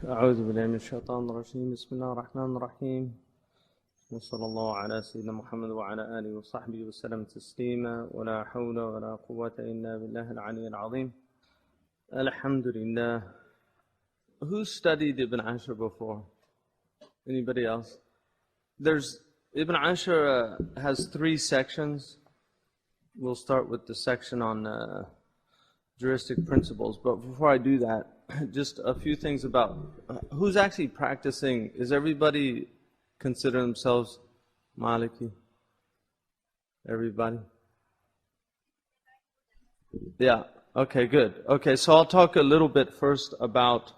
أعوذ بالله من الشيطان الرجيم بسم الله الرحمن الرحيم وصلى الله على سيدنا محمد وعلى آله وصحبه وسلم تسليما ولا حول ولا قوة إلا بالله العلي العظيم. Alhamdulillah. Who studied Ibn Ashur before? Anybody else? Ibn Ashur has 3 sections. We'll start with the section on juristic principles. But before I do that, just a few things about who's actually practicing. Is everybody consider themselves Maliki? Everybody? Yeah. Okay, good. Okay, so I'll talk a little bit first about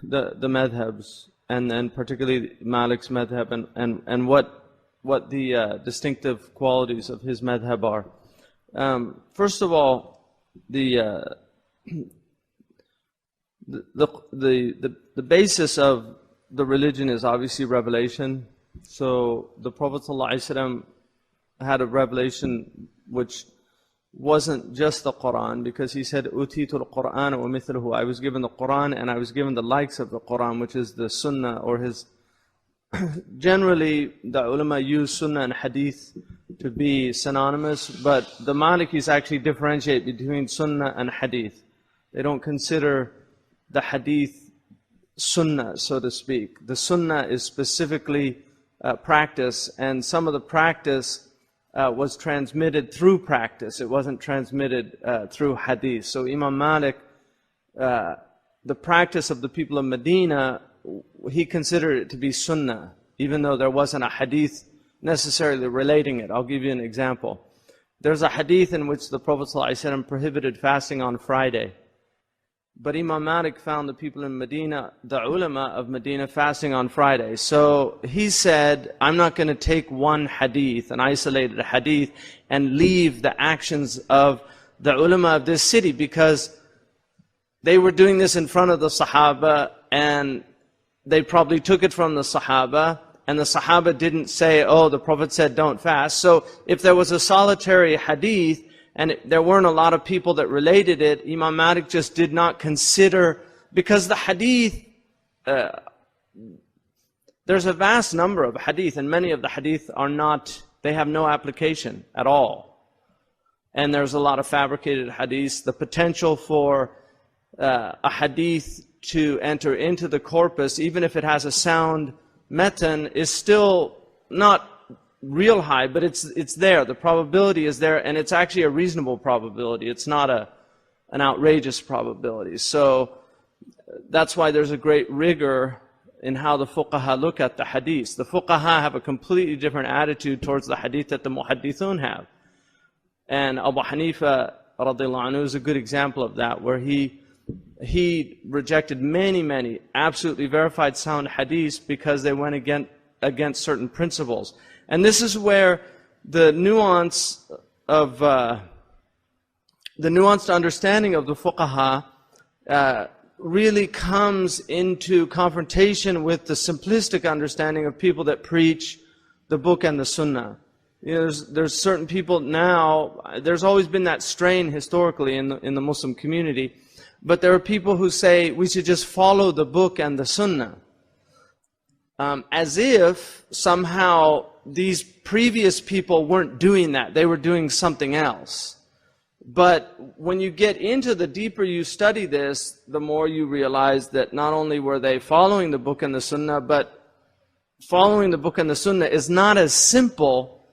the madhabs, and then particularly Malik's madhab, and what the distinctive qualities of his madhab are. First of all, the basis of the religion is obviously revelation. So the Prophet ﷺ had a revelation which wasn't just the Quran, because he said, "Utitul Quran wa mithluhu." I was given the Quran and I was given the likes of the Quran, which is the Sunnah or his. Generally, the ulama use Sunnah and Hadith to be synonymous, but the Malikis actually differentiate between Sunnah and Hadith. They don't consider the Hadith Sunnah, so to speak. The Sunnah is specifically practice, and some of the practice was transmitted through practice. It wasn't transmitted through Hadith. So Imam Malik, the practice of the people of Medina, he considered it to be Sunnah, even though there wasn't a Hadith necessarily relating it. I'll give you an example. There's a Hadith in which the Prophet ﷺ prohibited fasting on Friday. But Imam Malik found the people in Medina, the ulama of Medina, fasting on Friday. So he said, I'm not going to take one hadith, an isolated hadith, and leave the actions of the ulama of this city, because they were doing this in front of the Sahaba, and they probably took it from the Sahaba, and the Sahaba didn't say, oh, the Prophet said don't fast. So if there was a solitary hadith, and there weren't a lot of people that related it, Imam Malik just did not consider, because the hadith, there's a vast number of hadith, and many of the hadith are not, they have no application at all. And there's a lot of fabricated hadiths. The potential for a hadith to enter into the corpus, even if it has a sound matan, is still not real high, but it's there. The probability is there, and it's actually a reasonable probability. It's not an outrageous probability. So that's why there's a great rigor in how the fuqaha look at the hadith. The fuqaha have a completely different attitude towards the hadith that the muhaddithun have. And Abu Hanifa radiallahu anhu is a good example of that, where he rejected many absolutely verified sound hadiths because they went against certain principles. And this is where the nuanced understanding of the fuqaha really comes into confrontation with the simplistic understanding of people that preach the book and the sunnah. You know, there's certain people now, there's always been that strain historically in the Muslim community, but there are people who say we should just follow the book and the sunnah. As if somehow these previous people weren't doing that. They were doing something else. But when you get into the deeper you study this, the more you realize that not only were they following the book and the sunnah, but following the book and the sunnah is not as simple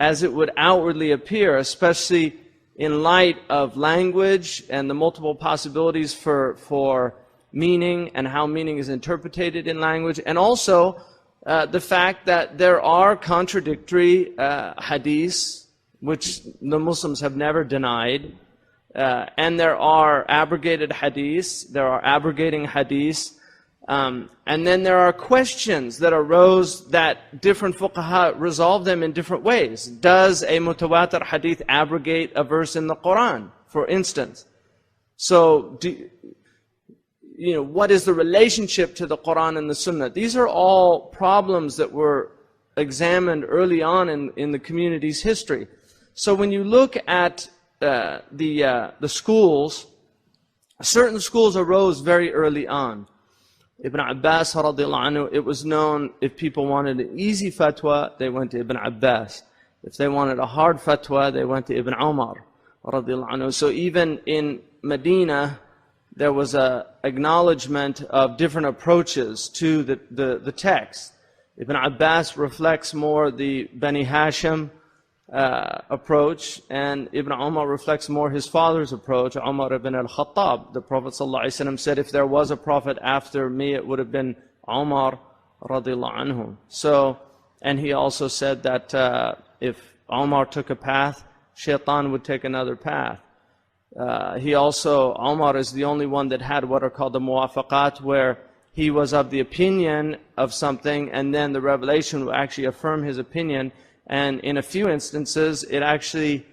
as it would outwardly appear, especially in light of language and the multiple possibilities for meaning and how meaning is interpreted in language, and also the fact that there are contradictory hadiths, which the Muslims have never denied, and there are abrogated hadiths, there are abrogating hadiths, and then there are questions that arose that different fuqaha resolve them in different ways. Does a mutawatir hadith abrogate a verse in the Quran, for instance? So, what is the relationship to the Quran and the Sunnah? These are all problems that were examined early on in the community's history. So when you look at the schools, Certain schools arose very early on. Ibn Abbas radiallahu anhu, it was known if people wanted an easy fatwa, they went to Ibn Abbas. If they wanted a hard fatwa, they went to Ibn Umar radiallahu anhu. So even in Medina, there was an acknowledgement of different approaches to the text. Ibn Abbas reflects more the Bani Hashim approach, and Ibn Umar reflects more his father's approach, Umar ibn al-Khattab. The Prophet ﷺ said, if there was a prophet after me, it would have been Umar radiallahu anhu. So, and he also said that if Umar took a path, Shaitan would take another path. Umar is the only one that had what are called the muwafaqat, where he was of the opinion of something, and then the revelation would actually affirm his opinion. And in a few instances, it actually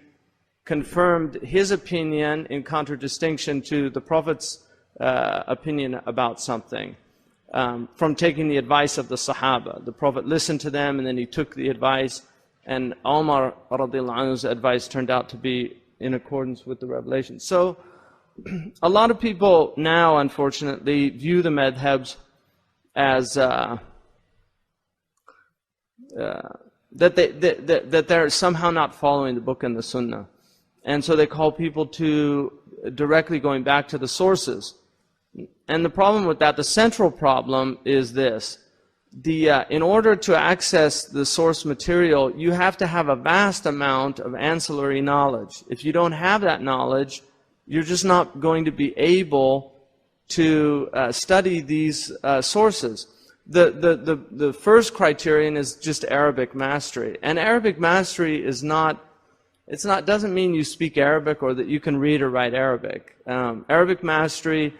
confirmed his opinion in contradistinction to the Prophet's opinion about something, from taking the advice of the Sahaba. The Prophet listened to them, and then he took the advice, and Umar radiallahu anhu's advice turned out to be in accordance with the revelation. So, a lot of people now, unfortunately, view the madhabs as that they're somehow not following the book and the sunnah. And so they call people to directly going back to the sources. And the problem with that, the central problem is this. In order to access the source material, you have to have a vast amount of ancillary knowledge. If you don't have that knowledge, you're just not going to be able to study these sources. The first criterion is just Arabic mastery. And Arabic mastery is doesn't mean you speak Arabic or that you can read or write Arabic. Arabic mastery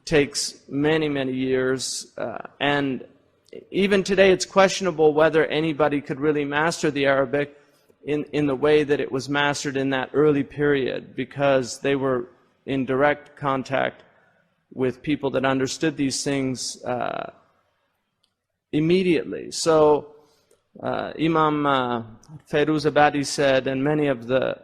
takes many, many years. And even today it's questionable whether anybody could really master the Arabic in the way that it was mastered in that early period, because they were in direct contact with people that understood these things immediately. So Imam Fairuz Abadi said, and many of the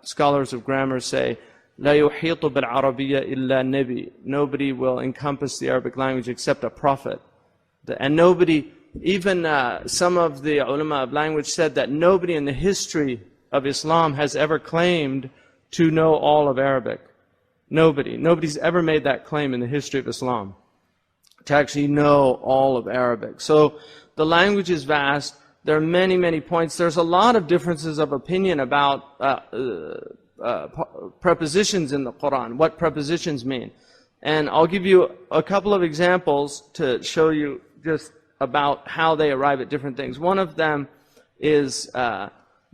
scholars of grammar say, لا يحيط بالعربية إلا نبي. Nobody will encompass the Arabic language except a prophet. And nobody, even some of the ulama of language said that nobody in the history of Islam has ever claimed to know all of Arabic. Nobody's ever made that claim in the history of Islam, to actually know all of Arabic. So the language is vast. There are many, many points. There's a lot of differences of opinion about prepositions in the Quran, what prepositions mean. And I'll give you a couple of examples to show you just about how they arrive at different things. One of them is,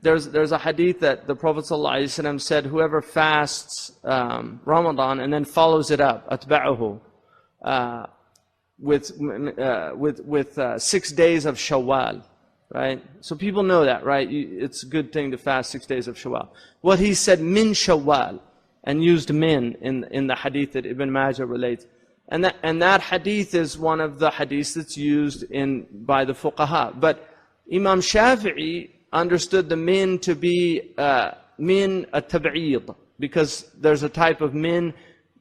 there's a hadith that the Prophet ﷺ said, whoever fasts Ramadan and then follows it up, atba'uhu, with 6 days of Shawwal, right? So people know that, right? It's a good thing to fast 6 days of Shawwal. What he said, min Shawwal, and used min in the hadith that Ibn Majah relates. And that hadith is one of the hadiths that's used by the fuqaha. But Imam Shafi'i understood the min to be min at-tab'id, because there's a type of min,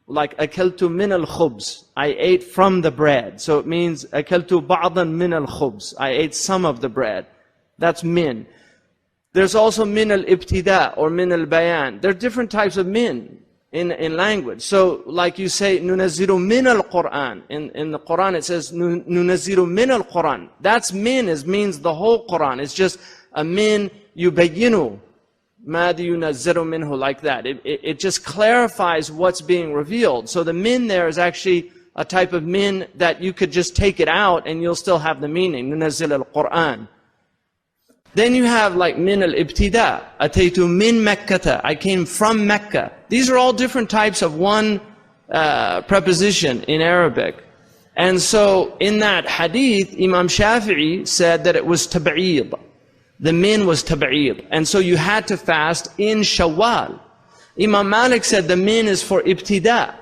like akaltu min al-khubz, I ate from the bread. So it means akaltu ba'dan min al-khubz, I ate some of the bread. That's min. There's also min al-ibtida or min al-bayan. There are different types of min in language. So like you say, nunaziru min al-Qur'an. In the Quran it says nunaziru min al-Qur'an. That's min, means the whole Quran. It's just a min yubayyinu ma yunazziru minhu, like that. It just clarifies what's being revealed. So the min there is actually a type of min that you could just take it out and you'll still have the meaning. Nunazzil al-Qur'an. Then you have like min al-ibtida, ataytu min Makkata, I came from Mecca. These are all different types of one preposition in Arabic. And so in that hadith, Imam Shafi'i said that it was tab'id. The min was tab'id. And so you had to fast in Shawwal. Imam Malik said the min is for ibtida.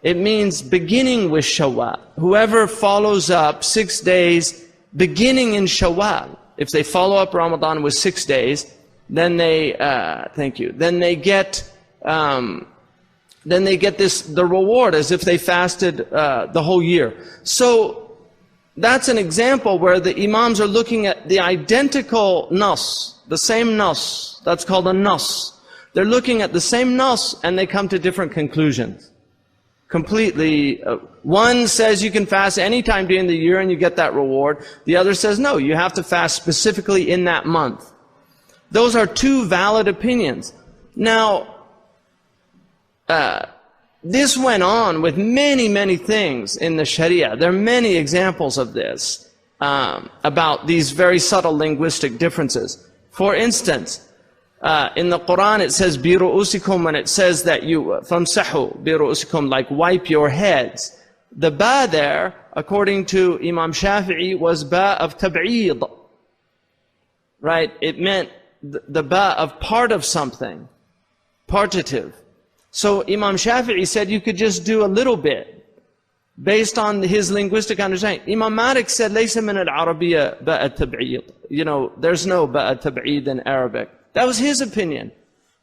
It means beginning with Shawwal. Whoever follows up 6 days beginning in Shawwal, if they follow up Ramadan with 6 days, then they, then they get then they get the reward as if they fasted the whole year. So that's an example where the imams are looking at the identical nas, the same nas. That's called a nas. They're looking at the same nas and they come to different conclusions. Completely. One says you can fast any time during the year and you get that reward. The other says no, you have to fast specifically in that month. Those are two valid opinions. Now, this went on with many, many things in the Sharia. There are many examples of this, about these very subtle linguistic differences. For instance, in the Quran it says biru'usikum, when it says that you famsahu biru'usikum, like wipe your heads. The ba there, according to Imam Shafi'i, was ba of tab'id. Right? It meant the ba of part of something, partitive. So Imam Shafi'i said you could just do a little bit based on his linguistic understanding. Imam Malik said laysa min al-arabiyya ba'a tab'id. You know, there's no ba'a tab'id in Arabic. That was his opinion.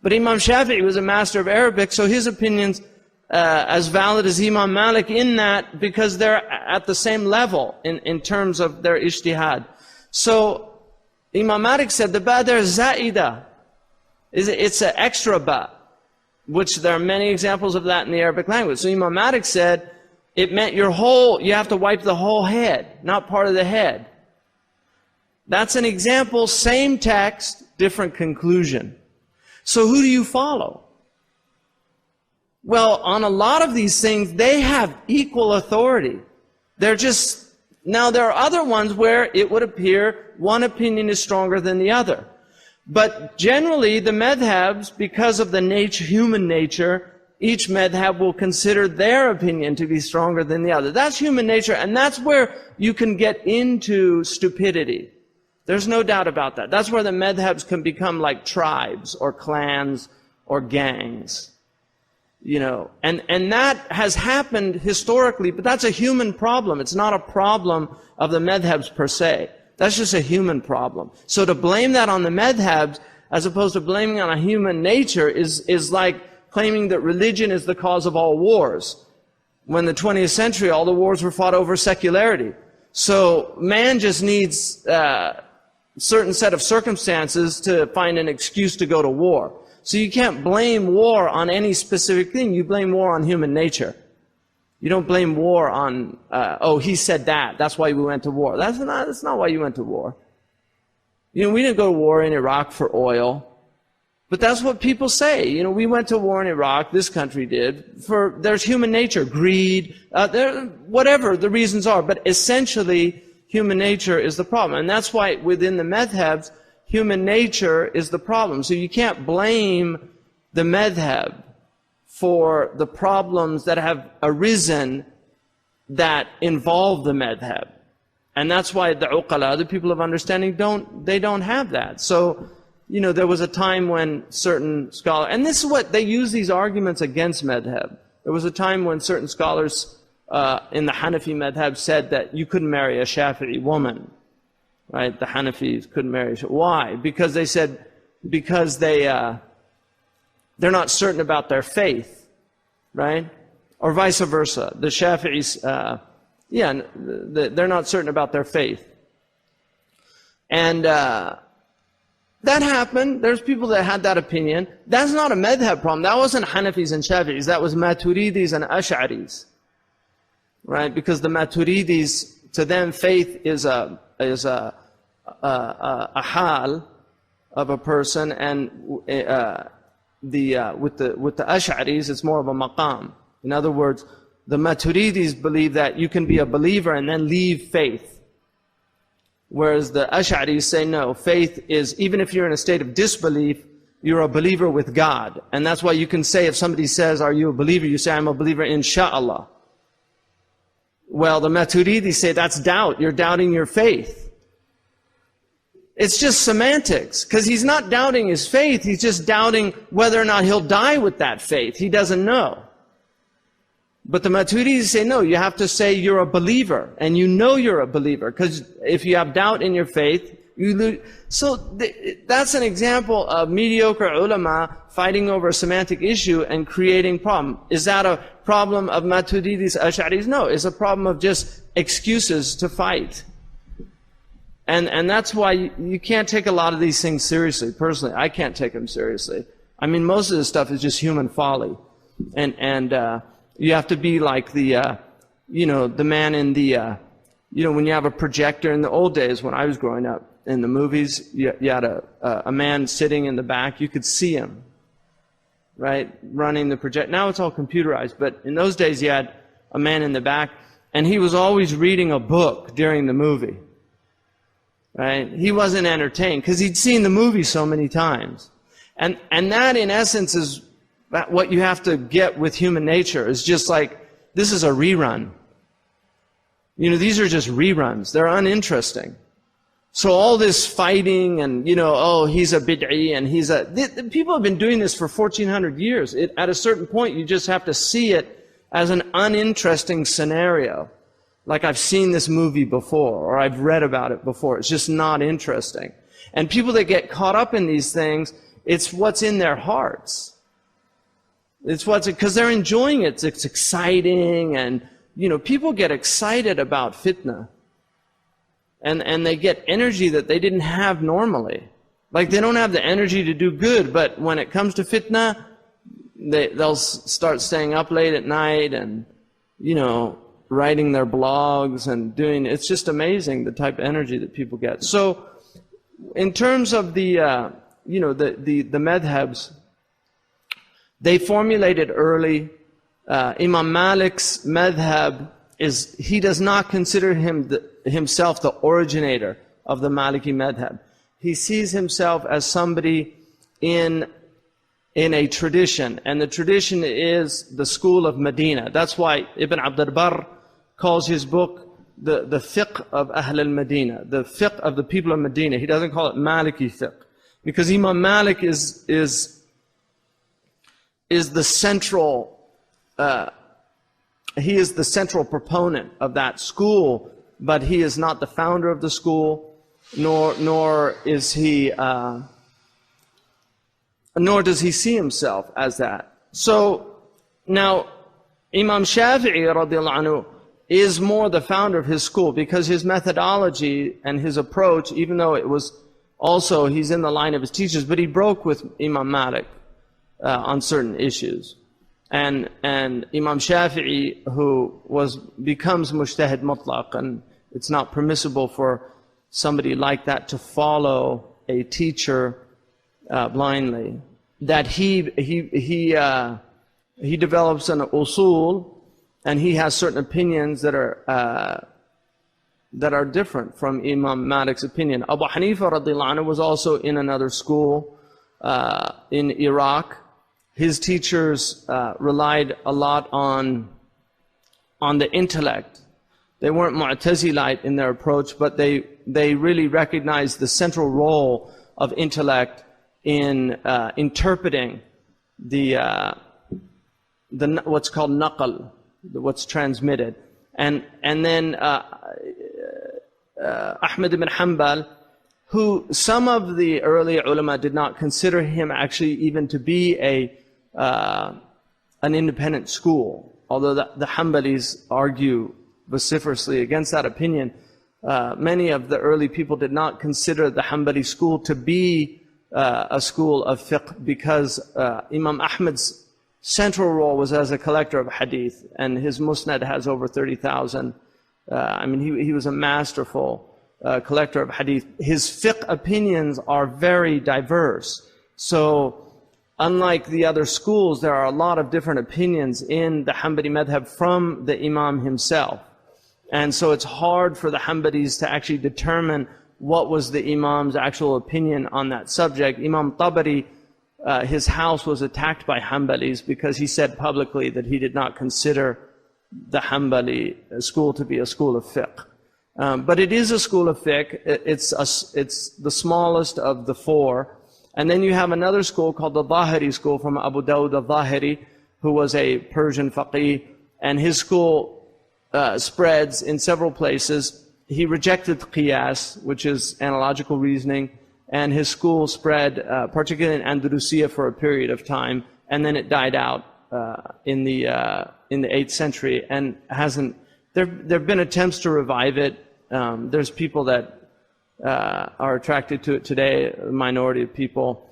But Imam Shafi'i was a master of Arabic, so his opinion's as valid as Imam Malik in that, because they're at the same level in terms of their ijtihad. So Imam Malik said the ba there is za'ida. It's an extra ba, which there are many examples of that in the Arabic language. So Imam Malik said it meant your whole, you have to wipe the whole head, not part of the head. That's an example, same text, different conclusion. So who do you follow? Well, on a lot of these things, they have equal authority. They're just, now there are other ones where it would appear one opinion is stronger than the other. But generally, the madhabs, because of the nature, human nature, each madhab will consider their opinion to be stronger than the other. That's human nature, and that's where you can get into stupidity. There's no doubt about that. That's where the madhabs can become like tribes or clans or gangs. You know, and that has happened historically, but that's a human problem. It's not a problem of the madhabs per se. That's just a human problem. So to blame that on the madhabs, as opposed to blaming on a human nature, is like claiming that religion is the cause of all wars. When in the 20th century, all the wars were fought over secularity. So man just needs certain set of circumstances to find an excuse to go to war. So you can't blame war on any specific thing. You blame war on human nature. You don't blame war on, oh, he said that, that's why we went to war. That's not why you went to war. You know, we didn't go to war in Iraq for oil. But that's what people say. You know, we went to war in Iraq, this country did, there's human nature, greed, whatever the reasons are. But essentially, human nature is the problem. And that's why within the madhabs, human nature is the problem. So you can't blame the madhab for the problems that have arisen that involve the madhab. And that's why the uqala, the people of understanding, they don't have that. So, you know, there was a time when certain scholars, and this is what, they use these arguments against madhab. There was a time when certain scholars in the Hanafi madhab said that you couldn't marry a Shafi'i woman. Right? The Hanafis couldn't marry. Why? Because they said, because they're not certain about their faith, right? Or vice versa. The Shafi'is, they're not certain about their faith. And that happened. There's people that had that opinion. That's not a madhab problem. That wasn't Hanafis and Shafi'is. That was Maturidis and Ash'aris. Right? Because the Maturidis, to them, faith is a hal of a person, and with the Ash'aris, it's more of a maqam. In other words, the Maturidis believe that you can be a believer and then leave faith. Whereas the Ash'aris say no, faith is, even if you're in a state of disbelief, you're a believer with God. And that's why you can say, if somebody says, are you a believer? You say, I'm a believer, insha'Allah. Well, the Maturidis say that's doubt. You're doubting your faith. It's just semantics, because he's not doubting his faith. He's just doubting whether or not he'll die with that faith. He doesn't know. But the Maturidis say, no, you have to say you're a believer, and you know you're a believer, because if you have doubt in your faith, That's an example of mediocre ulama fighting over a semantic issue and creating problem. Is that a problem of Maturidis, Ash'aris? No, it's a problem of just excuses to fight. And that's why you can't take a lot of these things seriously. Personally, I can't take them seriously. I mean, most of this stuff is just human folly. And you have to be like the man in the, when you have a projector in the old days when I was growing up, in the movies, you had a man sitting in the back, you could see him, right, running the projector. Now it's all computerized, but in those days you had a man in the back, and he was always reading a book during the movie, right? He wasn't entertained, because he'd seen the movie so many times. And that, in essence, is what you have to get with human nature, is just like, this is a rerun. These are just reruns. They're uninteresting. So all this fighting and, he's a bid'i and people have been doing this for 1400 years. At a certain point, you just have to see it as an uninteresting scenario. Like, I've seen this movie before, or I've read about it before. It's just not interesting. And people that get caught up in these things, it's what's in their hearts. Because they're enjoying it. It's exciting, and, people get excited about fitna. And they get energy that they didn't have normally. Like, they don't have the energy to do good, but when it comes to fitna, they'll start staying up late at night and, writing their blogs and it's just amazing the type of energy that people get. So, in terms of the madhabs, they formulated early. Imam Malik's madhab he does not consider himself the originator of the Maliki madhab. He sees himself as somebody in a tradition, and the tradition is the school of Medina. That's why Ibn Abd al-Barr calls his book the fiqh of Ahl al-Medina, the fiqh of the people of Medina. He doesn't call it Maliki Fiqh, because Imam Malik is the central he is the central proponent of that school, but he is not the founder of the school, nor is he, nor does he see himself as that. So now, Imam Shafi'i radiallahu anhu is more the founder of his school, because his methodology and his approach, even though it was also, he's in the line of his teachers, but he broke with Imam Malik on certain issues. And Imam Shafi'i, who becomes mujtahid mutlaq, and it's not permissible for somebody like that to follow a teacher blindly. That he develops an usul, and he has certain opinions that are different from Imam Malik's opinion. Abu Hanifa radiallahu anhu was also in another school in Iraq. His teachers relied a lot on the intellect. They weren't Mu'tazilite in their approach, but they really recognized the central role of intellect in interpreting the what's called naql, what's transmitted. And then Ahmad ibn Hanbal, who some of the early ulama did not consider him actually even to be an independent school, although the Hanbalis argue vociferously against that opinion. Many of the early people did not consider the Hanbali school to be a school of fiqh, because Imam Ahmad's central role was as a collector of hadith, and his musnad has over 30,000. He was a masterful collector of hadith. His fiqh opinions are very diverse. So, unlike the other schools, there are a lot of different opinions in the Hanbali madhab from the Imam himself. And so it's hard for the Hanbalis to actually determine what was the Imam's actual opinion on that subject. Imam Tabari, his house was attacked by Hanbalis because he said publicly that he did not consider the Hanbali school to be a school of fiqh. But it is a school of fiqh. It's the smallest of the four. And then you have another school called the Zahiri school from Abu Dawud al-Zahiri, who was a Persian faqih, and his school spreads in several places. he rejected qiyas, which is analogical reasoning, and his school spread, particularly in Andalusia, for a period of time, and then it died out in the 8th century, and hasn't. There have been attempts to revive it. There's people that are attracted to it today, a minority of people,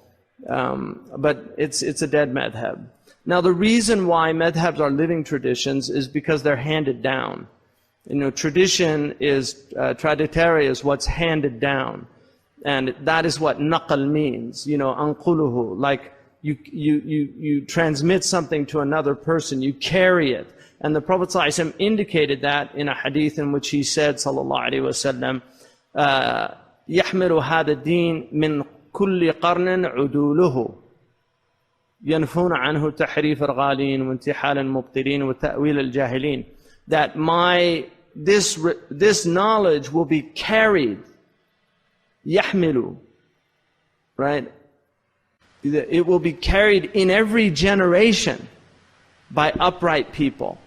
but it's a dead madhab. Now, the reason why madhabs are living traditions is because they're handed down. You know, tradition is, traditare is what's handed down. And that is what naqal means, you know, anquluhu, like you transmit something to another person, you carry it. And the Prophet ﷺ indicated that in a hadith in which he said, sallallahu alayhi wa sallam, يحمل هذا الدين من كل قرن عدوله ينفون عنه تحريف الغالين وانتحال المبطلين وتأويل الجاهلين. That this knowledge will be carried, يحمل, right? It will be carried in every generation by upright people.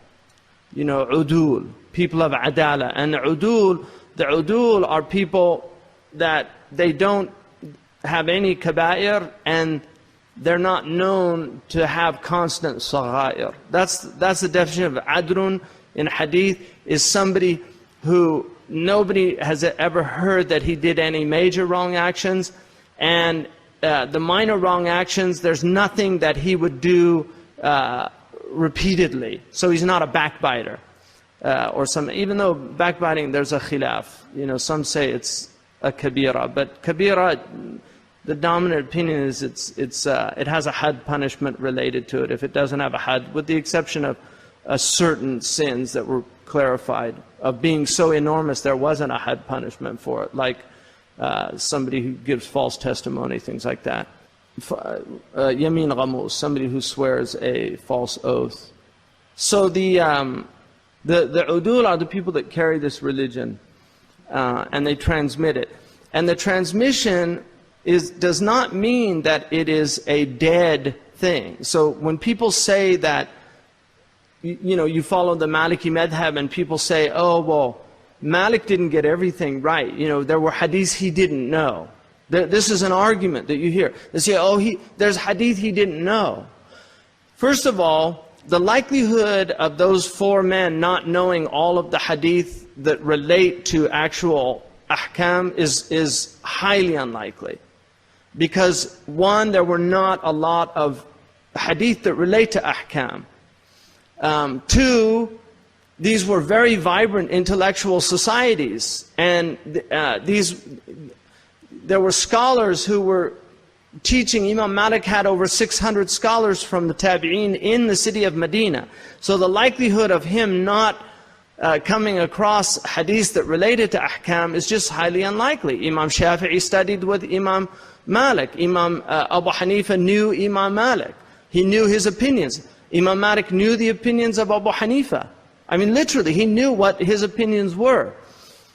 You know, udul, people of adala. And the udul are people that they don't have any kaba'ir and they're not known to have constant saghair. That's the definition of adrun in hadith, is somebody who nobody has ever heard that he did any major wrong actions, and the minor wrong actions, there's nothing that he would do repeatedly. So he's not a backbiter. Even though backbiting, there's a khilaf. You know, some say it's a kabira, but kabira, the dominant opinion is it has a had punishment related to it if it doesn't have a had, with the exception of certain sins that were clarified, of being so enormous there wasn't a had punishment for it, like somebody who gives false testimony, things like that. Yamin ghamus, somebody who swears a false oath. So the udul are the people that carry this religion, and they transmit it. And the transmission does not mean that it is a dead thing. So when people say that, you know, you follow the Maliki madhab, and people say, oh, well, Malik didn't get everything right. You know, there were hadiths he didn't know. This is an argument that you hear. They say, oh, there's hadith he didn't know. First of all, the likelihood of those 4 men not knowing all of the hadith that relate to actual ahkam is highly unlikely. Because one, there were not a lot of hadith that relate to ahkam. 2, these were very vibrant intellectual societies, and there were scholars who were teaching. Imam Malik had over 600 scholars from the Tabi'een in the city of Medina. So the likelihood of him not coming across hadiths that related to ahkam is just highly unlikely. Imam Shafi'i studied with Imam Malik. Imam Abu Hanifa knew Imam Malik. He knew his opinions. Imam Malik knew the opinions of Abu Hanifa. I mean, literally, he knew what his opinions were.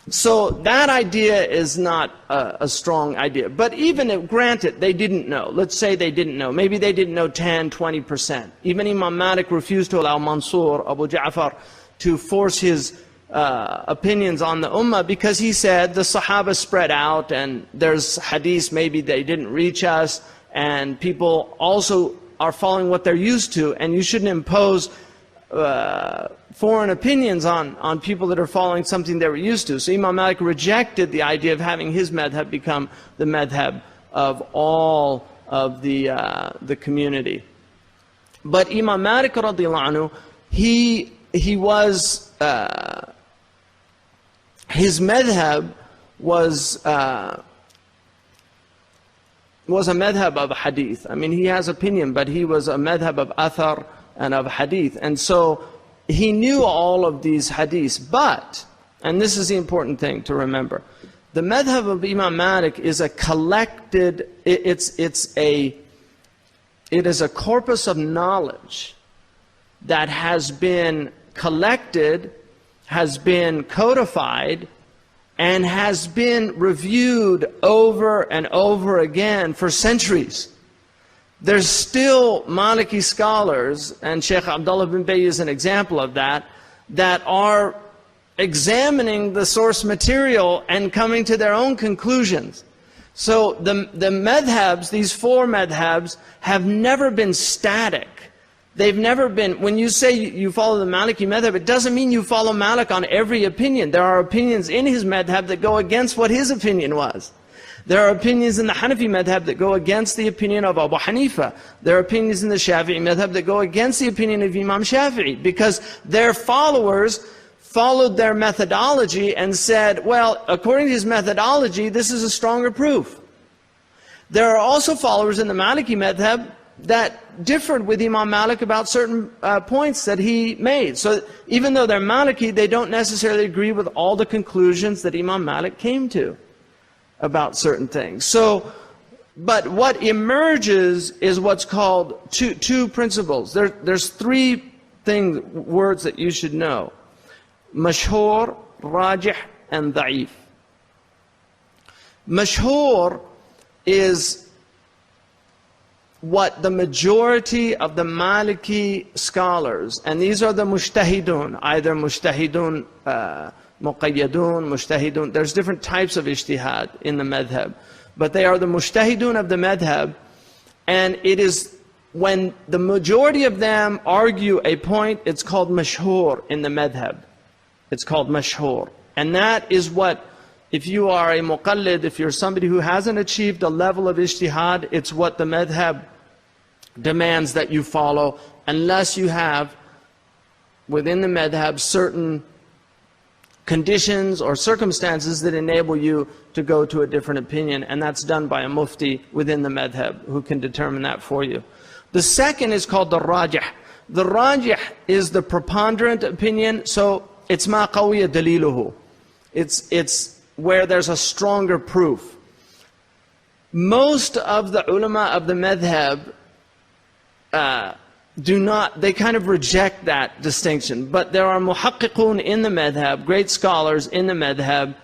So that idea is not a strong idea. But even if, granted, they didn't know. Let's say they didn't know. Maybe they didn't know 10, 20%. Even Imam Malik refused to allow Mansur, Abu Ja'far, to force his opinions on the ummah, because he said the Sahaba spread out and there's hadiths maybe they didn't reach us, and people also are following what they're used to, and you shouldn't impose foreign opinions on people that are following something they were used to. So Imam Malik rejected the idea of having his madhab become the madhab of all of the community. But Imam Malik radiallahu anhu, he was, his madhab was a madhab of hadith. I mean, he has opinion, but he was a madhab of athar and of hadith. And so he knew all of these hadiths, but, and this is the important thing to remember, the madhab of Imam Malik is a collected, it is a corpus of knowledge that has been collected, has been codified, and has been reviewed over and over again for centuries. There's still Maliki scholars, and Shaykh Abdullah bin Bay is an example of that, that are examining the source material and coming to their own conclusions. So the madhabs, these four madhabs, have never been static. They've never been, when you say you follow the Maliki madhab, it doesn't mean you follow Malik on every opinion. There are opinions in his madhab that go against what his opinion was. There are opinions in the Hanafi madhab that go against the opinion of Abu Hanifa. There are opinions in the Shafi'i madhab that go against the opinion of Imam Shafi'i, because their followers followed their methodology and said, well, according to his methodology, this is a stronger proof. There are also followers in the Maliki madhab that differed with Imam Malik about certain points that he made. So even though they're Maliki, they don't necessarily agree with all the conclusions that Imam Malik came to about certain things. So, but what emerges is what's called two principles. There's three words that you should know: mashhur, rajih, and da'if. Mashhur is what the majority of the Maliki scholars, and these are the mujtahidun, either mujtahidun muqayyadun, mujtahidun, there's different types of ijtihad in the madhab, but they are the mujtahidun of the madhab, and it is when the majority of them argue a point, it's called mashhur in the madhab. It's called mashhur. And that is what, if you are a muqallid, if you're somebody who hasn't achieved a level of ijtihad, it's what the madhab demands that you follow, unless you have within the madhab certain conditions or circumstances that enable you to go to a different opinion, and that's done by a mufti within the madhab who can determine that for you. The second is called the rajih. The rajih is the preponderant opinion, so it's ma qawiya daliluhu. It's where there's a stronger proof. Most of the ulama of the madhab they kind of reject that distinction. But there are muhaqqiqun in the madhab, great scholars in the madhab,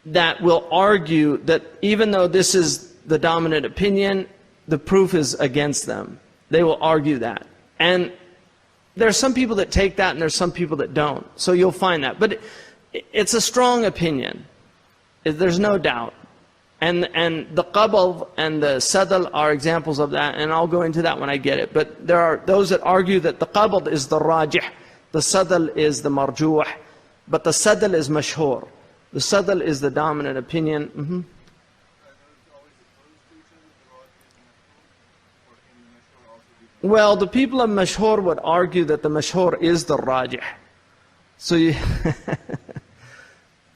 that will argue that even though this is the dominant opinion, the proof is against them. They will argue that. And there are some people that take that and there's some people that don't. So you'll find that. But it's a strong opinion. There's no doubt. And the qabl and the sadal are examples of that, and I'll go into that when I get it. But there are those that argue that the qabl is the rajih, the sadal is the marjuh, but the sadal is mashhur. The sadal is the dominant opinion. Well, the people of mashhur would argue that the mashhur is the rajih. So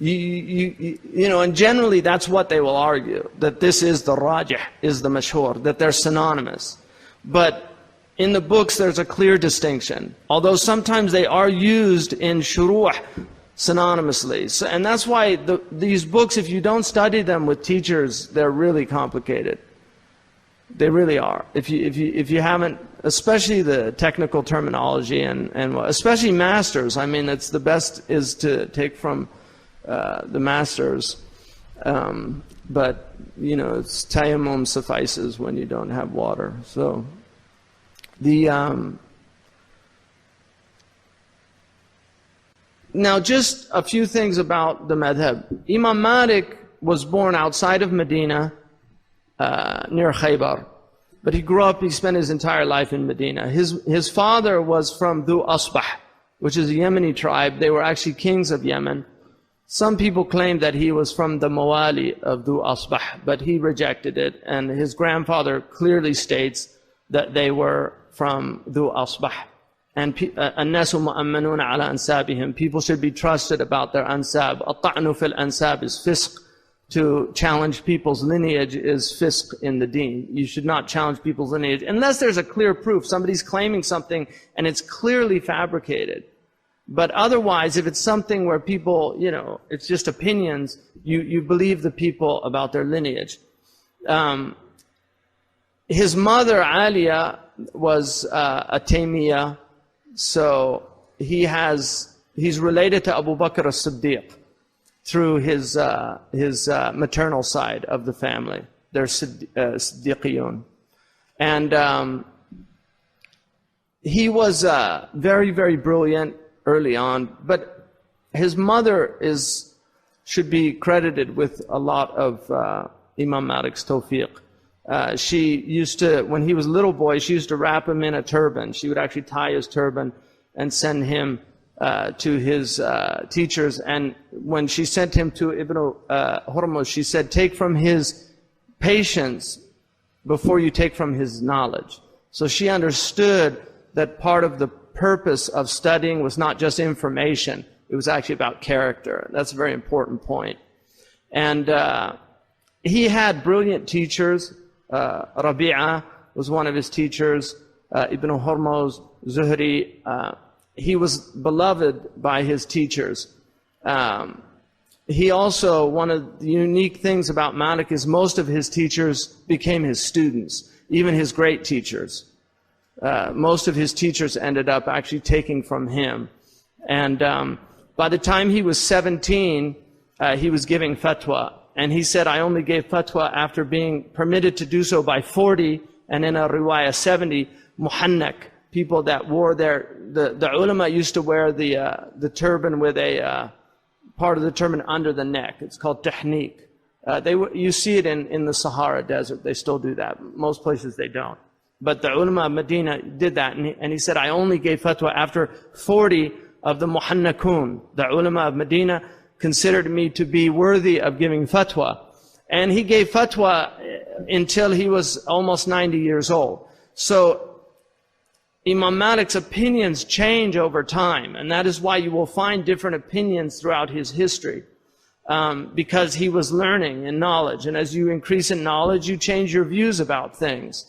you know, and generally that's what they will argue, that this is the rajih, is the mashhur, that they're synonymous. But in the books there's a clear distinction, although sometimes they are used in shuruh synonymously. So, and that's why these books, if you don't study them with teachers, they're really complicated. They really are. If you haven't, especially the technical terminology and especially masters, I mean, it's the best is to take from the masters, but you know, it's tayammum suffices when you don't have water. So now just a few things about the madhab. Imam Malik was born outside of Medina, near Khaybar, but he spent his entire life in Medina. His father was from Dhu Asbah, which is a Yemeni tribe. They were actually kings of Yemen. Some people claim that he was from the Mawali of Dhu Asbah, but he rejected it, and his grandfather clearly states that they were from Dhu Asbah. And الناس مؤمنون على أنسابهم. People should be trusted about their ansab. الطعن في الأنساب is fisq. To challenge people's lineage is fisq in the deen. You should not challenge people's lineage unless there's a clear proof. Somebody's claiming something and it's clearly fabricated. But otherwise, if it's something where people, you know, it's just opinions, you believe the people about their lineage. His mother, Aliyah, was a Taymiyyah, so he's related to Abu Bakr as-Siddiq through his maternal side of the family. They're Siddiqiyun. And he was very, very brilliant early on, but his mother should be credited with a lot of Imam Malik's tawfiq. She used to, when he was a little boy, she used to wrap him in a turban. She would actually tie his turban and send him to his teachers. And when she sent him to Ibn Hormuz, she said, take from his patience before you take from his knowledge. So she understood that part of the purpose of studying was not just information, it was actually about character. That's a very important point. And he had brilliant teachers. Rabi'a was one of his teachers, Ibn Hormuz, Zuhri. He was beloved by his teachers. He also, one of the unique things about Malik is most of his teachers became his students, even his great teachers. Most of his teachers ended up actually taking from him. And by the time he was 17, he was giving fatwa. And he said, I only gave fatwa after being permitted to do so by 40, and in a riwayah 70, muhannak, people that wore the ulama used to wear the turban with a part of the turban under the neck. It's called tahniq. You see it in the Sahara Desert. They still do that. Most places they don't. But the ulama of Medina did that, and he said, I only gave fatwa after 40 of the muhannakun. The ulama of Medina considered me to be worthy of giving fatwa. And he gave fatwa until he was almost 90 years old. So Imam Malik's opinions change over time, and that is why you will find different opinions throughout his history, because he was learning in knowledge, and as you increase in knowledge, you change your views about things.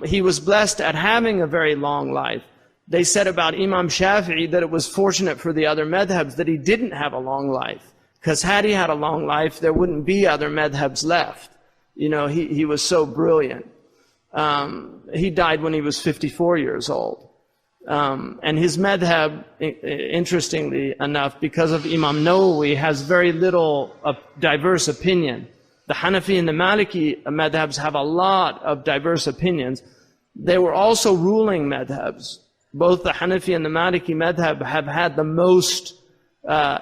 He was blessed at having a very long life. They said about Imam Shafi'i that it was fortunate for the other madhabs that he didn't have a long life, because had he had a long life, there wouldn't be other madhabs left. You know, he was so brilliant. He died when he was 54 years old. And his madhab, interestingly enough, because of Imam Nawawi, has very little diverse opinion. The Hanafi and the Maliki madhabs have a lot of diverse opinions. They were also ruling madhabs. Both the Hanafi and the Maliki madhab have had the most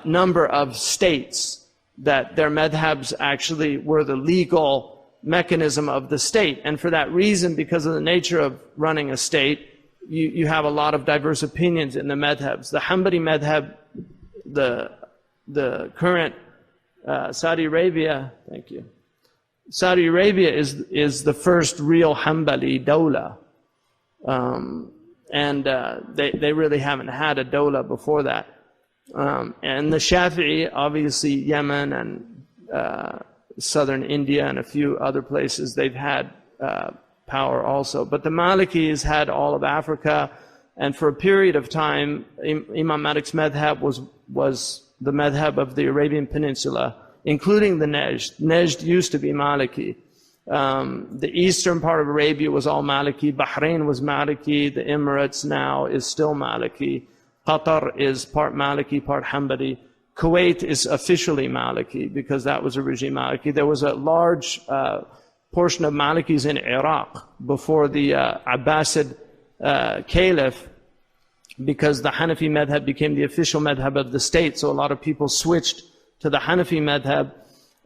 number of states that their madhabs actually were the legal mechanism of the state. And for that reason, because of the nature of running a state, you have a lot of diverse opinions in the madhabs. The Hanbali madhab, the current Saudi Arabia, thank you. Saudi Arabia is the first real Hanbali dawla. They really haven't had a dawla before that. And the Shafi'i, obviously Yemen and southern India and a few other places, they've had power also. But the Malikis had all of Africa, and for a period of time, Imam Malik's madhab was the madhab of the Arabian Peninsula, including the Najd. Najd used to be Maliki. The eastern part of Arabia was all Maliki. Bahrain was Maliki. The Emirates now is still Maliki. Qatar is part Maliki, part Hanbali. Kuwait is officially Maliki because that was originally Maliki. There was a large portion of Malikis in Iraq before the Abbasid Caliph, because the Hanafi madhab became the official madhab of the state. So a lot of people switched to the Hanafi madhab.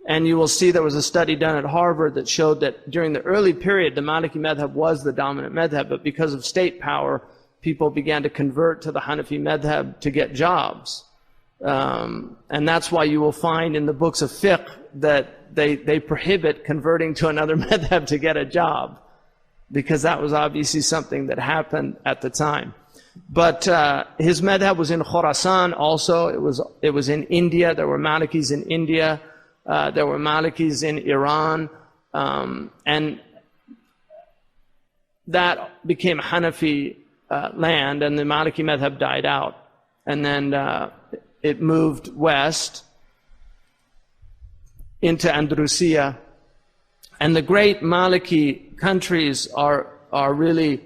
And you will see there was a study done at Harvard that showed that during the early period, the Maliki madhab was the dominant madhab, but because of state power, people began to convert to the Hanafi madhab to get jobs. And that's why you will find in the books of fiqh that they prohibit converting to another madhab to get a job, because that was obviously something that happened at the time. But his madhab was in Khurasan also. It was in India. There were Malikis in India. There were Malikis in Iran. And that became Hanafi land, and the Maliki madhab died out. And then it moved west into Andalusia. And the great Maliki countries are really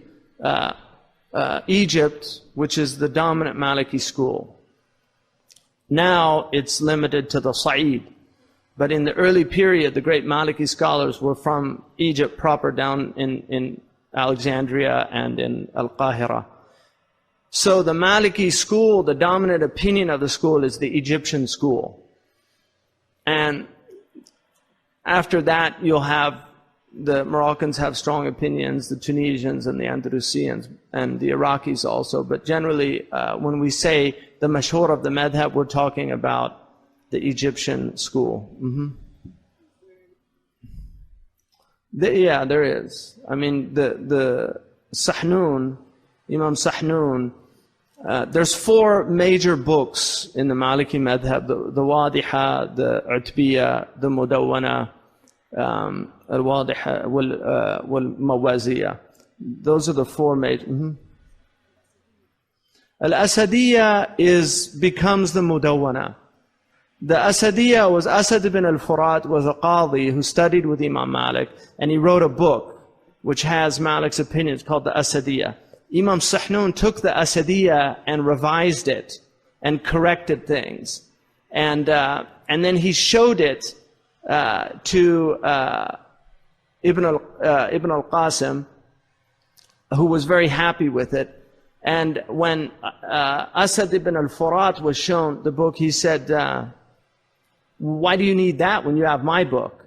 Egypt, which is the dominant Maliki school. Now it's limited to the Sa'id. But in the early period, the great Maliki scholars were from Egypt proper, down in Alexandria and in Al-Qahira. So the Maliki school, the dominant opinion of the school is the Egyptian school. And after that, you'll have the Moroccans have strong opinions, the Tunisians and the Andalusians, and the Iraqis also. But generally, when we say the mashhur of the madhab, we're talking about the Egyptian school. Yeah, there is. I mean, the Sahnun, Imam Sahnun, there's 4 major books in the Maliki madhab: the Wadiha, the Utbiya, the Mudawwana, Al-Wadiha, wal-Mawaziyah. Those are the 4 major. Al-Asadiyya becomes the Mudawwana. The Asadiyya was Asad ibn al-Furat, was a qadi who studied with Imam Malik, and he wrote a book which has Malik's opinions called the Asadiyya. Imam Sahnun took the Asadiyya and revised it and corrected things. And then he showed it to Ibn al-Qasim, who was very happy with it. And when Asad ibn al-Furat was shown the book, he said, why do you need that when you have my book?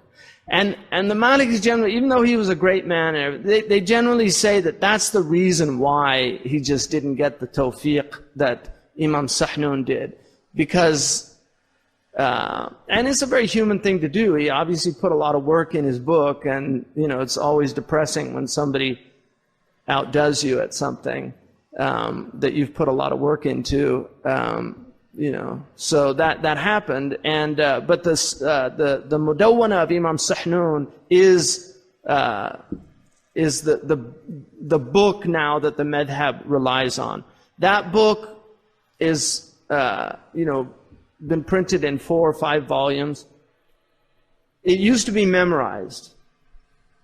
And the Malikis generally, even though he was a great man, they generally say that that's the reason why he just didn't get the tawfiq that Imam Sahnun did. Because, and it's a very human thing to do. He obviously put a lot of work in his book, and it's always depressing when somebody outdoes you at something that you've put a lot of work into. So that happened, and but the Mudawwana of Imam Sahnun is the book now that the madhab relies on. That book is been printed in 4 or 5 volumes. It used to be memorized.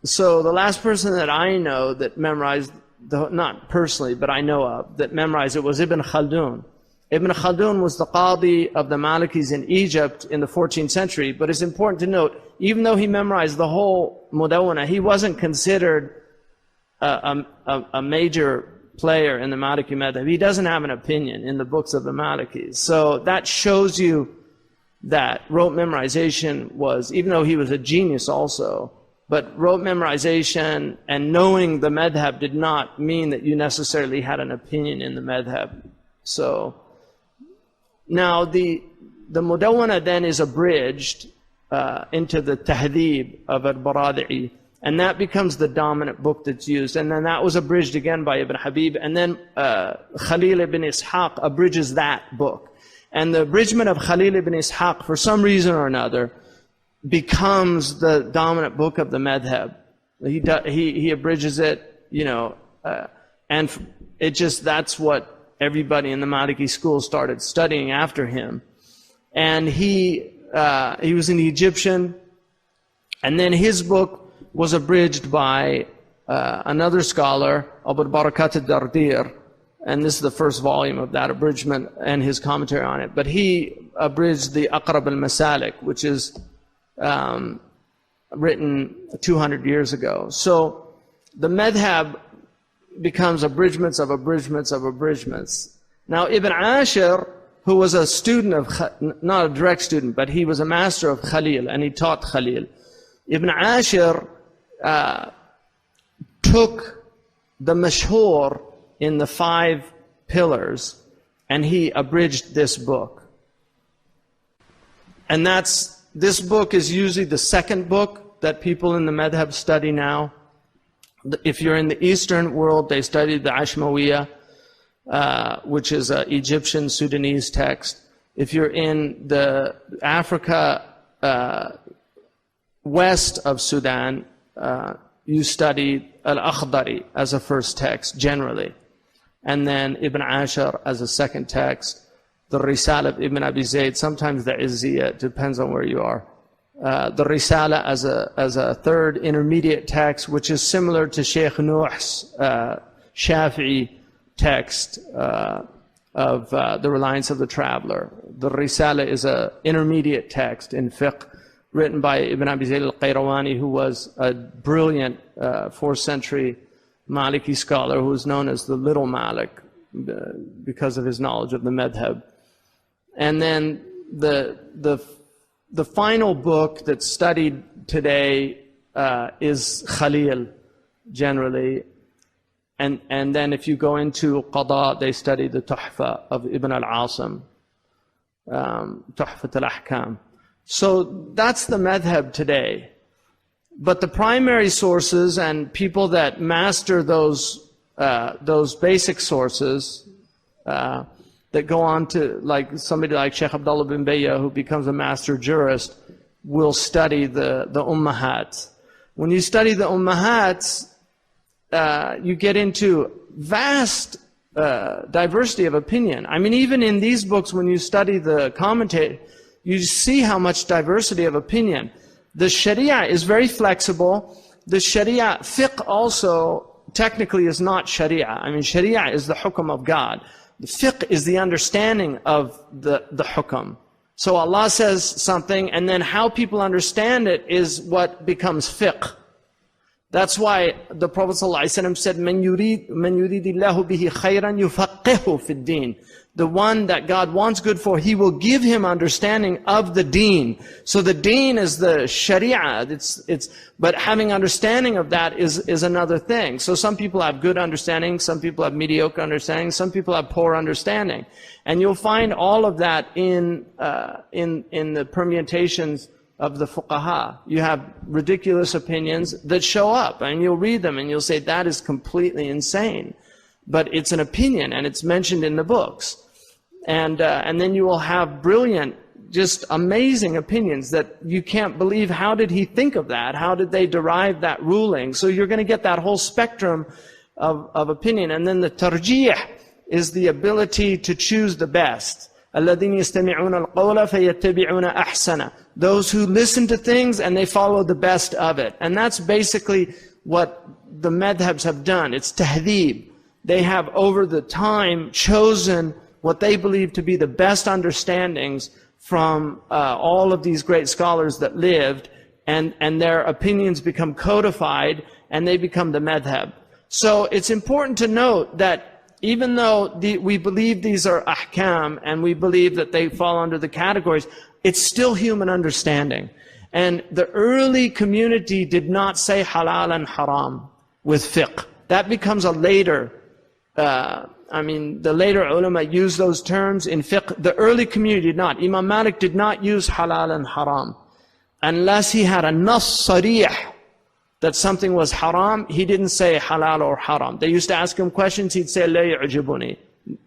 So the last person that I know that memorized, not personally, but I know of, that memorized it was Ibn Khaldun. Ibn Khaldun was the qadi of the Malikis in Egypt in the 14th century, but it's important to note, even though he memorized the whole Mudawwana, he wasn't considered a major player in the Maliki madhab. He doesn't have an opinion in the books of the Malikis. So that shows you that rote memorization was, even though he was a genius also, but rote memorization and knowing the madhab did not mean that you necessarily had an opinion in the madhab. So now the Mudawwana then is abridged into the Tahdhib of al-Baradi'i, and that becomes the dominant book that's used. And then that was abridged again by Ibn Habib, and then Khalil ibn Ishaq abridges that book. And the abridgment of Khalil ibn Ishaq, for some reason or another, becomes the dominant book of the madhab. He abridges it, and it just, that's what everybody in the Maliki school started studying after him. And he was an Egyptian, and then his book was abridged by another scholar, Abu Barakat al-Dardir, and this is the first volume of that abridgment and his commentary on it. But he abridged the Aqrab al-Masalik, which is written 200 years ago. So the madhab becomes abridgments of abridgments of abridgments. Now Ibn Ashir, who was a student of, not a direct student, but he was a master of Khalil, and he taught Khalil. Ibn Ashir took the mashhur in the 5 pillars, and he abridged this book. And this book is usually the second book that people in the madhab study now. If you're in the Eastern world, they study the Ashmawiyya, which is an Egyptian Sudanese text. If you're in the Africa west of Sudan, you study Al-Akhdari as a first text, generally. And then Ibn Ashir as a second text. The Risala of Ibn Abi Zayd, sometimes the Izziyah, it depends on where you are. The Risala as a third intermediate text, which is similar to Shaykh Nuh's Shafi'i text of the reliance of the traveler. The Risala is an intermediate text in fiqh written by Ibn Abi Zayd al-Qayrawani, who was a brilliant 4th century Maliki scholar who was known as the Little Malik. because of his knowledge of the madhab. And then the final book that's studied today is Khalil, generally. And then if you go into Qada, they study the Tuhfa of Ibn al-Asim, Tuhfat al-Ahkam. So that's the madhab today. But the primary sources and people that master those basic sources, that go on to, like somebody like Shaykh Abdullah bin Bayya, who becomes a master jurist, will study the Ummahats. When you study the Ummahats, you get into vast diversity of opinion. I mean, even in these books, when you study the commentator, you see how much diversity of opinion. The Sharia is very flexible. The Sharia fiqh also technically is not Sharia. I mean, Sharia is the hukum of God. The fiqh is the understanding of the hukum. So Allah says something, and then how people understand it is what becomes fiqh. That's why the Prophet ﷺ said, "Man yuridillahu bihi khayran yufaqihu fid deen." The one that God wants good for, He will give him understanding of the deen. So the deen is the sharia. But having understanding of that is another thing. So some people have good understanding, some people have mediocre understanding, some people have poor understanding. And you'll find all of that in the permutations of the fuqaha. You have ridiculous opinions that show up, and you'll read them and you'll say, that is completely insane. But it's an opinion, and it's mentioned in the books. And then you will have brilliant, just amazing opinions that you can't believe, how did he think of that? How did they derive that ruling? So you're going to get that whole spectrum of opinion. And then the tarjih is the ability to choose the best. الَّذِينَ يَسْتَمِعُونَ الْقَوْلَ فَيَتَّبِعُونَ أَحْسَنَ. Those who listen to things and they follow the best of it. And that's basically what the madhabs have done. It's tahdhib. They have over the time chosen what they believe to be the best understandings from all of these great scholars that lived, and their opinions become codified and they become the madhab. So it's important to note that even though we believe these are ahkam and we believe that they fall under the categories, it's still human understanding. And the early community did not say halal and haram with fiqh. That becomes a later, the later ulama used those terms in fiqh. The early community did not. Imam Malik did not use halal and haram. Unless he had a nas sarih that something was haram, he didn't say halal or haram. They used to ask him questions, he'd say, la yu'jibuni,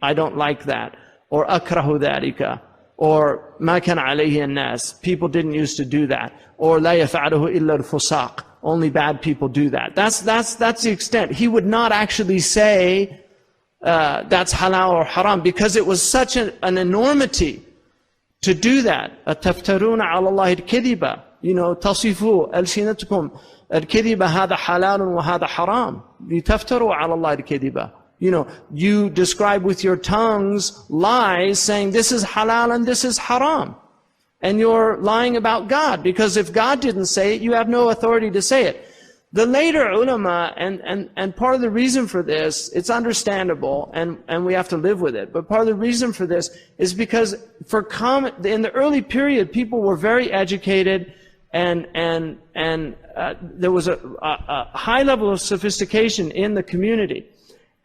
I don't like that. Or akrahu dhalika. Or ma kana alayhi an-nas. People didn't used to do that. Or la yaf'aluhu illa al-fusaq. Only bad people do that. That's the extent. He would not actually say that's halal or haram, because it was such an enormity to do that. أَتَفْتَرُونَ عَلَى اللَّهِ الْكَذِبَ. تَصِفُوا أَلْسِنَتكُمْ الْكَذِبَ هَذَا حَلَالٌ وَهَذَا حَرَامٌ لِتَفْتَرُوا عَلَى اللَّهِ الْكَذِبَ. You describe with your tongues lies, saying this is halal and this is haram. And you're lying about God, because if God didn't say it, you have no authority to say it. The later ulama, and part of the reason for this, it's understandable, and we have to live with it, but part of the reason for this is because in the early period, people were very educated, and there was a high level of sophistication in the community.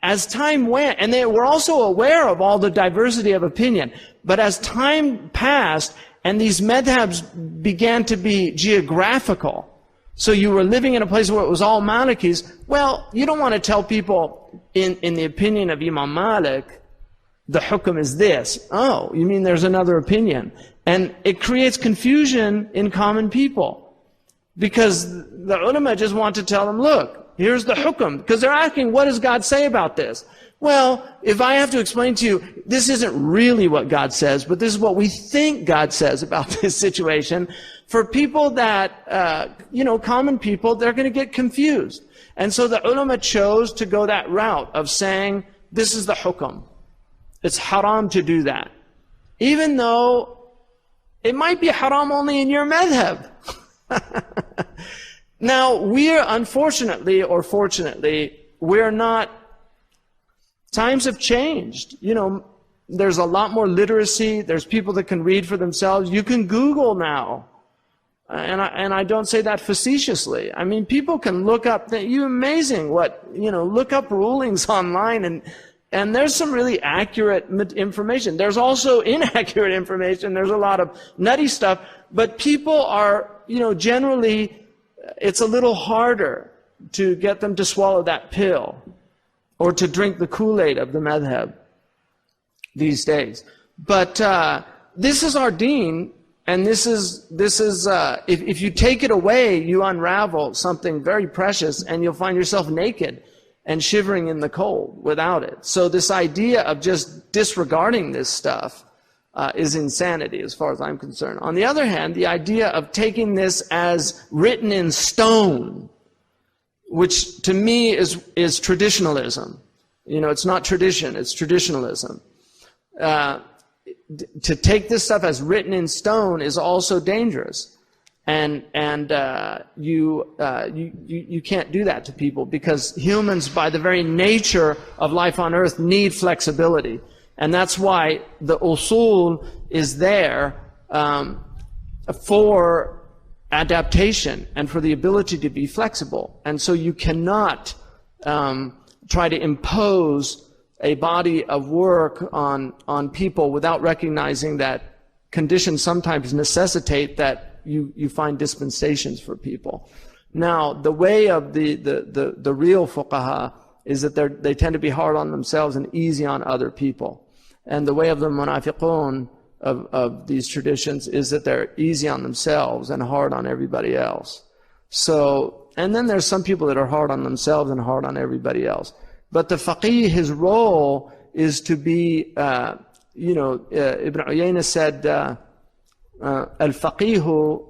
As time went, and they were also aware of all the diversity of opinion, but as time passed, and these madhabs began to be geographical, so you were living in a place where it was all Malikis, well, you don't want to tell people, in the opinion of Imam Malik, the hukum is this. Oh, you mean there's another opinion? And it creates confusion in common people, because the ulama just want to tell them, look, here's the hukum, because they're asking, what does God say about this? Well, if I have to explain to you, this isn't really what God says, but this is what we think God says about this situation, for people that, common people, they're going to get confused. And so the ulama chose to go that route of saying, this is the hukum. It's haram to do that. Even though it might be haram only in your madhab. Now, unfortunately or fortunately, we're not Times have changed. You know, there's a lot more literacy. There's people that can read for themselves. You can Google now. And I don't say that facetiously. I mean, people can look up, you amazing what, you know, look up rulings online and there's some really accurate information. There's also inaccurate information. There's a lot of nutty stuff. But people are, you know, generally, it's a little harder to get them to swallow that pill or to drink the Kool-Aid of the madhab these days. But this is our deen, and this is if you take it away, you unravel something very precious, and you'll find yourself naked and shivering in the cold without it. So this idea of just disregarding this stuff is insanity as far as I'm concerned. On the other hand, the idea of taking this as written in stone, which to me is traditionalism. You know, it's not tradition, it's traditionalism. To take this stuff as written in stone is also dangerous. And you can't do that to people, because humans, by the very nature of life on earth, need flexibility. And that's why the usul is there for adaptation and for the ability to be flexible. And so you cannot try to impose a body of work on people without recognizing that conditions sometimes necessitate that you find dispensations for people. Now, the way of the real fuqaha is that they tend to be hard on themselves and easy on other people. And the way of the munafiqun of these traditions is that they're easy on themselves and hard on everybody else. So, and then there's some people that are hard on themselves and hard on everybody else. But the faqih, his role is to be, Ibn Uyayna said, al-fiqhu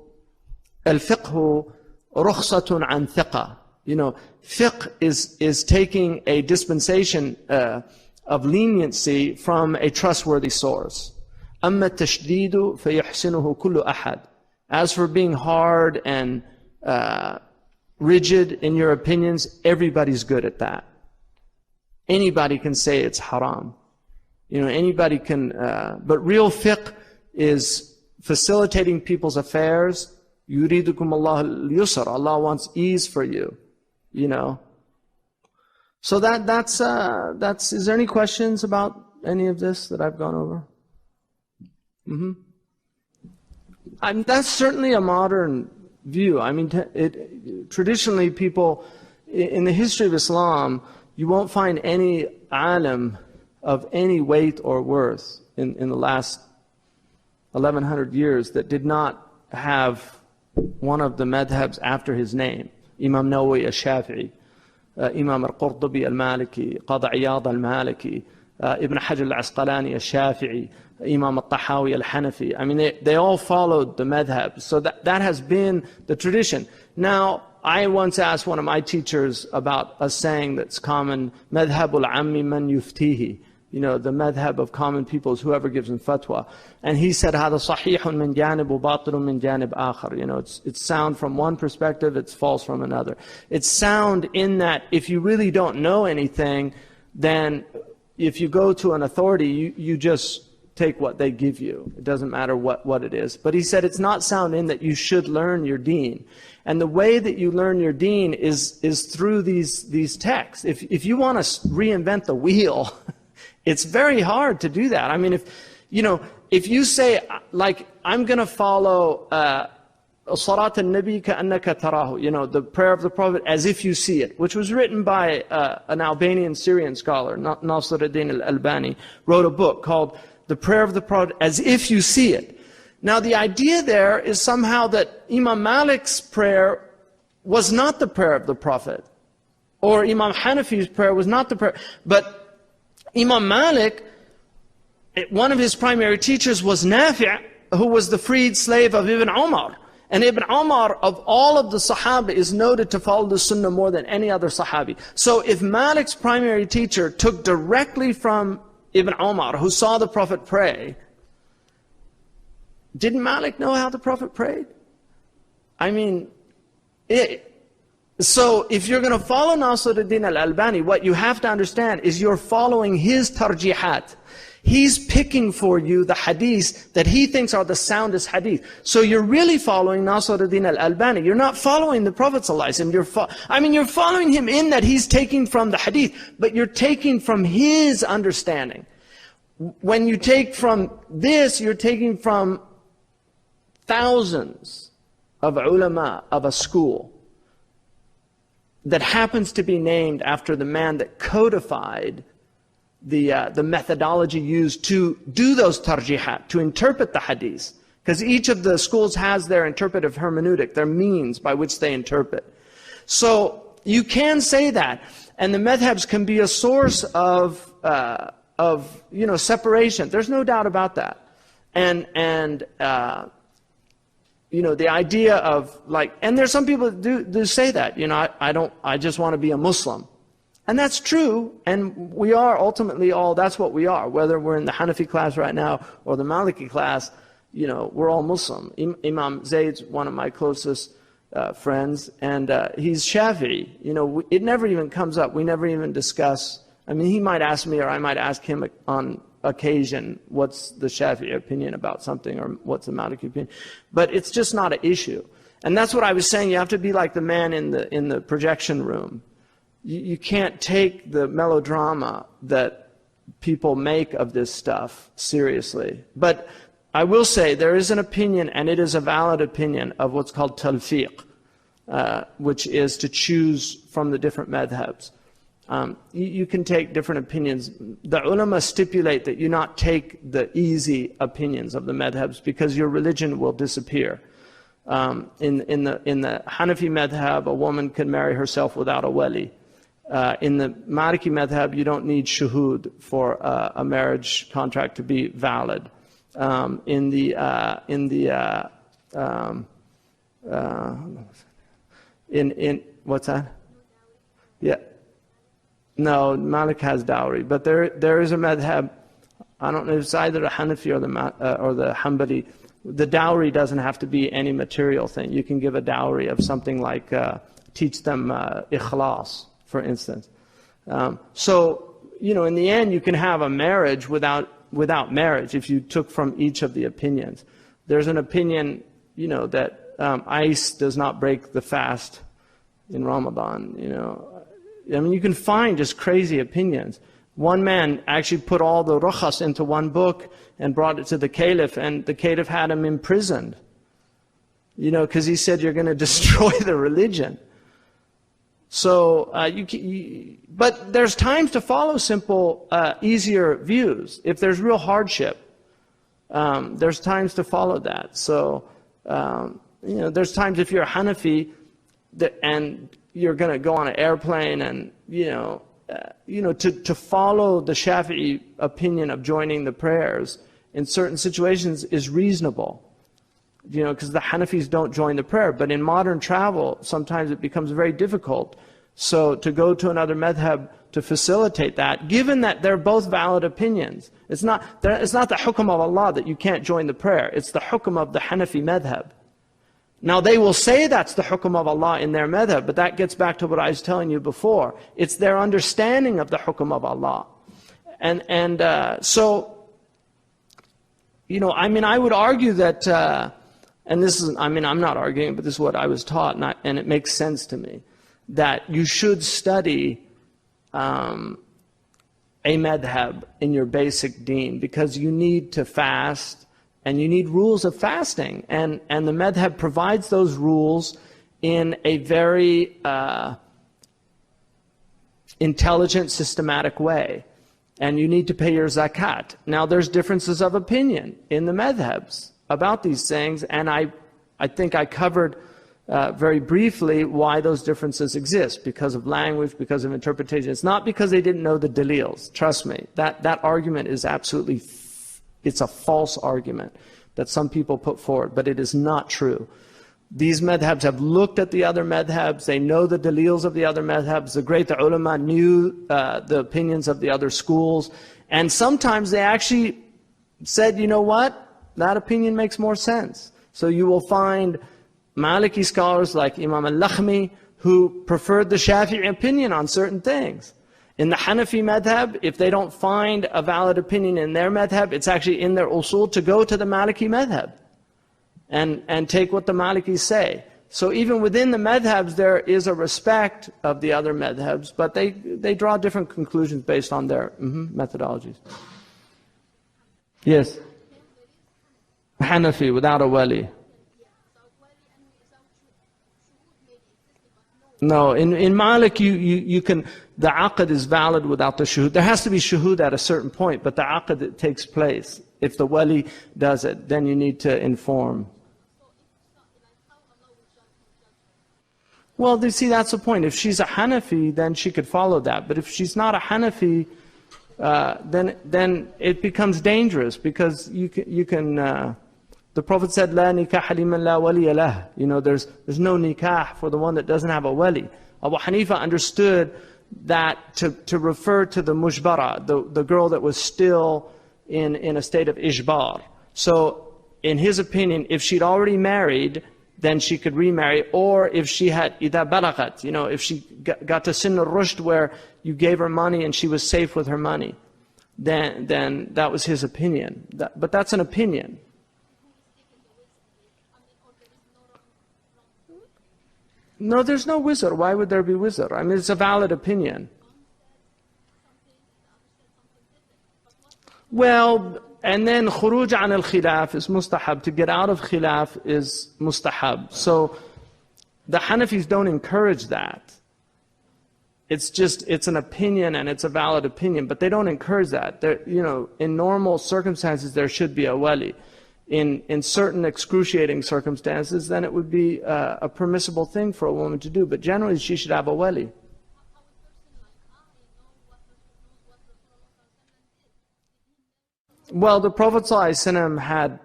rukhsatun an thiqa. You know, fiqh is taking a dispensation of leniency from a trustworthy source. أما التشديد فيحسنه كل أحد. As for being hard and rigid in your opinions, everybody's good at that. Anybody can say it's haram. You know, anybody can, but real fiqh is facilitating people's affairs. Yuridukum Allah al-yusr. Allah wants ease for you, you know. So that's, is there any questions about any of this that I've gone over? That's certainly a modern view. I mean, traditionally people, in the history of Islam, you won't find any alim of any weight or worth in the last 1100 years that did not have one of the madhabs after his name. Imam Nawawi al-Shafi'i, Imam al-Qurtubi al-Maliki, Qadi Iyad al-Maliki, Ibn Hajar al-Asqalani al-Shafi'i, Imam al-Tahawi al-Hanafi. I mean, they all followed the madhab. So that has been the tradition. Now, I once asked one of my teachers about a saying that's common, madhabul ammi man yuftihi. You know, the madhab of common people is whoever gives them fatwa. And he said, هذا صحيح من جانب وباطل من جانب آخر. You know, it's sound from one perspective, it's false from another. It's sound in that if you really don't know anything, then if you go to an authority, you just take what they give you. It doesn't matter what it is. But he said it's not sound in that you should learn your deen. And the way that you learn your deen is through these texts. If you want to reinvent the wheel, it's very hard to do that. I mean, if you say, like, I'm going to follow Salat al-Nabi ka'annaka tarahu, you know, the prayer of the Prophet as if you see it, which was written by an Albanian Syrian scholar, Nasiruddin al-Albani, wrote a book called The Prayer of the Prophet as if you see it. Now, the idea there is somehow that Imam Malik's prayer was not the prayer of the Prophet, or Imam Hanafi's prayer was not the prayer. But Imam Malik, one of his primary teachers was Nafi', who was the freed slave of Ibn Umar. And Ibn Umar, of all of the Sahaba, is noted to follow the Sunnah more than any other Sahabi. So if Malik's primary teacher took directly from Ibn Umar, who saw the Prophet pray, didn't Malik know how the Prophet prayed? I mean, So if you're going to follow Nasiruddin al-Albani, what you have to understand is you're following his tarjihat. He's picking for you the hadiths that he thinks are the soundest hadith. So you're really following Nasiruddin al-Albani. You're not following the Prophet ﷺ. You're following him in that he's taking from the hadith, but you're taking from his understanding. When you take from this, you're taking from thousands of ulama of a school that happens to be named after the man that codified the methodology used to do those tarjihat, to interpret the hadith. Because each of the schools has their interpretive hermeneutic, their means by which they interpret. So you can say that, and the madhabs can be a source of separation. There's no doubt about that. And the idea of and there's some people that do say that, I just want to be a Muslim. And that's true, and we are ultimately all, that's what we are. Whether we're in the Hanafi class right now or the Maliki class, we're all Muslim. Imam Zayd's one of my closest friends, and he's Shafi'i. It never even comes up. We never even discuss. He might ask me, or I might ask him on occasion, what's the Shafi'i opinion about something, or what's the Maliki opinion. But it's just not an issue. And that's what I was saying. You have to be like the man in the projection room. You can't take the melodrama that people make of this stuff seriously. But I will say there is an opinion, and it is a valid opinion, of what's called talfiq, which is to choose from the different madhabs. You can take different opinions. The ulama stipulate that you not take the easy opinions of the madhabs, because your religion will disappear. In the Hanafi madhab, a woman can marry herself without a wali. In the Maliki madhab, you don't need shuhud for a marriage contract to be valid. What's that? Yeah. No, Malik has dowry, but there is a madhab. I don't know if it's either the Hanafi or the Hanbali. The dowry doesn't have to be any material thing. You can give a dowry of something like teach them ikhlas, for instance. So in the end, you can have a marriage without marriage if you took from each of the opinions. There's an opinion, that ice does not break the fast in Ramadan. You can find just crazy opinions. One man actually put all the rukhas into one book and brought it to the caliph, and the caliph had him imprisoned. Because he said, you're going to destroy the religion. So, but there's times to follow simple, easier views. If there's real hardship, there's times to follow that. So, there's times if you're a Hanafi and you're going to go on an airplane and, to follow the Shafi'i opinion of joining the prayers in certain situations is reasonable. Because the Hanafis don't join the prayer. But in modern travel, sometimes it becomes very difficult. So to go to another madhab to facilitate that, given that they're both valid opinions, it's not the hukum of Allah that you can't join the prayer. It's the hukum of the Hanafi madhab. Now they will say that's the hukum of Allah in their madhab, but that gets back to what I was telling you before. It's their understanding of the hukum of Allah. So, I would argue that, and this is, I'm not arguing, but this is what I was taught, and it makes sense to me, that you should study a madhab in your basic deen, because you need to fast, and you need rules of fasting, and the madhab provides those rules in a very intelligent, systematic way. And you need to pay your zakat. Now there's differences of opinion in the madhabs about these things, and I think I covered very briefly why those differences exist, because of language, because of interpretation. It's not because they didn't know the dalils. Trust me, that argument is absolutely, it's a false argument that some people put forward, but it is not true. These madhabs have looked at the other madhabs, they know the dalils of the other madhabs, the great ulama knew the opinions of the other schools, and sometimes they actually said, you know what, that opinion makes more sense. So you will find Maliki scholars like Imam al-Lakhmi, who preferred the Shafi'i opinion on certain things. In the Hanafi madhab, if they don't find a valid opinion in their madhab, it's actually in their usul to go to the Maliki madhab and take what the Malikis say. So even within the madhabs, there is a respect of the other madhabs, but they draw different conclusions based on their methodologies. Yes. Hanafi without a wali. No, in Malik, you can, the aqd is valid without the shuhud. There has to be shuhud at a certain point, but the aqd takes place. If the wali does it, then you need to inform. Well, you see, that's the point. If she's a Hanafi, then she could follow that. But if she's not a Hanafi, then it becomes dangerous, because you can the Prophet said, "La nikah liman la waliya lah." You know, there's no nikah for the one that doesn't have a wali. Abu Hanifa understood that to refer to the mushbara, the girl that was still in a state of ijbar. So, in his opinion, if she'd already married, then she could remarry, or if she had إِذَا بَلَغَتْ, you know, if she got to sin al-rushd where you gave her money and she was safe with her money, then that was his opinion. But that's an opinion. No, there's no wizard. Why would there be wizard? I mean, it's a valid opinion. Well, and then khuruj an al-khilaf is mustahab. To get out of khilaf is mustahab. So the Hanafis don't encourage that. It's an opinion and it's a valid opinion, but they don't encourage that. You know, in normal circumstances, there should be a wali. In certain excruciating circumstances, then it would be a permissible thing for a woman to do. But generally, she should have a wali. Well, the Prophet ﷺ had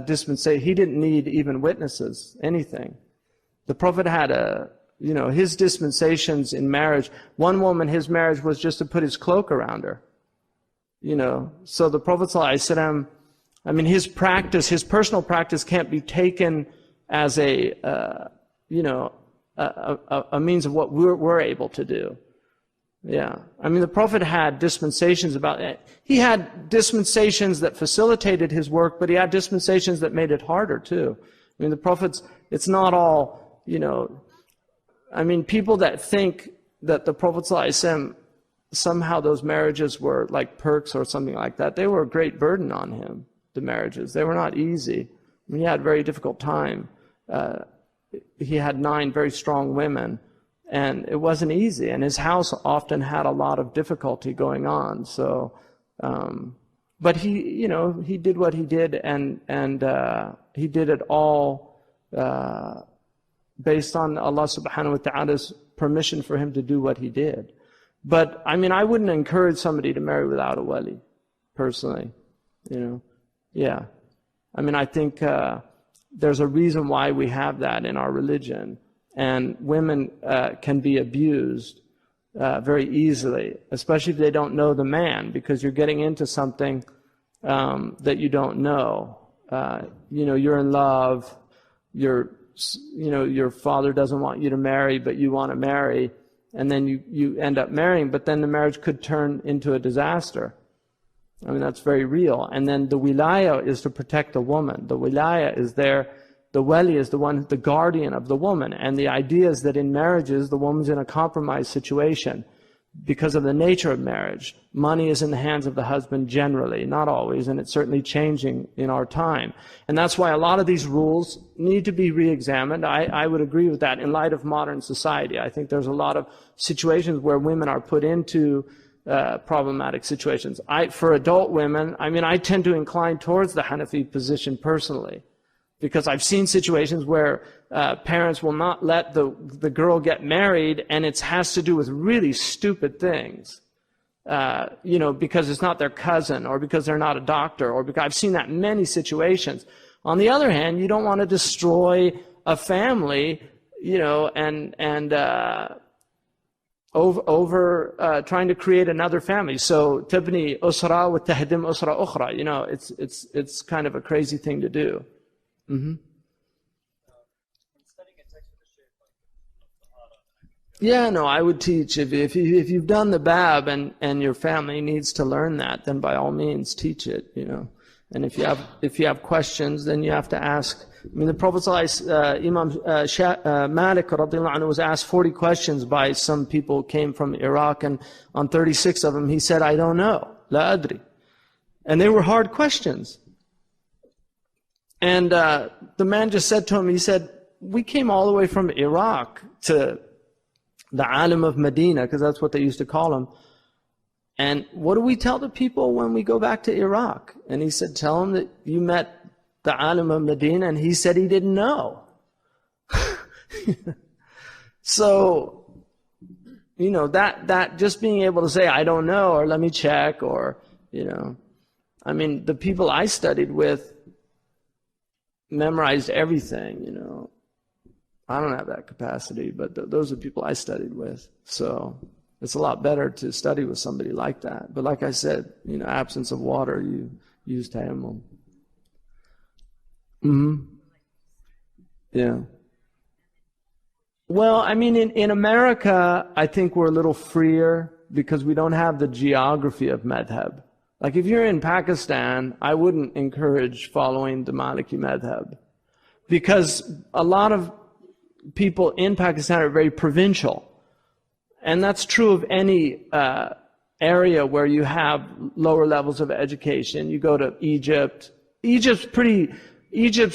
dispensation. He didn't need even witnesses, anything. The Prophet had his dispensations in marriage. One woman, his marriage was just to put his cloak around her. You know, so the Prophet ﷺ, I mean, his practice, his personal practice can't be taken as a means of what we're able to do. Yeah. I mean, the Prophet had dispensations about it. He had dispensations that facilitated his work, but he had dispensations that made it harder too. I mean, the Prophet's, it's not all, you know, I mean, people that think that the Prophet ﷺ, somehow those marriages were like perks or something like that, they were a great burden on him. The marriages, they were not easy. I mean, he had a very difficult time. He had 9 very strong women, and it wasn't easy. And his house often had a lot of difficulty going on. So, but he did what he did, and he did it all based on Allah subhanahu wa ta'ala's permission for him to do what he did. But I mean, I wouldn't encourage somebody to marry without a wali, personally. You know. Yeah. I mean, I think there's a reason why we have that in our religion. And women can be abused very easily, especially if they don't know the man, because you're getting into something that you don't know. You're in love, your father doesn't want you to marry, but you want to marry, and then you end up marrying, but then the marriage could turn into a disaster. I mean, that's very real. And then the wilaya is to protect the woman. The wilaya is there. The wali is the guardian of the woman. And the idea is that in marriages, the woman's in a compromised situation because of the nature of marriage. Money is in the hands of the husband generally, not always, and it's certainly changing in our time. And that's why a lot of these rules need to be re-examined. I would agree with that in light of modern society. I think there's a lot of situations where women are put into problematic situations. For adult women, I mean, I tend to incline towards the Hanafi position personally, because I've seen situations where parents will not let the girl get married, and it has to do with really stupid things. Because it's not their cousin, or because they're not a doctor, or because I've seen that in many situations. On the other hand, you don't want to destroy a family, over trying to create another family. So tabni usra wa tahdim usra ukhra. It's kind of a crazy thing to do. Mm-hmm. Studying a text with the Shaykh, like Sahara, I Yeah, no, I would teach. If you've done the bab and your family needs to learn that, then by all means teach it, you know. And if you have questions, then you have to ask. I mean, the Prophet Imam Malik radiallahu anhu was asked 40 questions by some people who came from Iraq, and on 36 of them he said, I don't know, la adri. And they were hard questions. And the man just said to him, he said, we came all the way from Iraq to the alim of Medina, because that's what they used to call him. And what do we tell the people when we go back to Iraq? And he said, tell them that you met the alim of Medina, and he said he didn't know. So, you know, that just being able to say, I don't know, or let me check, or, you know, I mean, the people I studied with memorized everything, you know. I don't have that capacity, but those are the people I studied with. So it's a lot better to study with somebody like that. But like I said, you know, absence of water, you use tayammum. Yeah. Well, I mean, in America, I think we're a little freer because we don't have the geography of madhab. Like if you're in Pakistan, I wouldn't encourage following the Maliki madhab, because a lot of people in Pakistan are very provincial. And that's true of any area where you have lower levels of education. You go to Egypt. Egypt's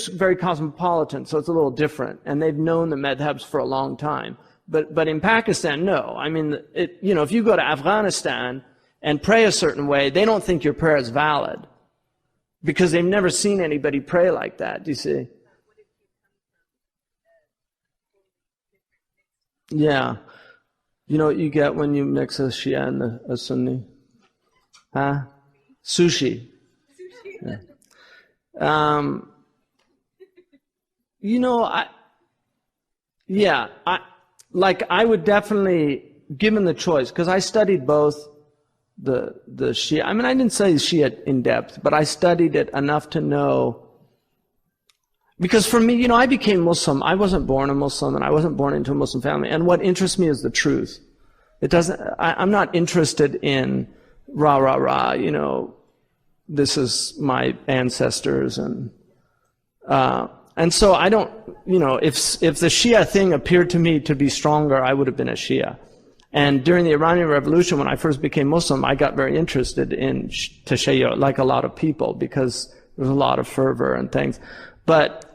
very cosmopolitan, so it's a little different. And they've known the madhabs for a long time. But in Pakistan, no. I mean, you know, if you go to Afghanistan and pray a certain way, they don't think your prayer is valid, because they've never seen anybody pray like that, do you see? Yeah. You know what you get when you mix a Shia and a Sunni? Huh? Sushi. Yeah. You know, I would definitely, given the choice, because I studied both the Shia. I mean, I didn't study Shia in depth, but I studied it enough to know. Because for me, you know, I became Muslim. I wasn't born a Muslim, and I wasn't born into a Muslim family. And what interests me is the truth. It doesn't. I'm not interested in rah, you know, this is my ancestors, and so I don't, you know, if the Shia thing appeared to me to be stronger, I would have been a Shia. And during the Iranian Revolution, when I first became Muslim, I got very interested in Tashayyu', like a lot of people, because there was a lot of fervor and things. But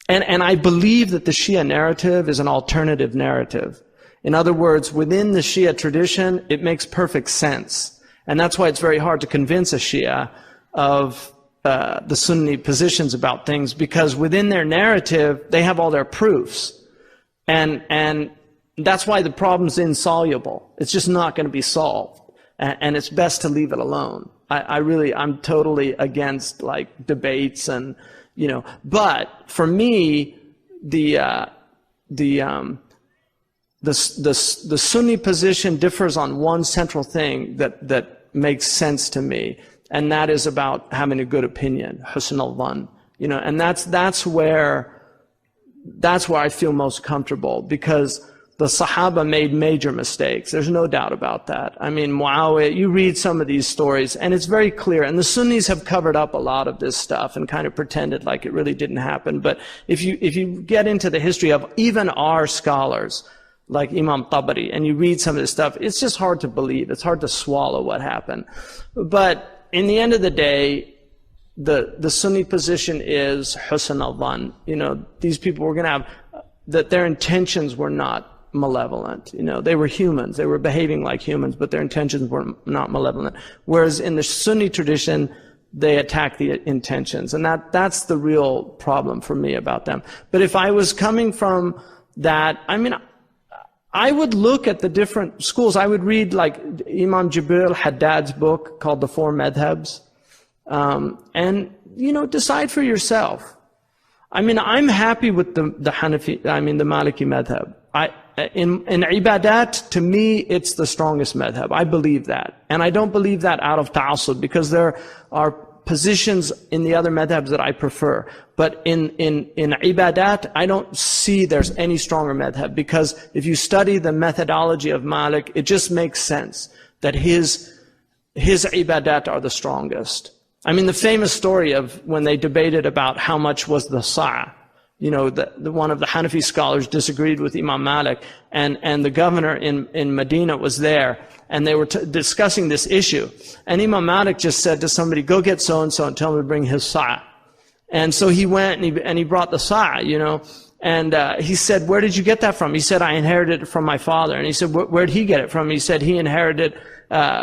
and I believe that the Shia narrative is an alternative narrative. In other words, within the Shia tradition, it makes perfect sense. And that's why it's very hard to convince a Shia of the Sunni positions about things, because within their narrative, they have all their proofs. And that's why the problem's insoluble. It's just not going to be solved. And it's best to leave it alone. I'm totally against like debates and, you know, but for me, the Sunni position differs on one central thing that makes sense to me, and that is about having a good opinion, husn al-dhan, you know, and that's where I feel most comfortable, because the Sahaba made major mistakes. There's no doubt about that. I mean, Muawiyah, you read some of these stories, and it's very clear. And the Sunnis have covered up a lot of this stuff and kind of pretended like it really didn't happen. But if you get into the history of even our scholars, like Imam Tabari, and you read some of this stuff, it's just hard to believe. It's hard to swallow what happened. But in the end of the day, the Sunni position is husn al-dhan. You know, these people were going to have, that their intentions were not malevolent. You know, they were humans. They were behaving like humans, but their intentions were not malevolent. Whereas in the Sunni tradition, they attack the intentions. And that's the real problem for me about them. But if I was coming from that, I mean, I would look at the different schools. I would read like Imam Jibril Haddad's book called The Four Madhabs. And, you know, decide for yourself. I mean, I'm happy with the Hanafi, the Maliki madhab. In ibadat, to me, it's the strongest madhab. I believe that. And I don't believe that out of ta'assub, because there are positions in the other madhabs that I prefer. But in ibadat, I don't see there's any stronger madhab, because if you study the methodology of Malik, it just makes sense that his ibadat are the strongest. I mean, the famous story of when they debated about how much was the sa'. You know, one of the Hanafi scholars disagreed with Imam Malik, and the governor in Medina was there, and they were discussing this issue. And Imam Malik just said to somebody, go get so-and-so and tell him to bring his sa'. And so he went and he brought the sa', you know. And he said, where did you get that from? He said, I inherited it from my father. And he said, where did he get it from? He said, he inherited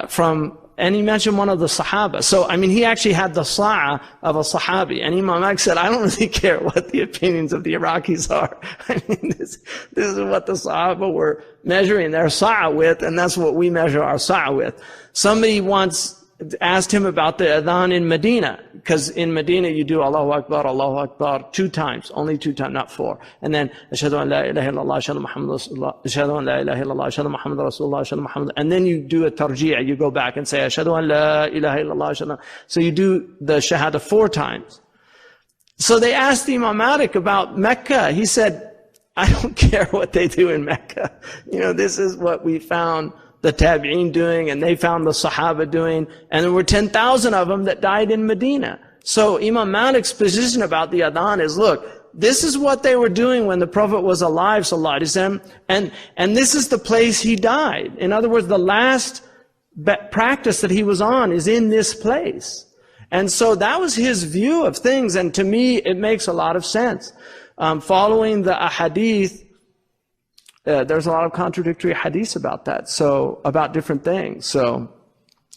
from... And he mentioned one of the Sahaba. So, I mean, he actually had the sa'a of a Sahabi. And Imam Malik said, I don't really care what the opinions of the Iraqis are. I mean, this is what the Sahaba were measuring their sa'a with, and that's what we measure our sa'a with. Somebody once asked him about the adhan in Medina, because in Medina you do Allahu Akbar 2 times, only 2 times, not 4. And then Ashhadu an la ilaha illallah, Ashhadu Muhammad Rasulullah, Ashhadu an la ilaha illallah, Ashhadu Muhammad Rasulullah, Ashhadu Muhammad. And then you do a tarjih, you go back and say Ashhadu an la ilaha illallah, Ashhadu. So you do the shahada 4 times. So they asked Imam Malik about Mecca. He said, I don't care what they do in Mecca. You know, this is what we found the Tabi'een doing, and they found the Sahaba doing, and there were 10,000 of them that died in Medina. So Imam Malik's position about the adhan is, look, this is what they were doing when the Prophet was alive, sallallahu alaihi wasallam, and this is the place he died. In other words, the last practice that he was on is in this place. And so that was his view of things, and to me, it makes a lot of sense. Following the ahadith, there's a lot of contradictory hadiths about that, so, about different things. So,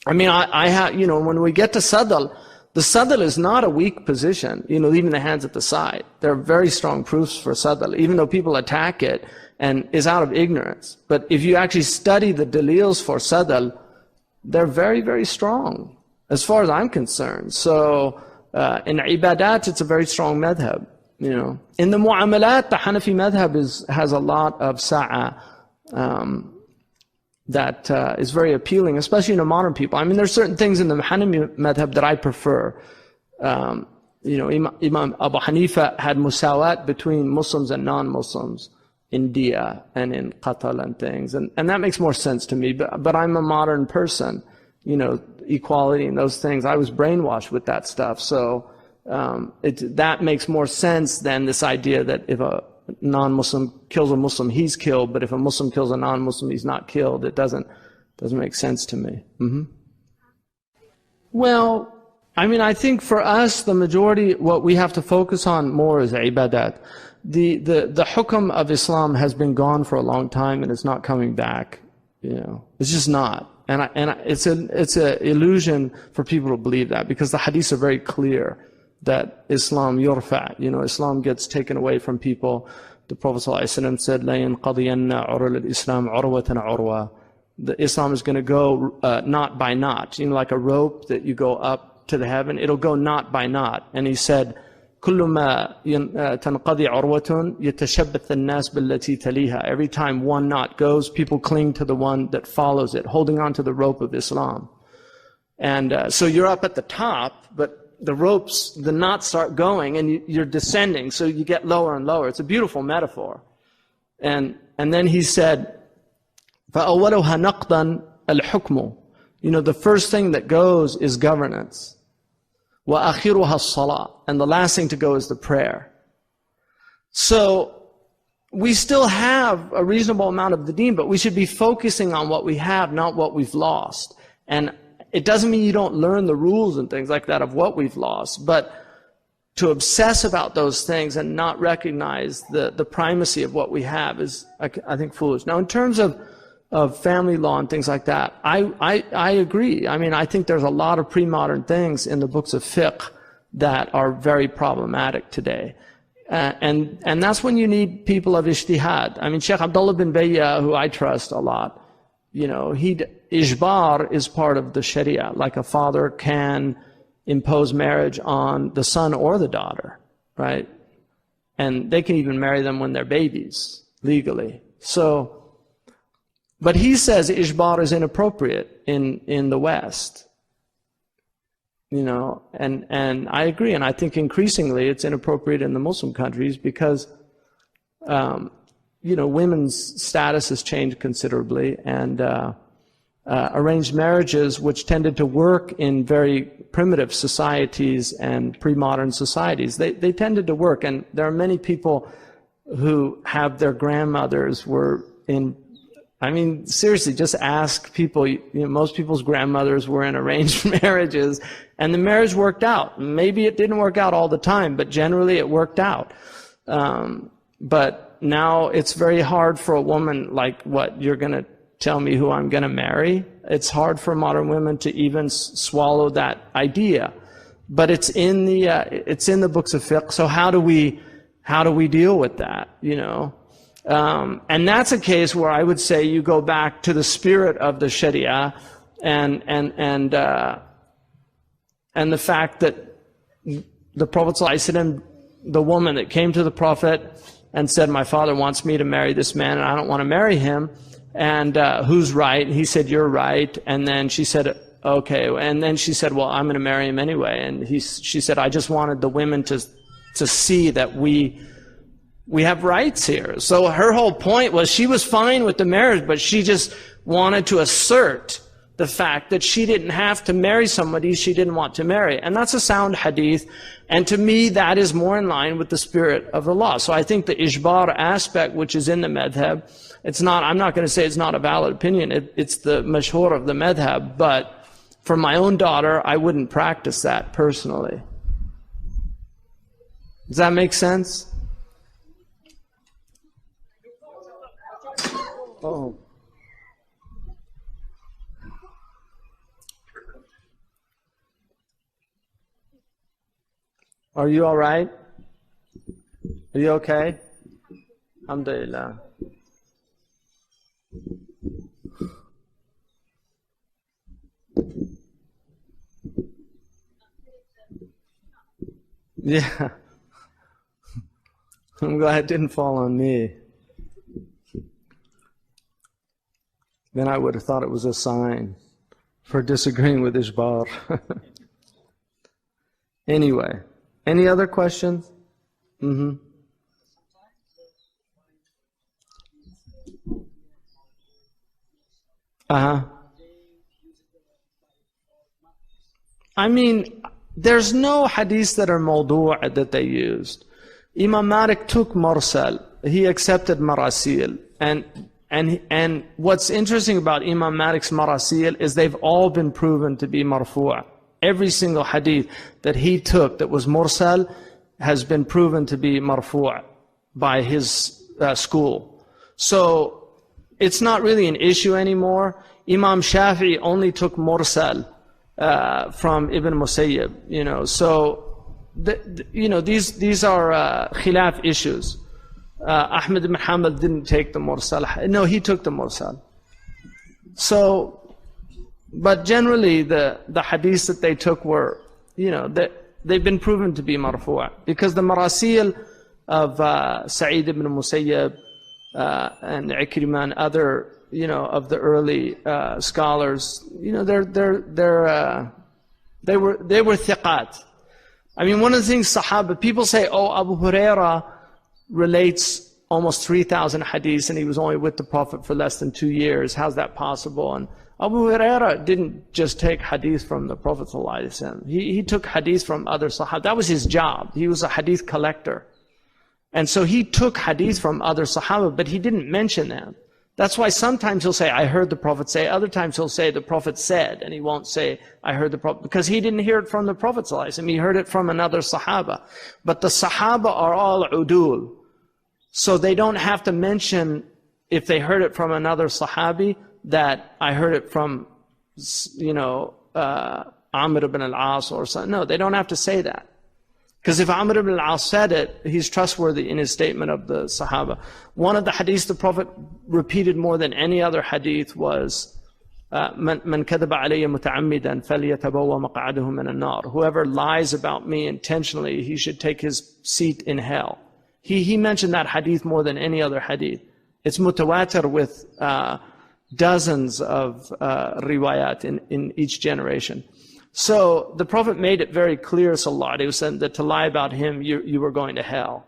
I mean, I have, you know, when we get to Sadal, the Sadal is not a weak position, you know, leaving the hands at the side. There are very strong proofs for Sadal, even though people attack it and is out of ignorance. But if you actually study the dalils for Sadal, they're very, very strong, as far as I'm concerned. So, in ibadat, it's a very strong madhab. You know, in the mu'amalat, the Hanafi madhab has a lot of sa'a that is very appealing, especially to modern people. I mean, there's certain things in the Hanafi madhab that I prefer. You know, Imam Abu Hanifa had musawat between Muslims and non-Muslims in diya and in qatl and things, and that makes more sense to me. But I'm a modern person, you know, equality and those things. I was brainwashed with that stuff, so. That makes more sense than this idea that if a non-Muslim kills a Muslim, he's killed, but if a Muslim kills a non-Muslim, he's not killed. It doesn't make sense to me. Well, I mean, I think for us, the majority, what we have to focus on more is ibadat. The hukum of Islam has been gone for a long time, and it's not coming back. You know, it's just not. And it's a illusion for people to believe that, because the hadiths are very clear that Islam yurfa, you know, Islam gets taken away from people. The Prophet ﷺ said, لَا يَنْقَضِيَنَّ عُرُلَ الْإِسْلَامِ عُرْوَةً عُرْوَةً. The Islam is going to go knot by knot, you know, like a rope that you go up to the heaven, it'll go knot by knot. And he said, كُلُّ مَا تَنْقَضِي عُرْوَةٌ يَتَشَبَّثَ النَّاسِ بِالَّتِي تَلِيهَا. Every time one knot goes, people cling to the one that follows it, holding on to the rope of Islam. And so you're up at the top, but the ropes, the knots start going, and you're descending, so you get lower and lower. It's a beautiful metaphor. And then he said, فَأَوَّلُهَا نَقْضًا الْحُكْمُ. You know, the first thing that goes is governance. وَأَخِرُهَا الصَّلَاةِ. And the last thing to go is the prayer. So, we still have a reasonable amount of the deen, but we should be focusing on what we have, not what we've lost. And it doesn't mean you don't learn the rules and things like that of what we've lost, but to obsess about those things and not recognize the primacy of what we have is, I think, foolish. Now, in terms of family law and things like that, I agree. I mean, I think there's a lot of pre-modern things in the books of fiqh that are very problematic today. And that's when you need people of ijtihad. I mean, Shaykh Abdullah bin Bayya, who I trust a lot, you know, Ijbar is part of the Sharia. Like a father can impose marriage on the son or the daughter, right? And they can even marry them when they're babies, legally. So, but he says Ijbar is inappropriate in the West. And I agree, and I think increasingly it's inappropriate in the Muslim countries because, women's status has changed considerably, and arranged marriages, which tended to work in very primitive societies and pre-modern societies, they tended to work, and there are many people who have their grandmothers were in, seriously, just ask people, most people's grandmothers were in arranged marriages, and the marriage worked out. Maybe it didn't work out all the time, but generally it worked out. But now it's very hard for a woman, like, what, you're going to tell me who I'm going to marry? It's hard for modern women to even swallow that idea. But it's in the books of fiqh. So how do we deal with that? And that's a case where I would say you go back to the spirit of the Sharia and the fact that the Prophet ﷺ, the woman that came to the Prophet and said, my father wants me to marry this man and I don't want to marry him, and who's right? He said, you're right. And then she said, okay. And then she said, well, I'm going to marry him anyway. And she said, I just wanted the women to see that we have rights here. So her whole point was she was fine with the marriage, but she just wanted to assert the fact that she didn't have to marry somebody she didn't want to marry. And that's a sound hadith. And to me, that is more in line with the spirit of the law. So I think the ijbar aspect, which is in the madhab, I'm not going to say it's not a valid opinion. It's the mashhur of the madhab. But for my own daughter, I wouldn't practice that personally. Does that make sense? Oh. Are you all right? Are you okay? Alhamdulillah. Yeah. I'm glad it didn't fall on me. Then I would have thought it was a sign for disagreeing with Ishbar. Anyway, any other questions? Mm-hmm. Uh-huh. There's no hadiths that are mawdu' that they used. Imam Malik took mursal. He accepted marasil. And what's interesting about Imam Malik's marasil is they've all been proven to be marfu'. Every single hadith that he took that was mursal has been proven to be marfu' by his school. So it's not really an issue anymore. Imam Shafi'i only took mursal from Ibn Musayyib, So these are khilaf issues. Ahmad ibn Hanbal didn't take the mursal. No, he took the mursal. So, but generally the hadiths that they took were, they've been proven to be marfu'. Because the marasil of Sa'id ibn Musayyib and Ikrimah and other, of the early scholars, they were thiqat. One of the things Sahaba, people say, oh, Abu Huraira relates almost 3,000 hadiths and he was only with the Prophet for less than 2 years. How's that possible? And Abu Huraira didn't just take hadith from the Prophet ﷺ. He took hadith from other Sahaba. That was his job. He was a hadith collector. And so he took hadith from other Sahaba, but he didn't mention them. That's why sometimes he'll say, I heard the Prophet say, other times he'll say, the Prophet said, and he won't say, I heard the Prophet, because he didn't hear it from the Prophet ﷺ. He heard it from another Sahaba. But the Sahaba are all udul. So they don't have to mention, if they heard it from another Sahabi, that I heard it from, Amr ibn al-As or something. No, they don't have to say that. Because if Amr ibn al-As said it, he's trustworthy in his statement of the Sahaba. One of the hadiths the Prophet repeated more than any other hadith was, "Man kadaba alayya muta'ammidan falyatabawwa maq'adahu min an-nar." Whoever lies about me intentionally, he should take his seat in hell. He mentioned that hadith more than any other hadith. It's mutawatir with dozens of riwayat in each generation. So the Prophet made it very clear, sallallahu alaihi wasallam, that to lie about him, you were going to hell.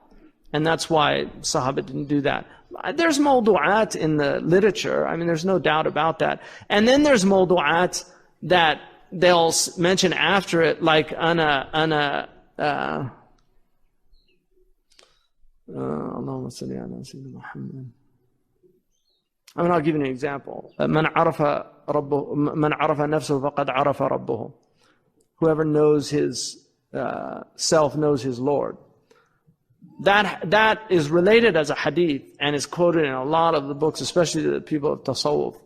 And that's why Sahaba didn't do that. There's mawdu'at in the literature. I mean, there's no doubt about that. And then there's mawdu'at that they'll mention after it, like Allahumma salli ala Sayyidina Muhammad. I mean, I'll give you an example. من عرف نفسه فقد عرف ربه. Whoever knows his self knows his Lord. That is related as a hadith and is quoted in a lot of the books, especially the people of tasawwuf.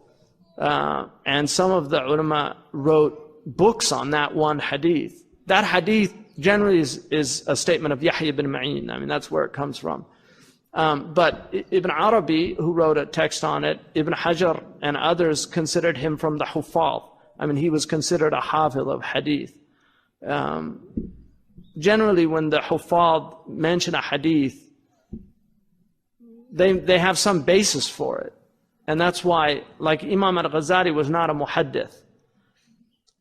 And some of the ulama wrote books on that one hadith. That hadith generally is a statement of Yahya ibn Ma'in. I mean, that's where it comes from. But Ibn Arabi, who wrote a text on it, Ibn Hajar and others considered him from the Huffaz. I mean, he was considered a hafiz of hadith. Generally, when the Huffaz mention a hadith, they have some basis for it. And that's why, like Imam al-Ghazali was not a muhaddith.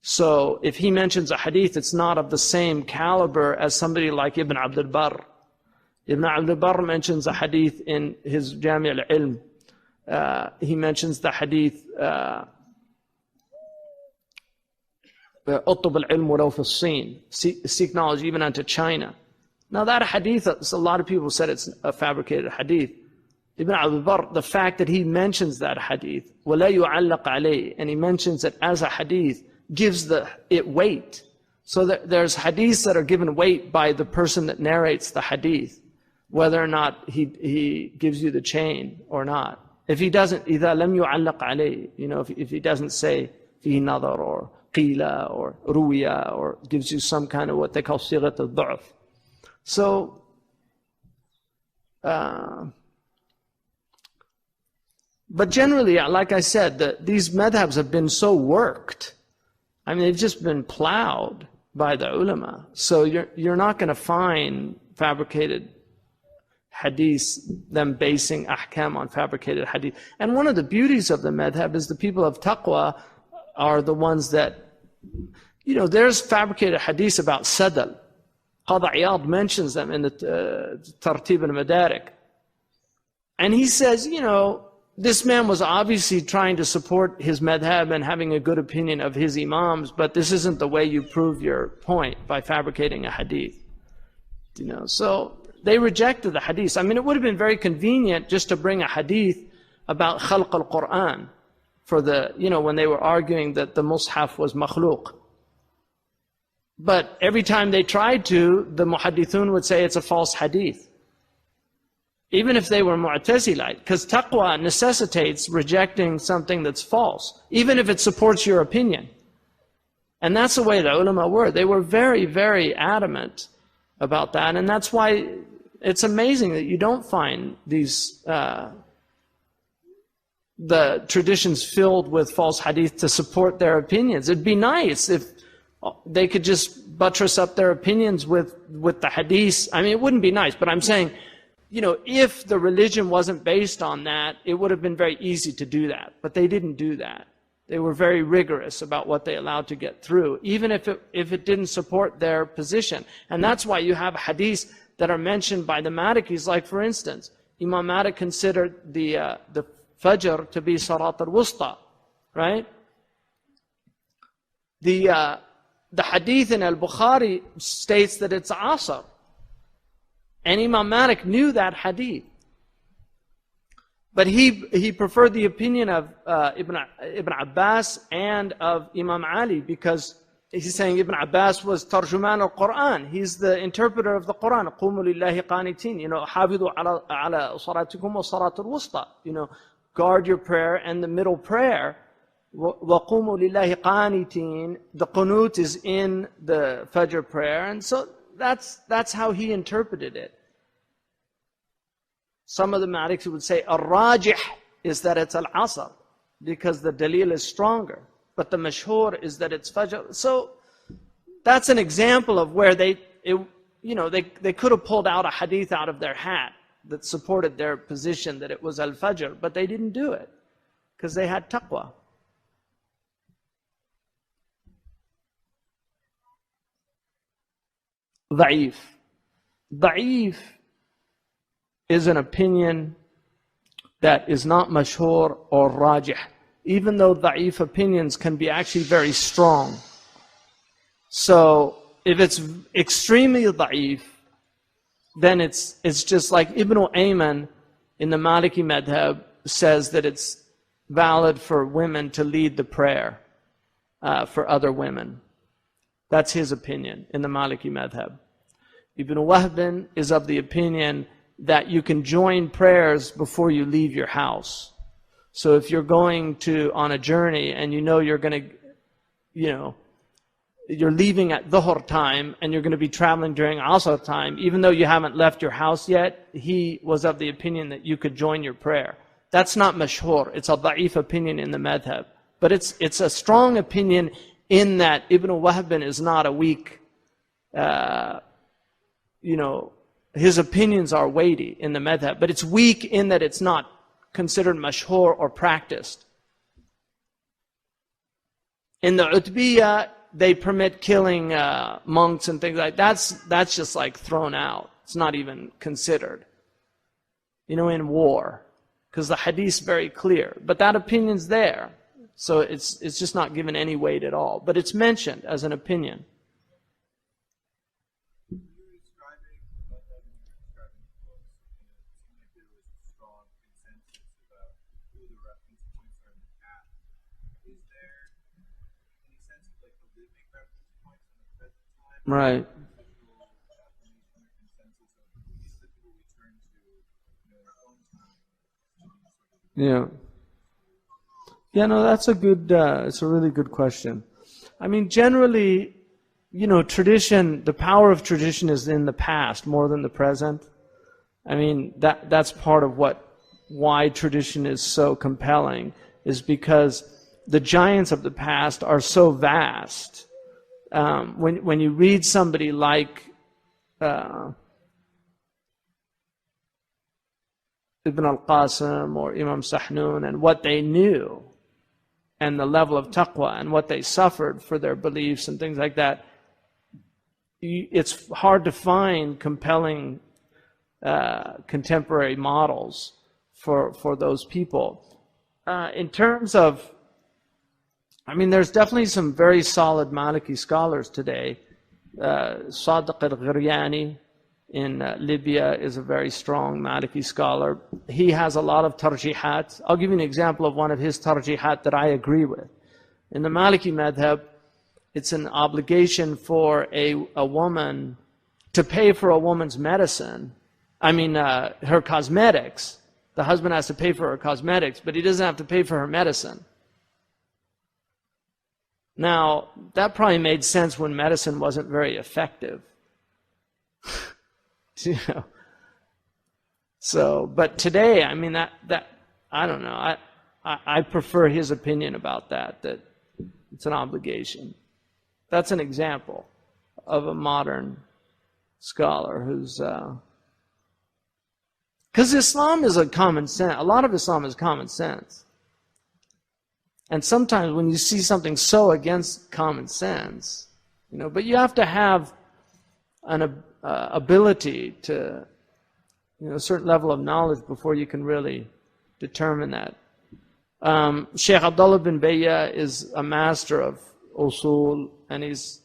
So if he mentions a hadith, it's not of the same caliber as somebody like Ibn Abd al-Barr. Ibn Abd al-Barr mentions a hadith in his Jami' al-Ilm. He mentions the hadith, اطلب العلم ولو في الصين, seek knowledge even unto China. Now that hadith, a lot of people said it's a fabricated hadith. Ibn Abd al-Barr, the fact that he mentions that hadith, وَلَا يُعَلَّقْ عَلَيْهِ, and he mentions it as a hadith, gives it weight. So there's hadiths that are given weight by the person that narrates the hadith, whether or not he gives you the chain or not. If he doesn't, إِذَا لَمْ يُعَلَّقْ عَلَيْهِ, if he doesn't say فِيهِ نَظَرْ or قِيلَ or رُوِيَ or gives you some kind of what they call صِغَةُ الضُّعْف. So, but generally, like I said, these madhabs have been so worked. I mean, they've just been plowed by the ulama. So you're not going to find fabricated hadiths, them basing ahkam on fabricated hadith. And one of the beauties of the madhab is the people of taqwa are the ones that, there's fabricated hadiths about sadal. Qadi Iyad mentions them in the Tartib al-Madarik. And he says, this man was obviously trying to support his madhab and having a good opinion of his imams, but this isn't the way you prove your point, by fabricating a hadith. So they rejected the hadith. I mean, it would have been very convenient just to bring a hadith about khalq al-Qur'an for when they were arguing that the mushaf was makhluq. But every time they tried to, the muhaddithun would say it's a false hadith. Even if they were Mu'tazilite, because taqwa necessitates rejecting something that's false, even if it supports your opinion. And that's the way the ulama were. They were very, very adamant about that. And that's why it's amazing that you don't find these, the traditions filled with false hadith to support their opinions. It'd be nice if they could just buttress up their opinions with the hadith. I mean, it wouldn't be nice, but I'm saying, if the religion wasn't based on that, it would have been very easy to do that. But they didn't do that. They were very rigorous about what they allowed to get through, even if it didn't support their position. And that's why you have hadiths that are mentioned by the Malikis. Like, for instance, Imam Malik considered the Fajr to be Salat al-Wusta, right? The hadith in al-Bukhari states that it's Asr. And Imam Malik knew that hadith. But he preferred the opinion of Ibn Abbas and of Imam Ali, because he's saying Ibn Abbas was tarjuman al-Quran. He's the interpreter of the Quran. قُومُوا لِلَّهِ قَانِتِينَ. حَافِظُوا عَلَى صَلَاتِكُمْ وَصَلَاةُ الْوُسْطَى. Guard your prayer and the middle prayer. وَقُومُوا لِلَّهِ قَانِتِينَ. The qunut is in the Fajr prayer. And so that's how he interpreted it. Some of the Maliks would say al-rajih is that it's al-asr, because the dalil is stronger. But the mashhur is that it's fajr. So that's an example of where they could have pulled out a hadith out of their hat that supported their position that it was al-fajr, but they didn't do it because they had taqwa. da'if. Da'if is an opinion that is not mashhur or rajih, even though da'if opinions can be actually very strong. So if it's extremely da'if, then it's just like Ibn Ayman in the Maliki madhab says that it's valid for women to lead the prayer for other women. That's his opinion in the Maliki madhab. Ibn Wahb is of the opinion that you can join prayers before you leave your house. So if you're going on a journey and you know you're going to, you're leaving at Dhuhr time and you're going to be traveling during Asr time, even though you haven't left your house yet, he was of the opinion that you could join your prayer. That's not mashhur. It's a da'if opinion in the madhab. But it's a strong opinion in that Ibn Wahb is not a weak, his opinions are weighty in the madhab, but it's weak in that it's not considered mashhur or practiced. In the Utbiyah, they permit killing monks and things like that. That's just like thrown out. It's not even considered. In war, because the hadith's very clear. But that opinion's there. So it's just not given any weight at all. But it's mentioned as an opinion. Right. Yeah. Yeah, no, that's it's a really good question. I mean, generally, tradition, the power of tradition is in the past more than the present. I mean, that's part of why tradition is so compelling, is because the giants of the past are so vast. When you read somebody like Ibn al-Qasim or Imam Sahnun and what they knew and the level of taqwa and what they suffered for their beliefs and things like that, it's hard to find compelling contemporary models for those people. In terms of, there's definitely some very solid Maliki scholars today. Sadiq al-Ghiryani in Libya is a very strong Maliki scholar. He has a lot of tarjihat. I'll give you an example of one of his tarjihat that I agree with. In the Maliki madhab, it's an obligation for a woman to pay for a woman's medicine. Her cosmetics. The husband has to pay for her cosmetics, but he doesn't have to pay for her medicine. Now, that probably made sense when medicine wasn't very effective. So, but today, that I don't know. I prefer his opinion about that it's an obligation. That's an example of a modern scholar who's because Islam is a common sense. A lot of Islam is common sense. And sometimes when you see something so against common sense, but you have to have an ability to, a certain level of knowledge before you can really determine that. Shaykh Abdullah bin Bayya is a master of usul, and he's,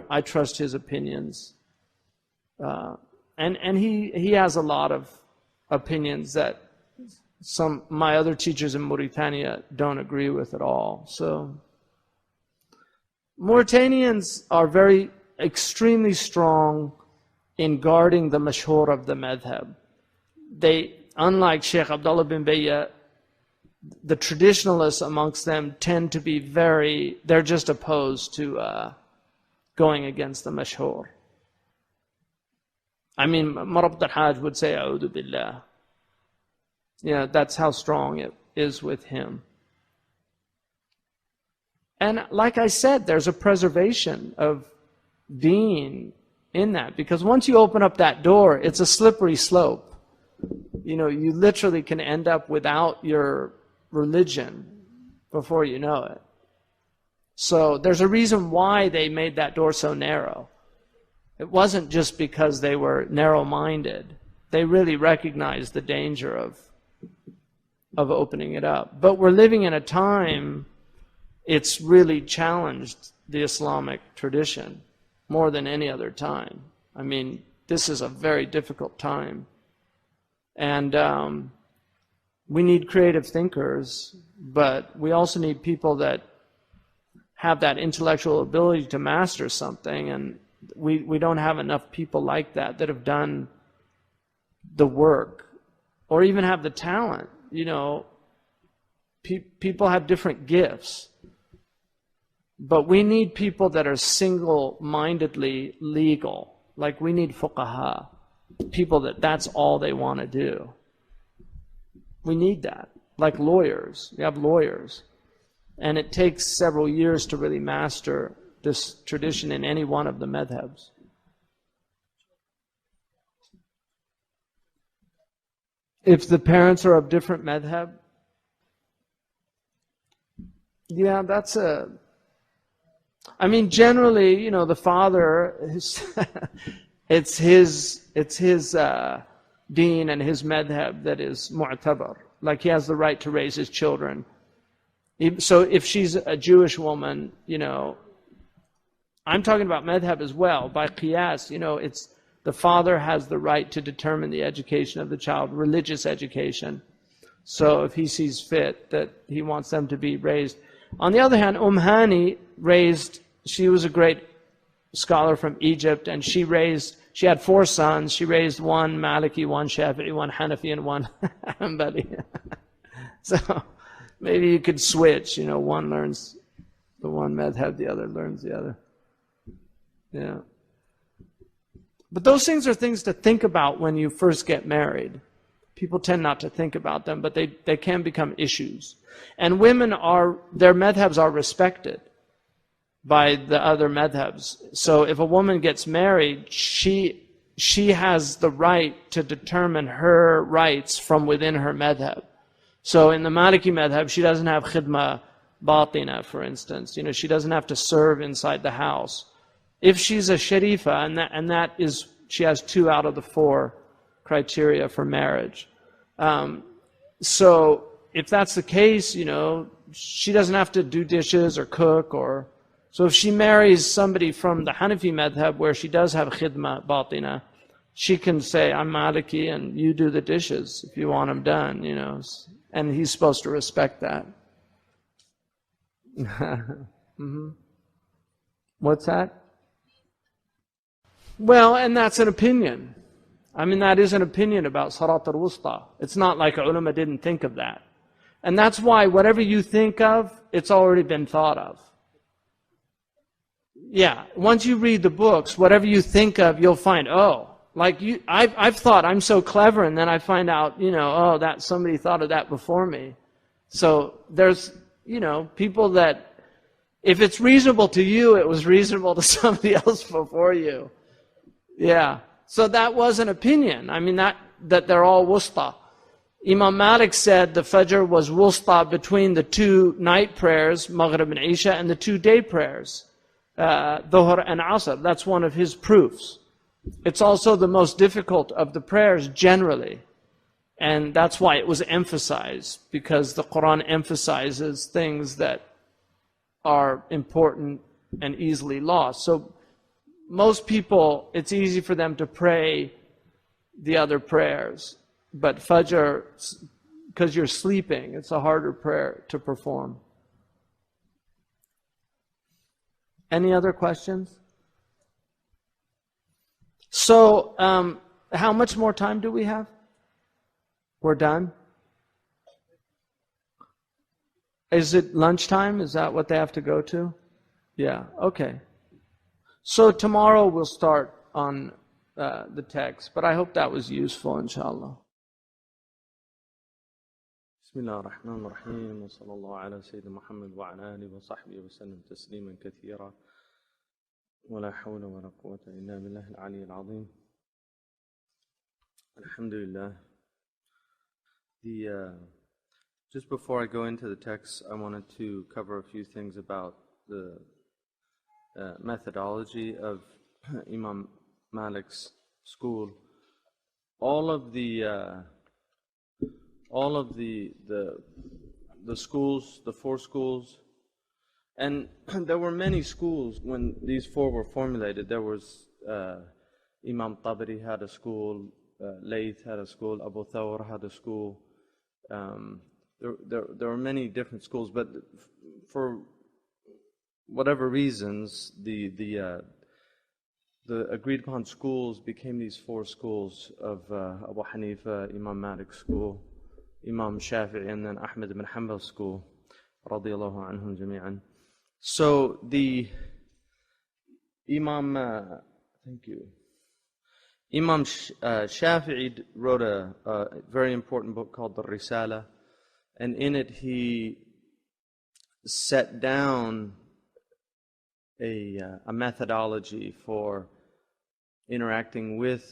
I trust his opinions. And he has a lot of opinions that my other teachers in Mauritania don't agree with at all. So Mauritanians are extremely strong in guarding the mashhur of the madhab. They, unlike Shaykh Abdullah bin Bayya, the traditionalists amongst them tend to be they're just opposed to going against the mashhur. Marabt al-Hajj would say, A'udhu billah. That's how strong it is with him. And like I said, there's a preservation of deen in that, because once you open up that door, it's a slippery slope. You literally can end up without your religion before you know it. So there's a reason why they made that door so narrow. It wasn't just because they were narrow-minded. They really recognized the danger of opening it up. But we're living in a time, it's really challenged the Islamic tradition more than any other time. I mean, this is a very difficult time. And we need creative thinkers, but we also need people that have that intellectual ability to master something, and we don't have enough people like that have done the work or even have the talent. You know, people have different gifts, but we need people that are single-mindedly legal. Like we need fuqaha, people that's all they want to do. We need that. Like lawyers, you have lawyers. And it takes several years to really master this tradition in any one of the madhabs. If the parents are of different madhab, yeah, that's I mean, generally, you know, the father, it's his deen and his madhab that is mu'tabar. Like he has the right to raise his children. So if she's a Jewish woman, you know, I'm talking about madhab as well. By qiyas, you know, it's the father has the right to determine the education of the child, religious education. So if he sees fit that he wants them to be raised. On the other hand, Hani she was a great scholar from Egypt, and she had 4 sons. She raised one Maliki, one Shafi'i, one Hanafi, and one Hanbali. So maybe you could switch, you know, one learns the one madhab, the other learns the other. Yeah. But those things are things to think about when you first get married. People tend not to think about them, but they can become issues. And women their madhabs are respected by the other madhabs. So if a woman gets married, she has the right to determine her rights from within her madhab. So in the Maliki madhab, she doesn't have khidma batina, for instance. You know, she doesn't have to serve inside the house. If she's a sharifa, and that is, she has 2 out of the 4 criteria for marriage. So if that's the case, you know, she doesn't have to do dishes or cook or. So if she marries somebody from the Hanafi madhab where she does have khidma batina, she can say, I'm Maliki and you do the dishes if you want them done, you know. And he's supposed to respect that. Mm-hmm. What's that? Well, and that's an opinion. I mean, that is an opinion about Sarat al-Wusta. It's not like ulama didn't think of that. And that's why whatever you think of, it's already been thought of. Yeah, once you read the books, whatever you think of, you'll find, I've thought I'm so clever, and then I find out, you know, that somebody thought of that before me. So there's, you know, people that, if it's reasonable to you, it was reasonable to somebody else before you. Yeah. So that was an opinion. I mean, that they're all wusta. Imam Malik said the Fajr was wusta between the 2 night prayers, Maghrib and Isha, and the 2 day prayers, Dhuhr and Asr. That's one of his proofs. It's also the most difficult of the prayers generally. And that's why it was emphasized, because the Quran emphasizes things that are important and easily lost. So most people, it's easy for them to pray the other prayers. But Fajr, because you're sleeping, it's a harder prayer to perform. Any other questions? So, how much more time do we have? We're done? Is it lunchtime? Is that what they have to go to? Yeah, okay. So tomorrow we'll start on the text, but I hope that was useful, inshallah. بسم الله الرحمن الرحيم وصلى الله على سيدنا محمد وعلى آله وصحبه وسلم تسليما كثيرا ولا حول ولا قوة إلا بالله العلي العظيم. Alhamdulillah. Just before I go into the text, I wanted to cover a few things about the methodology of Imam Malik's school, all of the schools, the four schools, and there were many schools when these four were formulated. There was Imam Tabari had a school, Layth had a school, Abu Thawr had a school. There were many different schools, but for whatever reasons, the agreed upon schools became these four schools of Abu Hanifa, Imam Malik's school, Imam Shafi'i, and then Ahmad ibn Hanbal's school, radiyallahu anhum jami'an. So the Imam, thank you. Imam Shafi'i wrote a very important book called the Risala, and in it he set down a methodology for interacting with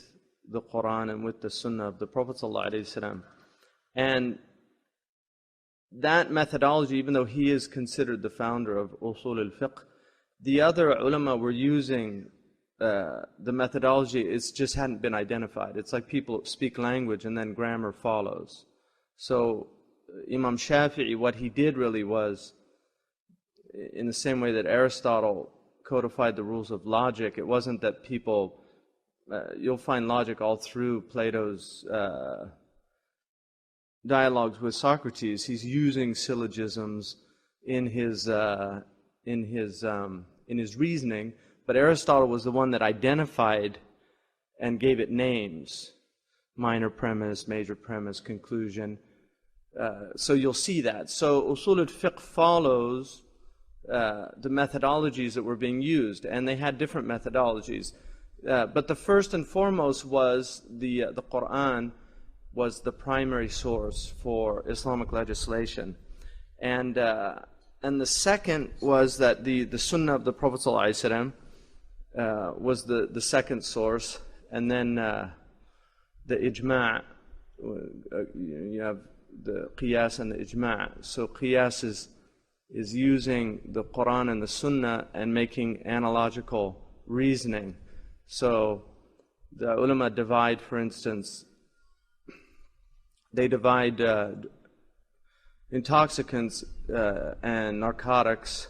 the Quran and with the Sunnah of the Prophet ﷺ. And that methodology, even though he is considered the founder of Usul al-Fiqh, the other ulama were using the methodology. It just hadn't been identified. It's like people speak language and then grammar follows. So Imam Shafi'i, what he did really was, in the same way that Aristotle codified the rules of logic, it wasn't that people, you'll find logic all through Plato's dialogues with Socrates. He's using syllogisms in his reasoning, but Aristotle was the one that identified and gave it names: minor premise, major premise, conclusion. So you'll see that. So Usul al-Fiqh follows the methodologies that were being used, and they had different methodologies. But the first and foremost was the Qur'an was the primary source for Islamic legislation, and the second was that the Sunnah of the Prophet ﷺ was the second source, and then the Ijma'. You have the Qiyas and the Ijma'. So Qiyas is using the Quran and the Sunnah and making analogical reasoning. So the ulama divide, for instance, they divide intoxicants and narcotics.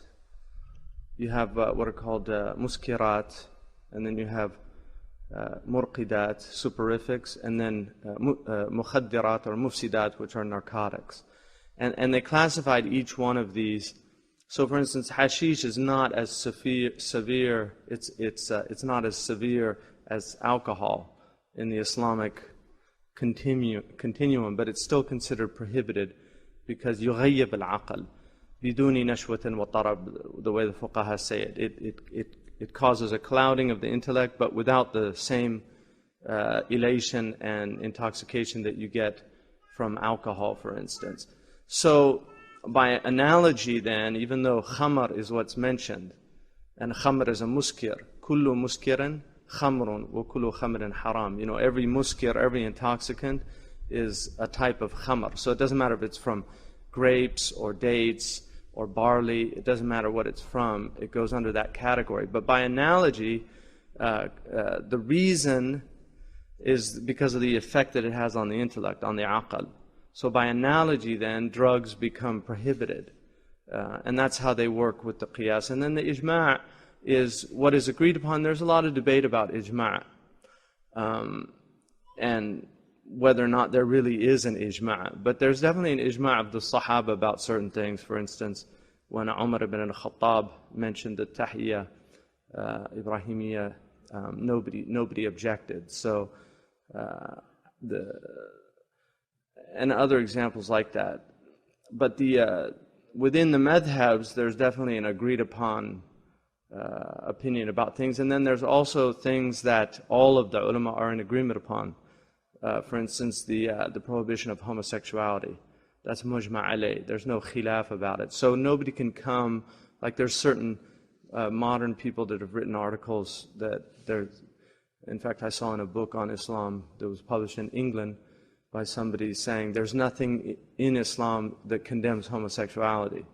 You have what are called muskirat, and then you have murqidat, soporifics, and then mukhaddirat or mufsidat, which are narcotics. And they classified each one of these. So, for instance, hashish is not as severe. It's not as severe as alcohol in the Islamic continuum, but it's still considered prohibited because yughayyib al-aql biduni nashwatin wa tarab, the way the fuqaha say it. It causes a clouding of the intellect, but without the same elation and intoxication that you get from alcohol, for instance. So, by analogy then, even though khamr is what's mentioned, and khamr is a muskir, kullu muskirin khamrun wa kullu khamrin haram. You know, every muskir, every intoxicant is a type of khamr. So it doesn't matter if it's from grapes or dates or barley, it doesn't matter what it's from, it goes under that category. But by analogy, the reason is because of the effect that it has on the intellect, on the aql. So by analogy then, drugs become prohibited. And that's how they work with the qiyas. And then the ijma' is what is agreed upon. There's a lot of debate about ijma'. And whether or not there really is an ijma'. But there's definitely an ijma' of the Sahaba about certain things. For instance, when Umar ibn al-Khattab mentioned the Tahiyya, Ibrahimiyya, nobody objected. So, and other examples like that. But within the madhabs, there's definitely an agreed upon opinion about things. And then there's also things that all of the ulama are in agreement upon. For instance, the prohibition of homosexuality. That's mujma' alayh. There's no khilaf about it. So nobody can come, like there's certain modern people that have written articles that in fact I saw in a book on Islam that was published in England by somebody saying there's nothing in Islam that condemns homosexuality.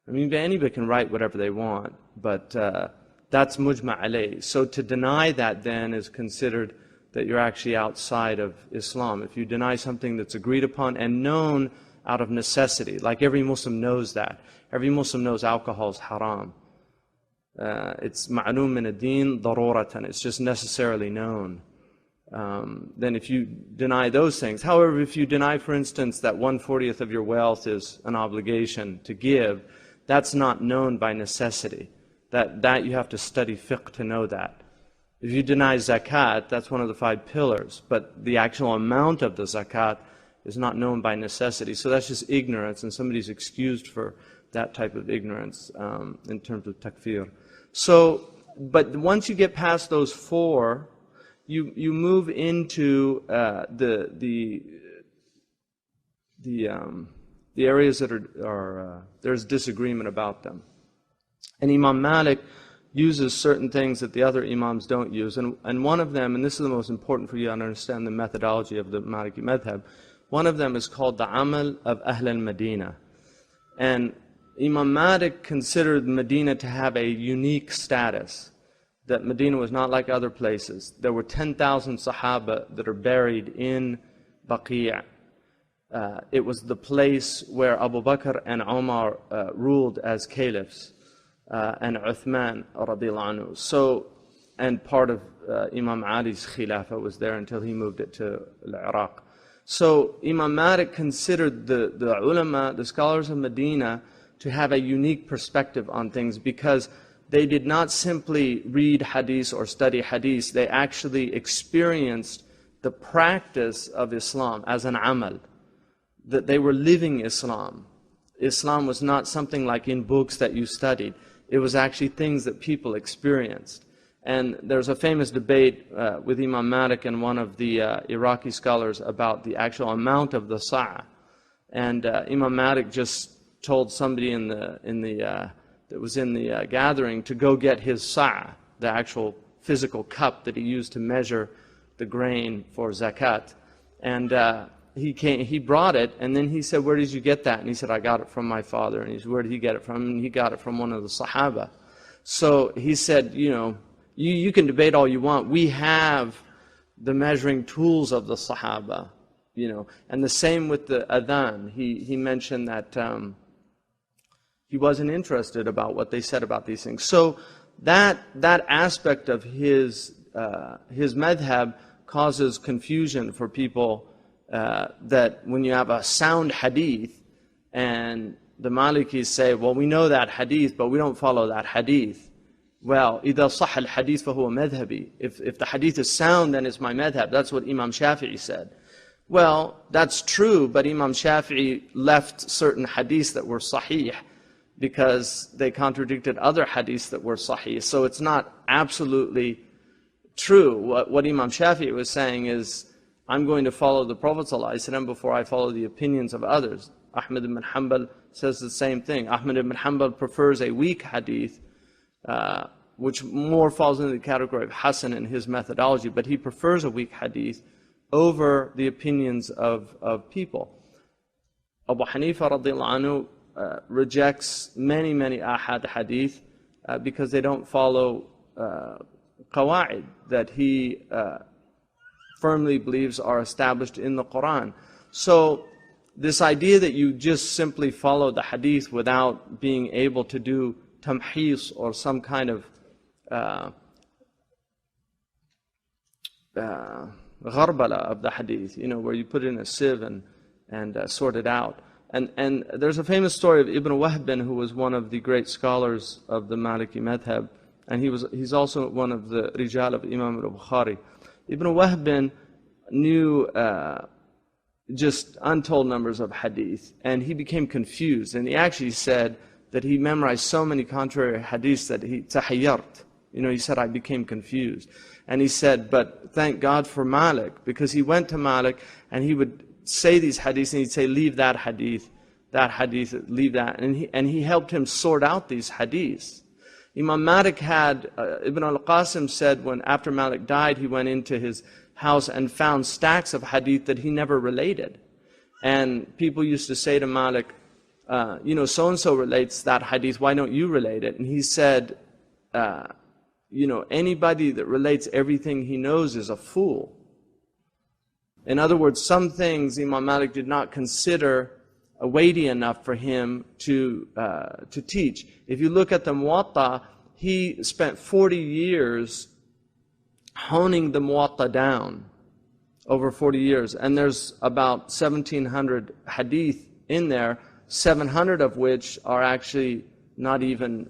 I mean, anybody can write whatever they want, but That's mujma' alayh. So to deny that then is considered that you're actually outside of Islam. If you deny something that's agreed upon and known out of necessity, like every Muslim knows that. Every Muslim knows alcohol is haram. It's ma'loom min ad-deen daruratan. It's just necessarily known. Then if you deny those things, however, if you deny, for instance, that 1/40 of your wealth is an obligation to give, that's not known by necessity. That you have to study fiqh to know that. If you deny zakat, that's one of the 5 pillars, but the actual amount of the zakat is not known by necessity. So that's just ignorance, and somebody's excused for that type of ignorance in terms of takfir. So, but once you get past those 4, you move into the areas that are there's disagreement about them. And Imam Malik uses certain things that the other Imams don't use. And one of them, and this is the most important for you to understand the methodology of the Maliki madhab, one of them is called the Amal of Ahl al-Madina. And Imam Malik considered Medina to have a unique status, that Medina was not like other places. There were 10,000 Sahaba that are buried in Baqi'. It was the place where Abu Bakr and Umar ruled as caliphs. And Uthman radiallahu anhu. So, and part of Imam Ali's khilafah was there until he moved it to Iraq. So Imam Malik considered the ulama, the scholars of Medina, to have a unique perspective on things because they did not simply read hadith or study hadith, they actually experienced the practice of Islam as an amal, that they were living Islam. Islam was not something like in books that you studied. It was actually things that people experienced. And there's a famous debate with Imam Malik and one of the Iraqi scholars about the actual amount of the sa'a. And Imam Malik just told somebody that was in the gathering to go get his sa'a, the actual physical cup that he used to measure the grain for zakat. And he brought it, and then he said, "Where did you get that?" And he said, "I got it from my father." And he said, "Where did he get it from?" And he got it from one of the Sahaba. So he said, you can debate all you want. We have the measuring tools of the Sahaba, And the same with the adhan. He mentioned that he wasn't interested about what they said about these things. So that aspect of his madhab causes confusion for people. That when you have a sound hadith and the Malikis say, well, we know that hadith, but we don't follow that hadith. Well, إِذَا صَحَّ الْحَدِيث فَهُوَ مَذْهَبِي. If the hadith is sound, then it's my madhab. That's what Imam Shafi'i said. Well, that's true, but Imam Shafi'i left certain hadiths that were sahih because they contradicted other hadiths that were sahih. So it's not absolutely true. What Imam Shafi'i was saying is, I'm going to follow the Prophet ﷺ before I follow the opinions of others. Ahmad ibn Hanbal says the same thing. Ahmad ibn Hanbal prefers a weak hadith, which more falls into the category of Hasan in his methodology, but he prefers a weak hadith over the opinions of people. Abu Hanifa radiallahu anhu rejects many ahad hadith because they don't follow qawa'id that he firmly believes are established in the Quran. So this idea that you just simply follow the hadith without being able to do tamhis or some kind of gharbala of the hadith, where you put it in a sieve and sort it out. And there's a famous story of Ibn Wahb, who was one of the great scholars of the Maliki madhab, and he's also one of the rijal of Imam al-Bukhari. Ibn Wahb knew just untold numbers of hadith, and he became confused, and he actually said that he memorized so many contrary hadiths that he tahayyart. He said, I became confused. And he said, but thank God for Malik, because he went to Malik and he would say these hadiths and he'd say, leave that hadith, leave that. And he helped him sort out these hadiths. Imam Malik had, Ibn al-Qasim said when after Malik died, he went into his house and found stacks of hadith that he never related. And people used to say to Malik, so-and-so relates that hadith, why don't you relate it? And he said, anybody that relates everything he knows is a fool. In other words, some things Imam Malik did not consider weighty enough for him to teach. If you look at the Muwatta, he spent 40 years honing the Muwatta down, over 40 years. And there's about 1,700 hadith in there, 700 of which are actually not even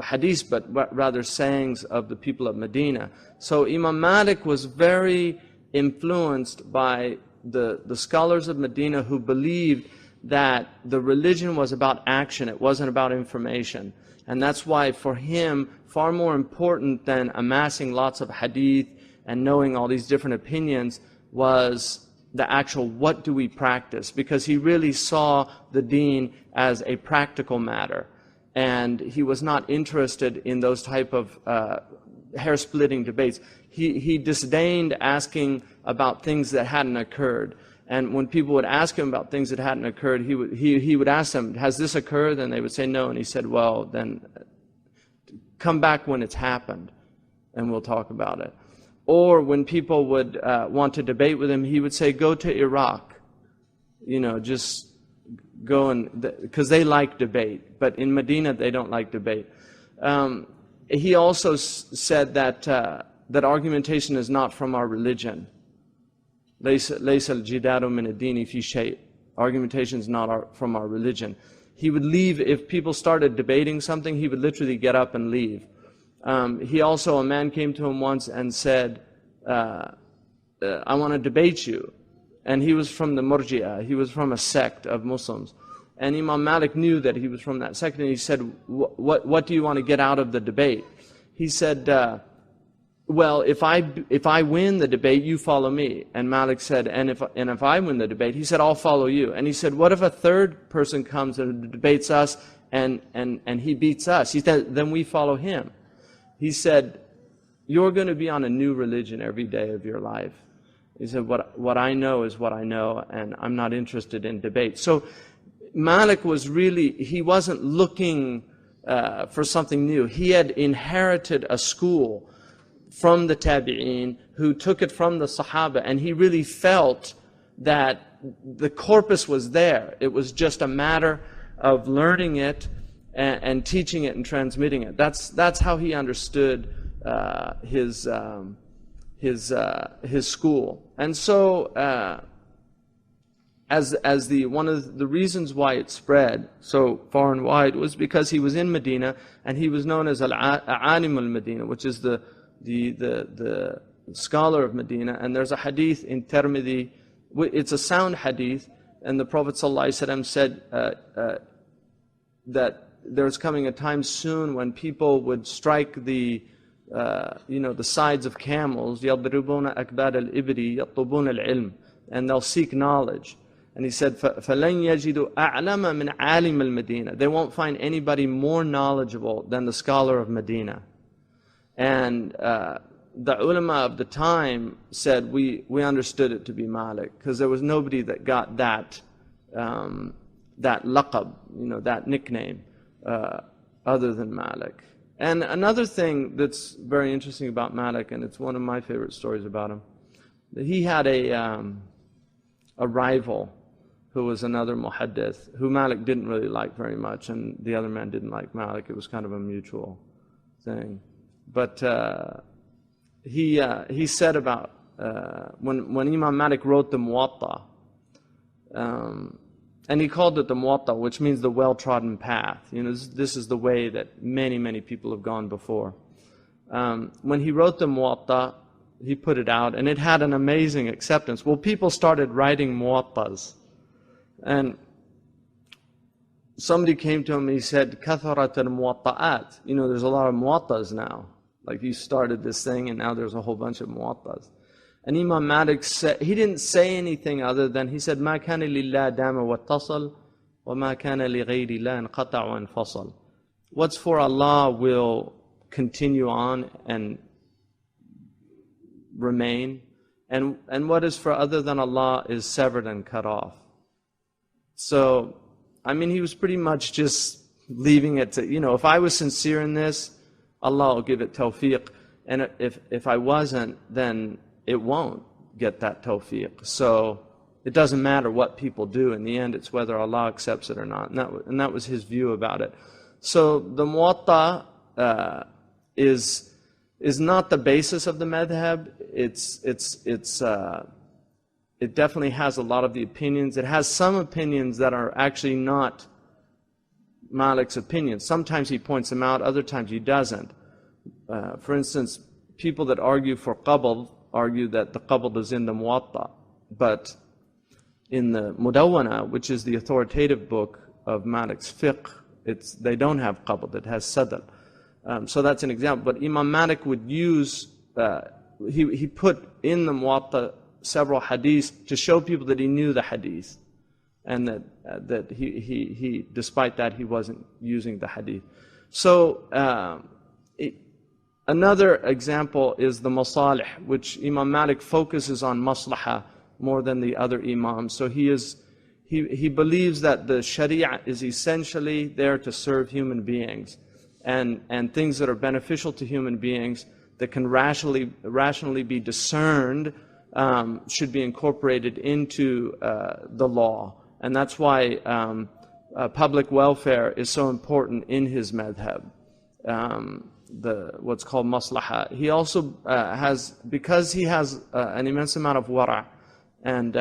hadith, but rather sayings of the people of Medina. So Imam Malik was very influenced by the scholars of Medina who believed that the religion was about action, it wasn't about information. And that's why for him, far more important than amassing lots of hadith and knowing all these different opinions was the actual what do we practice, because he really saw the deen as a practical matter. And he was not interested in those type of hair-splitting debates. He disdained asking about things that hadn't occurred. And when people would ask him about things that hadn't occurred, he would ask them, has this occurred? And they would say no. And he said, well, then come back when it's happened, and we'll talk about it. Or when people would want to debate with him, he would say, go to Iraq. Just go, because they like debate. But in Medina, they don't like debate. He also said that argumentation is not from our religion. Argumentation is not from our religion. He would leave, if people started debating something, he would literally get up and leave. A man came to him once and said, I want to debate you. And he was from the Murji'ah, he was from a sect of Muslims. And Imam Malik knew that he was from that sect, and he said, what do you want to get out of the debate? He said, well, if I win the debate, you follow me. And Malik said, and if I win the debate, he said, I'll follow you. And he said, what if a third person comes and debates us and he beats us? He said, then we follow him. He said, you're going to be on a new religion every day of your life. He said, what I know is what I know, and I'm not interested in debate. So Malik was really, he wasn't looking for something new. He had inherited a school from the Tabi'een who took it from the Sahaba, and he really felt that the corpus was there. It was just a matter of learning it and teaching it and transmitting it. That's how he understood his school. And so one of the reasons why it spread so far and wide was because he was in Medina, and he was known as Al-Alim al-Medina, which is the scholar of Medina. And there's a hadith in Tirmidhi, it's a sound hadith, and the Prophet ﷺ said that there's coming a time soon when people would strike the sides of camels, يَضْرِبُونَ أَكْبَادَ الْإِبْرِ يَطْلُبُونَ الْعِلْمِ, and they'll seek knowledge. And he said, فَلَنْ يَجِدُوا أَعْلَمَ مِنْ عَالِمِ الْمَدِينَةِ. They won't find anybody more knowledgeable than the scholar of Medina. And the ulama of the time said, we understood it to be Malik, because there was nobody that got that laqab, that nickname, other than Malik. And another thing that's very interesting about Malik, and it's one of my favorite stories about him, that he had a rival who was another muhaddith, who Malik didn't really like very much, and the other man didn't like Malik. It was kind of a mutual thing. But he said about, when Imam Malik wrote the Muwatta, and he called it the Muwatta, which means the well-trodden path. This is the way that many, many people have gone before. When he wrote the Muwatta, he put it out, and it had an amazing acceptance. Well, people started writing Muwattas. And somebody came to him and he said, Katharat al-Muwatta'at. There's a lot of Muwattas now. Like, you started this thing, and now there's a whole bunch of Muwattas. And Imam Malik said, he didn't say anything other than, he said, مَا كَانَ لِلَّهِ دَامَ وَاتَّصَلْ وَمَا كَانَ لِغَيْرِ اللَّهِ انْقَطَعَ وَانْفَصَلْ. What's for Allah will continue on and remain, and what is for other than Allah is severed and cut off. So, he was pretty much just leaving it to, if I was sincere in this, Allah will give it tawfiq. And if I wasn't, then it won't get that tawfiq. So it doesn't matter what people do. In the end, it's whether Allah accepts it or not. And that was his view about it. So the Muwatta is not the basis of the madhab. It definitely has a lot of the opinions. It has some opinions that are actually not Malik's opinions. Sometimes he points them out, other times he doesn't. For instance, people that argue for qabd argue that the qabd is in the Muwatta. But in the Mudawwana, which is the authoritative book of Malik's fiqh, they don't have qabd, it has sadal. So that's an example. But Imam Malik would use, he put in the Muwatta several hadiths to show people that he knew the hadith, and that he despite that he wasn't using the hadith. So another example is the masalih, which Imam Malik focuses on maslaha more than the other imams. So he believes that the sharia is essentially there to serve human beings, and things that are beneficial to human beings that can rationally be discerned should be incorporated into the law. And that's why public welfare is so important in his madhab, what's called maslaha. He also has, because he has an immense amount of wara', and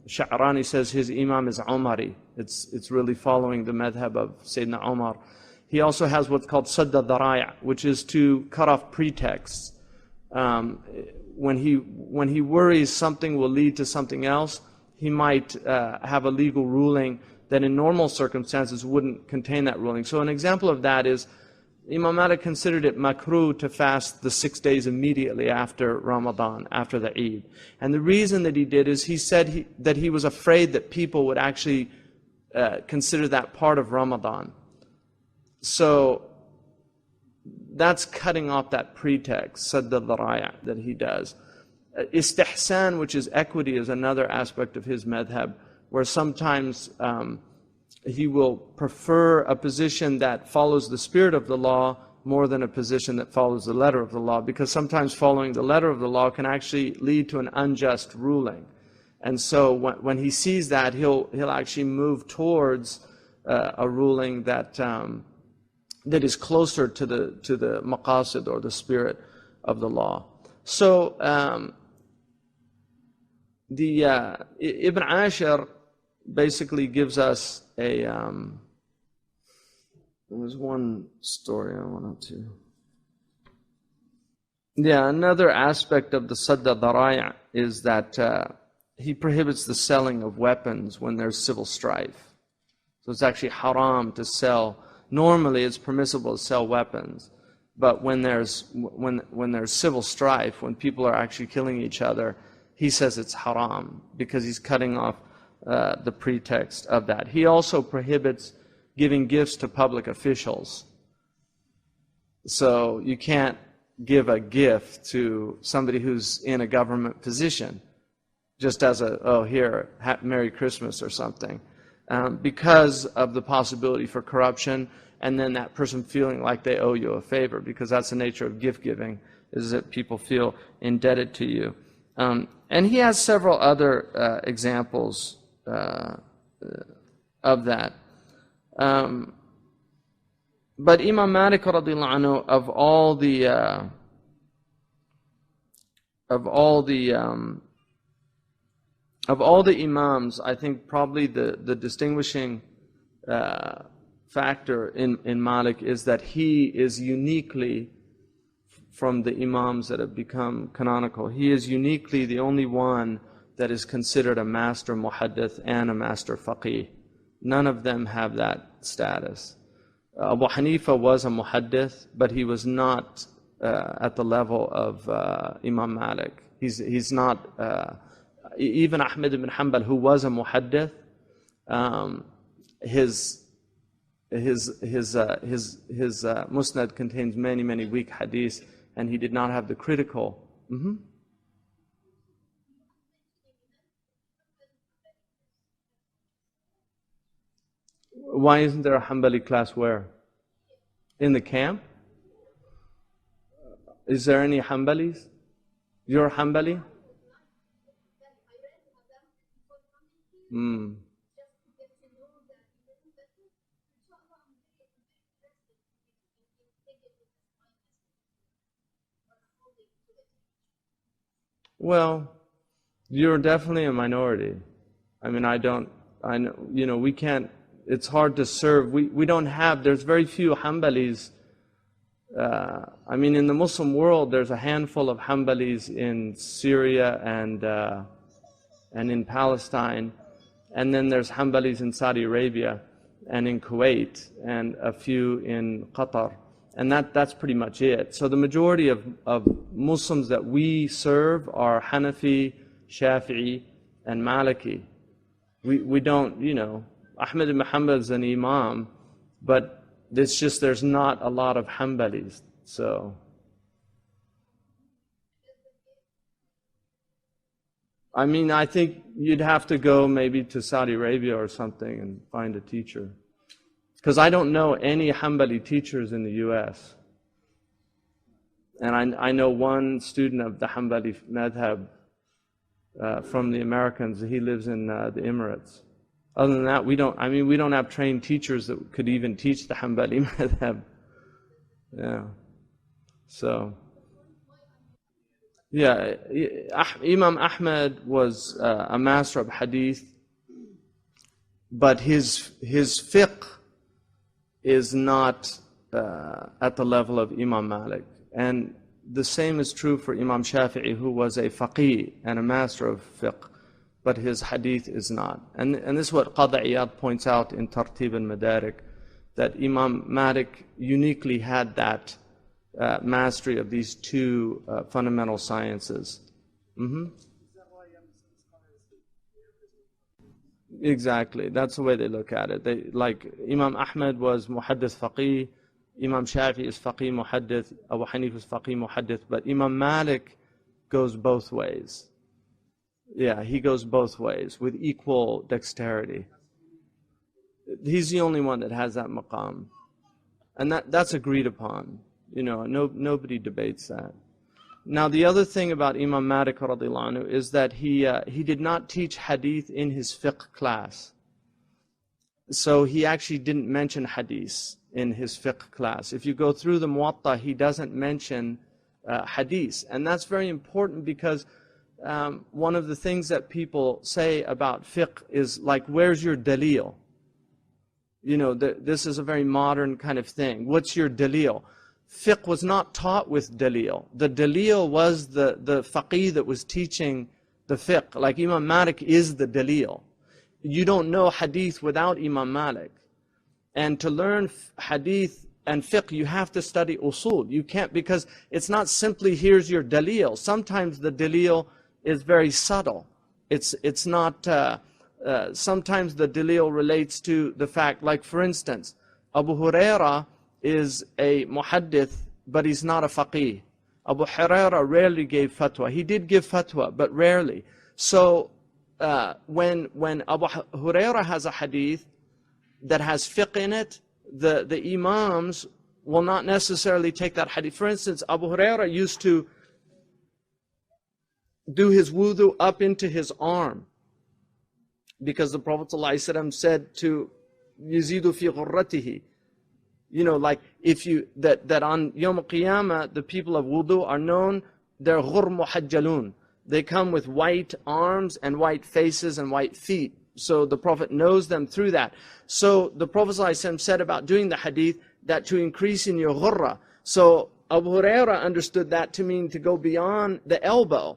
Sha'rani says his imam is Umari. It's really following the madhab of Sayyidina Umar. He also has what's called sadda dharaya, which is to cut off pretexts. When he worries something will lead to something else, he might have a legal ruling that in normal circumstances wouldn't contain that ruling. So an example of that is Imam Malik considered it makruh to fast the 6 days immediately after Ramadan, after the Eid. And the reason that he did is he said that he was afraid that people would actually consider that part of Ramadan. So that's cutting off that pretext, sadd al-dharaya, that he does. Istihsan, which is equity, is another aspect of his madhab, where sometimes he will prefer a position that follows the spirit of the law more than a position that follows the letter of the law, because sometimes following the letter of the law can actually lead to an unjust ruling. And so when he sees that, he'll actually move towards a ruling that is closer to the maqasid, or the spirit of the law. So Ibn Ashir basically gives us there was one story I wanted to. Another aspect of the sadda dharaya is that he prohibits the selling of weapons when there's civil strife. So it's actually haram to sell. Normally it's permissible to sell weapons, but when there's civil strife, when people are actually killing each other, he says it's haram, because he's cutting off the pretext of that. He also prohibits giving gifts to public officials. So you can't give a gift to somebody who's in a government position just as here, Merry Christmas or something, because of the possibility for corruption, and then that person feeling like they owe you a favor, because that's the nature of gift giving, is that people feel indebted to you. And he has several other examples of that. But Imam Malik radiallahu anhu, of all the imams, I think probably the distinguishing factor in Malik is that he is uniquely, from the imams that have become canonical, he is uniquely the only one that is considered a master muhaddith and a master faqih. None of them have that status. Abu Hanifa was a muhaddith, but he was not at the level of Imam Malik. He's not, even Ahmed ibn Hanbal, who was a muhaddith, his musnad contains many weak hadiths, and he did not have the critical. Why isn't there a Hanbali class where? In the camp? Is there any Hanbalis? You're Hanbali? Hmm. Well, you're definitely a minority. I mean, I know, we can't, it's hard to serve. We don't have, there's very few Hanbalis. I mean, in the Muslim world, there's a handful of Hanbalis in Syria and in Palestine. And then there's Hanbalis in Saudi Arabia and in Kuwait and a few in Qatar. And that's pretty much it. So the majority of Muslims that we serve are Hanafi, Shafi'i, and Maliki. We don't, Ahmed ibn Hanbal is an imam, but it's just there's not a lot of Hanbalis. So, I mean, I think you'd have to go maybe to Saudi Arabia or something and find a teacher. Because I don't know any Hanbali teachers in the US. And I know one student of the Hanbali madhab from the Americans. He lives in the Emirates. Other than that, we don't have trained teachers that could even teach the Hanbali madhab. Yeah. So, yeah, Imam Ahmed was a master of hadith, but his fiqh is not at the level of Imam Malik. And the same is true for Imam Shafi'i, who was a faqih and a master of fiqh, but his hadith is not. And this is what Qadi Iyad points out in Tartib al-Madarik, that Imam Malik uniquely had that mastery of these two fundamental sciences. Exactly, that's the way they look at it. They, like Imam Ahmed was muhaddith faqih, Imam Shafi is faqih muhaddith, Abu Hanif is faqih muhaddith, but Imam Malik goes both ways. Yeah, he goes both ways with equal dexterity. He's the only one that has that maqam. And that's agreed upon. Nobody debates that. Now, the other thing about Imam Malik radiallahu anhu is that he did not teach hadith in his fiqh class. So he actually didn't mention hadith in his fiqh class. If you go through the Muwatta, he doesn't mention hadith. And that's very important because one of the things that people say about fiqh is like, where's your dalil? This is a very modern kind of thing. What's your dalil? Fiqh was not taught with dalil. The dalil was the faqih that was teaching the fiqh. Like Imam Malik is the dalil. You don't know hadith without Imam Malik. And to learn hadith and fiqh, you have to study usul. You can't, because it's not simply here's your dalil. Sometimes the dalil is very subtle. It's not, sometimes the dalil relates to the fact, like for instance, Abu Huraira is a muhaddith, but he's not a faqih. Abu Huraira rarely gave fatwa. He did give fatwa, but rarely. So when Abu Huraira has a hadith that has fiqh in it, the imams will not necessarily take that hadith. For instance, Abu Huraira used to do his wudu up into his arm, because the Prophet ﷺ said to Yazidu fi ghurratihi, like if that on Yawm al-Qiyamah, the people of wudu are known, they're ghur muhajjalun. They come with white arms and white faces and white feet. So the Prophet knows them through that. So the Prophet ﷺ said about doing the hadith that to increase in your ghurra. So Abu Huraira understood that to mean to go beyond the elbow.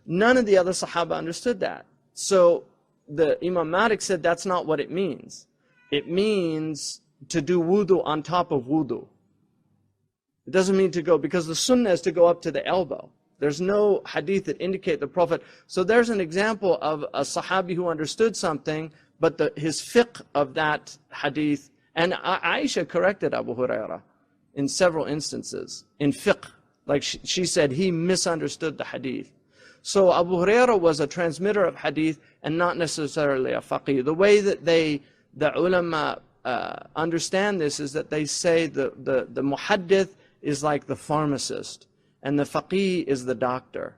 None of the other Sahaba understood that. So the Imam Malik said that's not what it means. It means to do wudu on top of wudu. It doesn't mean to go, because the sunnah is to go up to the elbow. There's no hadith that indicate the Prophet. So there's an example of a Sahabi who understood something, but his fiqh of that hadith, and Aisha corrected Abu Huraira in several instances in fiqh. Like she said, he misunderstood the hadith. So Abu Huraira was a transmitter of hadith and not necessarily a faqih. The way that the ulama understand this is that they say the muhaddith is like the pharmacist. and the faqih is the doctor.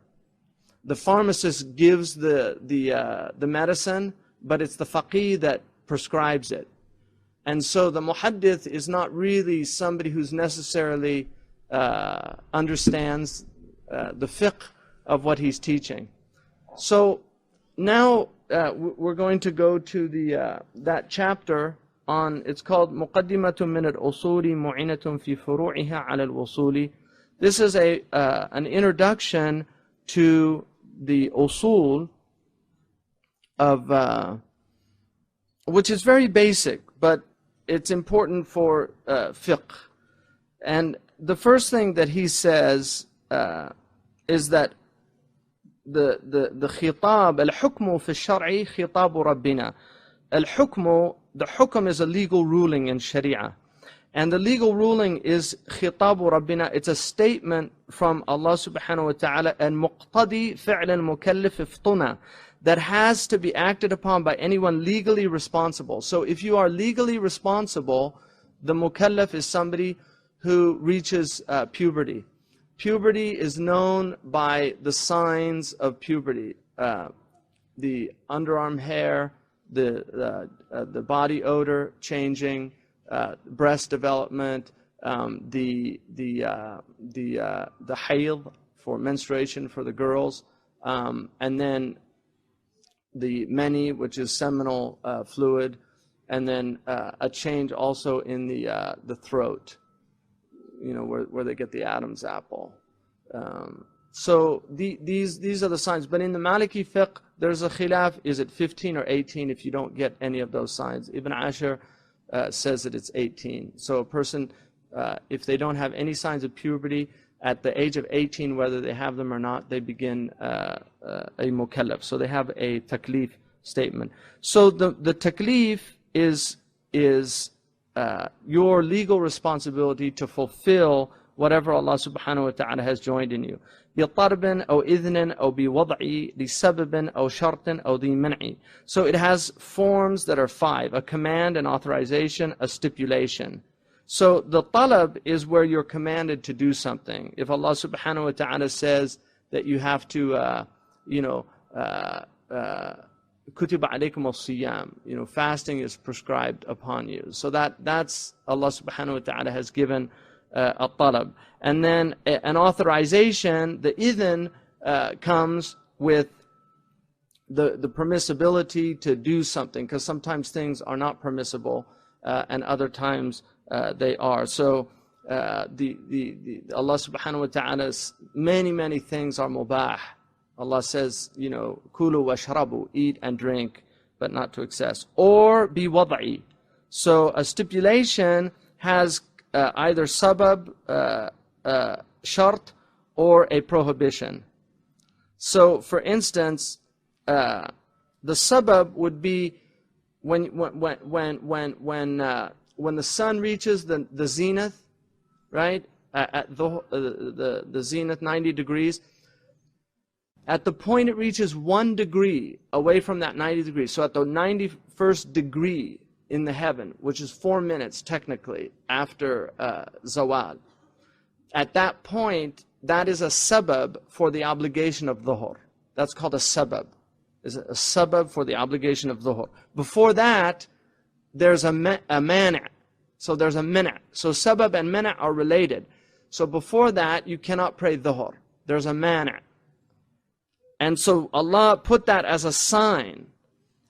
The pharmacist gives the medicine, but it's the faqih that prescribes it. And so the muhaddith is not really somebody who's necessarily understands the fiqh of what he's teaching. So now we're going to go to that chapter on, it's called مقدمة من الأصول معينة في فروعها على الوصول. This is an introduction to the usul of, which is very basic, but it's important for fiqh. And the first thing that he says is that the khitab, al-hukmu fi al-shar'i khitabu rabbina. Al-hukmu, the hukm is a legal ruling in Sharia. And the legal ruling is khitabu rabbina. It's a statement from Allah subhanahu wa ta'ala, and muqtadi fi'lan mukallif iftuna, that has to be acted upon by anyone legally responsible. So if you are legally responsible, the mukallaf is somebody who reaches puberty. Puberty is known by the signs of puberty. The underarm hair, the body odor changing, breast development, the hayd for menstruation for the girls, and then the mani, which is seminal fluid, and then a change also in the throat, you know, where they get the Adam's apple. So these are the signs. But in the Maliki Fiqh, there's a khilaf, is it 15 or 18 if you don't get any of those signs? Ibn Ashir says that it's 18. So a person, if they don't have any signs of puberty, at the age of 18, whether they have them or not, they begin a mukallaf. So they have a taklif statement. So the taklif is your legal responsibility to fulfill whatever Allah subhanahu wa ta'ala has joined in you. بِطَرْبٍ أو إذن أو بوضع لسبب أو شرط أو ذي منع. So it has forms that are 5: a command, an authorization, a stipulation. So the talab is where you're commanded to do something. If Allah subhanahu wa ta'ala says that you have to, كُتِبَ عَلَيْكُمُ الصِّيَامِ, fasting is prescribed upon you. So that's Allah subhanahu wa ta'ala has given a talab. And then an authorization, the idhan, comes with the permissibility to do something, because sometimes things are not permissible and other times they are. So Allah subhanahu wa ta'ala's many things are mubah. Allah says, kulu washrabu, eat and drink, but not to excess. Or bi wada'i. So a stipulation has either sabab, shart, or a prohibition. So for instance, the sabab would be when the sun reaches the zenith, right? At the zenith, 90 degrees. At the point it reaches 1 degree away from that 90 degrees, so at the 91st degree in the heaven, which is 4 minutes technically after zawal, at that point, that is a sabab for the obligation of dhuhr. That's called a sabab. Is a sabab for the obligation of dhuhr. Before that, there's a mani'. So there's a mina'. So sabab and mina' are related. So before that, you cannot pray dhuhr. There's a mani'. And so Allah put that as a sign.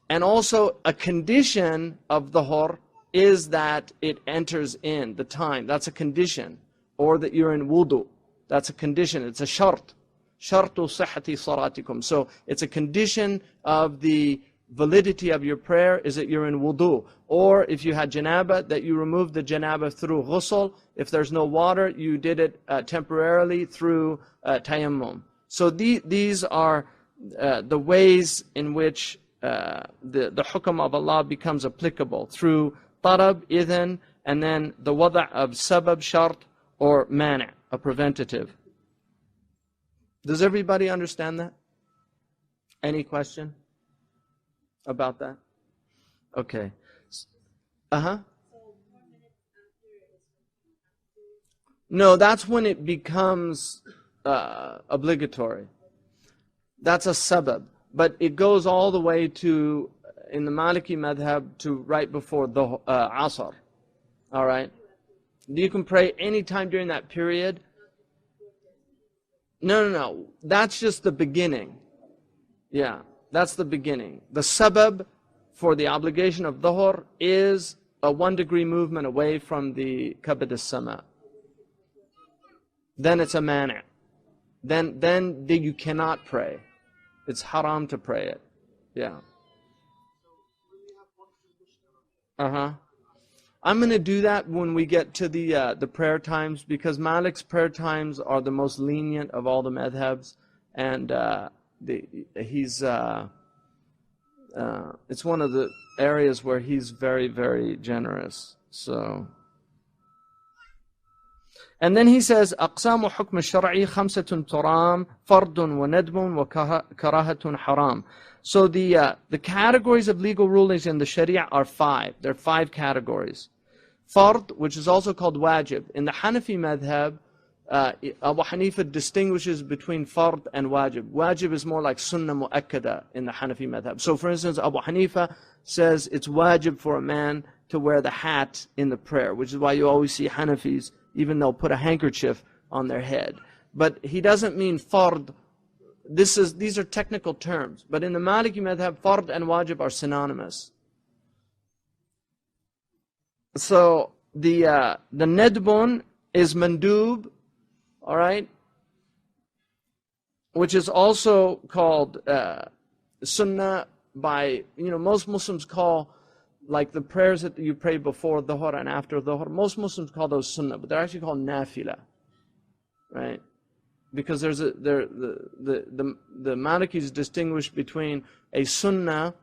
And also a condition of dhuhr is that it enters in the time. That's a condition. Or that you're in wudu. That's a condition. It's a shart. Shartu sihhati salatikum. So it's a condition of the validity of your prayer is that you're in wudu. Or if you had janaba, that you removed the janaba through ghusl. If there's no water, you did it temporarily through tayammum. So these are the ways in which the hukm of Allah becomes applicable, through tarab, idhan, and then the wada' of sabab, shart, or mani', a preventative. Does everybody understand that? Any question about that? Okay. No, that's when it becomes obligatory. That's a sabab. But it goes all the way to, in the Maliki madhab, to right before the Asr. All right? You can pray any time during that period. No. That's just the beginning. Yeah, that's the beginning. The sabab for the obligation of dhuhr is a 1 degree movement away from the kabad as-sama. Then it's a mani'. Then you cannot pray. It's haram to pray it. Yeah. I'm going to do that when we get to the prayer times, because Malik's prayer times are the most lenient of all the madhabs, and it's one of the areas where he's very, very generous. So, and then he says, أقسام حكم الشرعي خمسة ترام فرد وندب وكراهة حرام. So the categories of legal rulings in the Sharia are 5. There are 5 categories. Fard, which is also called wajib. In the Hanafi madhab, Abu Hanifa distinguishes between fard and wajib. Wajib is more like sunnah mu'akkada in the Hanafi madhab. So for instance, Abu Hanifa says it's wajib for a man to wear the hat in the prayer, which is why you always see Hanafis, even they'll put a handkerchief on their head. But he doesn't mean fard. These are technical terms. But in the Maliki madhab, fard and wajib are synonymous. So the nedbun is mandub, all right, which is also called sunnah by, most Muslims call, like the prayers that you pray before dhuhr and after dhuhr, most Muslims call those sunnah, but they're actually called nafila, right? Because the Malikis distinguish between a sunnah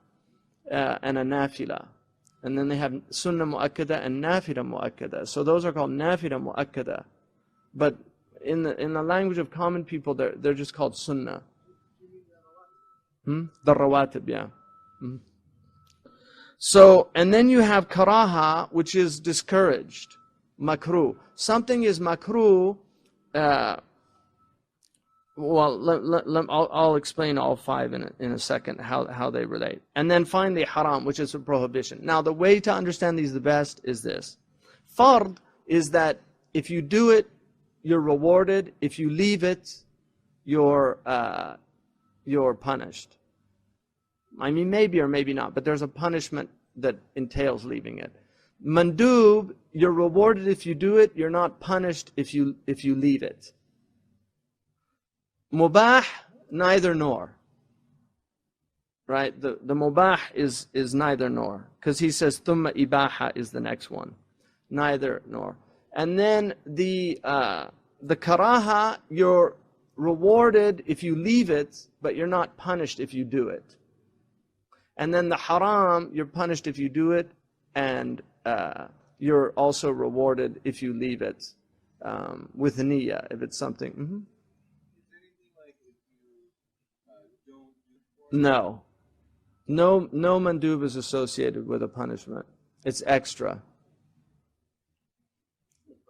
and a nafila. And then they have sunnah mu'akkada and nafila mu'akkada. So those are called nafila mu'akkada. But in the language of common people, they're just called sunnah. The rawatib, yeah. So, and then you have karaha, which is discouraged, makruh. Something is makruh. I'll explain all 5 in a second, how they relate. And then finally haram, which is a prohibition. Now the way to understand these the best is this. Fard is that if you do it, you're rewarded. If you leave it, you're punished. I mean, maybe or maybe not, but there's a punishment that entails leaving it. Mandub, you're rewarded if you do it, you're not punished if you leave it. Mubah, neither nor. Right? The mubah is neither nor. Because he says thumma ibaha is the next one. Neither nor. And then the karaha, you're rewarded if you leave it, but you're not punished if you do it. And then the haram, you're punished if you do it, and you're also rewarded if you leave it with niyyah, if it's something. No mandub is associated with a punishment. It's extra.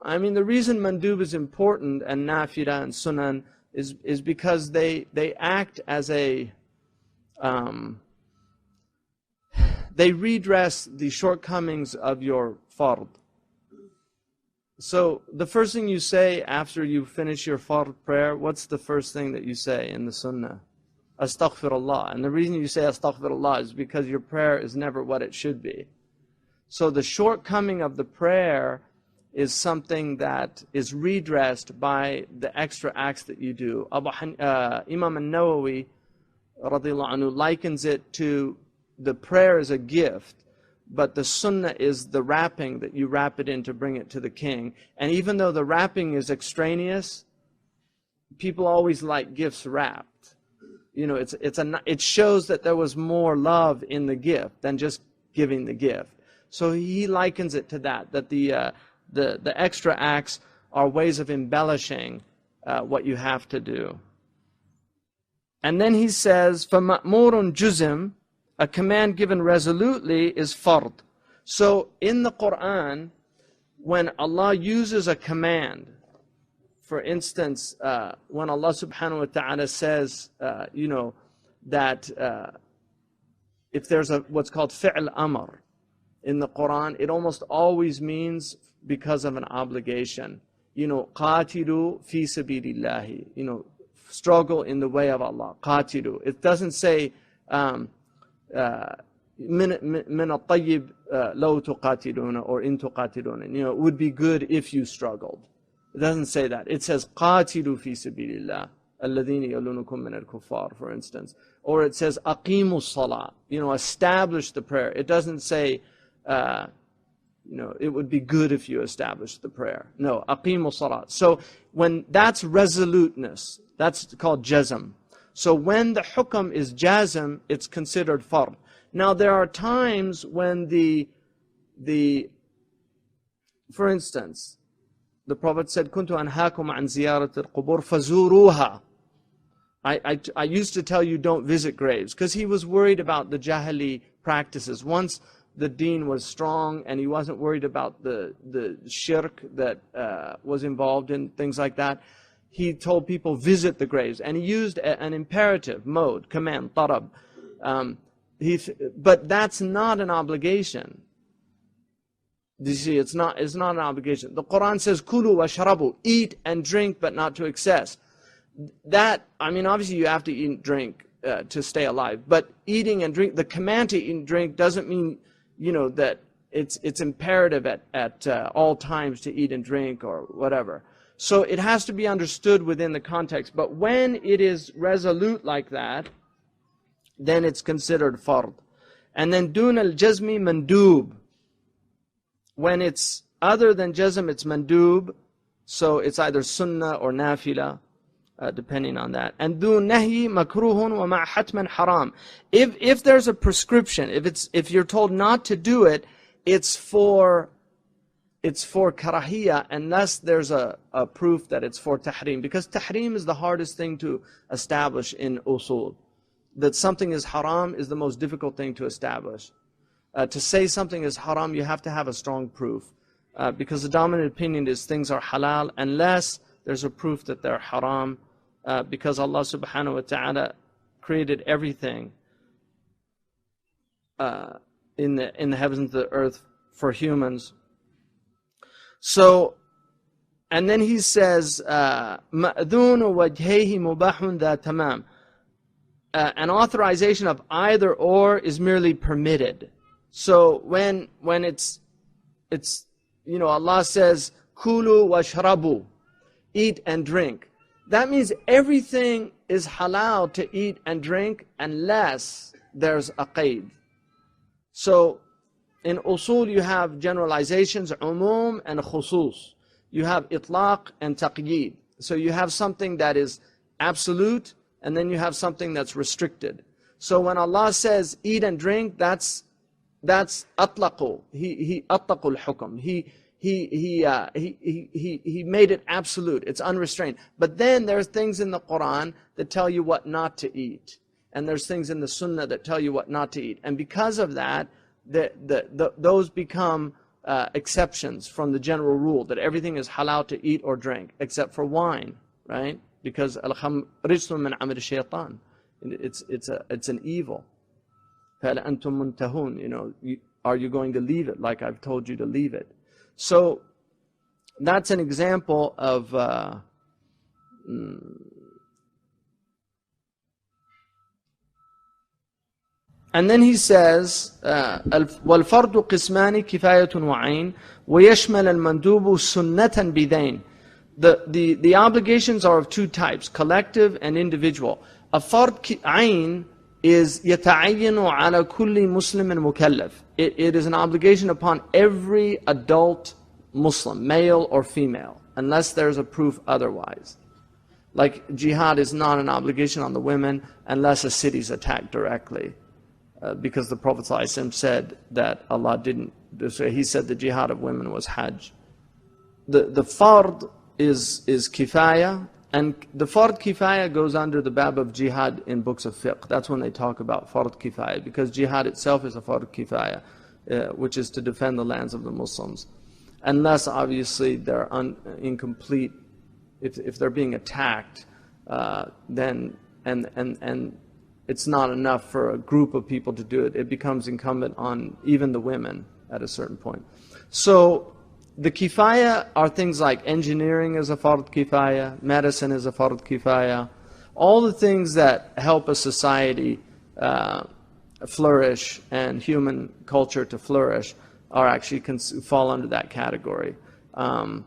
I mean, the reason mandub is important and nafila and sunan is because they act as a they redress the shortcomings of your fard. So the first thing you say after you finish your fard prayer, what's the first thing that you say in the sunnah? Astaghfirullah. And the reason you say astaghfirullah is because your prayer is never what it should be. So the shortcoming of the prayer is something that is redressed by the extra acts that you do. Imam al-Nawawi radiyallahu anhu likens it to the prayer is a gift, but the sunnah is the wrapping that you wrap it in to bring it to the king. And even though the wrapping is extraneous, people always like gifts wrapped. It shows that there was more love in the gift than just giving the gift. So he likens it to that the extra acts are ways of embellishing what you have to do. And then he says, فَمَأْمُورٌ جُزِمٌ, a command given resolutely is fard. So in the Quran, when Allah uses a command for instance, when Allah subhanahu wa ta'ala says, that if there's what's called fi'l amr in the Quran, it almost always means because of an obligation. Qatilu fi sabilillahi, struggle in the way of Allah. Qatilu. It doesn't say min at-tayyib law tuqatiluna or in tuqatiluna. It would be good if you struggled. It doesn't say that. It says qatilu fi sabilillah alladhina yalunukum min al-kuffar, for instance. Or it says aqimu salat, establish the prayer. It doesn't say it would be good if you established the prayer. No, aqimu salat. So when that's resoluteness, that's called jazm. So when the hukam is jazm, it's considered fard. Now there are times when for instance, the Prophet said, "Kuntu anhaakum an ziyarat al-qubur fazuruha." I used to tell you don't visit graves, because he was worried about the jahili practices. Once the deen was strong and he wasn't worried about the shirk that was involved in things like that, he told people visit the graves, and he used an imperative mode, command, tarab. But that's not an obligation. You see, it's not an obligation. The Quran says, "Kulu washrabu," eat and drink, but not to excess. Obviously you have to eat and drink to stay alive. But eating and drink, the command to eat and drink doesn't mean, that it's imperative at all times to eat and drink or whatever. So it has to be understood within the context. But when it is resolute like that, then it's considered fard. And then dun al-jazmi mandub. When it's other than jazm, it's mandub. So it's either sunnah or nafila, depending on that. And dun nahyi makruhun wa ma hatman haram. If there's a prescription, if you're told not to do it, it's for karahiyah, unless there's a proof that it's for tahrim. Because tahrim is the hardest thing to establish in usul. That something is haram is the most difficult thing to establish. To say something is haram, you have to have a strong proof. Because the dominant opinion is things are halal unless there's a proof that they're haram. Because Allah subhanahu wa ta'ala created everything in the heavens and the earth for humans. So, and then he says, مَأْذُونُ وَجْهَيْهِ مُبَاحٌ ذَا تَمَامٍ. An authorization of either or is merely permitted. So when it's Allah says, "Kulu washrabu," eat and drink. That means everything is halal to eat and drink unless there's a qaid. So in usul you have generalizations, umum and khusus. You have itlaq and taqyid. So you have something that is absolute, and then you have something that's restricted. So when Allah says eat and drink, that's atlaqu. He atlaqul hukum. He made it absolute. It's unrestrained. But then there's things in the Quran that tell you what not to eat, and there's things in the Sunnah that tell you what not to eat. And because of that, those become exceptions from the general rule that everything is halal to eat or drink, except for wine, right? Because al-khamr rijsun min amr shaytan. It's an evil. هَلْ أَنْتُمْ مُنْتَهُونَ. Are you going to leave it like I've told you to leave it? So that's an example of and then he says وَالْفَرْضُ قِسْمَانِ كِفَايَةٌ وَعَيْنٌ وَيَشْمَلَ الْمَنْدُوبُ سُنَّةً بِدَيْنٍ. The obligations are of two types, collective and individual. A fard ayn is يتعين على كل مسلم مكلف. It is an obligation upon every adult Muslim, male or female, unless there's a proof otherwise. Like jihad is not an obligation on the women unless a city is attacked directly. Because the Prophet ﷺ said that Allah didn't, he said the jihad of women was hajj. The fard is kifaya, and the fard kifaya goes under the bab of jihad in books of fiqh. That's when they talk about fard kifaya, because jihad itself is a fard kifaya, which is to defend the lands of the Muslims. Unless obviously they're in complete if they're being attacked, then and it's not enough for a group of people to do it. It becomes incumbent on even the women at a certain point. So the kifaya are things like engineering is a fard kifaya, medicine is a fard kifaya. All the things that help a society flourish and human culture to flourish are actually fall under that category. And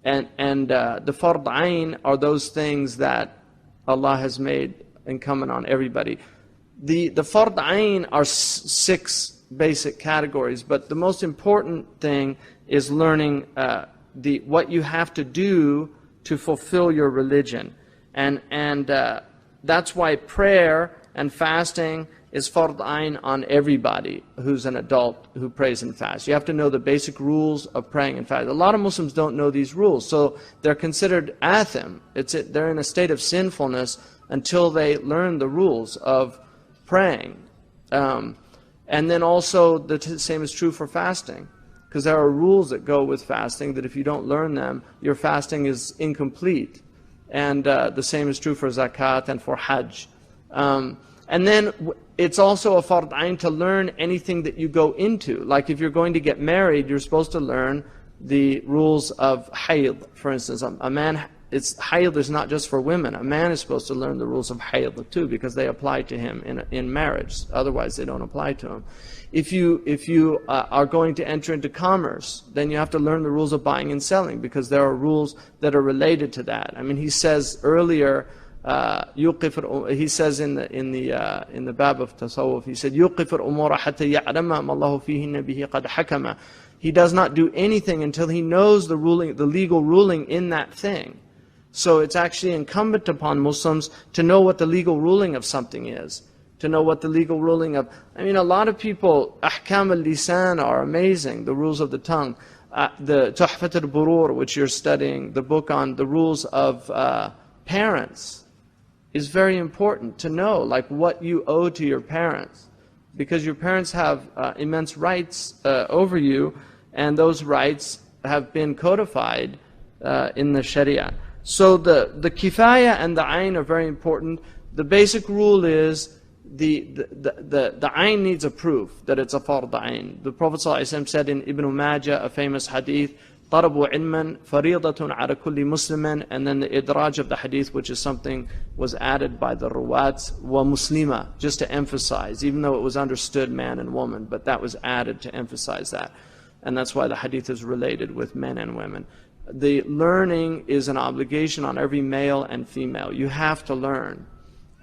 the fard ayn are those things that Allah has made incumbent on everybody. The fard ayn are 6 basic categories, but the most important thing is learning what you have to do to fulfill your religion. And that's why prayer and fasting is fard ayn on everybody who's an adult who prays and fasts. You have to know the basic rules of praying and fasting. A lot of Muslims don't know these rules, so they're considered athim. They're in a state of sinfulness until they learn the rules of praying. And then also the same is true for fasting, because there are rules that go with fasting that if you don't learn them, your fasting is incomplete. And the same is true for zakat and for hajj. And then it's also a fard ayn to learn anything that you go into. Like if you're going to get married, you're supposed to learn the rules of hayd. For instance, hayd is not just for women. A man is supposed to learn the rules of hayd too, because they apply to him in marriage. Otherwise, they don't apply to him. If you are going to enter into commerce, then you have to learn the rules of buying and selling, because there are rules that are related to that. I mean, he says earlier, he says in the bab of tasawwuf, he said, يُوقِفُ الْأُمُورَ حَتَّى يَعْلَمَ مَا اللَّهُ فِيهِنَّ بِهِ قَدْ حَكَمَ. He does not do anything until he knows the legal ruling in that thing. So it's actually incumbent upon Muslims to know what the legal ruling of something is, to know what the legal ruling of, I mean, a lot of people, ahkam al-lisan are amazing, the rules of the tongue. The Tuhfat al-Burur, which you're studying, the book on the rules of parents, is very important to know, like what you owe to your parents, because your parents have immense rights over you, and those rights have been codified in the Sharia. So the kifaya and the ayn are very important. The basic rule is the ayn needs a proof that it's a fard ayn. The Prophet ﷺ said in Ibn Majah, a famous hadith, طَلَبُ عِلْمًا فَرِيضَةٌ عَلَى كُلِّ مُسْلِمٍ, and then the idraj of the hadith, which is something was added by the ruwats, wa muslima, just to emphasize, even though it was understood man and woman, but that was added to emphasize that. And that's why the hadith is related with men and women. The learning is an obligation on every male and female. You have to learn.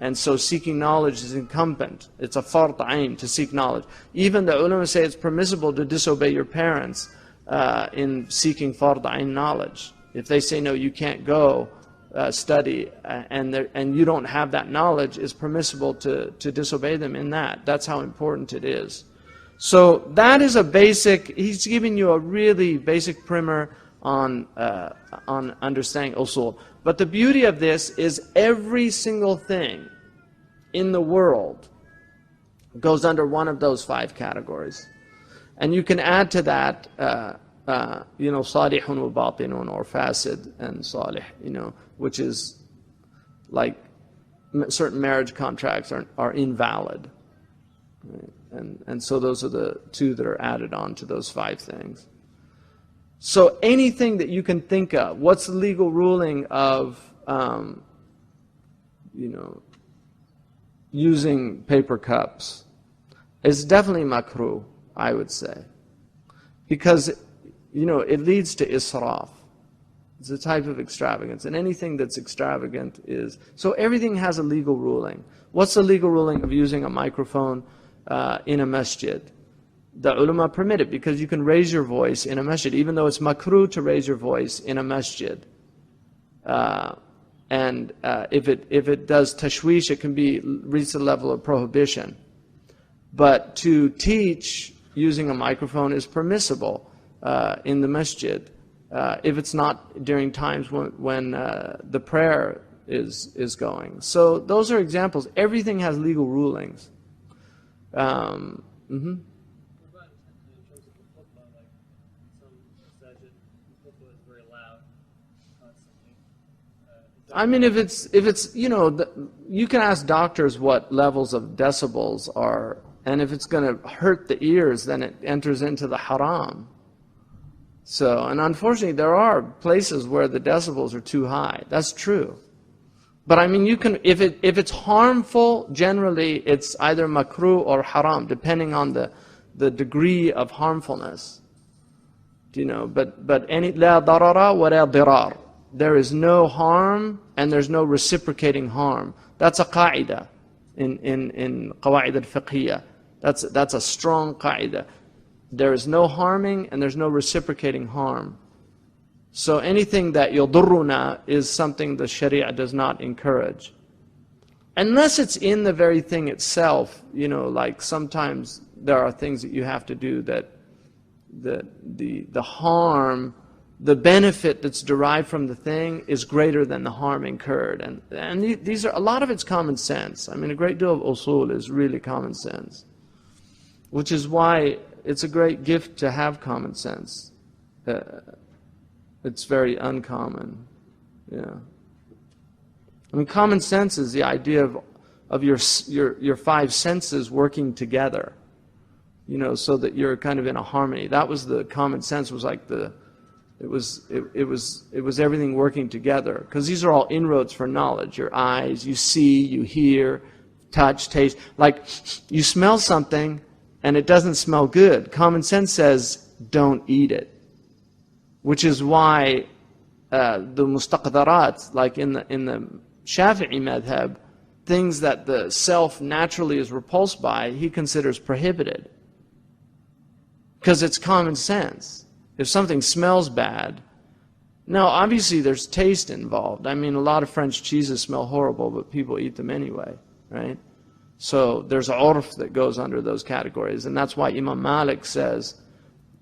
And so seeking knowledge is incumbent. It's a fard ayn to seek knowledge. Even the ulama say it's permissible to disobey your parents in seeking fard ayn knowledge. If they say, no, you can't go study, and you don't have that knowledge, it's permissible to disobey them in that. That's how important it is. So that is a basic, he's giving you a really basic primer on understanding usul. But the beauty of this is every single thing in the world goes under one of those 5 categories. And you can add to that, salihun wa batinun, or fasid and salih, which is like certain marriage contracts are invalid. Right? And so those are the 2 that are added on to those 5 things. So anything that you can think of, what's the legal ruling of, using paper cups? It's definitely makruh, I would say. Because, it leads to israf. It's a type of extravagance. And anything that's extravagant is... So everything has a legal ruling. What's the legal ruling of using a microphone in a masjid? The ulama permit it because you can raise your voice in a masjid, even though it's makruh to raise your voice in a masjid. And if it does tashwish, it can reach the level of prohibition. But to teach using a microphone is permissible in the masjid if it's not during times when the prayer is going. So those are examples. Everything has legal rulings. I mean, if it's you can ask doctors what levels of decibels are, and if it's going to hurt the ears, then it enters into the haram. So, and unfortunately, there are places where the decibels are too high. That's true. But I mean, you can, if it's harmful, generally it's either makruh or haram, depending on the degree of harmfulness. But any la darara wa la dirar. There is no harm and there's no reciprocating harm. That's a qaida in qawaid al-fiqhiyya. That's a strong qaida. There is no harming and there's no reciprocating harm. So anything that yudurruna is something the Sharia does not encourage. Unless it's in the very thing itself, like sometimes there are things that you have to do that the harm, the benefit that's derived from the thing is greater than the harm incurred. And these are, a lot of it's common sense. I mean, a great deal of usul is really common sense. Which is why it's a great gift to have common sense. It's very uncommon. Yeah. I mean, common sense is the idea of your five senses working together. So that you're kind of in a harmony. That was the common sense. Was like it was everything working together. Because these are all inroads for knowledge. Your eyes, you see, you hear, touch, taste. Like you smell something and it doesn't smell good. Common sense says don't eat it. Which is why the mustaqdarat, like in the Shafi'i madhab, things that the self naturally is repulsed by, he considers prohibited. Because it's common sense. If something smells bad, now obviously there's taste involved. I mean, a lot of French cheeses smell horrible, but people eat them anyway, right? So there's urf that goes under those categories, and that's why Imam Malik says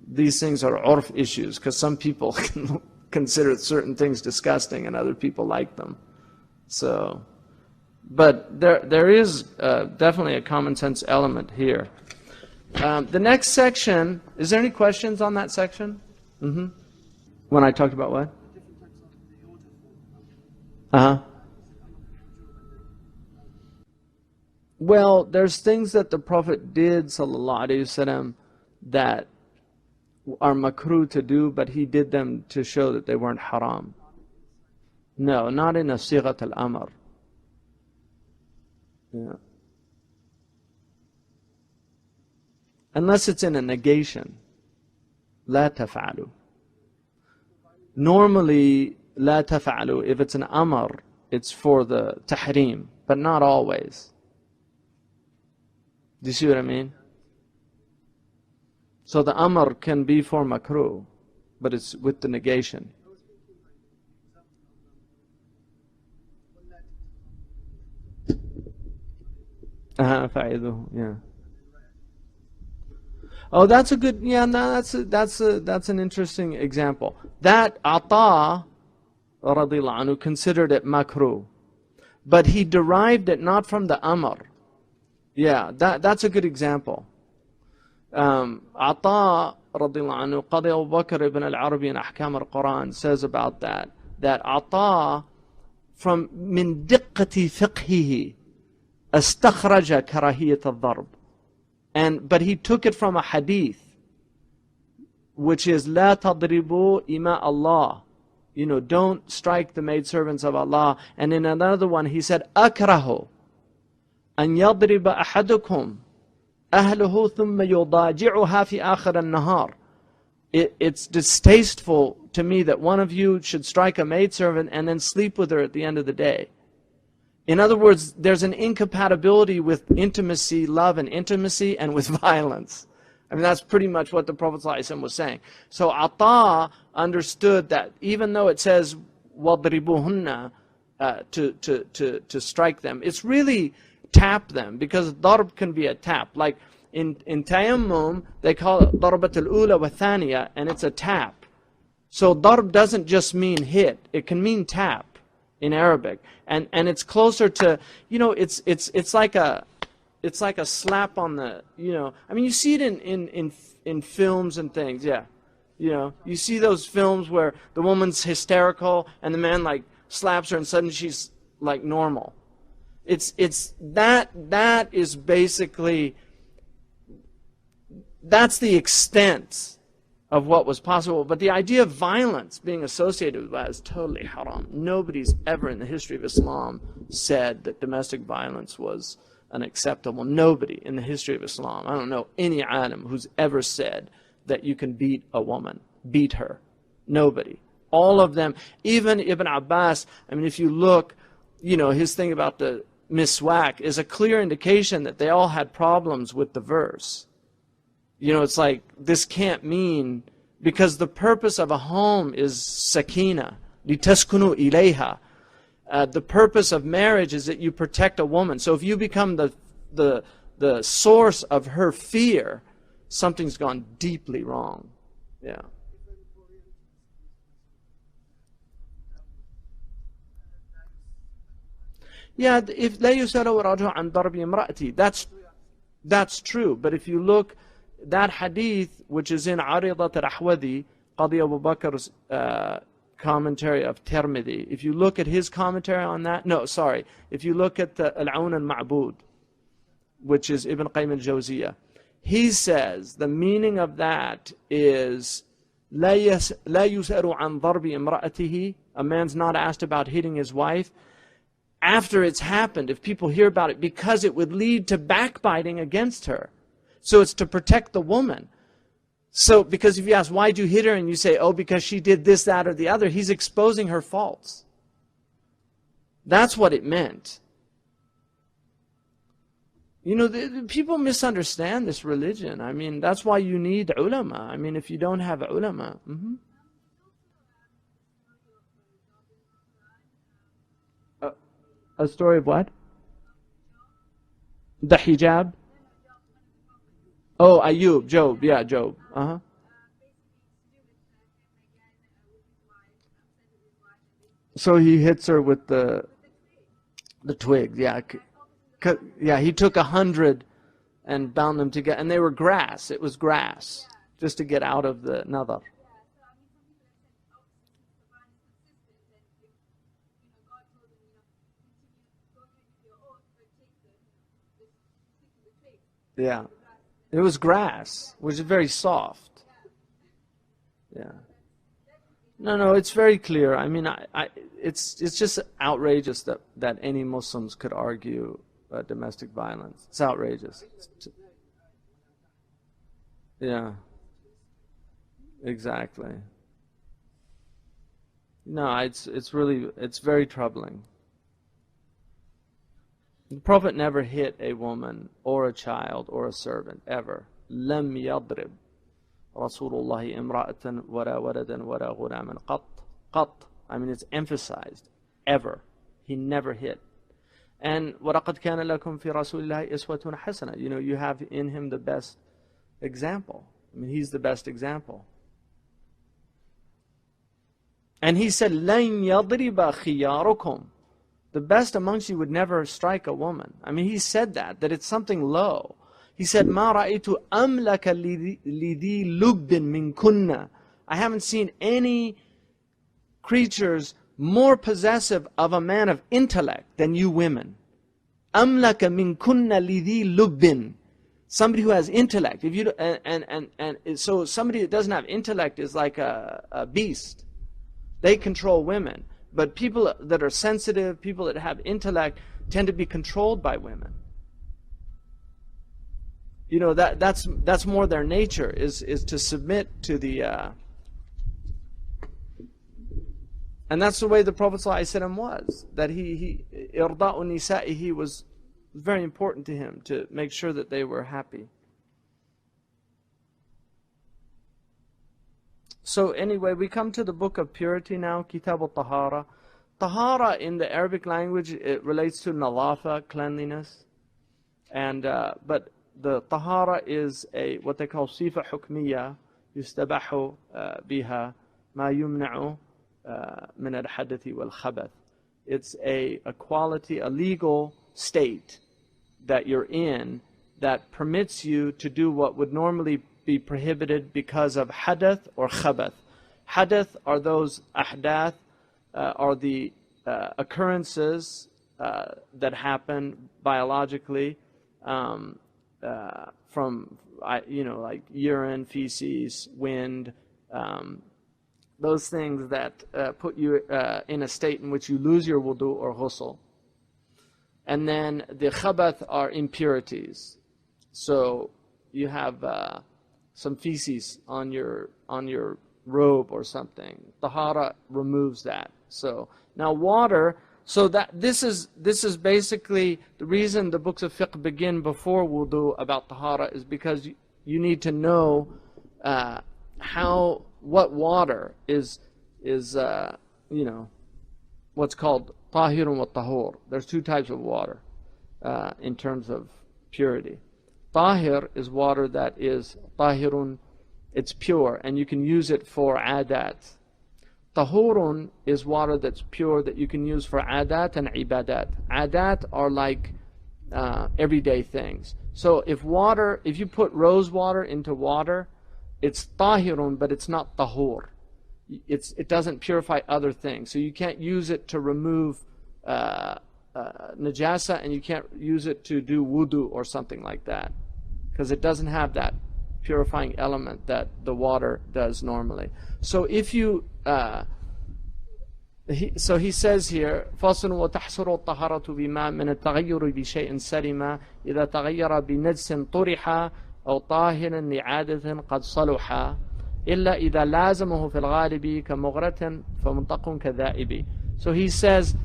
these things are urf issues, because some people consider certain things disgusting and other people like them. So, but there is definitely a common sense element here. The next section, is there any questions on that section? Mm-hmm. When I talked about what? Uh-huh. Well, there's things that the Prophet did, sallallahu alaihi wasallam, that are makruh to do, but he did them to show that they weren't haram. No, not in a sighat al-amr. Yeah. Unless it's in a negation. لا تفعلوا. Normally, لا تفعلوا, if it's an amr, it's for the tahrim, but not always. Do you see what I mean? So the amr can be for makruh, but it's with the negation. Yeah. Oh, that's a good, yeah, no, that's an interesting example. That Ata, radiyallahu anhu, considered it makruh. But he derived it not from the amr. Yeah, that's a good example. Ata, radiyallahu anhu, Qadi Abu Bakr ibn al-Arabi in Ahkam al-Quran says about that Ata, from min diqqati fiqhihi, astakhraja karahiyat al-darb. But he took it from a hadith, which is لا تضربوا إماء Allah. Don't strike the maidservants of Allah. And in another one he said أكره أن يضرب أحدكم أهله ثم يضاجعها في آخر النهار. It's distasteful to me that one of you should strike a maidservant and then sleep with her at the end of the day. In other words, there's an incompatibility with intimacy, love and intimacy, and with violence. I mean, that's pretty much what the Prophet ﷺ was saying. So Ata understood that even though it says وَضْرِبُهُنَّ to strike them, it's really tap them, because darb can be a tap. Like in tayammum, they call it darbat al-ula wa thaniya, and it's a tap. So darb doesn't just mean hit, it can mean tap in Arabic, and it's closer to, it's like a slap on the, I mean, you see it in films and things. Yeah, you see those films where the woman's hysterical and the man like slaps her and suddenly she's like normal. That is basically, that's the extent of what was possible. But the idea of violence being associated with that is totally haram. Nobody's ever in the history of Islam said that domestic violence was unacceptable. Nobody in the history of Islam. I don't know any alim who's ever said that you can beat a woman, beat her. Nobody. All of them, even Ibn Abbas, I mean, if you look, his thing about the miswak is a clear indication that they all had problems with the verse. It's like, this can't mean, because the purpose of a home is sakina, litaskunu ilayha. The purpose of marriage is that you protect a woman. So if you become the source of her fear, something's gone deeply wrong. Yeah. Yeah, if لا يسأل رجل عن ضرب امرأتي, that's true. But if you look, that hadith, which is in Aridat al-Ahwadi, Qadi Abu Bakr's commentary of Tirmidhi, if you look at his commentary on that, if you look at the Al-Aun al-Ma'bud, which is Ibn Qayyim al-Jawziyah, he says the meaning of that is لا يسأل عن ضرب امرأته, a man's not asked about hitting his wife after it's happened, if people hear about it, because it would lead to backbiting against her. So it's to protect the woman. So, because if you ask, why'd you hit her? And you say, oh, because she did this, that, or the other, he's exposing her faults. That's what it meant. People misunderstand this religion. I mean, that's why you need ulama. I mean, if you don't have ulama. A story of what? The hijab? Oh, Ayub, Job. Yeah, Job. So he hits her with the twig. Yeah. Yeah, he took 100 and bound them together. And they were grass. It was grass. Just to get out of the nadar. Yeah. It was grass, which is very soft. Yeah. No, it's very clear. I mean, it's just outrageous that any Muslims could argue domestic violence. It's outrageous. Yeah. Exactly. No, it's very troubling. The Prophet never hit a woman or a child or a servant, ever. لم يضرب رسول الله امرأة ولا ولدا ولا غلاما قط. I mean, it's emphasized. Ever. He never hit. And وَلَقَدْ كَانَ لَكُمْ فِي رَسُولِ اللَّهِ إِسْوَةٌ حَسَنَةٌ. You have in him the best example. I mean, he's the best example. And he said, لَنْ يَضْرِبَ خِيَارُكُمْ. The best amongst you would never strike a woman. I mean, he said that it's something low. He said, مَا رَأَيْتُ أَمْلَكَ لِذِي لُبٍّ مِّن كُنَّ. I haven't seen any creatures more possessive of a man of intellect than you women. أَمْلَكَ مِن كُنَّ لِذِي لُبٍّ. Somebody who has intellect. If you and so somebody that doesn't have intellect is like a beast. They control women. But people that are sensitive, people that have intellect, tend to be controlled by women. That's more their nature, is to submit to the... And that's the way the Prophet ﷺ was. That إِرْضَاءُ نِسَائِهِ was very important to him, to make sure that they were happy. So anyway, we come to the book of purity now, Kitab al-Tahara. Tahara in the Arabic language, it relates to nalafa, cleanliness. And but the Tahara is what they call sifa hukmiya, yustabahu biha ma yumna'u min al-hadathi wal-khabath. It's a quality, a legal state that you're in that permits you to do what would normally be prohibited because of hadath or khabath. Hadath are those ahdath, are the occurrences that happen biologically from, like urine, feces, wind, those things that put you in a state in which you lose your wudu or ghusl. And then the khabath are impurities. So you have some feces on your robe or something. Tahara removes that. So now water. So that this is basically the reason the books of fiqh begin before wudu about tahara is because you need to know what water is what's called tahirun wa tahur. There's two types of water in terms of purity. Tahir is water that is tahirun, it's pure, and you can use it for adat. Tahurun is water that's pure that you can use for adat and ibadat. Adat are like everyday things. So if you put rose water into water, it's tahirun, but it's not tahur. It doesn't purify other things. So you can't use it to remove najasa, and you can't use it to do wudu or something like that, because it doesn't have that purifying element that the water does normally. So if you so he says here, فَصْلٌ وَتَحْصُرُ الطَّهَارَةُ بِمَا مِنَ التَّغَيُّرِ بِشَيْءٍ سَلِمًا إِذَا تَغَيَّرَ بِنَجْسٍ طُرِحَ أو طاهر لعادة قد صلح إلا إذا لازمه في الغالب كمغرة فمنطق كذائب. So he says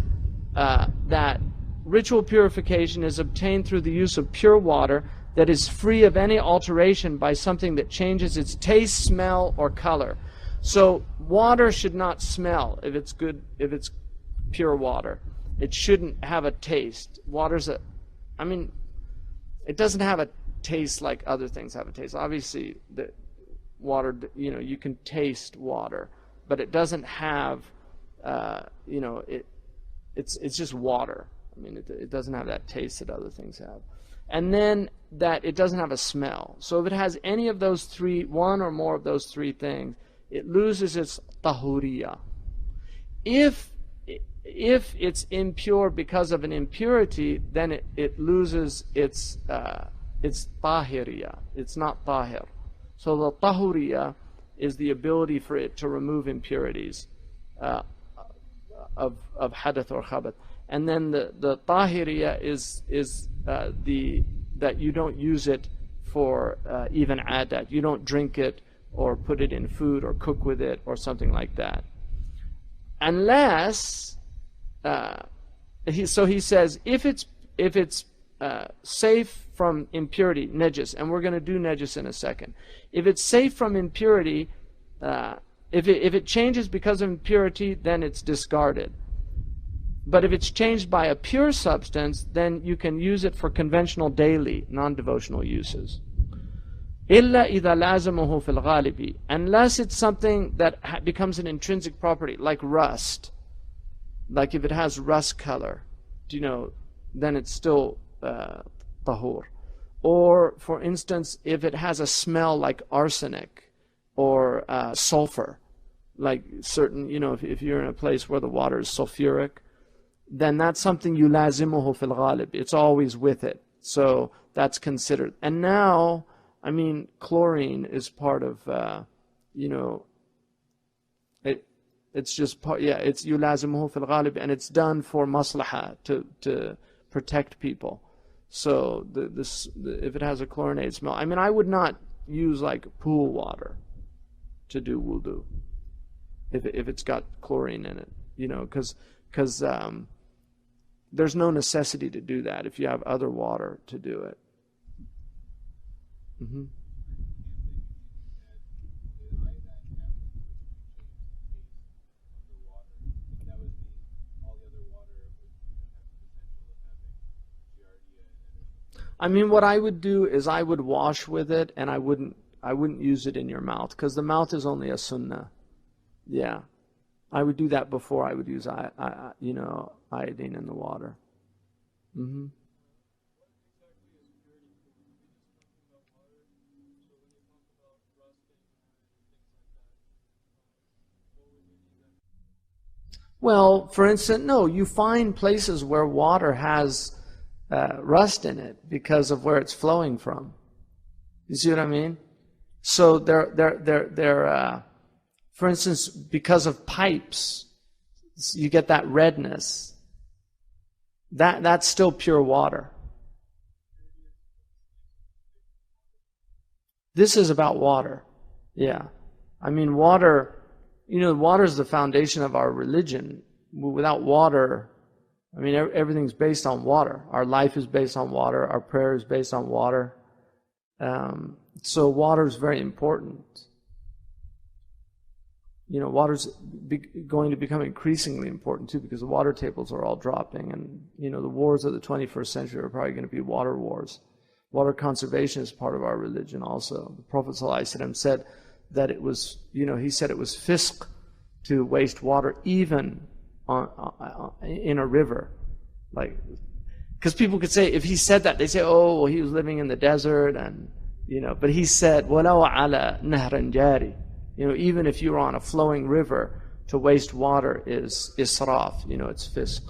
that ritual purification is obtained through the use of pure water that is free of any alteration by something that changes its taste, smell, or color. So water should not smell if it's good, if it's pure water. It shouldn't have a taste. It doesn't have a taste like other things have a taste. Obviously, the water, you can taste water, but it doesn't have, it's just water. It doesn't have that taste that other things have. And then that it doesn't have a smell. So if it has any of those three, one or more of those three things, it loses its tahuriya. If it's impure because of an impurity, then it loses its tahiriya. It's not tahir. So the tahuriya is the ability for it to remove impurities of hadath or khabath. And then the tahiriya is that you don't use it for even adat. You don't drink it or put it in food or cook with it or something like that. Unless, he says, if it's safe from impurity, najis, and we're going to do najis in a second. If it's safe from impurity, if it changes because of impurity, then it's discarded. But if it's changed by a pure substance, then you can use it for conventional daily, non-devotional uses. إِلَّا إِذَا لَازَمُهُ فِي الْغَالِبِ. Unless it's something that becomes an intrinsic property, like rust. Like if it has rust color, then it's still tahur. Or, for instance, if it has a smell like arsenic or sulfur, like certain, if you're in a place where the water is sulfuric, then that's something you lazimuhu fil ghalib. It's always with it. So that's considered. And now, chlorine is part of, it's just part, it's you lazimuhu fil ghalib, and it's done for maslaha, to protect people. So if it has a chlorinated smell, I would not use like pool water to do wudu if it's got chlorine in it, because there's no necessity to do that if you have other water to do it. Mm-hmm. What I would do is I would wash with it, and I wouldn't use it in your mouth, because the mouth is only a sunnah. Yeah, I would do that before I would use iodine in the water. Mm-hmm. Well, for instance, no, you find places where water has rust in it because of where it's flowing from. You see what I mean? So for instance, because of pipes, you get that redness. That's still pure water. This is about water. Yeah. I mean, water, water is the foundation of our religion. Without water, I mean, everything's based on water. Our life is based on water. Our prayer is based on water. So water is very important. Water's going to become increasingly important too, because the water tables are all dropping, and the wars of the 21st century are probably going to be water wars. Water conservation is part of our religion also. The Prophet ﷺ said that it was, he said it was fisq to waste water even in a river. Because people could say, if he said that, they say, oh, well, he was living in the desert, and but he said, وَلَوْ عَلَى نَهْرٍ جَارٍ. Even if you're on a flowing river, to waste water is israf, it's fisq.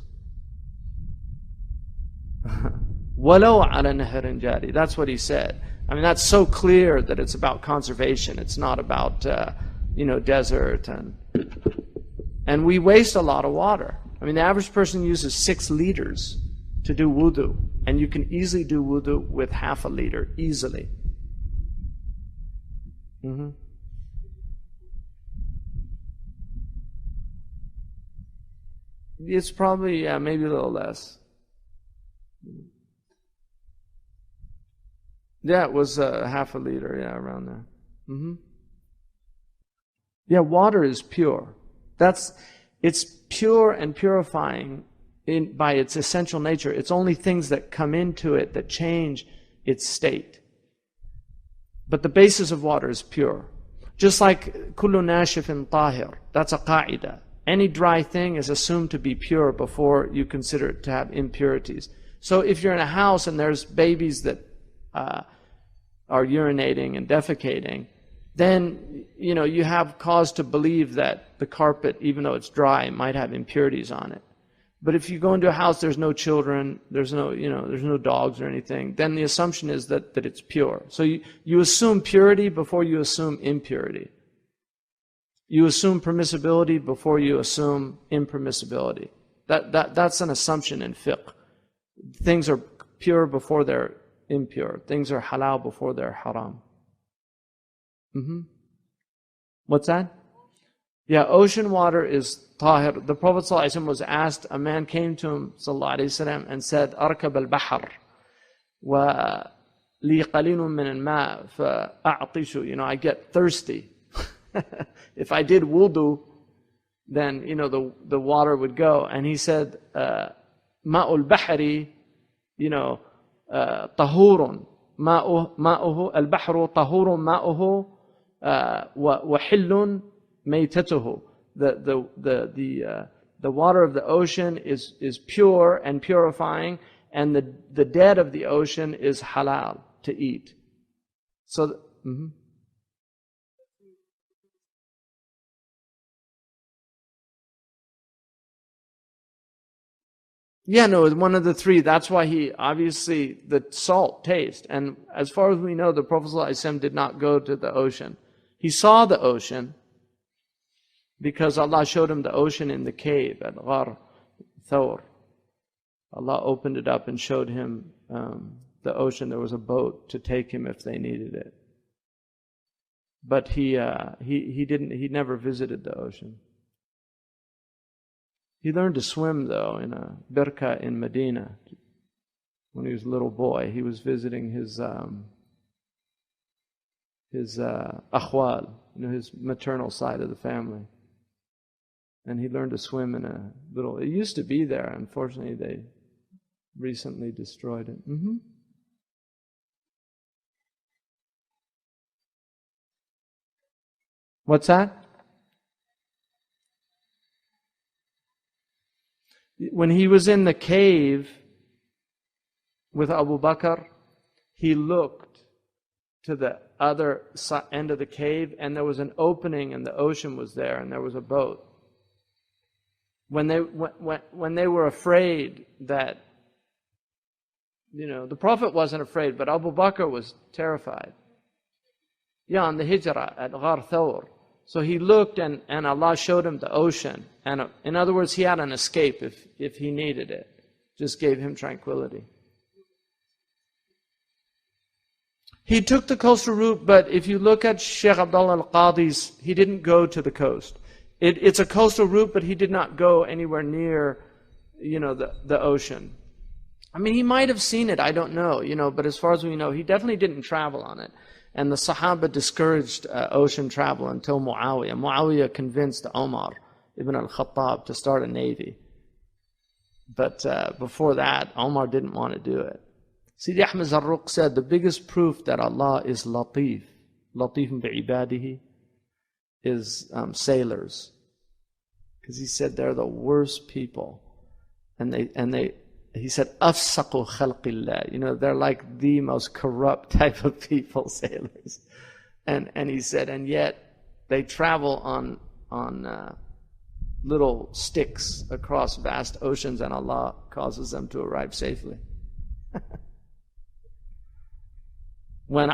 وَلَوْ عَلَى نَهْرٍ جَارٍ. That's what he said. I mean, that's so clear that it's about conservation. It's not about, desert. And we waste a lot of water. I mean, the average person uses 6 liters to do wudu. And you can easily do wudu with half a liter, easily. Mm-hmm. It's probably, maybe a little less. Yeah, it was half a liter, around there. Mm-hmm. Yeah, water is pure. It's pure and purifying by its essential nature. It's only things that come into it that change its state. But the basis of water is pure. Just like kullu nashifin tahir, that's a qa'idah. Any dry thing is assumed to be pure before you consider it to have impurities. So if you're in a house and there's babies that are urinating and defecating, then you have cause to believe that the carpet, even though it's dry, might have impurities on it. But if you go into a house, there's no children, there's no dogs or anything, then the assumption is that it's pure. So you assume purity before you assume impurity. You assume permissibility before you assume impermissibility. That's an assumption in fiqh. Things are pure before they're impure. Things are halal before they're haram. Mm-hmm. What's that? Yeah, ocean water is tahir. The Prophet ﷺ was asked, a man came to him ﷺ and said, أركب البحر ولي قليل من الماء فأعطش. I get thirsty. If I did wudu, then the water would go. And he said, ماء البحر طهور ماؤه البحر طهور ماؤه وحل ميتته. The water of the ocean is pure and purifying, and the dead of the ocean is halal to eat. So. Mm-hmm. Yeah, no, it's one of the three. That's why the salt taste. And as far as we know, the Prophet ﷺ did not go to the ocean. He saw the ocean because Allah showed him the ocean in the cave at Ghar Thawr. Allah opened it up and showed him the ocean. There was a boat to take him if they needed it. But he never visited the ocean. He learned to swim, though, in a birka in Medina when he was a little boy. He was visiting his akhwal, his maternal side of the family. And he learned to swim in a little. It used to be there. Unfortunately, they recently destroyed it. Mm-hmm. What's that? When he was in the cave with Abu Bakr, he looked to the other end of the cave, and there was an opening, and the ocean was there, and there was a boat. when they were afraid that, the Prophet wasn't afraid, but Abu Bakr was terrified. Yeah, on the Hijrah at Ghar Thawr. So he looked and Allah showed him the ocean. And in other words, he had an escape if he needed it. Just gave him tranquility. He took the coastal route, but if you look at Shaykh Abdullah al-Qadi's, he didn't go to the coast. It's a coastal route, but he did not go anywhere near, the ocean. I mean, he might have seen it, I don't know, but as far as we know, he definitely didn't travel on it. And the Sahaba discouraged ocean travel until Muawiyah. Muawiyah convinced Omar ibn al-Khattab to start a navy. But before that, Omar didn't want to do it. Sidi Ahmed Zarruq said, the biggest proof that Allah is Latif bi'ibadihi, is sailors. Because he said they're the worst people. He said, afsaqu khalqillah. They're like the most corrupt type of people, sailors. And he said, and yet they travel on little sticks across vast oceans, and Allah causes them to arrive safely. When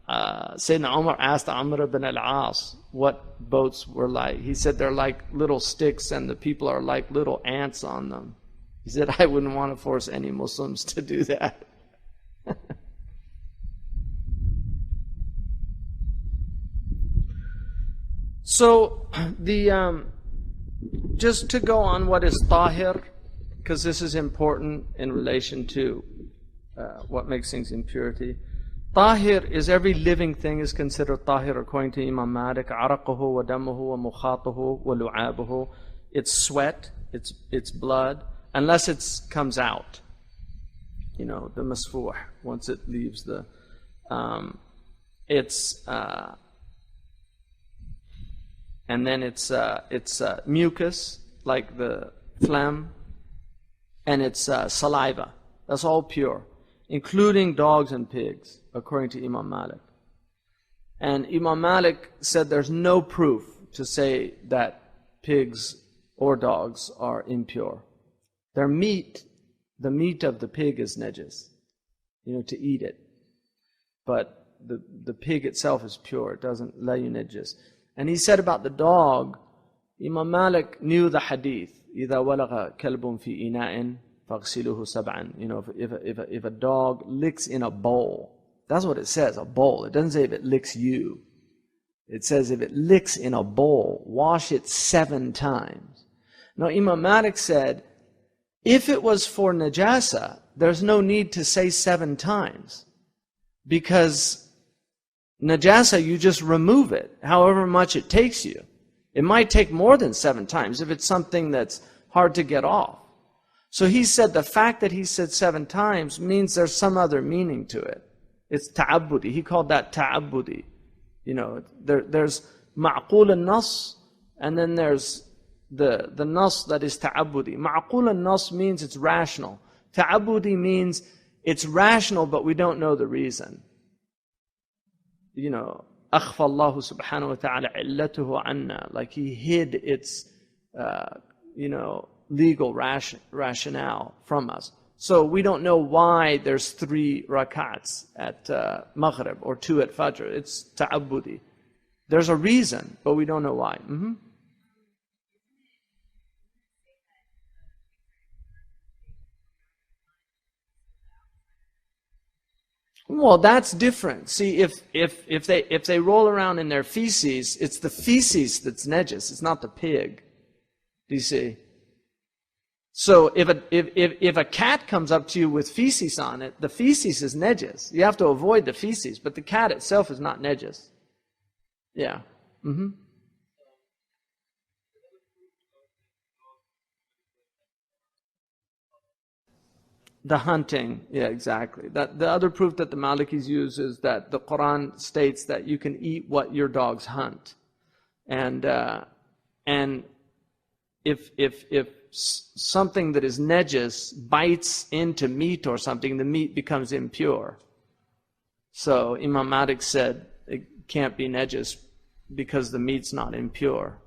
Sayyidina Umar asked Amr ibn al-As what boats were like, he said they're like little sticks and the people are like little ants on them. He said, I wouldn't want to force any Muslims to do that. So, just to go on what is tahir, because this is important in relation to what makes things impurity. Tahir is every living thing is considered tahir according to Imam Malik. Araqahu wa damuhu wa mukhatahu wa lu'abuhu. It's sweat, it's blood, unless it comes out. The masfuh, once it leaves the, and then it's mucus, like the phlegm, and it's saliva. That's all pure, including dogs and pigs, according to Imam Malik. And Imam Malik said there's no proof to say that pigs or dogs are impure. Their meat, the meat of the pig is najis, to eat it. But the pig itself is pure, it doesn't la yunajjis. And he said about the dog, Imam Malik knew the hadith, إِذَا وَلَغَ كَلْبٌ فِي إِنَاءٍ فَاغْسِلُهُ سَبْعًا. If a dog licks in a bowl, that's what it says, a bowl. It doesn't say if it licks you. It says if it licks in a bowl, wash it 7 times. Now Imam Malik said, if it was for najasa, there's no need to say 7 times. Because najasa, you just remove it, however much it takes you. It might take more than 7 times if it's something that's hard to get off. So he said the fact that he said 7 times means there's some other meaning to it. It's ta'abbudi. He called that ta'abbudi. There's ma'qul al-nas, and then there's the nas that is ta'abbudi. Ma'qul al-nas means it's rational. Ta'abbudi means it's rational, but we don't know the reason. أخفى الله سبحانه وتعالى علته عنا, like he hid its, legal rationale from us. So we don't know why there's 3 rakats at Maghrib or 2 at Fajr. It's ta'abbudi. There's a reason, but we don't know why. Well, that's different. See, if they roll around in their feces, it's the feces that's najis. It's not the pig. Do you see? So if a cat comes up to you with feces on it, the feces is najis. You have to avoid the feces, but the cat itself is not najis. Yeah. The hunting, yeah, exactly. That the other proof that the Malikis use is that the Quran states that you can eat what your dogs hunt, and if something that is najis bites into meat or something, the meat becomes impure. So Imam Malik said it can't be najis because the meat's not impure.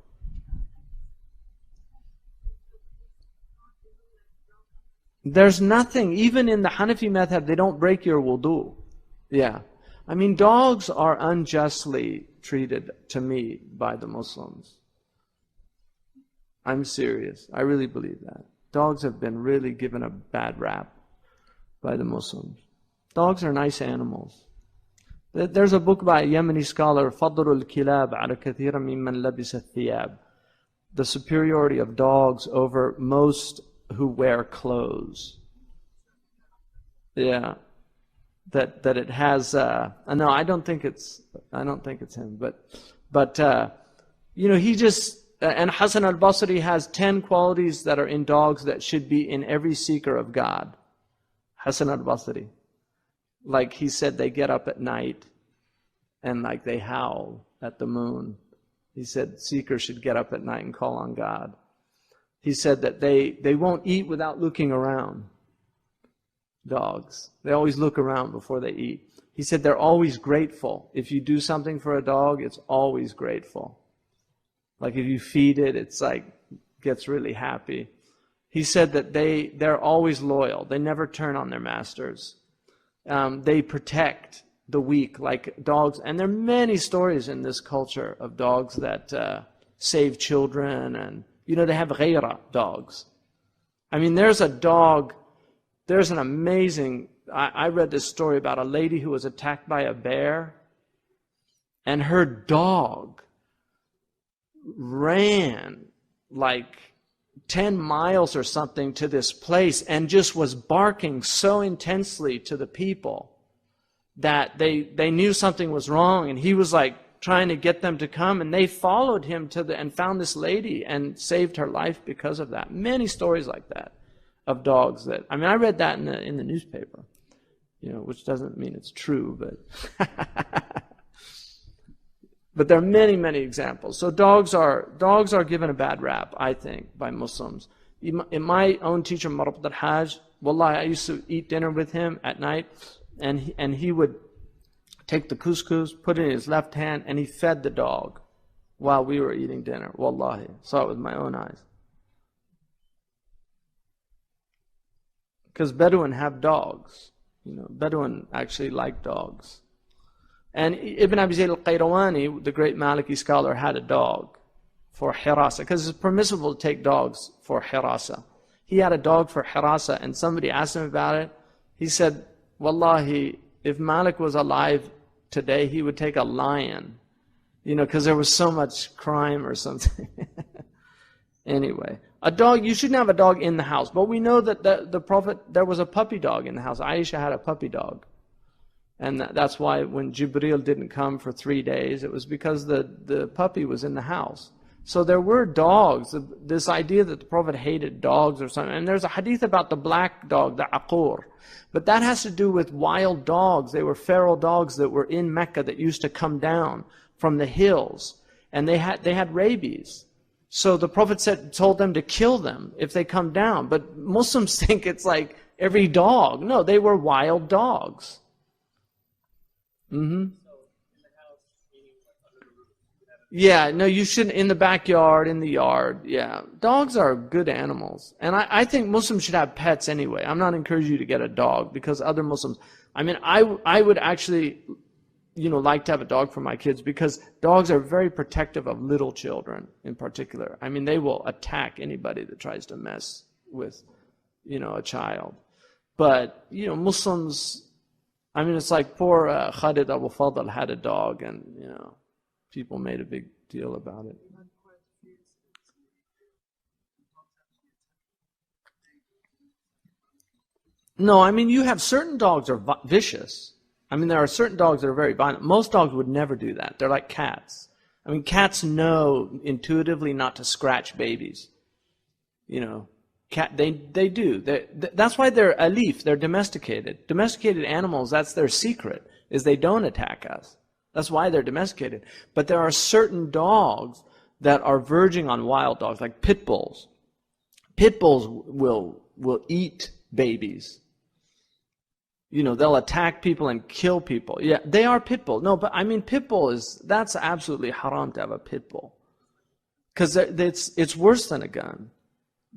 There's nothing, even in the Hanafi madhab, they don't break your wudu. Yeah. I mean, dogs are unjustly treated, to me, by the Muslims. I'm serious. I really believe that. Dogs have been really given a bad rap by the Muslims. Dogs are nice animals. There's a book by a Yemeni scholar, فضل الكلاب على كثير ممن لبس الثياب. The superiority of dogs over most who wear clothes. Yeah. That it has no, I don't think it's him, but you know, he just and Hassan al-Basri has 10 qualities that are in dogs that should be in every seeker of God. Hassan al-Basri. Like he said, they get up at night and like they howl at the moon. He said seekers should get up at night and call on God. He said that they won't eat without looking around. Dogs. They always look around before they eat. He said they're always grateful. If you do something for a dog, it's always grateful. Like if you feed it, it's like gets really happy. He said that they're always loyal. They never turn on their masters. They protect the weak, like dogs. And there are many stories in this culture of dogs that save children. And, you know, they have khayr dogs. I mean, there's a dog, there's an amazing, I read this story about a lady who was attacked by a bear. And her dog ran like 10 miles or something to this place and just was barking so intensely to the people that they knew something was wrong, and he was like trying to get them to come, and they followed him and found this lady and saved her life because of that. Many stories like that of dogs that, I mean, I read that in the newspaper, you know, which doesn't mean it's true, but but there are many, many examples. So dogs are given a bad rap, I think, by Muslims. In my own teacher, Marabd al-Hajj, wallahi, I used to eat dinner with him at night, and he would take the couscous, put it in his left hand, and he fed the dog while we were eating dinner. Wallahi, saw it with my own eyes. Because Bedouin have dogs. You know, Bedouin actually like dogs. And Ibn Abi Zayd al-Qayrawani, the great Maliki scholar, had a dog for hirasa, because it's permissible to take dogs for hirasa. He had a dog for hirasa, and somebody asked him about it. He said, wallahi, if Malik was alive today, he would take a lion, you know, because there was so much crime or something. Anyway, a dog, you shouldn't have a dog in the house, but we know that the Prophet, there was a puppy dog in the house. Aisha had a puppy dog. And that's why when Jibreel didn't come for 3 days, it was because the puppy was in the house. So there were dogs. This idea that the Prophet hated dogs or something. And there's a hadith about the black dog, the aqur. But that has to do with wild dogs. They were feral dogs that were in Mecca that used to come down from the hills. And they had rabies. So the Prophet told them to kill them if they come down. But Muslims think it's like every dog. No, they were wild dogs. Mm-hmm. Yeah, no, you shouldn't, in the backyard, in the yard. Yeah, dogs are good animals. And I think Muslims should have pets anyway. I'm not encouraging you to get a dog because other Muslims, I mean, I would actually, you know, like to have a dog for my kids because dogs are very protective of little children in particular. I mean, they will attack anybody that tries to mess with, you know, a child. But, you know, Muslims, I mean, it's like poor Khalid Abu Fadl had a dog, and, you know, people made a big deal about it. No, I mean, you have certain dogs are vicious. I mean, there are certain dogs that are very violent. Most dogs would never do that. They're like cats. I mean, cats know intuitively not to scratch babies. You know, they do. That's why they're alif. They're domesticated. Domesticated animals, that's their secret, is they don't attack us. That's why they're domesticated. But there are certain dogs that are verging on wild dogs, like pit bulls. Pit bulls will eat babies. You know, they'll attack people and kill people. Yeah, they are pit bull. No, but I mean, pit bull that's absolutely haram to have a pit bull. Because it's worse than a gun.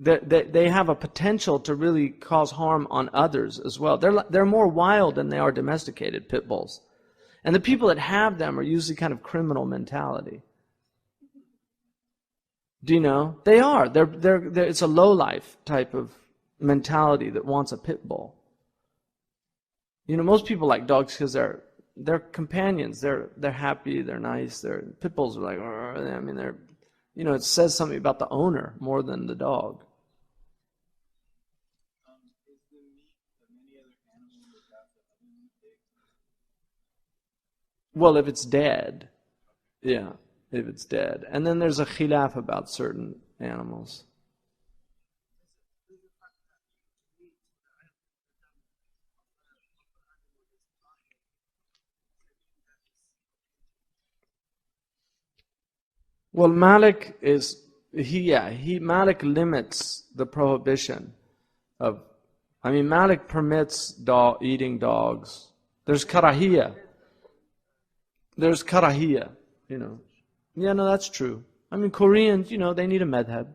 they have a potential to really cause harm on others as well. They're more wild than they are domesticated, pit bulls. And the people that have them are usually kind of criminal mentality. Do you know? They are. It's a low-life type of mentality that wants a pit bull. You know, most people like dogs because they're companions. They're happy. They're nice. Pit bulls are like, I mean, you know, it says something about the owner more than the dog. Is the meat of any other animal looked after other than pigs? Well, if it's dead, yeah, if it's dead. And then there's a khilaf about certain animals. Well, Malik Malik limits the prohibition of, Malik permits eating dogs. There's karahiyah. You know. Yeah, no, that's true. Koreans, you know, they need a madhab.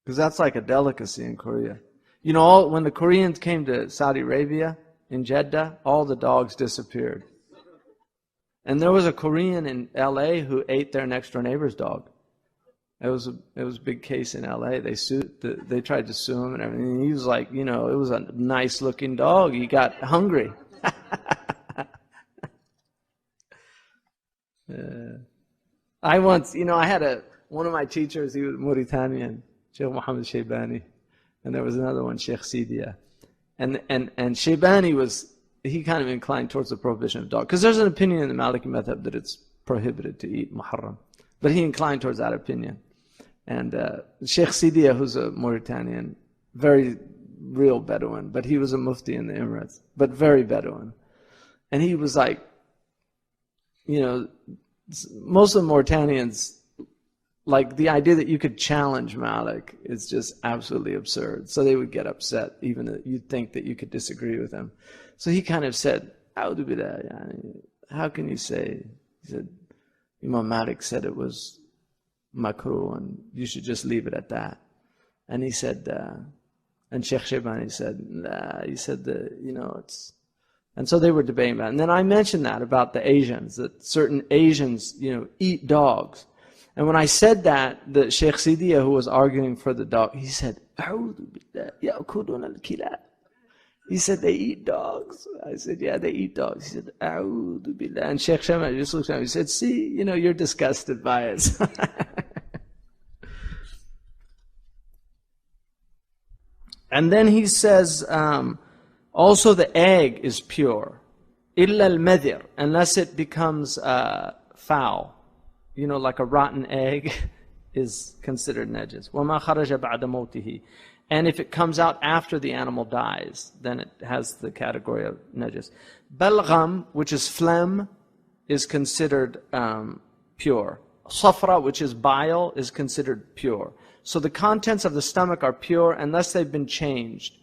Because that's like a delicacy in Korea. You know, when the Koreans came to Saudi Arabia, in Jeddah, all the dogs disappeared. And there was a Korean in L.A. who ate their next door neighbor's dog. It was a big case in L.A. They tried to sue him and everything. He was like, you know, it was a nice looking dog. He got hungry. I once, you know, I had one of my teachers. He was Mauritanian, Shaykh Muhammad Shaybani, and there was another one, Shaykh Sidia, and Shaybani he kind of inclined towards the prohibition of dog, because there's an opinion in the Maliki madhab that it's prohibited to eat muharram, but he inclined towards that opinion. And Shaykh Sidia, who's a Mauritanian, very real Bedouin, but he was a mufti in the Emirates, but very Bedouin, and he was like, you know, most of the Mauritanians, like the idea that you could challenge Malik is just absolutely absurd. So they would get upset, even though you'd think that you could disagree with him. So he kind of said, how can you say? He said, Imam Malik said it was makruh and you should just leave it at that. And he said, and Shaykh Shaybani said, nah, he said that, you know, it's. And so they were debating about it. And then I mentioned that about the Asians, that certain Asians, you know, eat dogs. And when I said that, the Shaykh Sidiya, who was arguing for the dog, he said, he said, they eat dogs. I said, yeah, they eat dogs. He said, and Shaykh Hamza Yusuf, he said, see, you know, you're disgusted by it. And then he says, also the egg is pure. Illa al-madhir, unless it becomes foul. You know, like a rotten egg is considered najis. وَمَا خَرَجَ بَعْدَ مَوْتِهِ. And if it comes out after the animal dies, then it has the category of najis. Balgham, which is phlegm, is considered pure. Safra, which is bile, is considered pure. So the contents of the stomach are pure unless they've been changed.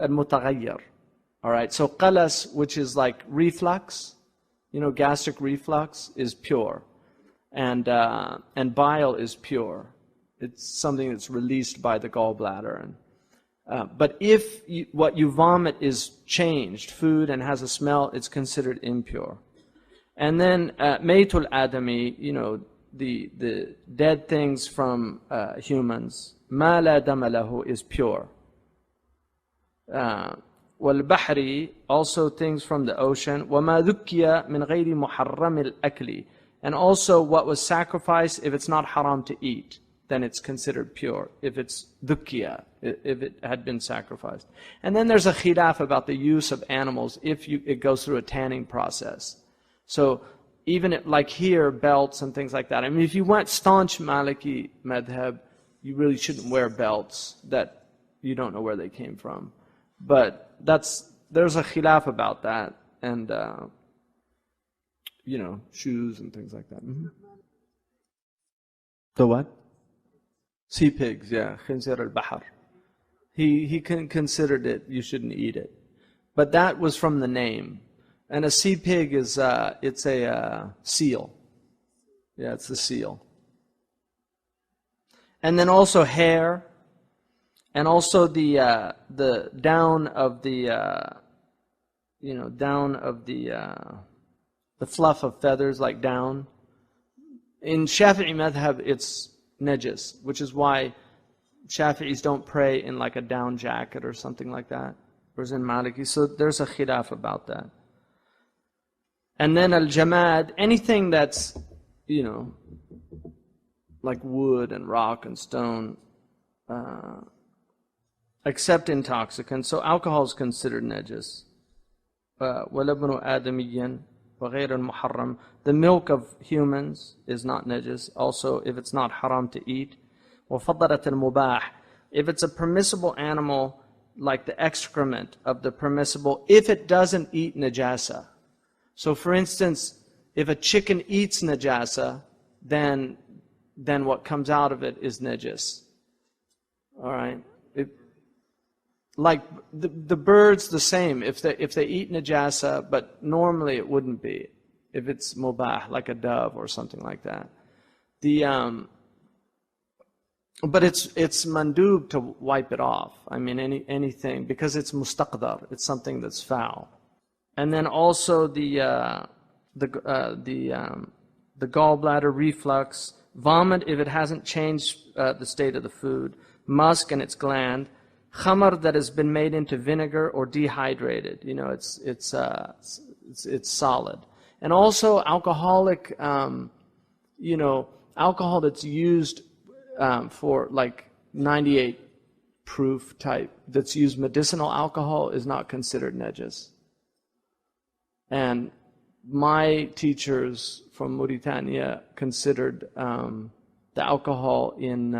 Al-mutaghayyir. All right, so qalas, which is like reflux, you know, gastric reflux, is pure. And bile is pure. It's something that's released by the gallbladder. But if what you vomit is changed, food, and has a smell, it's considered impure. And then maytul adami, you know, the dead things from humans, ma la dama lahu, is pure. والبحر, also things from the ocean. وما ذكي من غير محرم الأكل. And also what was sacrificed, if it's not haram to eat, then it's considered pure. If it's dhukiya, if it had been sacrificed. And then there's a khilaf about the use of animals if it goes through a tanning process. So even like here, belts and things like that. I mean, if you went staunch Maliki madhab, you really shouldn't wear belts that you don't know where they came from. But there's a khilaf about that. And you know, shoes and things like that. Mm-hmm. The what? Sea pigs, yeah. Khinzir al-Bahar. He considered it, you shouldn't eat it. But that was from the name. And a sea pig is, it's a seal. Yeah, it's the seal. And then also hair, and also the down of the down of the fluff of feathers, like down. In Shafi'i madhab, it's najis, which is why Shafi'is don't pray in like a down jacket or something like that, whereas in Maliki. So there's a khilaf about that. And then al-jamad, anything that's, like wood and rock and stone, except intoxicants. So alcohol is considered najis. وَلَبْنُ آدَمِيًّا وَغَيْرَ الْمُحَرَّمِ. The milk of humans is not najis, also if it's not haram to eat. وَفَضَّلَةَ الْمُبَاحِ. If it's a permissible animal, like the excrement of the permissible, if it doesn't eat najasa. So for instance, if a chicken eats najasa, then what comes out of it is najis. All right? Like the birds, the same. If they eat najasa, but normally it wouldn't be. If it's mubah, like a dove or something like that. But it's mandub to wipe it off. I mean, anything, because it's mustaqdar. It's something that's foul. And then also the gallbladder, reflux, vomit if it hasn't changed the state of the food, musk and its gland, khamar that has been made into vinegar or dehydrated. It's solid. And also alcoholic, alcohol that's used for like 98 proof type, that's used medicinal alcohol, is not considered najis. And my teachers from Mauritania considered the alcohol in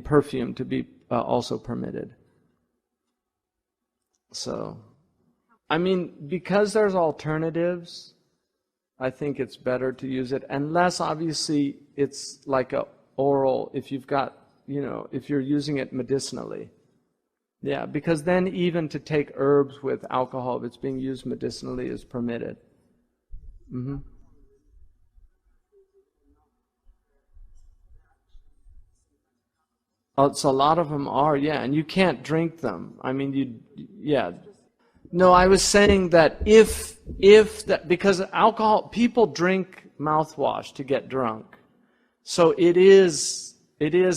perfume to be also permitted. So, I mean, because there's alternatives, I think it's better to use it, unless obviously it's like a oral, if you've got, if you're using it medicinally. Yeah, because then even to take herbs with alcohol, if it's being used medicinally, is permitted. Mm-hmm. Oh, so a lot of them are, yeah, and you can't drink them. I mean, yeah. No, I was saying that because alcohol, people drink mouthwash to get drunk, so it is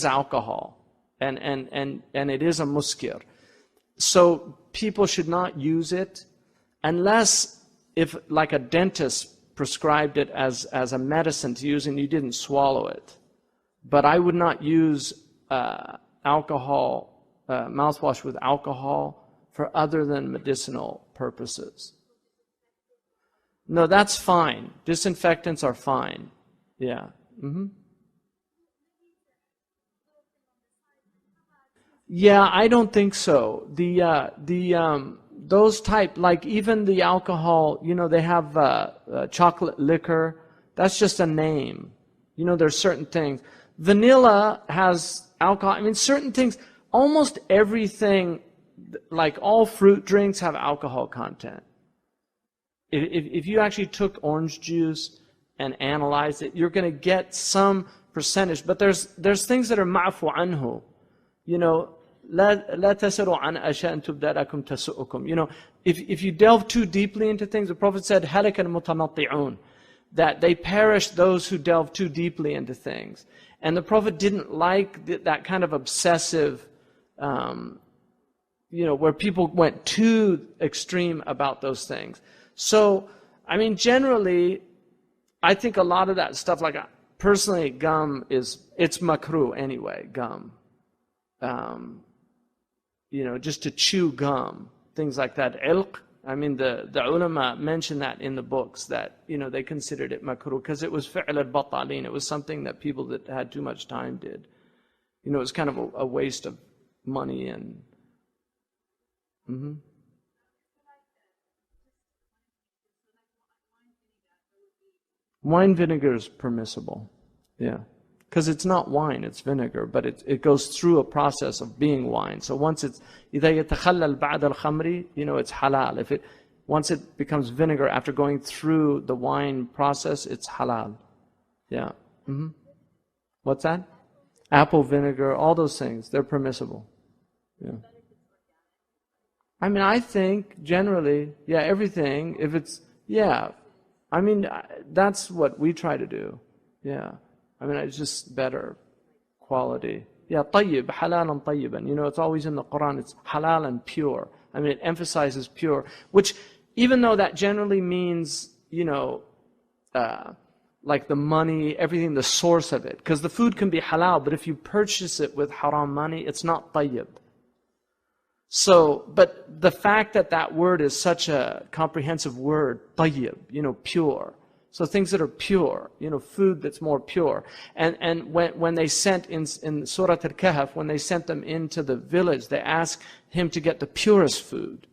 alcohol, and it is a muskir. So people should not use it unless if like a dentist prescribed it as a medicine to use and you didn't swallow it. But I would not use alcohol, mouthwash with alcohol for other than medicinal purposes. No, that's fine. Disinfectants are fine. Yeah. Mm-hmm. Yeah, I don't think so. Those type, like even the alcohol, they have chocolate liquor. That's just a name. There's certain things. Vanilla has alcohol. I mean, certain things, almost everything, like all fruit drinks have alcohol content. If you actually took orange juice and analyzed it, you're going to get some percentage. But there's things that are ma'fu anhu. لا تسروا عن أشياء تبدأ لكم تسؤكم. If you delve too deeply into things, the Prophet said, هلك المتنطعون, that they perish those who delve too deeply into things. And the Prophet didn't like that kind of obsessive, where people went too extreme about those things. So, I mean, generally, I think a lot of that stuff, like personally, gum it's makruh anyway, gum. Just to chew gum, things like that. Ilq, I mean, the ulama mentioned that in the books, that, they considered it makruh because it was fi'l al-batalin. It was something that people that had too much time did. It was kind of a waste of money and... Mm-hmm. Wine vinegar is permissible, yeah. Because it's not wine, it's vinegar, but it goes through a process of being wine. So once it's إذا يتخلل بعد الخمر, it's halal. Once it becomes vinegar after going through the wine process, it's halal. Yeah. Mm-hmm. What's that? Apple vinegar, all those things, they're permissible. Yeah. I mean, I think generally, yeah, everything, if it's, yeah, I mean, that's what we try to do. Yeah. I mean, it's just better quality. Yeah, طيب, halalan طيبا. You know, it's always in the Quran, it's halal and pure. I mean, it emphasizes pure, which even though that generally means, you know, like the money, everything, the source of it. Because the food can be halal, but if you purchase it with haram money, it's not tayyib. So, but the fact that that word is such a comprehensive word, tayyib, you know, pure. So things that are pure, you know, food that's more pure. And when they sent in Surah Al-Kahf, when they sent them into the village, they asked him to get the purest food.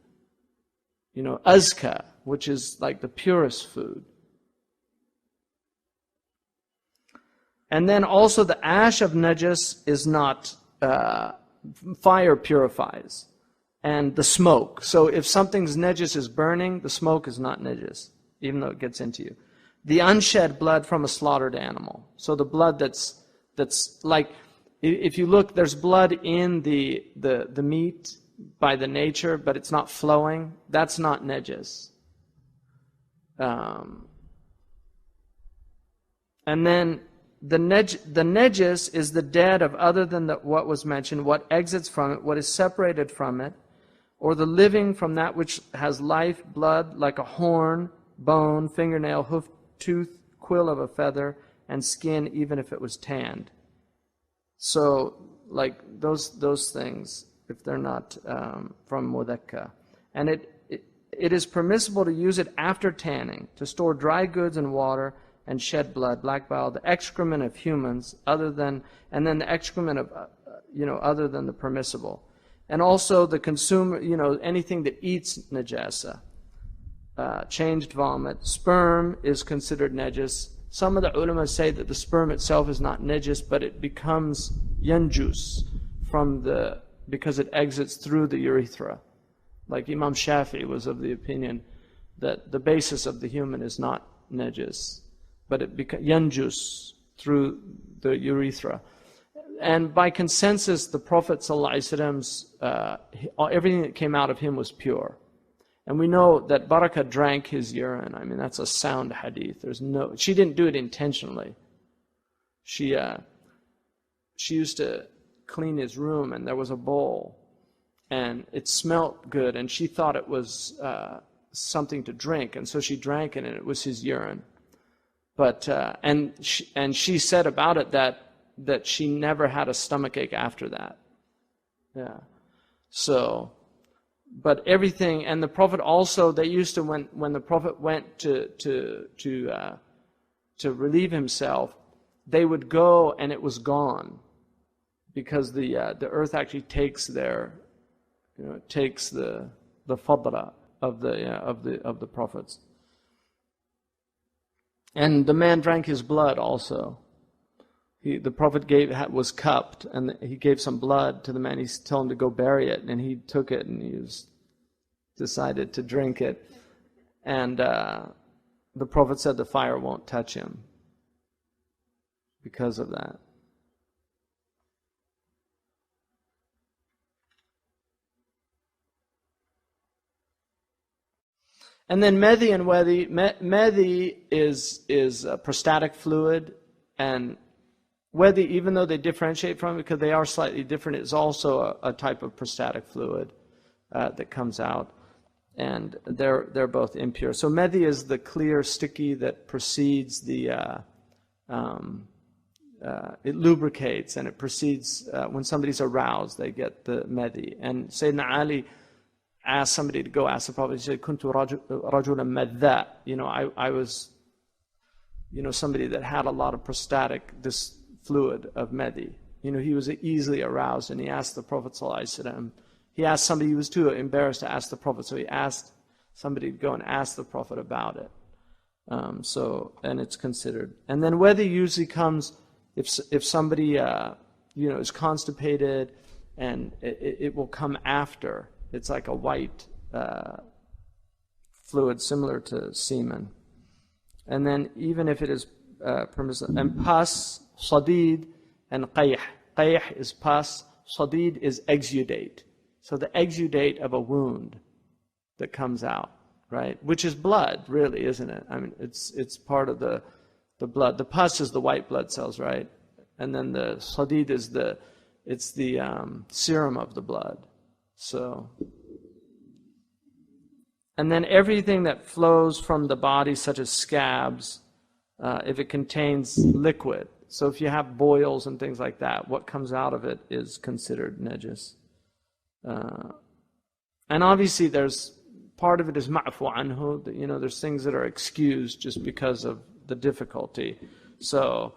You know, azka, which is like the purest food. And then also the ash of najas is not, fire purifies. And the smoke. So if something's najas is burning, the smoke is not najas, even though it gets into you. The unshed blood from a slaughtered animal. So the blood that's like, if you look, there's blood in the meat by the nature, but it's not flowing. That's not najas. And then the najas is the dead of other than what was mentioned, what exits from it, what is separated from it, or the living from that which has life, blood, like a horn, bone, fingernail, hoof, tooth, quill of a feather, and skin, even if it was tanned. So, like those things, if they're not from mudakka. And it is permissible to use it after tanning, to store dry goods in water, and shed blood, black bile, the excrement of humans, and then the excrement of, other than the permissible. And also the consumer, anything that eats najasa, changed vomit. Sperm is considered najas. Some of the ulama say that the sperm itself is not najas, but it becomes yanjus because it exits through the urethra. Like Imam Shafi'i was of the opinion that the basis of the human is not najas, but it becomes yanjus through the urethra. And by consensus, the Prophet ﷺ's, everything that came out of him was pure. And we know that Barakah drank his urine. I mean, that's a sound hadith. She didn't do it intentionally. She used to clean his room, and there was a bowl, and it smelt good, and she thought it was something to drink, and so she drank it, and it was his urine. But and she said about it that she never had a stomachache after that. Yeah. So, but everything, and the Prophet also, they used to, when the Prophet went to relieve himself, they would go and it was gone, because the earth actually takes the fadra of the prophets. And the man drank his blood also. The Prophet was cupped, and he gave some blood to the man. He told him to go bury it, and he took it, and he decided to drink it. And the Prophet said the fire won't touch him because of that. And then medhi and wedhi. Medhi is a prostatic fluid, and wedhi, even though they differentiate from it because they are slightly different, is also a type of prostatic fluid that comes out, and they're both impure. So medhi is the clear, sticky that precedes it lubricates, and it precedes when somebody's aroused, they get the medhi. And Sayyidina Ali asked somebody to go ask the Prophet. He said, "Kuntu rajulan madha." I was, somebody that had a lot of this fluid of medhi. He was easily aroused, and he asked the Prophet ﷺ. He asked somebody, he was too embarrassed to ask the Prophet, so he asked somebody to go and ask the Prophet about it. And it's considered. And then whether usually comes if somebody is constipated, and it will come after. It's like a white fluid similar to semen. And then even if it is permissible, and pus, sadid, and qayh. Qayh is pus, sadid is exudate. So the exudate of a wound that comes out, right? Which is blood, really, isn't it? I mean, it's part of the blood. The pus is the white blood cells, right? And then the sadid is the serum of the blood. So, and then everything that flows from the body, such as scabs, if it contains liquid. So if you have boils and things like that, what comes out of it is considered najis. And obviously there's part of it is ma'fu anhu, there's things that are excused just because of the difficulty. So,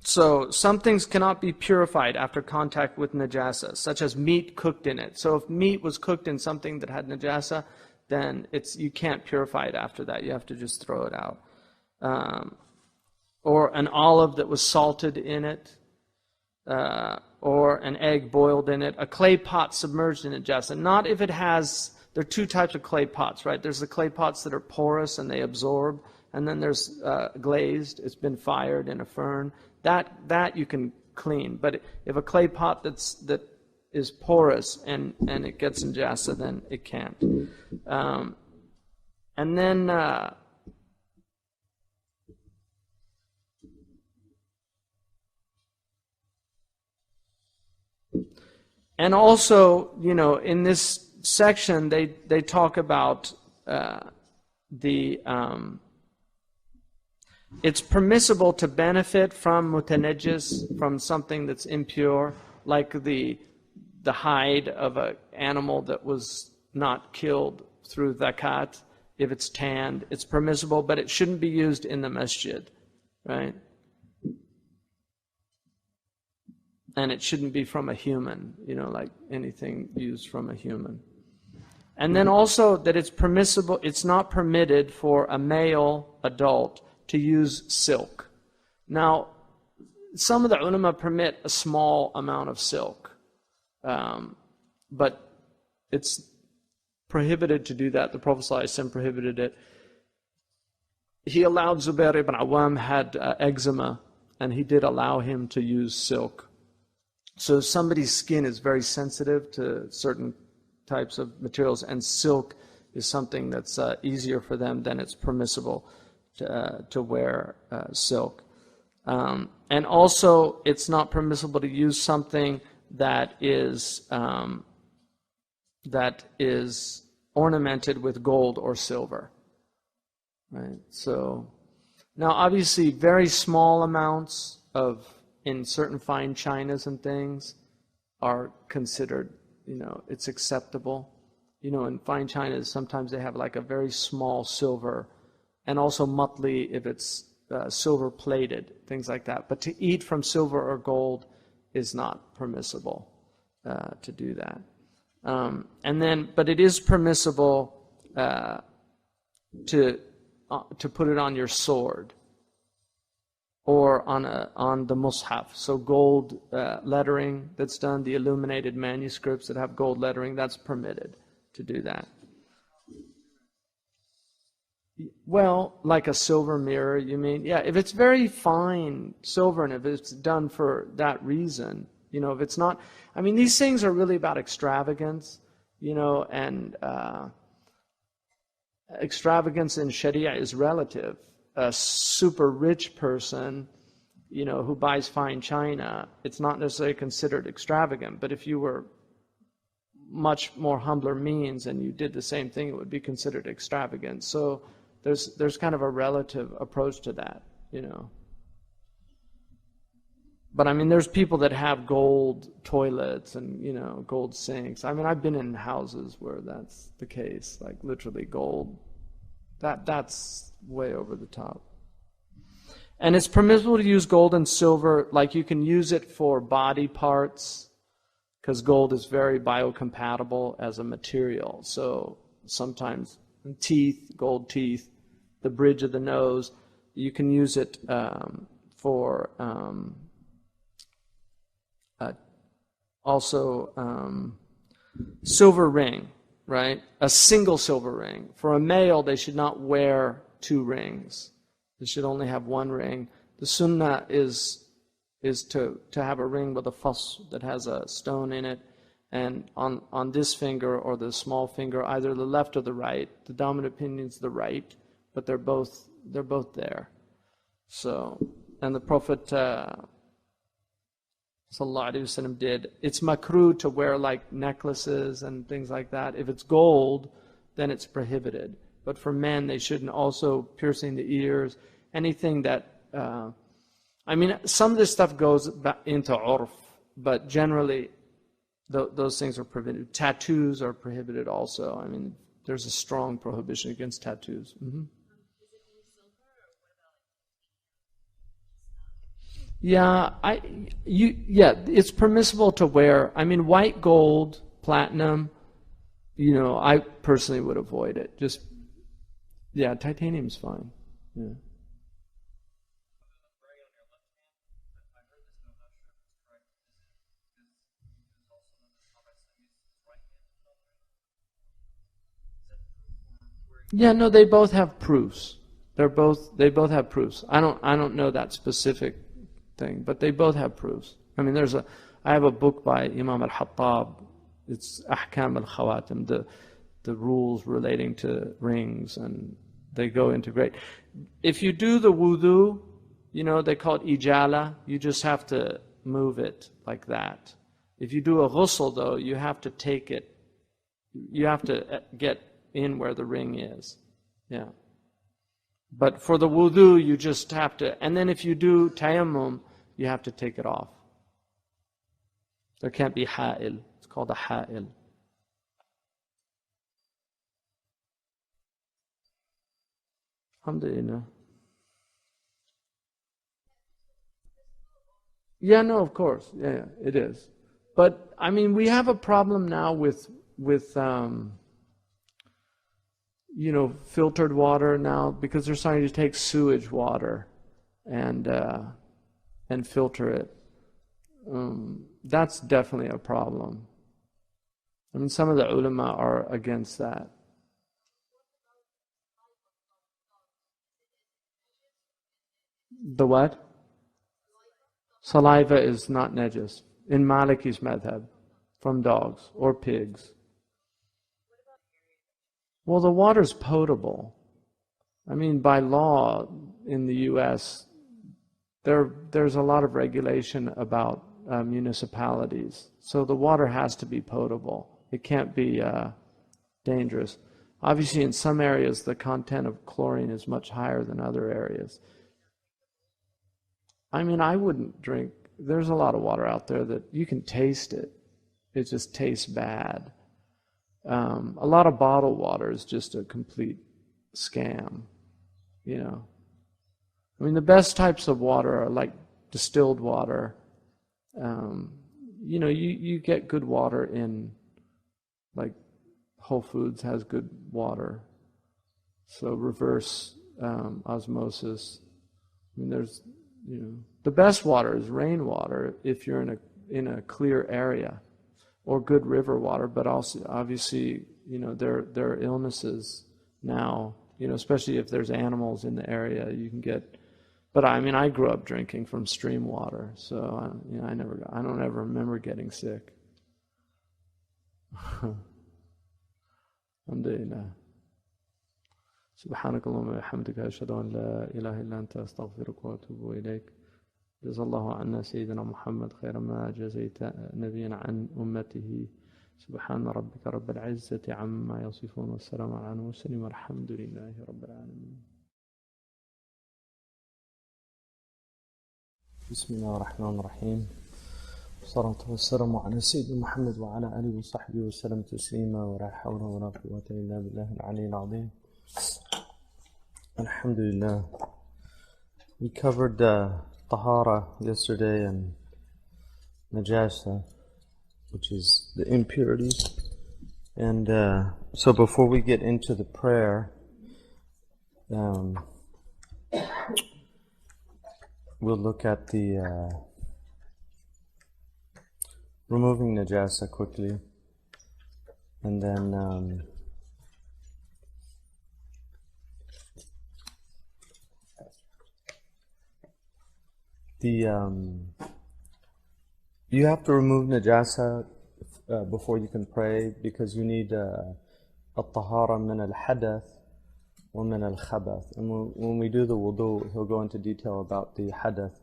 So some things cannot be purified after contact with najasa, such as meat cooked in it. So if meat was cooked in something that had najasa, then you can't purify it after that. You have to just throw it out. Or an olive that was salted in it, or an egg boiled in it. A clay pot submerged in najasa. Not if it has, there are two types of clay pots, right? There's the clay pots that are porous and they absorb, and then there's glazed, it's been fired in a furnace. That you can clean. But if a clay pot that is porous and it gets najasa, then it can't. And then and also, in this section they talk about it's permissible to benefit from mutanajjis, from something that's impure, like the hide of an animal that was not killed through zakat. If it's tanned, it's permissible, but it shouldn't be used in the masjid, right? And it shouldn't be from a human, like anything used from a human. And then also that it's permissible, it's not permitted for a male adult to use silk. Now, some of the ulama permit a small amount of silk, but it's prohibited to do that. The Prophet ﷺ prohibited it. He allowed Zubair ibn Awam had eczema, and he did allow him to use silk. So somebody's skin is very sensitive to certain types of materials, and silk is something that's easier for them, then it's permissible to wear silk. And also, it's not permissible to use something that is ornamented with gold or silver. Right? So, now obviously, very small amounts in certain fine chinas and things are considered, it's acceptable. In fine chinas, sometimes they have like a very small silver, and also matli if it's silver plated, things like that. But to eat from silver or gold is not permissible to do that. But it is permissible to put it on your sword or on the mushaf. So gold lettering that's done, the illuminated manuscripts that have gold lettering, that's permitted to do that. Well, like a silver mirror, you mean? Yeah, if it's very fine silver and if it's done for that reason, if it's not, these things are really about extravagance, and extravagance in Sharia is relative. A super rich person, who buys fine china, it's not necessarily considered extravagant, but if you were much more humbler means and you did the same thing, it would be considered extravagant. So there's kind of a relative approach to that, But there's people that have gold toilets and, gold sinks. I've been in houses where that's the case, like literally gold. That's way over the top. And it's permissible to use gold and silver, like you can use it for body parts, because gold is very biocompatible as a material. So sometimes teeth, gold teeth, the bridge of the nose, you can use it for also silver ring, right? A single silver ring. For a male, they should not wear 2 rings. They should only have 1 ring. The sunnah is to have a ring with a fas that has a stone in it, and on this finger or the small finger, either the left or the right. The dominant opinion is the right, but they're both there. So, and the Prophet Sallallahu Alaihi Wasallam did. It's makruh to wear like necklaces and things like that. If it's gold, then it's prohibited. But for men, they shouldn't. Also piercing the ears, anything that. Some of this stuff goes back into urf, but generally, those things are prohibited. Tattoos are prohibited also. I mean, there's a strong prohibition against tattoos. Yeah, it's permissible to wear. I mean, white gold, platinum. I personally would avoid it. Titanium's fine. Yeah. Yeah, no, they both have proofs. They both have proofs. I don't know that specific thing, but they both have proofs. I mean, I have a book by Imam al-Hattab. It's Ahkam al-Khawatim, the rules relating to rings, and they go into great. If you do the wudu, they call it ijala. You just have to move it like that. If you do a ghusl, though, you have to take it. You have to get in where the ring is. Yeah. But for the wudu, you just have to, and then if you do tayammum, you have to take it off. There can't be ha'il. It's called a ha'il. Alhamdulillah. Yeah, no, of course. Yeah, it is. But, I mean, we have a problem now with filtered water now, because they're starting to take sewage water and filter it. That's definitely a problem. I mean, some of the ulama are against that. The what? Saliva is not najis. In Maliki's madhab, from dogs or pigs. Well, the water's potable. I mean, by law in the U.S., there's a lot of regulation about municipalities. So the water has to be potable. It can't be dangerous. Obviously, in some areas, the content of chlorine is much higher than other areas. I mean, I wouldn't drink. There's a lot of water out there that you can taste it. It just tastes bad. A lot of bottled water is just a complete scam, I mean, the best types of water are like distilled water. You get good water in, like, Whole Foods has good water. So reverse osmosis. I mean, there's, the best water is rainwater if you're in a clear area, or good river water. But also, obviously, there are illnesses now. Especially if there's animals in the area, you can get. But I mean, I grew up drinking from stream water, so I don't ever remember getting sick. Alhamdulillah. سبحانك اللهم وبحمدك أشهد أن لا إله إلا أنت أستغفرك وأتوب إليك. جزا الله عنا سيدنا محمد خير ما جزيت نبينا عن أمته. سبحان ربك رب العزة عما يصفون والسلام على المرسلين والحمد لله رب العالمين. بسم الله الرحمن الرحيم. والصلاة والسلام على سيدنا محمد وعلى آله وصحبه وسلم تسليما ولا حول ولا قوة إلا بالله العلي العظيم. Alhamdulillah. We covered tahara yesterday and najasa, which is the impurities. And so before we get into the prayer, we'll look at the removing najasa quickly. And then you have to remove najasa before you can pray, because you need al-tahara min al-hadath wa min al-khabath. And when we do the wudu, he'll go into detail about the hadath.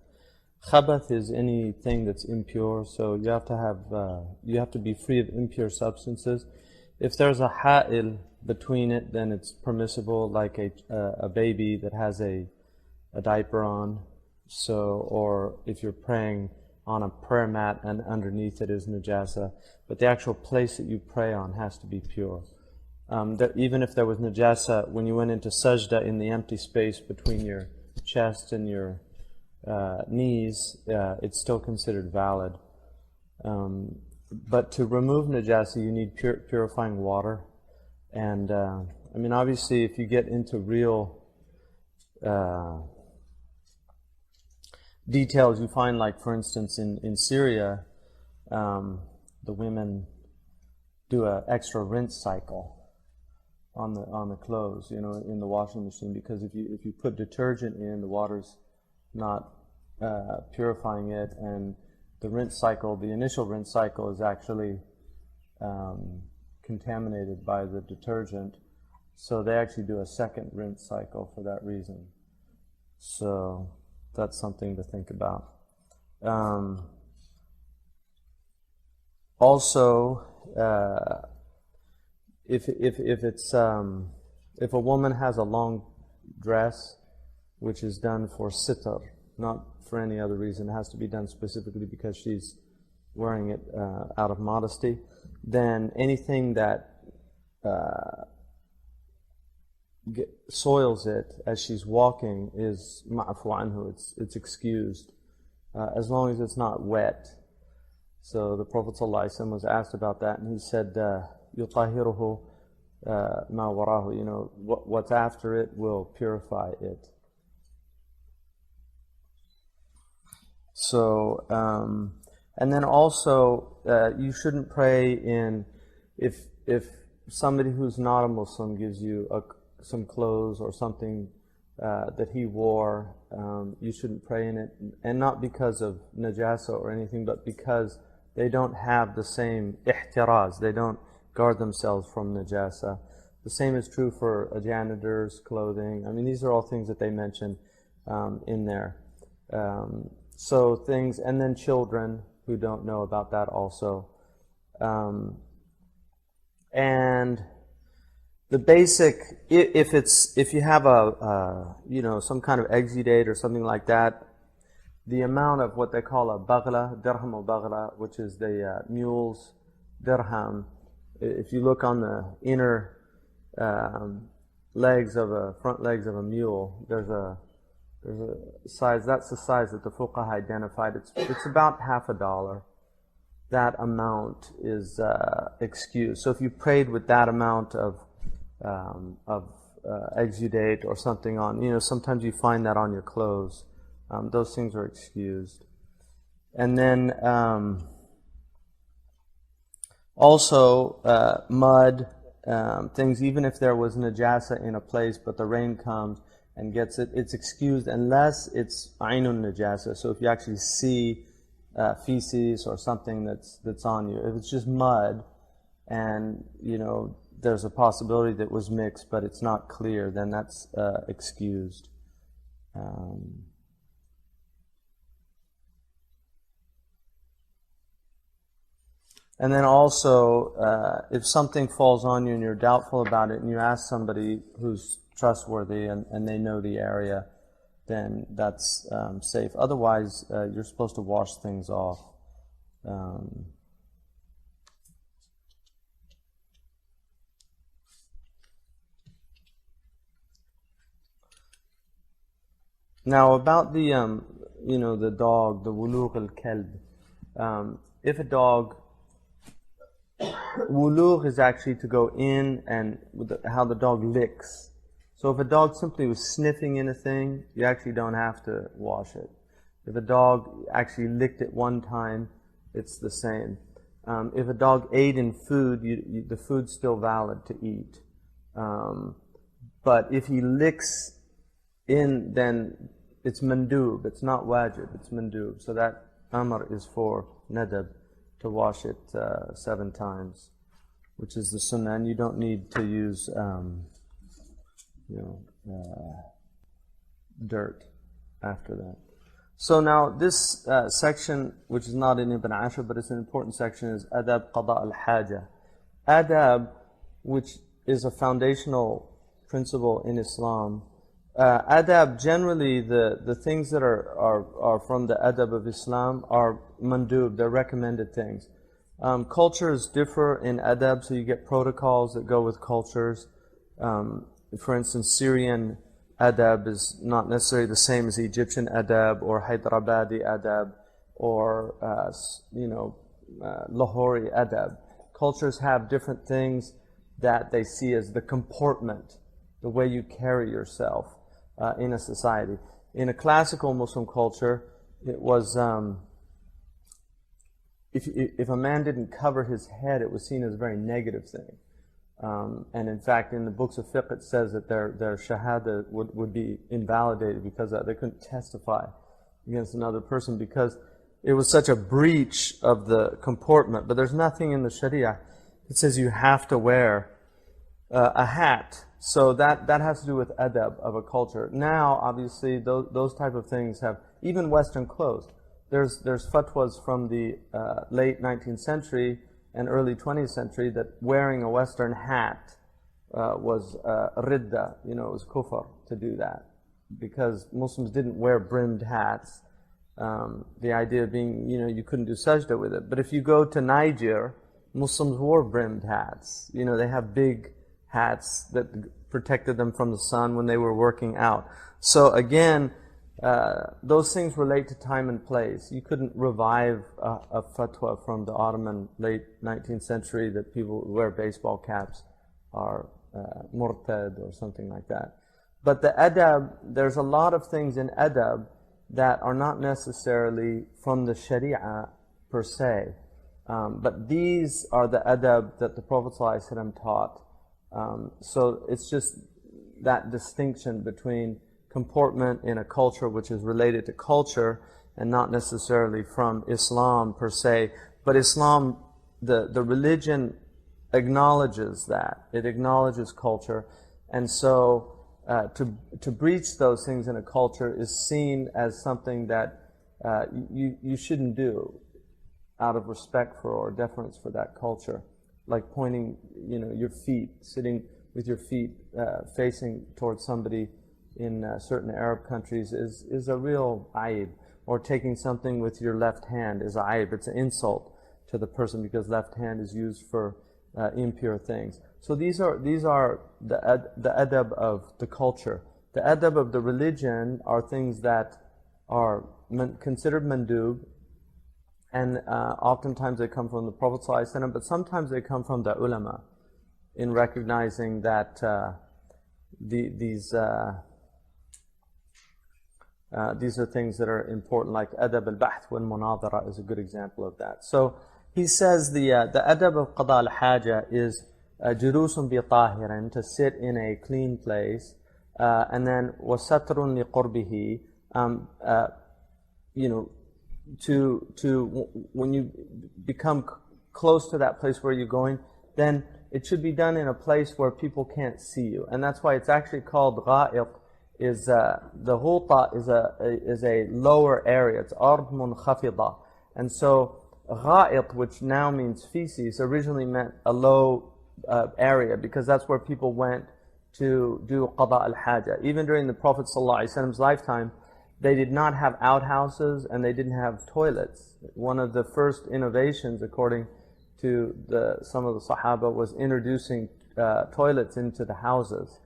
Khabath is anything that's impure, so you have to be free of impure substances. If there's a ha'il between it, then it's permissible, like a baby that has a diaper on. So, or if you're praying on a prayer mat and underneath it is najasa, but the actual place that you pray on has to be pure. Even if there was najasa, when you went into sajda in the empty space between your chest and your knees, it's still considered valid. But to remove najasa, you need purifying water. And I mean, obviously, if you get into real details, you find, like, for instance, in Syria, the women do an extra rinse cycle on the clothes, you know, in the washing machine, because if you put detergent in, the water's not purifying it, and the rinse cycle, the initial rinse cycle, is actually contaminated by the detergent, so they actually do a second rinse cycle for that reason. So that's something to think about. Also, if a woman has a long dress, which is done for sitr, not for any other reason, it has to be done specifically because she's wearing it out of modesty, then anything that soils it as she's walking is ma'fu anhu, it's excused, as long as it's not wet. So the Prophet ﷺ was asked about that, and he said, يُطَهِرُهُ مَا وَرَاهُ, you know, what's after it will purify it. So, and then also, you shouldn't pray if somebody who's not a Muslim gives you some clothes or something that he wore, you shouldn't pray in it, and not because of najasa or anything, but because they don't have the same ihtiraz, they don't guard themselves from najasa. The same is true for a janitor's clothing. I mean, these are all things that they mention in there. So things, and then children who don't know about that also. And the basic, if you have some kind of exudate or something like that, the amount of what they call a baghla, dirham or baghla, which is the mule's dirham, if you look on the inner front legs of a mule, there's a size, that's the size that the fuqaha identified. It's about $50. That amount is excused. So if you prayed with that amount of exudate or something on, sometimes you find that on your clothes. Those things are excused. And then also mud, things, even if there was najasa in a place but the rain comes and gets it, it's excused unless it's ainun najasa. So if you actually see feces or something that's on you, if it's just mud and there's a possibility that it was mixed but it's not clear, then that's excused. And then also, if something falls on you and you're doubtful about it and you ask somebody who's trustworthy and they know the area, then that's safe. Otherwise, you're supposed to wash things off. Now about the the dog, the wulugh al-kalb. If a dog, wulugh is actually to go in and how the dog licks. So if a dog simply was sniffing in a thing, you actually don't have to wash it. If a dog actually licked it one time, it's the same. If a dog ate in food, the food's still valid to eat. But if he licks in, then it's mandub. It's not wajib, it's mandub. So that amr is for nadab, to wash it 7 times, which is the sunnah. And you don't need to use dirt after that. So now this section, which is not in Ibn Ashur, but it's an important section, is adab qada al-haja. Adab, which is a foundational principle in Islam. Adab, generally the things that are from the adab of Islam are mandub, they're recommended things. Cultures differ in adab, so you get protocols that go with cultures. For instance, Syrian adab is not necessarily the same as Egyptian adab or Hyderabadi adab or Lahori adab. Cultures have different things that they see as the comportment, the way you carry yourself in a society. In a classical Muslim culture, it was if a man didn't cover his head, it was seen as a very negative thing. And in fact, in the books of fiqh, it says that their shahada would be invalidated because they couldn't testify against another person because it was such a breach of the comportment. But there's nothing in the Sharia that says you have to wear a hat. So that has to do with adab of a culture. Now, obviously, those type of things have, even Western clothes. There's fatwas from the late 19th century and early 20th century that wearing a Western hat was ridda, it was kufr to do that, because Muslims didn't wear brimmed hats. The idea being, you couldn't do sajda with it. But if you go to Niger, Muslims wore brimmed hats. They have big hats that protected them from the sun when they were working out. So again, those things relate to time and place. You couldn't revive a fatwa from the Ottoman late 19th century that people who wear baseball caps are murtad or something like that. But the adab, there's a lot of things in adab that are not necessarily from the Sharia per se. But these are the adab that the Prophet ﷺ taught. So it's just that distinction between comportment in a culture which is related to culture and not necessarily from Islam per se. But Islam, the religion acknowledges that. It acknowledges culture. And so to breach those things in a culture is seen as something that you shouldn't do out of respect for or deference for that culture. Like pointing, your feet, sitting with your feet facing towards somebody in certain Arab countries is a real aib. Or taking something with your left hand is a aib. It's an insult to the person because left hand is used for impure things. So these are the adab of the culture. The adab of the religion are things that are considered mandub, and oftentimes they come from the Prophet ﷺ, but sometimes they come from the ulama, in recognizing that these are things that are important, like adab al-bahth wal munadara is a good example of that. So he says the adab of qada al-haja is julusun bi tahirin, to sit in a clean place, and then wasatrun li qurbihi, to when you become close to that place where you're going, then it should be done in a place where people can't see you, and that's why it's actually called gha'it. Is the ghuta is a lower area. It's ard munkhafida, and so gha'it, which now means feces, originally meant a low area, because that's where people went to do qada al-haja. Even during the Prophet ﷺ's lifetime, they did not have outhouses and they didn't have toilets. One of the first innovations, according to some of the Sahaba, was introducing toilets into the houses.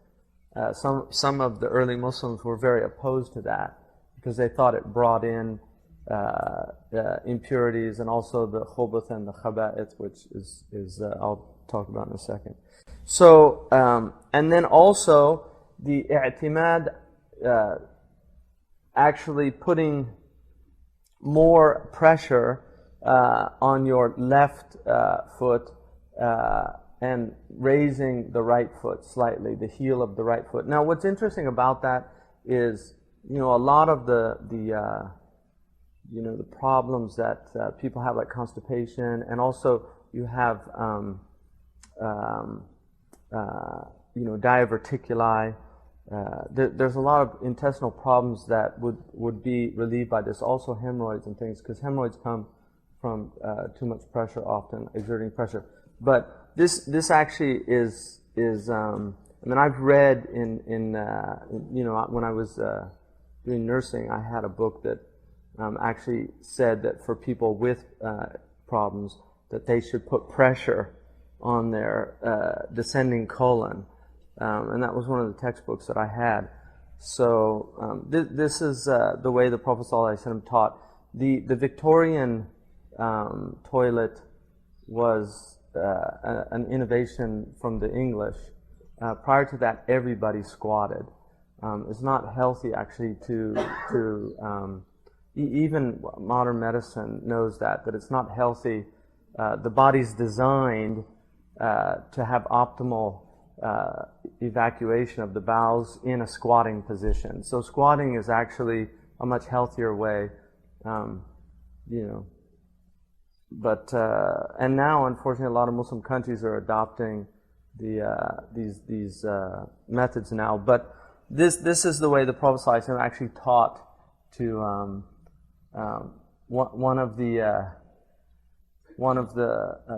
Some of the early Muslims were very opposed to that because they thought it brought in impurities and also the khubuth and the khaba'ith, which is I'll talk about in a second. So, and then also the i'timad, actually putting more pressure on your left foot and raising the right foot slightly, the heel of the right foot. Now, what's interesting about that is, a lot of the problems that people have, like constipation, and also you have diverticuli. There's a lot of intestinal problems that would be relieved by this. Also hemorrhoids and things, because hemorrhoids come from too much pressure, often exerting pressure. But this actually is I've read in when I was doing nursing, I had a book that actually said that for people with problems, that they should put pressure on their descending colon. And that was one of the textbooks that I had. So this is the way the Prophet ﷺ taught. The Victorian toilet was an innovation from the English. Prior to that, everybody squatted. It's not healthy, actually, even modern medicine knows that it's not healthy. The body's designed to have optimal evacuation of the bowels in a squatting position. So squatting is actually a much healthier way, But and now, unfortunately, a lot of Muslim countries are adopting these methods now. But this is the way the Prophet ﷺ actually taught to one of the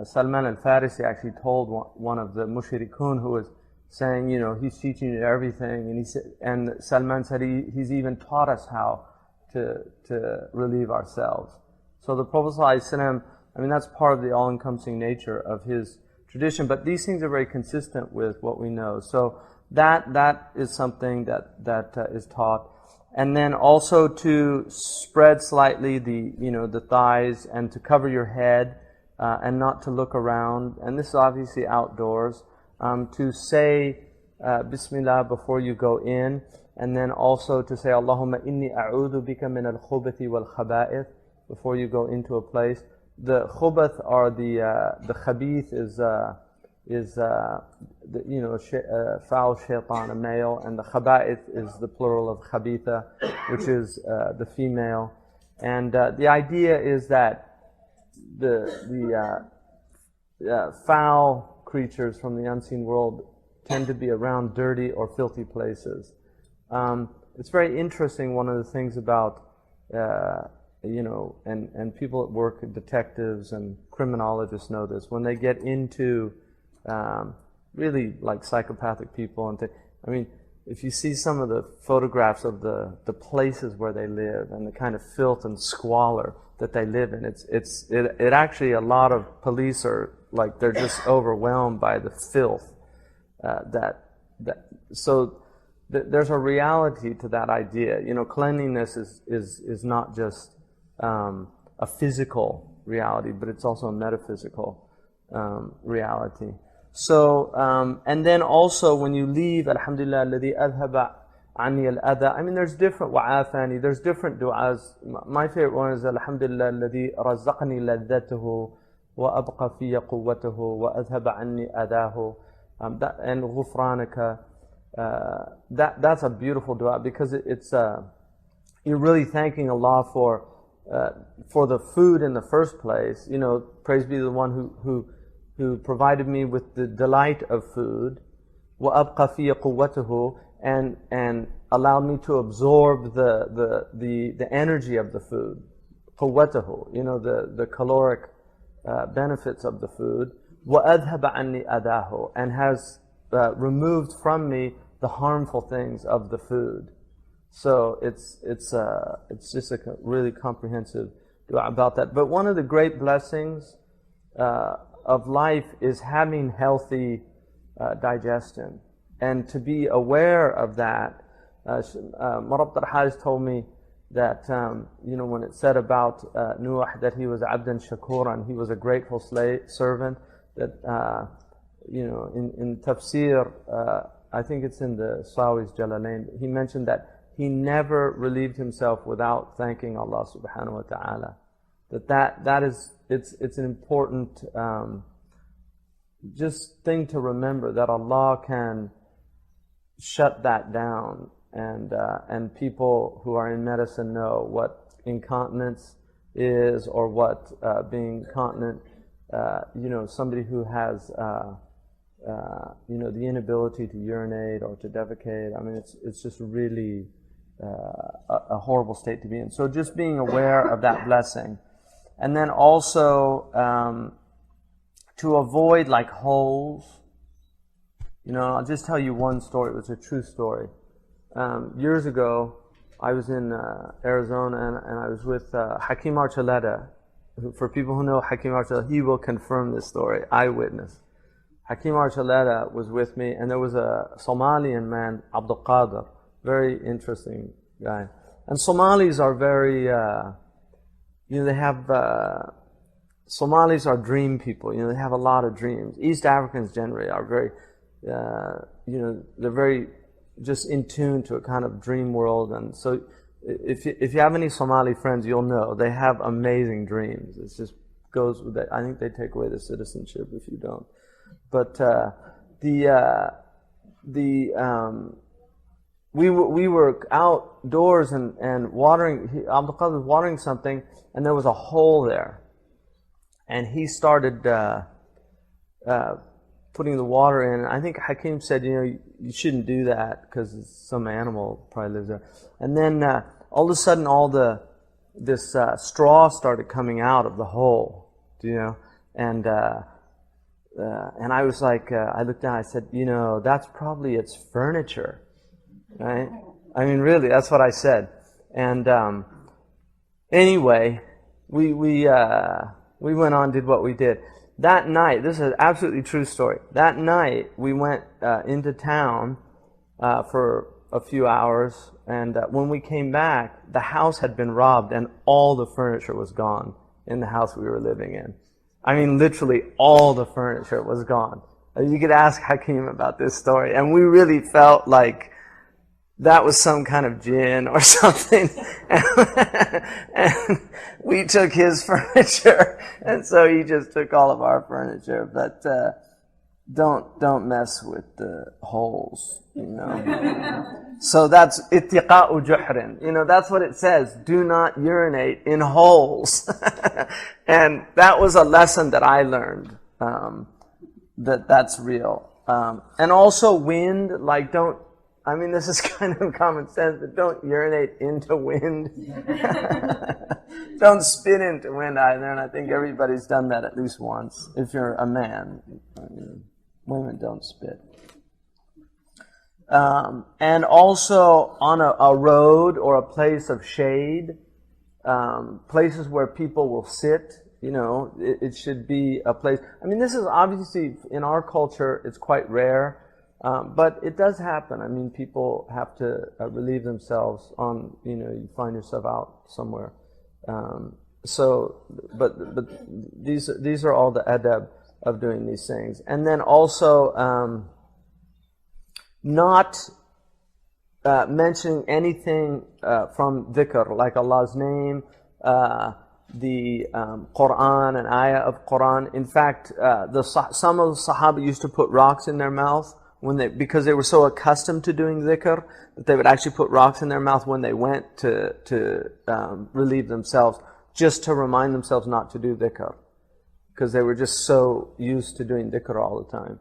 Salman al-Farisi actually told one of the mushrikun who was saying, he's teaching you everything, and Salman said he's even taught us how to relieve ourselves. So the Prophet ﷺ, that's part of the all-encompassing nature of his tradition, but these things are very consistent with what we know. So that is something that is taught. And then also to spread slightly the thighs, and to cover your head, and not to look around. And this is obviously outdoors. To say Bismillah before you go in, and then also to say Allahumma inni a'udhu bika min al-khubathi wal-khaba'ith before you go into a place. The khubath are the khabith is foul shaitan, a male, and the khaba'ith is the plural of khabitha, which is the female. And the idea is that the foul creatures from the unseen world tend to be around dirty or filthy places. It's very interesting. One of the things about and people at work, detectives and criminologists know this, when they get into really like psychopathic people and if you see some of the photographs of the places where they live and the kind of filth and squalor that they live in, it actually, a lot of police are like, they're just overwhelmed by the filth so there's a reality to that idea. Cleanliness is not just a physical reality, but it's also a metaphysical reality. So, and then also when you leave, Alhamdulillah, alladhi adhaba anni al-adha. There's different wa'afani, there's different du'as. My favorite one is Alhamdulillah, alladhi razzaqani laddatuhu wa abqa fiya quwwatuhu wa adhaba anni adahu. And ghufranaka. That's a beautiful dua, because it's you're really thanking Allah for the food in the first place. Praise be the one who provided me with the delight of food, wa abqa fiya quwwatuhu, and allowed me to absorb the energy of the food, quwwatuhu, the caloric benefits of the food, wa adhaba anni adahu, and has removed from me the harmful things of the food. So it's just a really comprehensive dua about that. But one of the great blessings of life is having healthy digestion, and to be aware of that. Marab Tarhaj told me that when it said about Nuh that he was abdan shakuran, he was a grateful servant, that in tafsir, I think it's in the Sawi's Jalalain, he mentioned that he never relieved himself without thanking Allah subhanahu wa ta'ala. that is, it's an important just thing to remember, that Allah can shut that down, and people who are in medicine know what incontinence is, or what being continent, somebody who has the inability to urinate or to defecate. I mean, it's just really a horrible state to be in. So just being aware of that blessing. And then also to avoid like holes. I'll just tell you one story. It was a true story. Years ago, I was in Arizona, and I was with Hakim Archuleta. For people who know Hakim Archuleta, he will confirm this story. Eyewitness. Hakim Archuleta was with me, and there was a Somalian man, Abdul Qadir, very interesting guy. And Somalis are very, they have, Somalis are dream people. They have a lot of dreams. East Africans generally are very, they're very just in tune to a kind of dream world. And so if you have any Somali friends, you'll know they have amazing dreams. It just goes with that. I think they take away the citizenship if you don't. But we were outdoors and watering. Abdul Qadir was watering something, and there was a hole there, and he started putting the water in. I think Hakim said, you shouldn't do that because some animal probably lives there. And then all of a sudden, this straw started coming out of the hole, and I was like, I looked down, I said, that's probably its furniture, right? I mean, really, that's what I said. And anyway, we went on, did what we did. That night, this is an absolutely true story. That night, we went into town for a few hours, and when we came back, the house had been robbed, and all the furniture was gone in the house we were living in. I mean, literally all the furniture was gone. You could ask Hakim about this story, and we really felt like that was some kind of jinn or something. And we took his furniture, and so he just took all of our furniture. But don't mess with the holes, So that's ittiqa'u juhrin. That's what it says. Do not urinate in holes. And that was a lesson that I learned, that's real. And also wind, this is kind of common sense, but don't urinate into wind. Don't spit into wind either, and I think everybody's done that at least once. If you're a man, women don't spit. And also on a road or a place of shade, places where people will sit, it should be a place. I mean, this is obviously, in our culture, it's quite rare, but it does happen. I mean, people have to relieve themselves on, you find yourself out somewhere. But these are all the adab of doing these things. And then also, not mentioning anything from dhikr, like Allah's name, the Qur'an, an ayah of Qur'an. In fact, some of the Sahaba used to put rocks in their mouth because they were so accustomed to doing dhikr that they would actually put rocks in their mouth when they went to relieve themselves, just to remind themselves not to do dhikr, because they were just so used to doing dhikr all the time.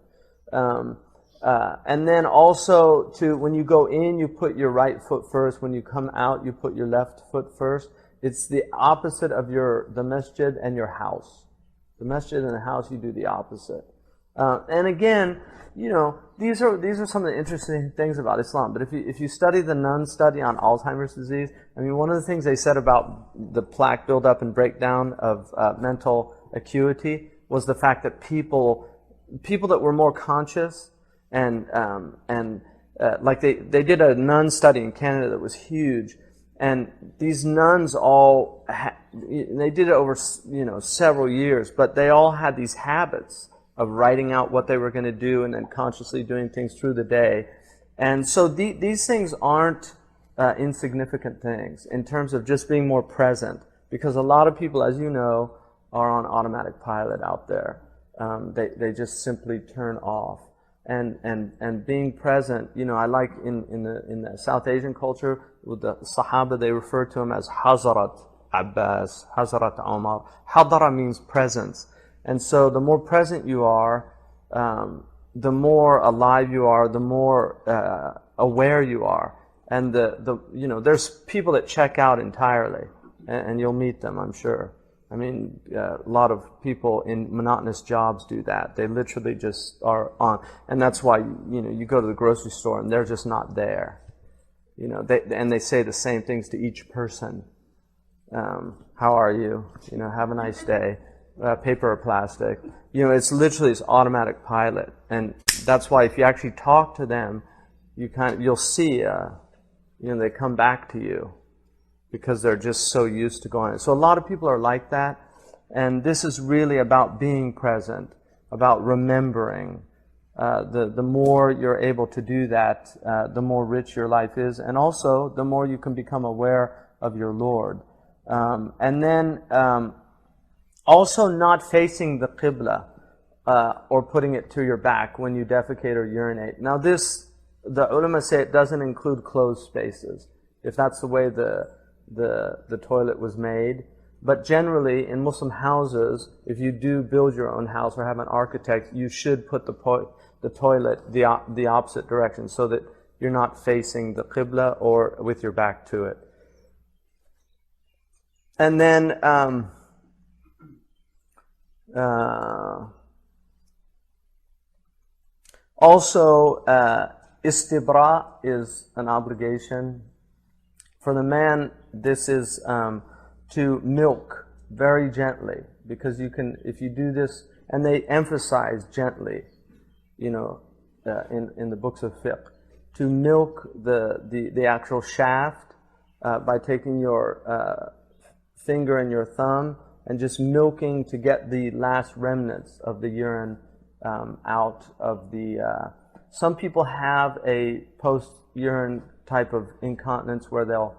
And then also, when you go in, you put your right foot first. When you come out, you put your left foot first. It's the opposite of the masjid and your house. The masjid and the house, you do the opposite. And again, these are some of the interesting things about Islam. But if you study the Nun study on Alzheimer's disease, I mean, one of the things they said about the plaque buildup and breakdown of mental acuity was the fact that people that were more conscious, and like they did a nun study in Canada that was huge, and these nuns all they did it over several years, but they all had these habits of writing out what they were going to do and then consciously doing things through the day. And so these things aren't insignificant things in terms of just being more present. Because a lot of people, as you know, are on automatic pilot out there. They just simply turn off. And being present, I like in the South Asian culture, with the Sahaba, they refer to him as Hazrat Abbas, Hazrat Omar. Hadara means presence. And so the more present you are, the more alive you are, the more aware you are. And there's people that check out entirely, and you'll meet them, I'm sure. I mean, a lot of people in monotonous jobs do that. They literally just are on, and that's why you go to the grocery store and they're just not there. And they say the same things to each person. How are you? Have a nice day. Paper or plastic. It's literally this automatic pilot, and that's why if you actually talk to them, you'll see, they come back to you because they're just so used to going. So a lot of people are like that, and this is really about being present, about remembering. The more you're able to do that, the more rich your life is, and also the more you can become aware of your Lord. And then also not facing the Qibla or putting it to your back when you defecate or urinate. Now the ulama say it doesn't include closed spaces, if that's the way the toilet was made. But generally, in Muslim houses, if you do build your own house or have an architect, you should put the toilet the opposite direction so that you're not facing the Qibla or with your back to it. And then also istibra is an obligation. For the man, this is to milk very gently, because if you do this, and they emphasize gently, in the books of fiqh, to milk the actual shaft by taking your finger and your thumb and just milking to get the last remnants of the urine out of the. Some people have a post-urine type of incontinence where they'll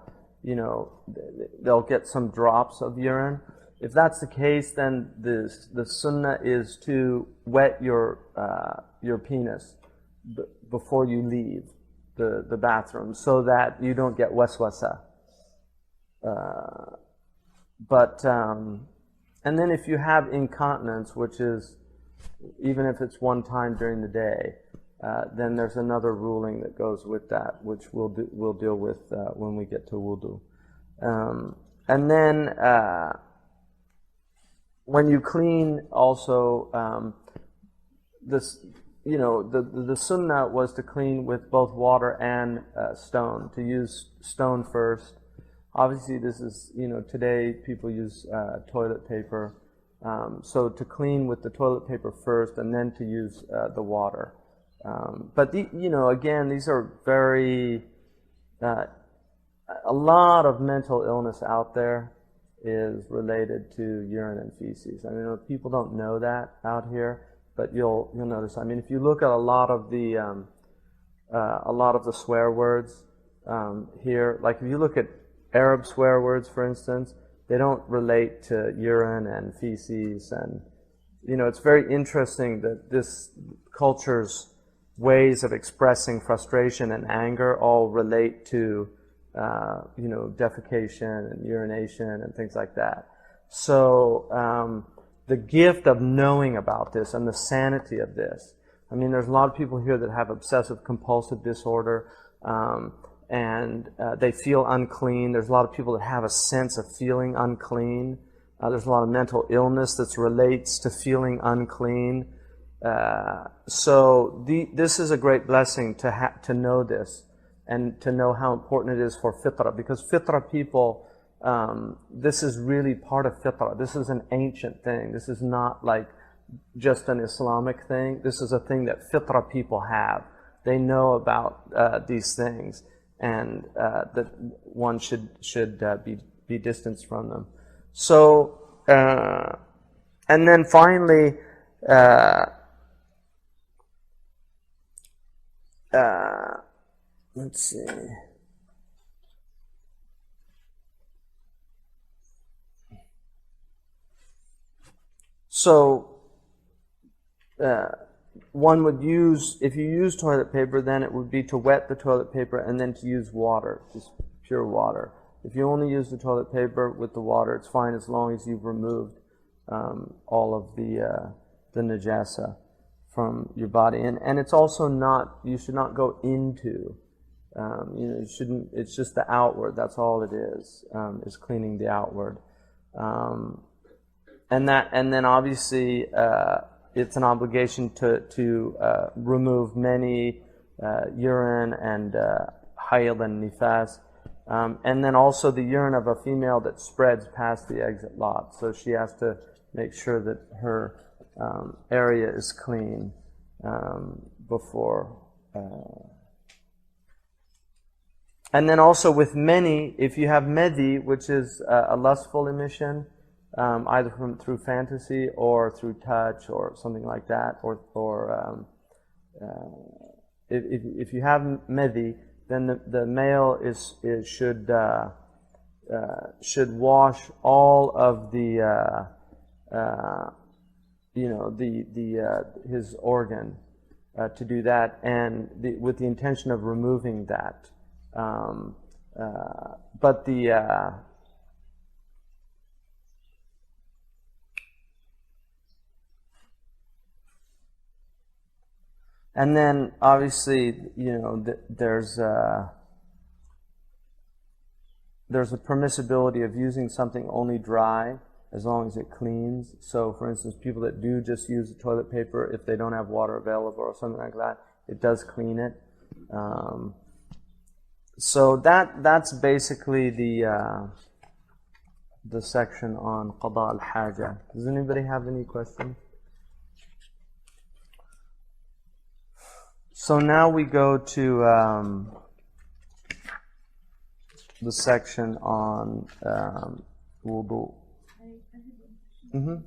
get some drops of urine. If that's the case, then the sunnah is to wet your penis before you leave the bathroom, so that you don't get waswasa. And then if you have incontinence, which is even if it's one time during the day, then there's another ruling that goes with that, which we'll deal with when we get to wudu. And then when you clean, also the sunnah was to clean with both water and stone. To use stone first. Obviously, this is today people use toilet paper. So to clean with the toilet paper first, and then to use the water. But again, these are very a lot of mental illness out there is related to urine and feces. I mean, people don't know that out here, but you'll notice. I mean, if you look at a lot of the swear words here, like if you look at Arab swear words, for instance, they don't relate to urine and feces, and it's very interesting that this culture's ways of expressing frustration and anger all relate to defecation and urination and things like that. So the gift of knowing about this and the sanity of this. I mean, there's a lot of people here that have obsessive compulsive disorder, and they feel unclean. There's a lot of people that have a sense of feeling unclean. There's a lot of mental illness that relates to feeling unclean. So this is a great blessing to know this, and to know how important it is for fitrah, because fitrah people, this is really part of fitrah. This is an ancient thing. This is not like just an Islamic thing. This is a thing that fitrah people have. They know about these things, and that one should be distanced from them. So, and then finally, let's see. So one would use, if you use toilet paper, then it would be to wet the toilet paper and then to use water, just pure water. If you only use the toilet paper with the water, it's fine as long as you've removed all of the najasa from your body. And it's also not, you should not go into, you shouldn't, it's just the outward, that's all it is cleaning the outward. And then obviously, it's an obligation to remove many urine and hayd and nifas, and then also the urine of a female that spreads past the exit lot. So she has to make sure that her area is clean before. And then also with many, if you have medi, which is a lustful emission, either through fantasy or through touch or something like that, or if you have medi, then the male should wash all of the his organ to do that, and with the intention of removing that. But and then obviously, there's a permissibility of using something only dry as long as it cleans. So for instance, people that do just use the toilet paper, if they don't have water available or something like that, it does clean it. So that's basically the section on qada al-haja. Does anybody have any questions? So now we go to the section on wudu. Mm-hmm.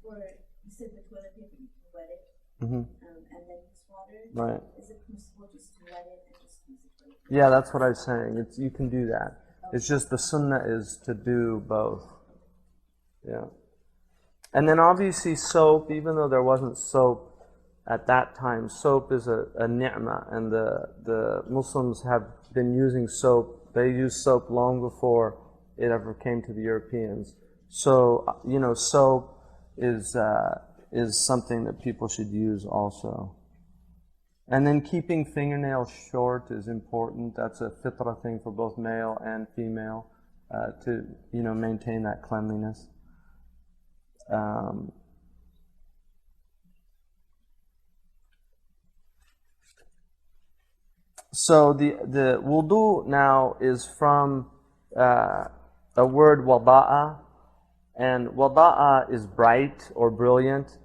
Where you said the toilet paper, you can wet it, and then use water. Right. Is it permissible just to wet it and just use the toilet paper? Yeah, that's what I was saying. You can do that. Okay. It's just the sunnah is to do both. Yeah. And then obviously soap, even though there wasn't soap at that time, soap is a ni'mah, and the Muslims have been using soap. They used soap long before it ever came to the Europeans. So, soap is something that people should use also. And then keeping fingernails short is important. That's a fitra thing for both male and female, to, maintain that cleanliness. So the wudu now is from a word wada'a, and wada'a is bright or brilliant.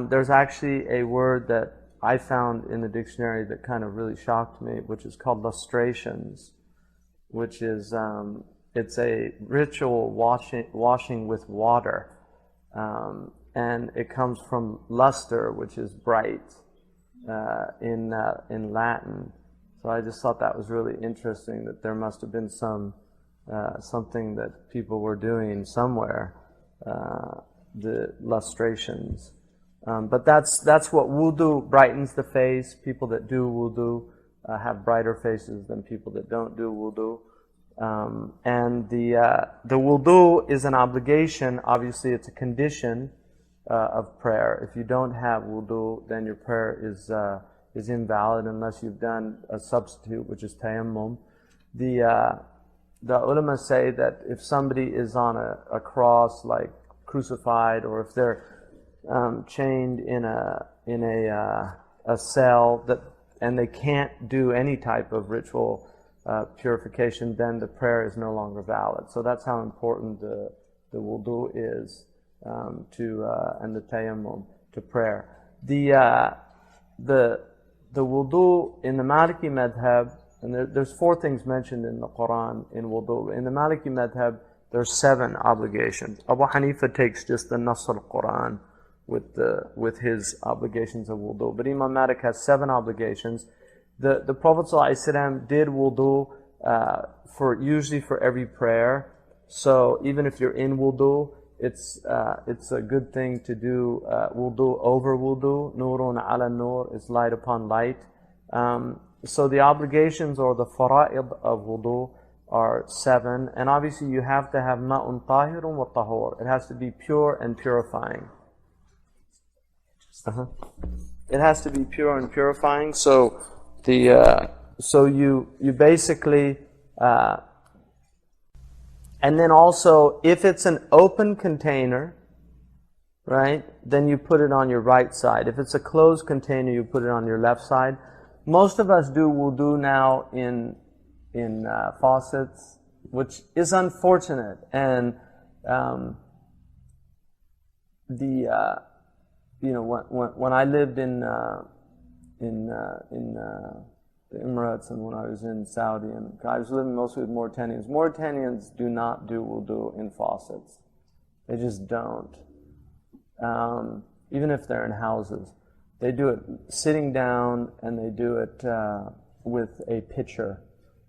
There's actually a word that I found in the dictionary that kind of really shocked me, which is called lustrations, which is it's a ritual washing with water, and it comes from luster, which is bright in Latin. So I just thought that was really interesting, that there must have been something that people were doing somewhere, the lustrations. But that's what wudu brightens the face. People that do wudu have brighter faces than people that don't do wudu. And the wudu is an obligation. Obviously, it's a condition of prayer. If you don't have wudu, then your prayer is invalid unless you've done a substitute, which is tayammum. The ulama say that if somebody is on a cross, like crucified, or if they're chained in a cell and they can't do any type of ritual purification, then the prayer is no longer valid. So that's how important the wudu is and the tayammum to prayer. The wudu in the Maliki madhab, and there's 4 things mentioned in the Quran in wudu. In the Maliki madhab, there's 7 obligations. Abu Hanifa takes just the Nas al-Quran with his obligations of wudu. But Imam Malik has 7 obligations. The Prophet ﷺ did wudu usually for every prayer. So even if you're in wudu, it's a good thing to do wudu over wudu. Nurun ala nur is light upon light. So the obligations or the fara'id of wudu are 7, and obviously you have to have ma'un tahirun wa tahur. It has to be pure and purifying. It has to be pure and purifying. So you basically and then also if it's an open container, right, then you put it on your right side. If it's a closed container, you put it on your left side. Most of us do wudu now in faucets, which is unfortunate. And when I lived in the Emirates and when I was in Saudi, and I was living mostly with Mauritanians. Mauritanians do not do wudu in faucets. They just don't. Even if they're in houses. They do it sitting down, and they do it with a pitcher.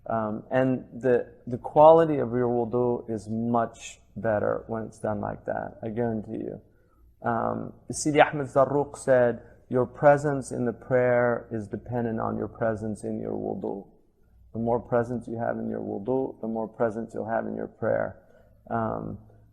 And the quality of your wudu is much better when it's done like that, I guarantee you. Sidi Ahmed Zarruq said, your presence in the prayer is dependent on your presence in your wudu. The more presence you have in your wudu, the more presence you'll have in your prayer.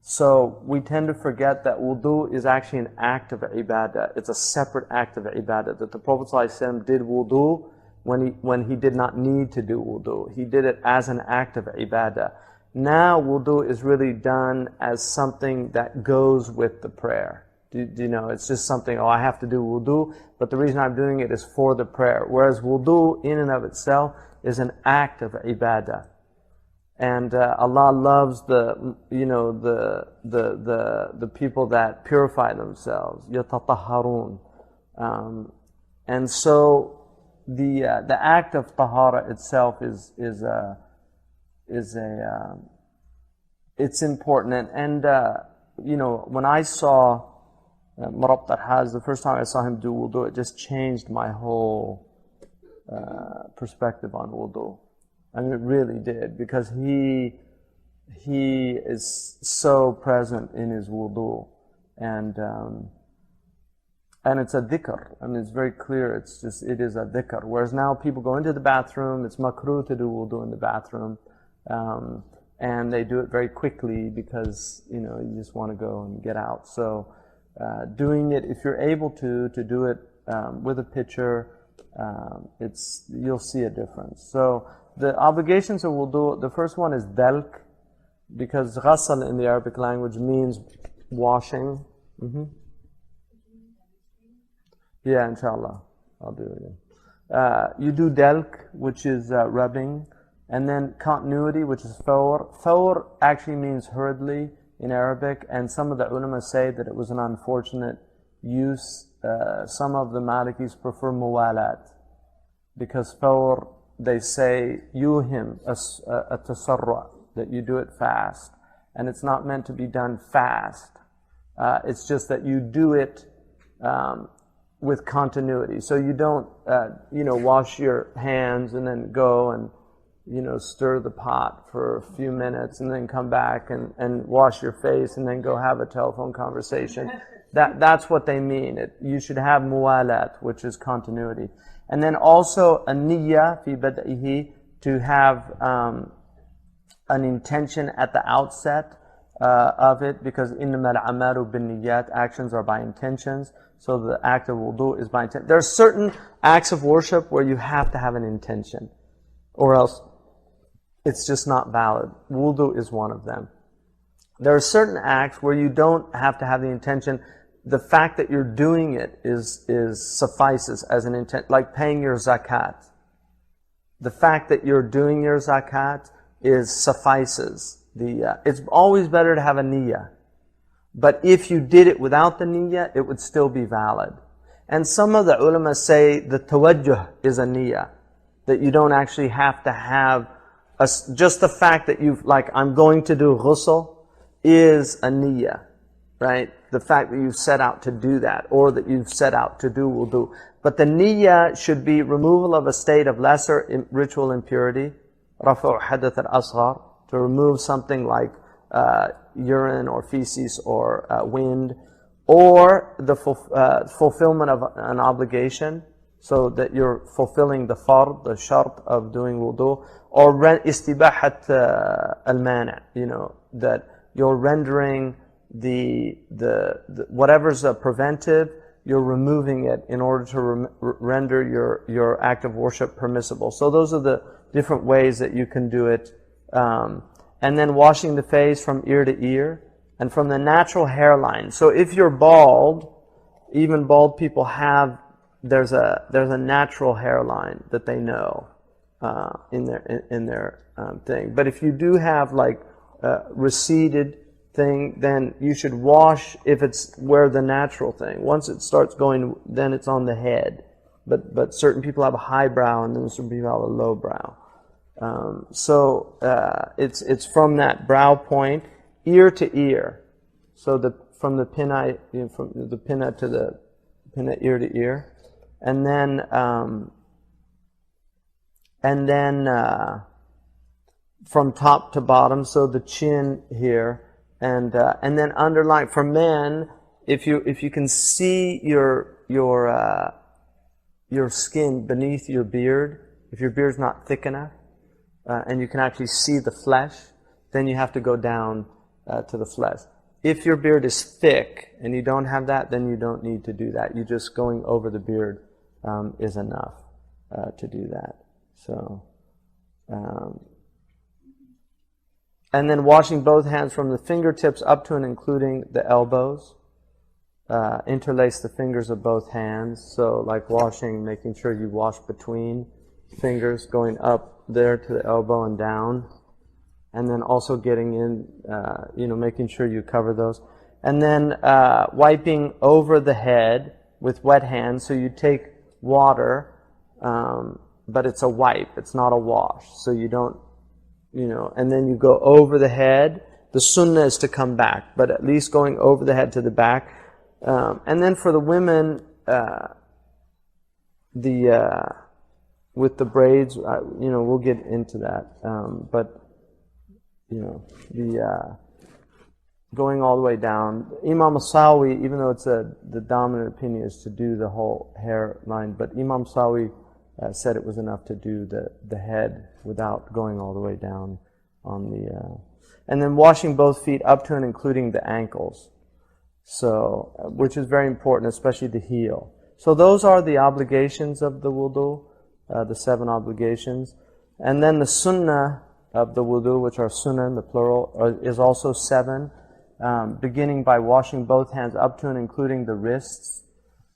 So we tend to forget that wudu is actually an act of ibadah. It's a separate act of ibadah. That the Prophet ﷺ did wudu when he did not need to do wudu. He did it as an act of ibadah. Now wudu is really done as something that goes with the prayer. Do you know, it's just something, I have to do wudu, but the reason I'm doing it is for the prayer. Whereas wudu in and of itself is an act of ibadah. And Allah loves the people that purify themselves. يَتَطَهَّرُونَ. And so the act of tahara itself it's important. And when I saw Marabt al-Hajj, the first time I saw him do wudu, it just changed my whole perspective on wudu. I mean, it really did, because he is so present in his wudu, and it's a dhikr. I mean, it's very clear. It is a dhikr. Whereas now people go into the bathroom. It's makruh to do wudu in the bathroom, and they do it very quickly because you just want to go and get out. So doing it, if you're able to do it with a pitcher, you'll see a difference. So the obligations of wudu, the first one is dalk, because ghasal in the Arabic language means washing. Yeah, inshallah, I'll do it again. You do dalk, which is rubbing, and then continuity, which is fawr. Fawr actually means hurriedly in Arabic, and some of the ulama say that it was an unfortunate use. Some of the Malikis prefer muwalat, because fawr, they say yuhim a tasarru', that you do it fast, and it's not meant to be done fast. It's just that you do it with continuity. So you don't wash your hands and then go and stir the pot for a few minutes and then come back and wash your face and then go have a telephone conversation. That's what they mean. You should have muwalat, which is continuity. And then also a niyyah fi bad'ihi, to have an intention at the outset of it, because innamal a'malu binniyat, actions are by intentions. So the act of wudu is by intent. There are certain acts of worship where you have to have an intention, or else it's just not valid. Wudu is one of them. There are certain acts where you don't have to have the intention. The fact that you're doing it suffices as an intent, like paying your zakat. The fact that you're doing your zakat suffices. It's always better to have a niyyah. But if you did it without the niyyah, it would still be valid. And some of the ulama say the tawajjuh is a niyyah, that you don't actually have to have just the fact that I'm going to do ghusl is a niyyah, right? The fact that you've set out to do that, or that you've set out to do wudu. But the niyyah should be removal of a state of lesser ritual impurity, rafa'u hadath al-asghar, to remove something like urine or feces or wind, or the fulfillment of an obligation, so that you're fulfilling the fard, the shart of doing wudu, or istibahat al-mani', that you're rendering the whatever's a preventive, you're removing it in order to render your act of worship permissible. So those are the different ways that you can do it. And then washing the face from ear to ear, and from the natural hairline. So if you're bald, even bald people have, there's a natural hairline that they know in their thing. But if you do have like receded thing, then you should wash if it's where the natural thing. Once it starts going, then it's on the head. But certain people have a high brow, and then some people have a low brow. So it's from that brow point, ear to ear. So from the pinna, from the pinna to the pinna, ear to ear, and then from top to bottom. So the chin here. And then underlying for men, if you can see your skin beneath your beard, if your beard's not thick enough, and you can actually see the flesh, then you have to go down to the flesh. If your beard is thick and you don't have that, then you don't need to do that. You just going over the beard is enough to do that. So. And then washing both hands from the fingertips up to and including the elbows. Interlace the fingers of both hands. So like washing, making sure you wash between fingers, going up there to the elbow and down. And then also getting in, making sure you cover those. And then wiping over the head with wet hands. So you take water, but it's a wipe. It's not a wash. So you don't, and then you go over the head. The sunnah is to come back, but at least going over the head to the back. And then for the women, with the braids, we'll get into that. But going all the way down. Imam Sawi, even though it's the dominant opinion is to do the whole hairline, but Imam Sawi said it was enough to do the head without going all the way down on the... and then washing both feet up to and including the ankles. So, which is very important, especially the heel. So those are the obligations of the wudu, the 7 obligations. And then the sunnah of the wudu, which are sunnah in the plural, is also 7, beginning by washing both hands up to and including the wrists.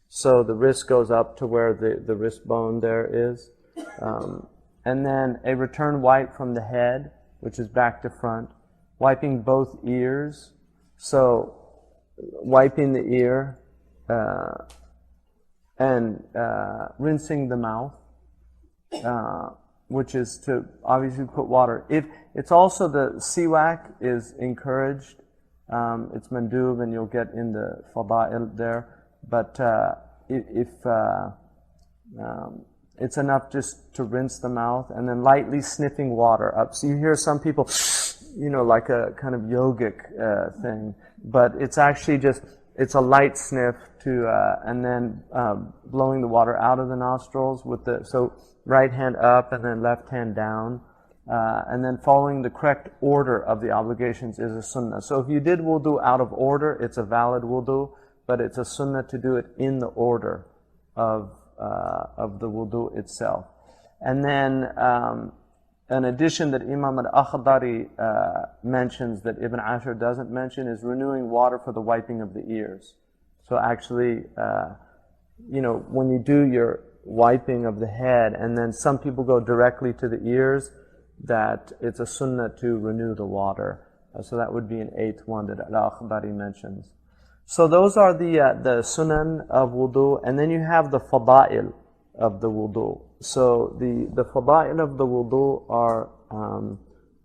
So the wrist goes up to where the wrist bone there is. And then a return wipe from the head, which is back to front. Wiping both ears. So wiping the ear and rinsing the mouth, which is to obviously put water. If it's also the siwak is encouraged. It's mandub, and you'll get in the fada'il there. But if it's enough just to rinse the mouth and then lightly sniffing water up. So you hear some people, like a kind of yogic thing, but it's actually just, it's a light sniff and then blowing the water out of the nostrils so right hand up and then left hand down. And then following the correct order of the obligations is a sunnah. So if you did wudu out of order, it's a valid wudu. But it's a sunnah to do it in the order of the wudu itself. And then an addition that Imam al-Akhdari mentions that Ibn Ashur doesn't mention is renewing water for the wiping of the ears. So actually, when you do your wiping of the head, and then some people go directly to the ears, that it's a sunnah to renew the water. So that would be an 8th one that al-Akhdari mentions. So those are the sunan of wudu, and then you have the fada'il of the wudu. So the fada'il of the wudu are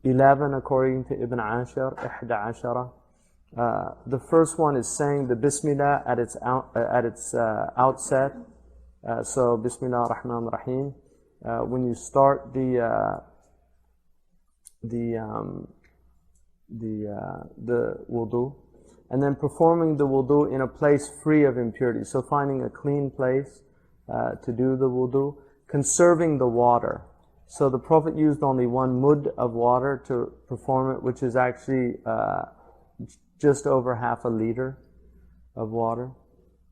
11 according to Ibn Ashur, 11. The first one is saying the Bismillah at its outset. So Bismillah ar-Rahman ar-Rahim. When you start the wudu, and then performing the wudu in a place free of impurity. So finding a clean place to do the wudu, conserving the water. So the Prophet used only 1 mud of water to perform it, which is actually just over half a liter of water.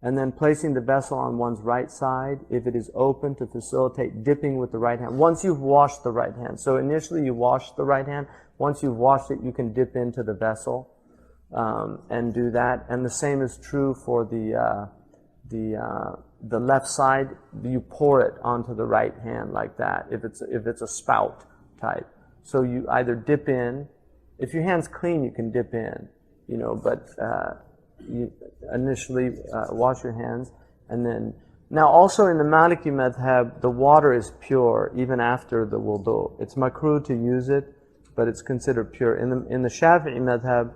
And then placing the vessel on one's right side, if it is open, to facilitate dipping with the right hand. Once you've washed the right hand. So initially you wash the right hand. Once you've washed it, you can dip into the vessel and do that. And the same is true for the left side. You pour it onto the right hand like that, if it's a spout type. So you either dip in. If your hand's clean, you can dip in, but you initially wash your hands, and then now also in the Maliki madhab, the water is pure even after the wudu. It's makruh to use it, but it's considered pure. In the Shafi'i madhab,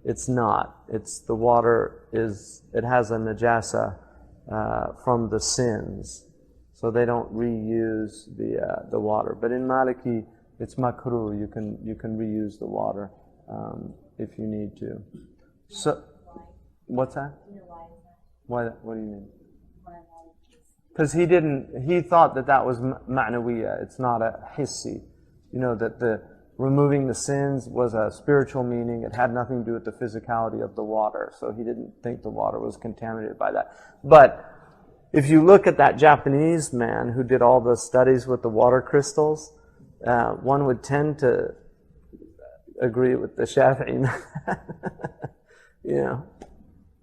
it's not. It's the water it has a najasa from the sins, so they don't reuse the water. But in Maliki, it's makruh. You can reuse the water if you need to. So. What's that? Why? What do you mean? Because he thought that was ma'nawiyya. It's not a hissi. That the removing the sins was a spiritual meaning. It had nothing to do with the physicality of the water. So he didn't think the water was contaminated by that. But if you look at that Japanese man who did all the studies with the water crystals, one would tend to agree with the Shafi'i.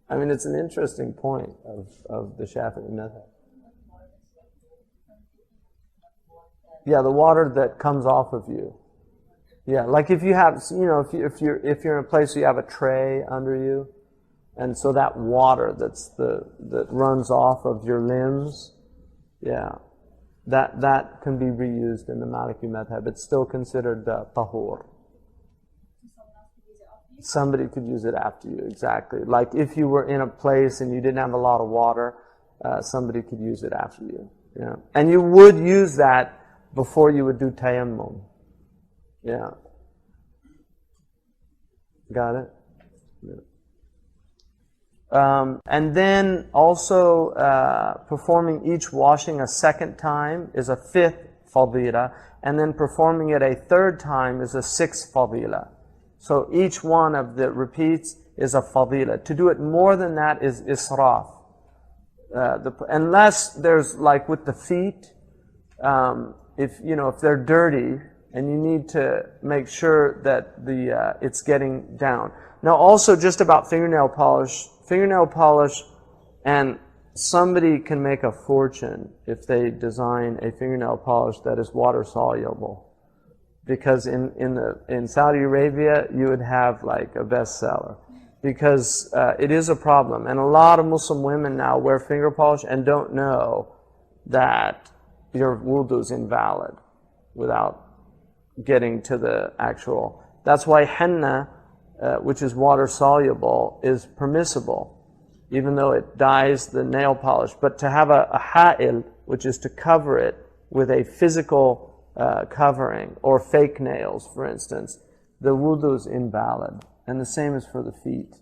I mean, it's an interesting point of the Shafi'i method. Yeah, the water that comes off of you. Yeah, like if you have, if you're in a place where you have a tray under you, and so that water that runs off of your limbs, yeah, that can be reused in the Maliki madhab. It's still considered tahur. Somebody could use it after you, exactly. Like if you were in a place and you didn't have a lot of water, somebody could use it after you. Yeah, and you would use that before you would do tayammum. Yeah. Got it? Yeah. And then also performing each washing a second time is a 5th fadila, and then performing it a 3rd time is a 6th fadila. So each one of the repeats is a fadila. To do it more than that is israf. Unless there's like with the feet, if they're dirty and you need to make sure that it's getting down. Now also just about fingernail polish, and somebody can make a fortune if they design a fingernail polish that is water soluble. Because in Saudi Arabia, you would have like a bestseller. Because it is a problem. And a lot of Muslim women now wear finger polish and don't know that your wudu is invalid without getting to the actual. That's why henna, which is water soluble, is permissible, even though it dyes the nail polish. But to have a ha'il, which is to cover it with a physical covering, or fake nails, for instance, the wudu is invalid. And the same is for the feet.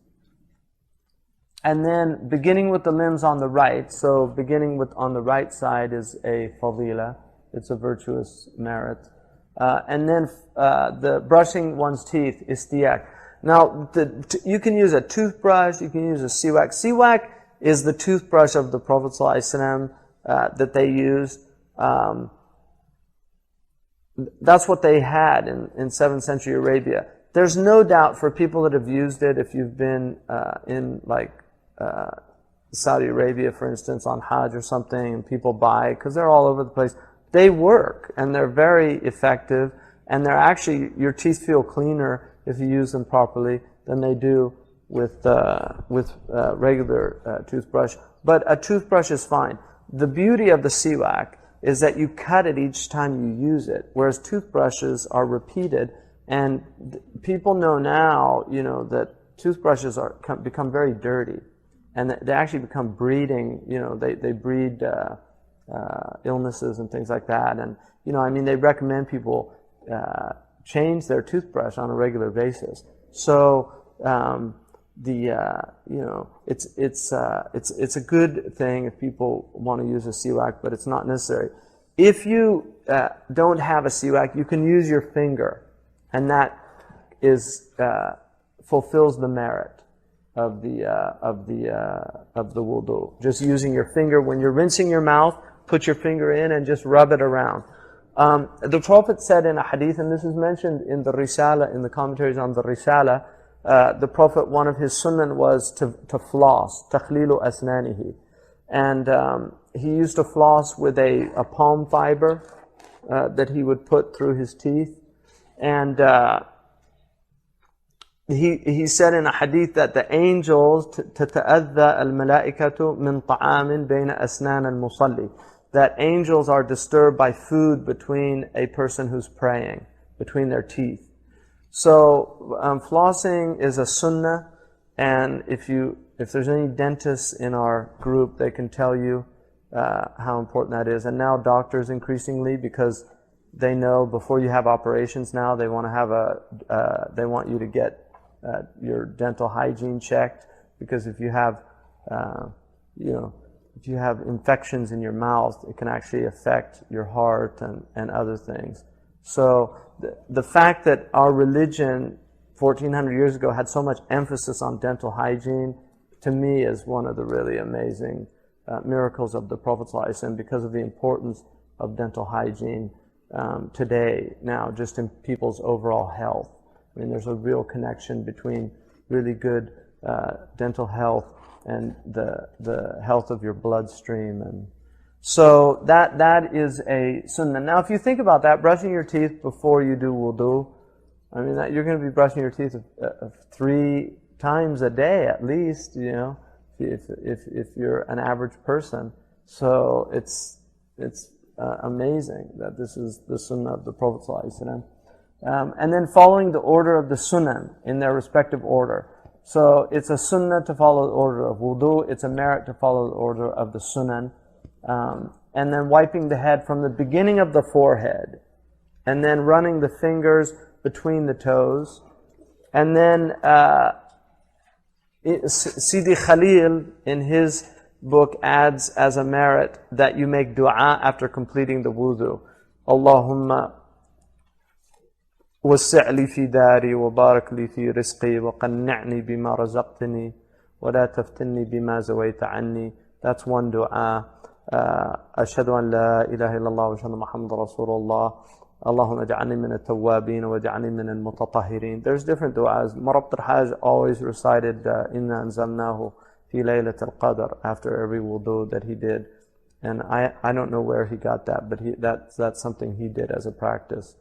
And then beginning with the limbs on the right, so beginning with on the right side is a fadila, it's a virtuous merit. And then the brushing one's teeth is istiyaq. Now, you can use a toothbrush, you can use a siwak. Siwak is the toothbrush of the Prophet ﷺ that they used. That's what they had in 7th century Arabia. There's no doubt for people that have used it, if you've been in like Saudi Arabia, for instance, on Hajj or something, and people buy, because they're all over the place, they work, and they're very effective, and they're actually, your teeth feel cleaner if you use them properly than they do with regular toothbrush. But a toothbrush is fine. The beauty of the siwak is that you cut it each time you use it, whereas toothbrushes are repeated. And people know now, that toothbrushes become very dirty, and they actually become breeding. They breed illnesses and things like that. And they recommend people change their toothbrush on a regular basis. So it's a good thing if people want to use a siwak, but it's not necessary. If you don't have a siwak, you can use your finger, and that is fulfills the merit of the wudu. Just using your finger when you're rinsing your mouth, put your finger in and just rub it around. The Prophet said in a hadith, and this is mentioned in the Risala, in the commentaries on the Risala, the Prophet, one of his sunnah was to floss, takhlilu asnanihi. And he used to floss with a palm fiber that he would put through his teeth. And he said in a hadith that the angels, تَتَأَذَّى الْمَلَائِكَةُ مِنْ طَعَامٍ بَيْنَ أَسْنَانَ الْمُصَلِّي, that angels are disturbed by food between a person who's praying, between their teeth. So flossing is a sunnah, and if there's any dentists in our group, they can tell you how important that is. And now doctors increasingly, because they know before you have operations now, they want you to get your dental hygiene checked, because if you have if you have infections in your mouth, it can actually affect your heart and other things. So the fact that our religion 1400 years ago had so much emphasis on dental hygiene, to me is one of the really amazing miracles of the Prophet ﷺ, because of the importance of dental hygiene today, now, just in people's overall health. I mean, there's a real connection between really good dental health and the health of your bloodstream. And so that is a sunnah. Now, if you think about that, brushing your teeth before you do wudu, I mean, you're going to be brushing your teeth 3 times a day at least, if you're an average person. So it's amazing that this is the sunnah of the Prophet ﷺ. And then following the order of the sunnah in their respective order. So it's a sunnah to follow the order of wudu, it's a merit to follow the order of the sunnah. And then wiping the head from the beginning of the forehead, and then running the fingers between the toes. And then Sidi Khalil, in his book, adds as a merit that you make dua after completing the wudu. Allahumma وسع لي في داري وبارك لي في رزقي وقنعني بما رزقتني ولا تفتني بما زويت عني. That's one dua. أشهد أن لا إله إلا الله وأشهد أن محمد رسول الله. اللهم اجعلني من التوابين واجعلني من المتطهرين. There's different du'as. Marabt al-Hajj always recited إنا أنزلناه في ليلة القدر after every wudu that he did. And I don't know where he got that, but that's something he did as a practice.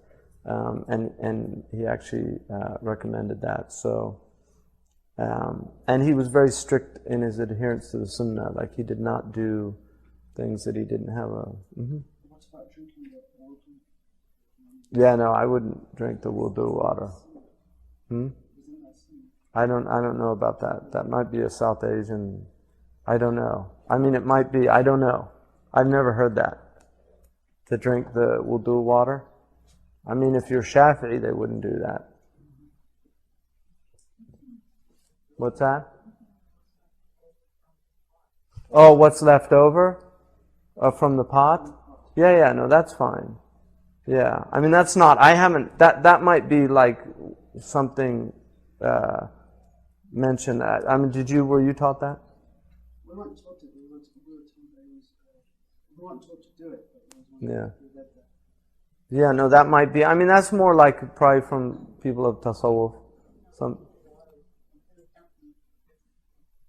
And he actually recommended that. So, and he was very strict in his adherence to the sunnah. Like, he did not do things that he didn't have a... What about drinking the water? Yeah, no, I wouldn't drink the wudu water. I don't know about that. That might be a South Asian... I don't know. I mean, it might be. I don't know. I've never heard that. To drink the wudu water. I mean, if you're Shafi'i, they wouldn't do that. What's that? Oh, what's left over? From the pot? Yeah, no, that's fine. Yeah, I mean, that's not, that might be like something mentioned. I mean, were you taught that? We weren't taught to. We weren't taught to do it. Yeah. Yeah, no, that might be. I mean, that's more like probably from people of tasawwuf.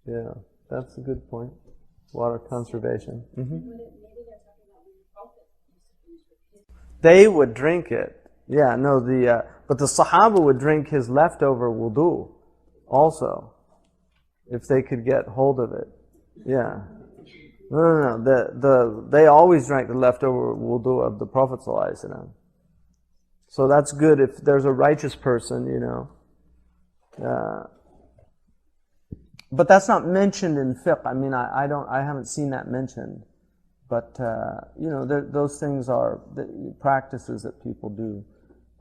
Yeah, that's a good point. Water conservation. They would drink it. Yeah, no, but the Sahaba would drink his leftover wudu also, if they could get hold of it. Yeah. No. They always drank the leftover wudu of the Prophet ﷺ. So that's good if there's a righteous person, But that's not mentioned in fiqh. I mean, I haven't seen that mentioned. But those things are the practices that people do.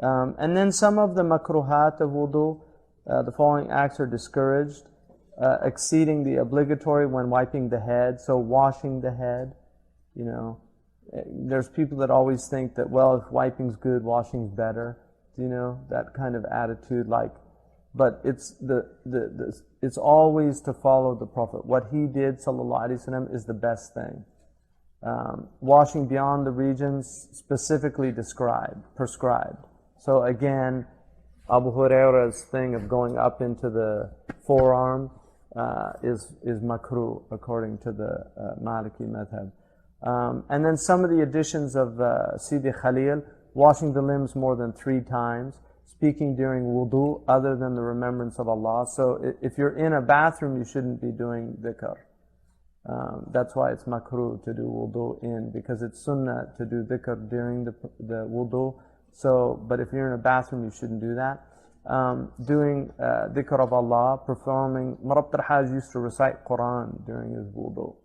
And then some of the makruhat of wudu, The following acts are discouraged. Exceeding the obligatory when wiping the head, so washing the head, you know. There's people that always think that, well, if wiping's good, washing's better, you know, that kind of attitude, like, but it's it's always to follow the Prophet. What he did, sallallahu alaihi wasallam, is the best thing. Washing beyond the regions specifically prescribed. So again, Abu Huraira's thing of going up into the forearm is makruh according to the Maliki madhab. And then some of the additions of Sidi Khalil: washing the limbs more than 3 times, speaking during wudu other than the remembrance of Allah. So if you're in a bathroom, you shouldn't be doing dhikr. That's why it's makruh to do wudu in, because it's sunnah to do dhikr during the wudu. So, but if you're in a bathroom, you shouldn't do that. Doing dhikr of Allah, performing. Murabt al-Hajj used to recite Qur'an during his wudu.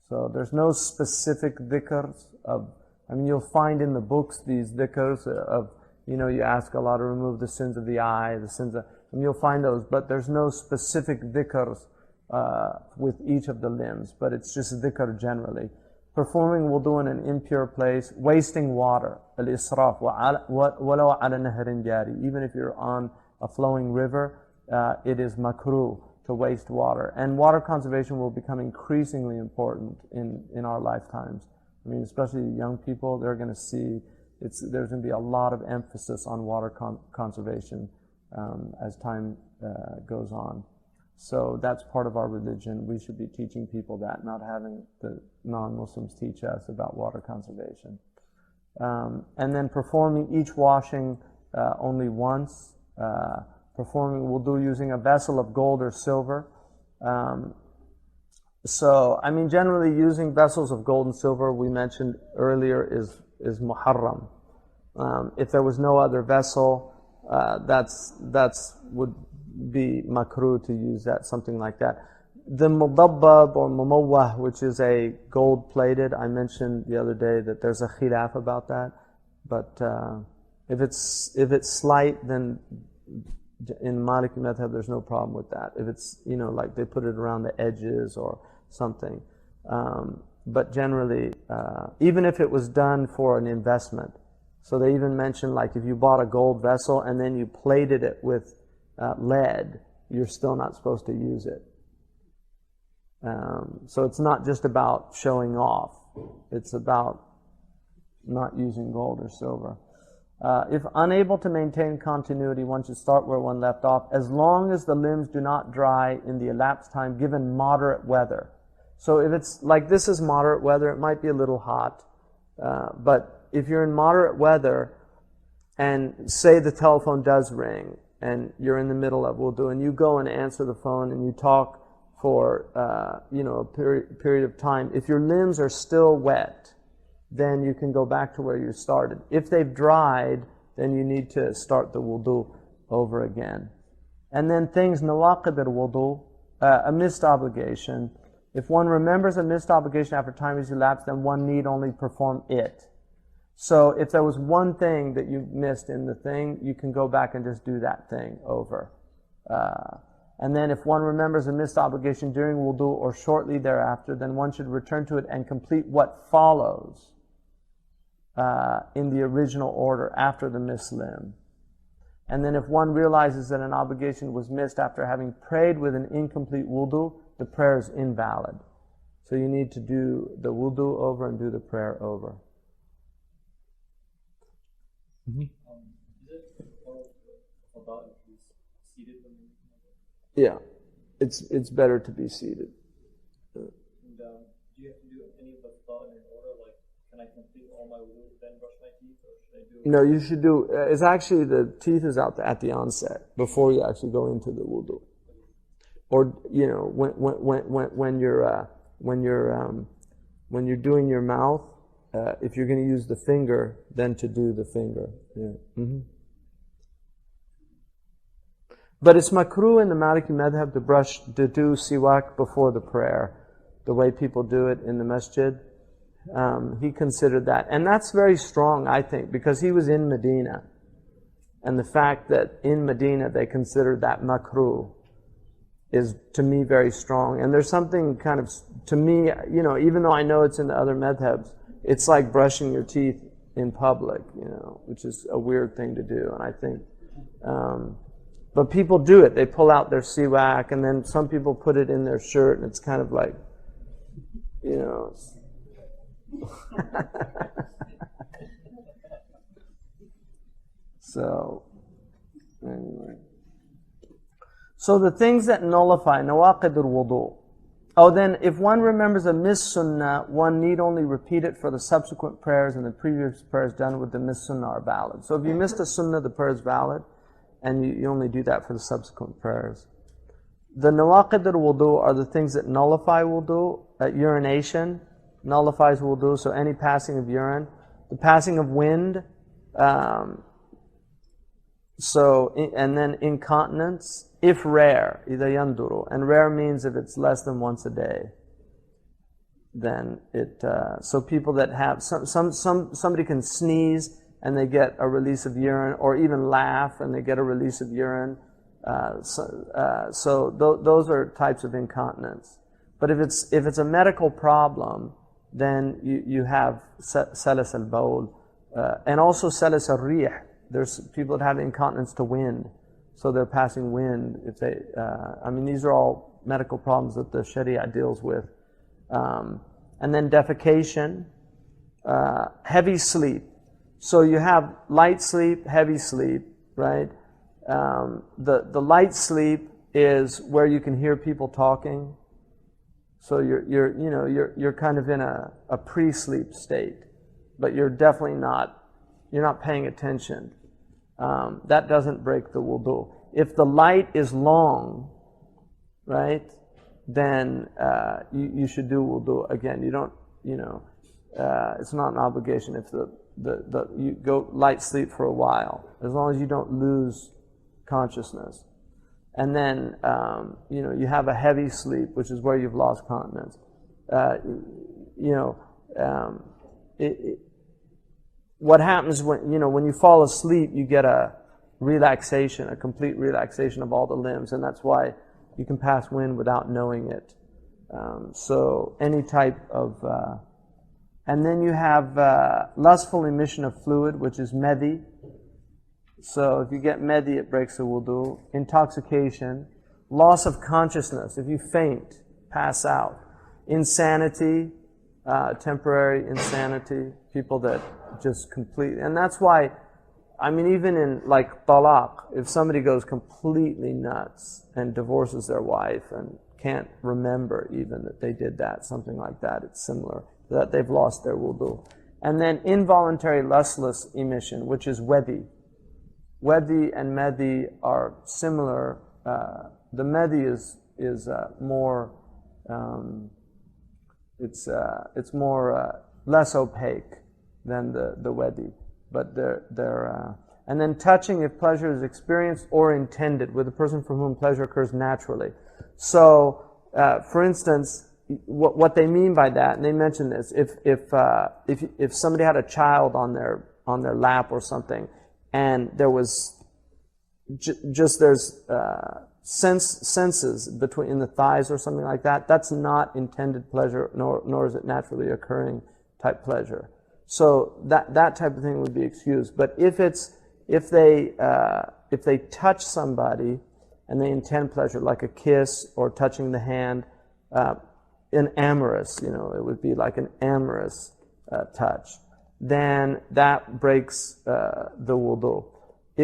So there's no specific dhikrs of, I mean, you'll find in the books these dhikrs of, you know, you ask Allah to remove the sins of the eye, the sins of, and you'll find those, but there's no specific dhikrs with each of the limbs, but it's just dhikr generally. Performing wudu in an impure place, wasting water, al-israf, walau ala nahrin jari, even if you're on a flowing river, it is makruh to waste water. And water conservation will become increasingly important in our lifetimes. I mean, especially young people, they're going to see there's going to be a lot of emphasis on water conservation as time goes on. So that's part of our religion. We should be teaching people that, not having the non-Muslims teach us about water conservation. And then performing each washing only once. Performing wudu using a vessel of gold or silver. So, I mean, generally using vessels of gold and silver, we mentioned earlier, is muharram. If there was no other vessel, that's would be makruh to use that, something like that. The mudabbab or mumawwah, which is a gold-plated, I mentioned the other day that there's a khilaf about that. But if it's slight, then in Maliki madhab there's no problem with that. If it's, you know, like they put it around the edges or something. But generally, even if it was done for an investment, so they even mentioned, like, if you bought a gold vessel and then you plated it with lead, you're still not supposed to use it. So it's not just about showing off. It's about not using gold or silver. If unable to maintain continuity, one should start where one left off, as long as the limbs do not dry in the elapsed time given moderate weather. So if it's like this is moderate weather, it might be a little hot, but if you're in moderate weather and say the telephone does ring and you're in the middle of wudu and you go and answer the phone and you talk for a period of time, if your limbs are still wet, then you can go back to where you started. If they've dried, then you need to start the wudu over again. And then things nawaqid al-wudu, a missed obligation. If one remembers a missed obligation after time has elapsed, then one need only perform it. So if there was one thing that you missed in the thing, you can go back and just do that thing over. And then if one remembers a missed obligation during wudu or shortly thereafter, then one should return to it and complete what follows in the original order after the missed limb. And then if one realizes that an obligation was missed after having prayed with an incomplete wudu, the prayer is invalid. So you need to do the wudu over and do the prayer over. Is it about if he's seated when Yeah, it's better to be seated. and do you have to do any of the thought in order? Like, can I complete all my wudu, then brush my teeth, or should I do? No, you should do. It's actually the teeth is out at the onset before you actually go into the wudu. Or when you're doing your mouth, if you're going to use the finger, then to do the finger. Yeah. Mm-hmm. But it's makruh in the Maliki madhab to do siwak before the prayer, the way people do it in the masjid. He considered that. And that's very strong, I think, because he was in Medina. And the fact that in Medina they considered that makruh is, to me, very strong. And there's something kind of, to me, you know, even though I know it's in the other madhabs, it's like brushing your teeth in public, you know, which is a weird thing to do. And I think, but people do it. They pull out their siwak, and then some people put it in their shirt, and it's kind of like, you know. So, anyway. So the things that nullify, nawaqid al-wudu. Oh, then if one remembers a missed sunnah, one need only repeat it for the subsequent prayers, and the previous prayers done with the missed sunnah are valid. So if you missed a sunnah, the prayer is valid, and you only do that for the subsequent prayers. The nawaqid al-wudu are the things that nullify wudu. Urination nullifies wudu, so any passing of urine. The passing of wind, and then incontinence, if rare, إِذَا يَنْدُرُ. And rare means if it's less than once a day. Then it, so people that have, somebody can sneeze and they get a release of urine, or even laugh and they get a release of urine. Those are types of incontinence. But if it's a medical problem, then you have salas al-bawl, and also salas al-rih. There's people that have incontinence to wind, so they're passing wind. If they, I mean, these are all medical problems that the Sharia deals with. And then defecation, heavy sleep. So you have light sleep, heavy sleep, right? The light sleep is where you can hear people talking. So you're kind of in a pre-sleep state, but you're definitely not, you're not paying attention. That doesn't break the wudu. If the light is long, right, then you should do wudu again. You don't, it's not an obligation if you go light sleep for a while, as long as you don't lose consciousness. And then, you have a heavy sleep, which is where you've lost continence. What happens when you fall asleep, you get a relaxation, a complete relaxation of all the limbs, and that's why you can pass wind without knowing it. So any type of, and then you have lustful emission of fluid, which is medhi. So if you get medhi, it breaks the wudu. Intoxication, loss of consciousness, if you faint, pass out. Insanity, temporary insanity, people that just completely, and that's why, I mean, even in like talaq, if somebody goes completely nuts and divorces their wife and can't remember even that they did that, something like that, it's similar, that they've lost their wudu. And then involuntary lustless emission, which is wedhi. Wedhi and medhi are similar. The medhi is more, it's more less opaque than the wedhi, but they're and then touching if pleasure is experienced or intended with a person from whom pleasure occurs naturally. So, for instance, what they mean by that, and they mention this, if somebody had a child on their lap or something, and there was there's senses between in the thighs or something like that, that's not intended pleasure, nor is it naturally occurring type pleasure. So that type of thing would be excused. But if they touch somebody and they intend pleasure, like a kiss or touching the hand, an amorous, it would be like an amorous touch, then that breaks the wudu,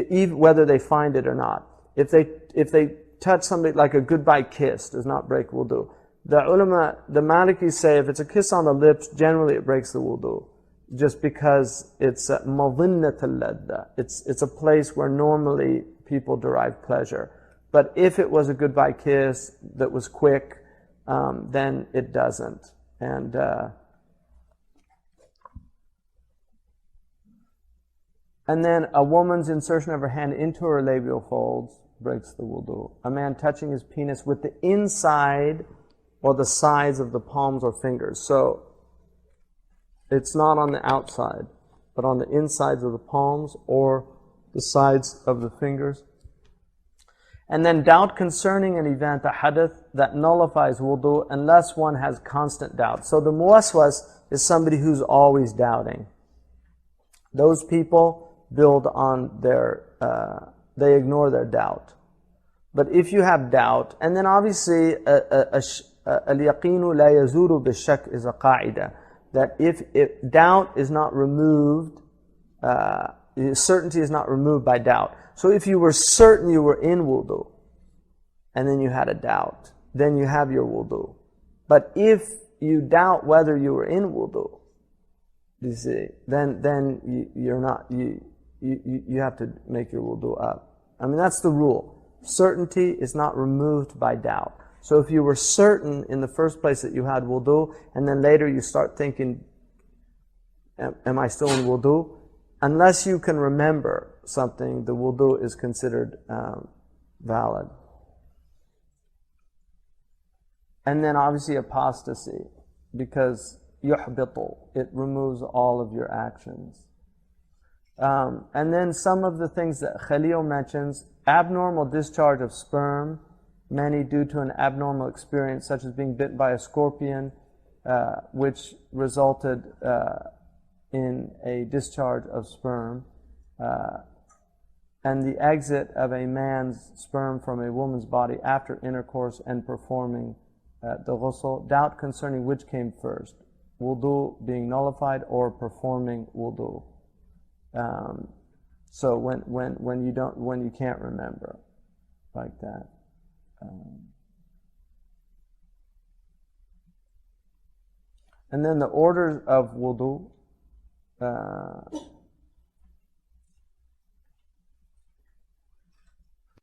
even whether they find it or not. If they touch somebody, like a goodbye kiss, does not break wudu. The ulama, the Malikis say if it's a kiss on the lips, generally it breaks the wudu, just because it's madhinnat al-ladda. It's a place where normally people derive pleasure. But if it was a goodbye kiss that was quick, then it doesn't. And then a woman's insertion of her hand into her labial folds breaks the wudu. A man touching his penis with the inside or the sides of the palms or fingers. So it's not on the outside, but on the insides of the palms or the sides of the fingers. And then doubt concerning an event, a hadith, that nullifies wudu unless one has constant doubt. So the muwaswas is somebody who's always doubting. Those people build on their, they ignore their doubt. But if you have doubt, and then obviously al-yaqinu la yazuru bil-shak is a qaida, that if doubt is not removed, certainty is not removed by doubt. So if you were certain you were in wudu, and then you had a doubt, then you have your wudu. But if you doubt whether you were in wudu, you see, then you're not, you have to make your wudu up. I mean, that's the rule. Certainty is not removed by doubt. So if you were certain in the first place that you had wudu, and then later you start thinking, am I still in wudu? Unless you can remember something, the wudu is considered valid. And then obviously apostasy, because yuhbitu, it removes all of your actions. And then some of the things that Khalil mentions, abnormal discharge of sperm, many due to an abnormal experience such as being bitten by a scorpion, which resulted in a discharge of sperm, and the exit of a man's sperm from a woman's body after intercourse and performing the ghusl. Doubt concerning which came first, wudu being nullified or performing wudu. So when you can't remember, like that. And then the orders of wudu.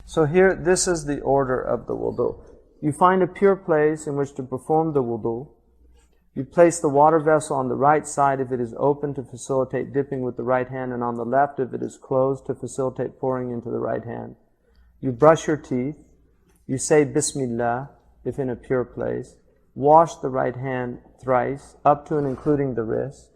So here, this is the order of the wudu. You find a pure place in which to perform the wudu. You place the water vessel on the right side if it is open to facilitate dipping with the right hand, and on the left if it is closed to facilitate pouring into the right hand. You brush your teeth. You say Bismillah if in a pure place. Wash the right hand thrice, up to and including the wrist.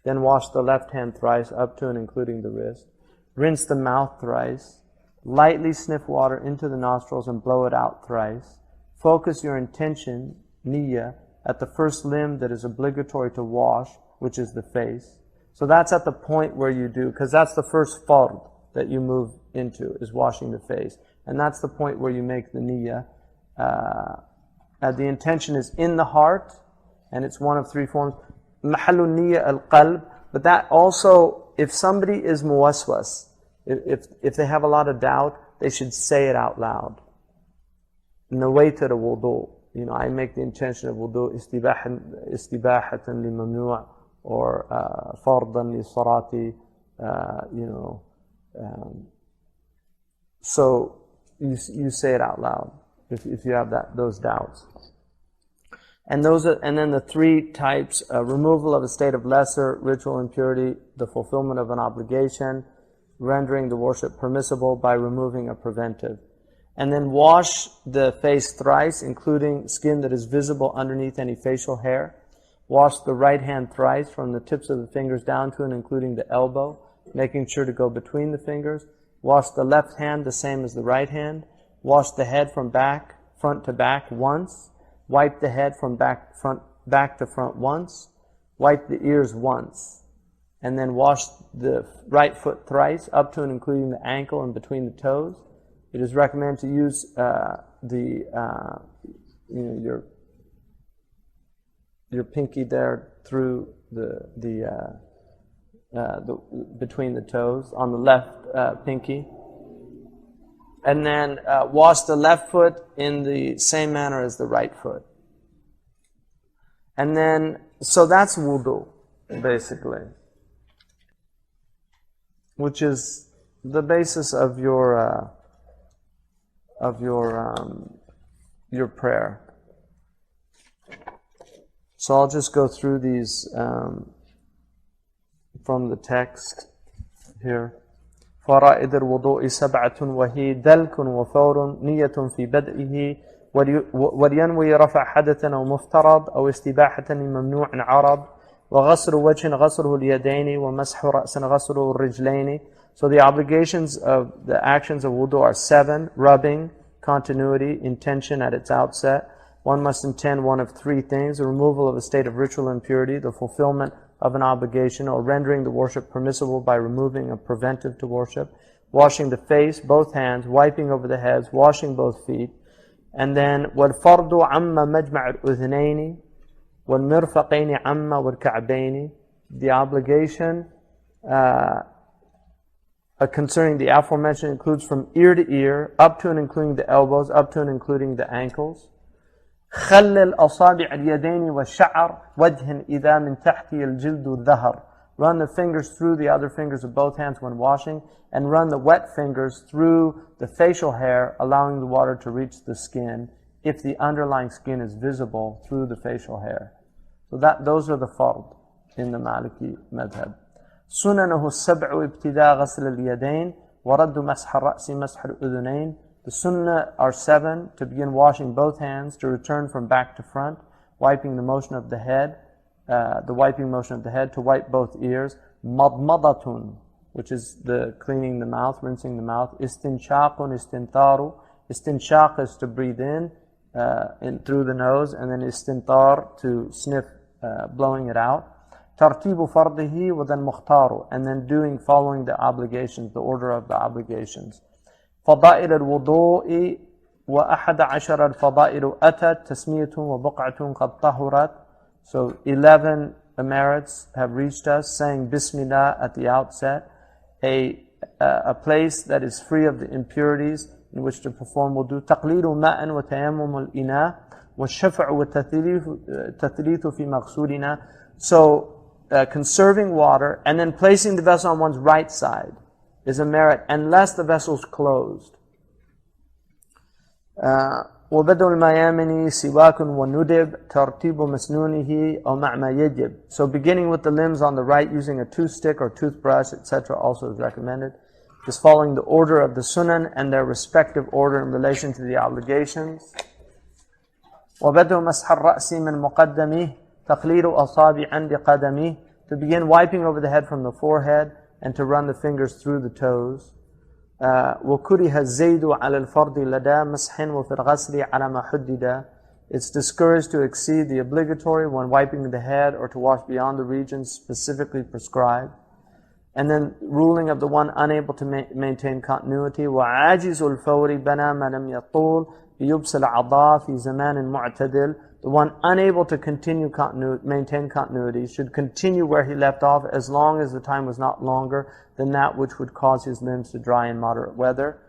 Then wash the left hand thrice, up to and including the wrist. Rinse the mouth thrice. Lightly sniff water into the nostrils and blow it out thrice. Focus your intention, niyyah, at the first limb that is obligatory to wash, which is the face. So that's at the point where you do, because that's the first fard that you move into, is washing the face. And that's the point where you make the niyyah. The intention is in the heart, and it's one of three forms. Mahallu niyyah al-qalb. But that also, if somebody is muwaswas, if they have a lot of doubt, they should say it out loud. Nawayta al-wudu. You know, I make the intention of wudu istibahatan li mamnu' or fardan li salati, so you say it out loud if you have those doubts. And then the three types: removal of a state of lesser ritual impurity, the fulfillment of an obligation, rendering the worship permissible by removing a preventive. And then wash the face thrice, including skin that is visible underneath any facial hair. Wash the right hand thrice, from the tips of the fingers down to and including the elbow, making sure to go between the fingers. Wash the left hand the same as the right hand. Wash the head from front to back once. Wipe the head from back to front once. Wipe the ears once. And then wash the right foot thrice, up to and including the ankle and between the toes. It is recommended to use your pinky there through the between the toes on the left pinky, and then wash the left foot in the same manner as the right foot. And then, so that's wudu, basically, which is the basis of your prayer. So I'll just go through these from the text here. فرائض الوضوء 7 وهي دلك وفور نية في بدئه ولينوي رفع حدث أو مفترض أو استباحة لممنوع عرض وغسل وجه غسله اليدين ومسح رأس غسله الرجلين So the obligations of the actions of wudu are 7: rubbing, continuity, intention at its outset. One must intend one of 3 things: the removal of a state of ritual impurity, the fulfillment of an obligation, or rendering the worship permissible by removing a preventive to worship, washing the face, both hands, wiping over the heads, washing both feet. And then وَالْفَرْضُ عَمَّ مَجْمَعَ الْأُذْنَيْنِ وَالْمِرْفَقَيْنِ عَمَّ وَالْكَعْبَيْنِ. The obligation concerning the aforementioned includes from ear to ear, up to and including the elbows, up to and including the ankles. خلل أصابع اليدين والشعر وجه إذا من تحت الجلد الظهر. Run the fingers through the other fingers of both hands when washing, and run the wet fingers through the facial hair, allowing the water to reach the skin if the underlying skin is visible through the facial hair. So those are the fard in the Maliki madhab. سننه السبع ابتداء غسل اليدين ورد مسح الرأس مسح الأذنين. The sunnah are 7: to begin washing both hands, to return from back to front, wiping the motion of the head, to wipe both ears. مضمضة, which is the cleaning the mouth, rinsing the mouth. استنشاق استنثار. Istinshaq is to breathe in through the nose, and then istinthar to sniff, blowing it out. ترتيب فرضه وذن مختار, and then following the obligations, the order of the obligations. فضائل الوضوء وأحد عشر الفضائل أتت تسمية وبقعة قد طهرت. So 11 merits have reached us, saying Bismillah at the outset, a place that is free of the impurities in which to perform wudu. تقليل ماء وتيمم الإناء والشفع والتثليث في مغسولنا. So conserving water and then placing the vessel on one's right side is a merit, unless the vessel is closed. وبدء الميامن سواك وندب ترتيب مسنونه أو مع ما يجب. So beginning with the limbs on the right, using a toothstick or toothbrush, etc., also is recommended. Just following the order of the sunan and their respective order in relation to the obligations. وبدء مسح الرأس من مقدمه تقليل أصابع بقدمه. To begin wiping over the head from the forehead and to run the fingers through the toes. وكره الزيد على الفرض لدى مسح وفي الغسل على ما حدد. It's discouraged to exceed the obligatory when wiping the head or to wash beyond the regions specifically prescribed. And then ruling of the one unable to maintain continuity. وعاجز الفور بنى ما لم يطول بيبس العضاء في زمان معتدل. The one unable to maintain continuity should continue where he left off as long as the time was not longer than that which would cause his limbs to dry in moderate weather.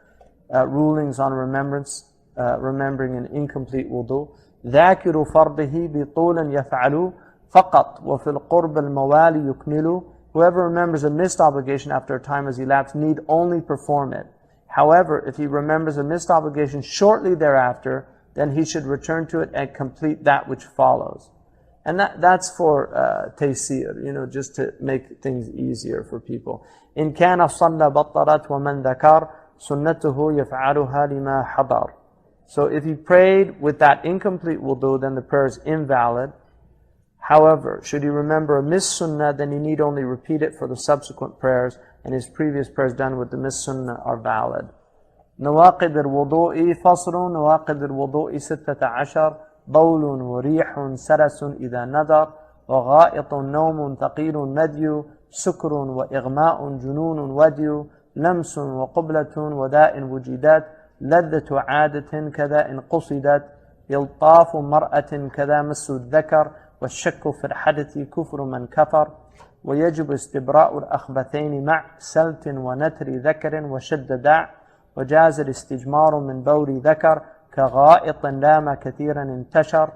Rulings on remembering an incomplete wudu. ذاكر فرضه بطول يفعل فقط وفي القرب الموالي يكمل. Whoever remembers a missed obligation after a time has elapsed need only perform it. However, if he remembers a missed obligation shortly thereafter, then he should return to it and complete that which follows. And that's for taysir, just to make things easier for people. إن كان صلى بطرت ومن ذكر سنته يفعلها لما حضر. So if he prayed with that incomplete wudu, then the prayer is invalid. However, should he remember a missed sunnah, then he need only repeat it for the subsequent prayers, and his previous prayers done with the missed sunnah are valid. نواقض الوضوء فصل نواقض الوضوء 16 بول وريح سرس إذا نذر وغائط نوم ثقيل مدي سكر وإغماء جنون ودي لمس وقبلة وداء وجدات لذة عادة كذا إن قصدت إلطاف مرأة كذا مس الذكر والشك في الحدث كفر من كفر ويجب استبراء الأخبثين مع سلت ونتر ذكر وشد داع وجاز الاستجمار من بول ذكر كغائط لام كثيرا انتشر.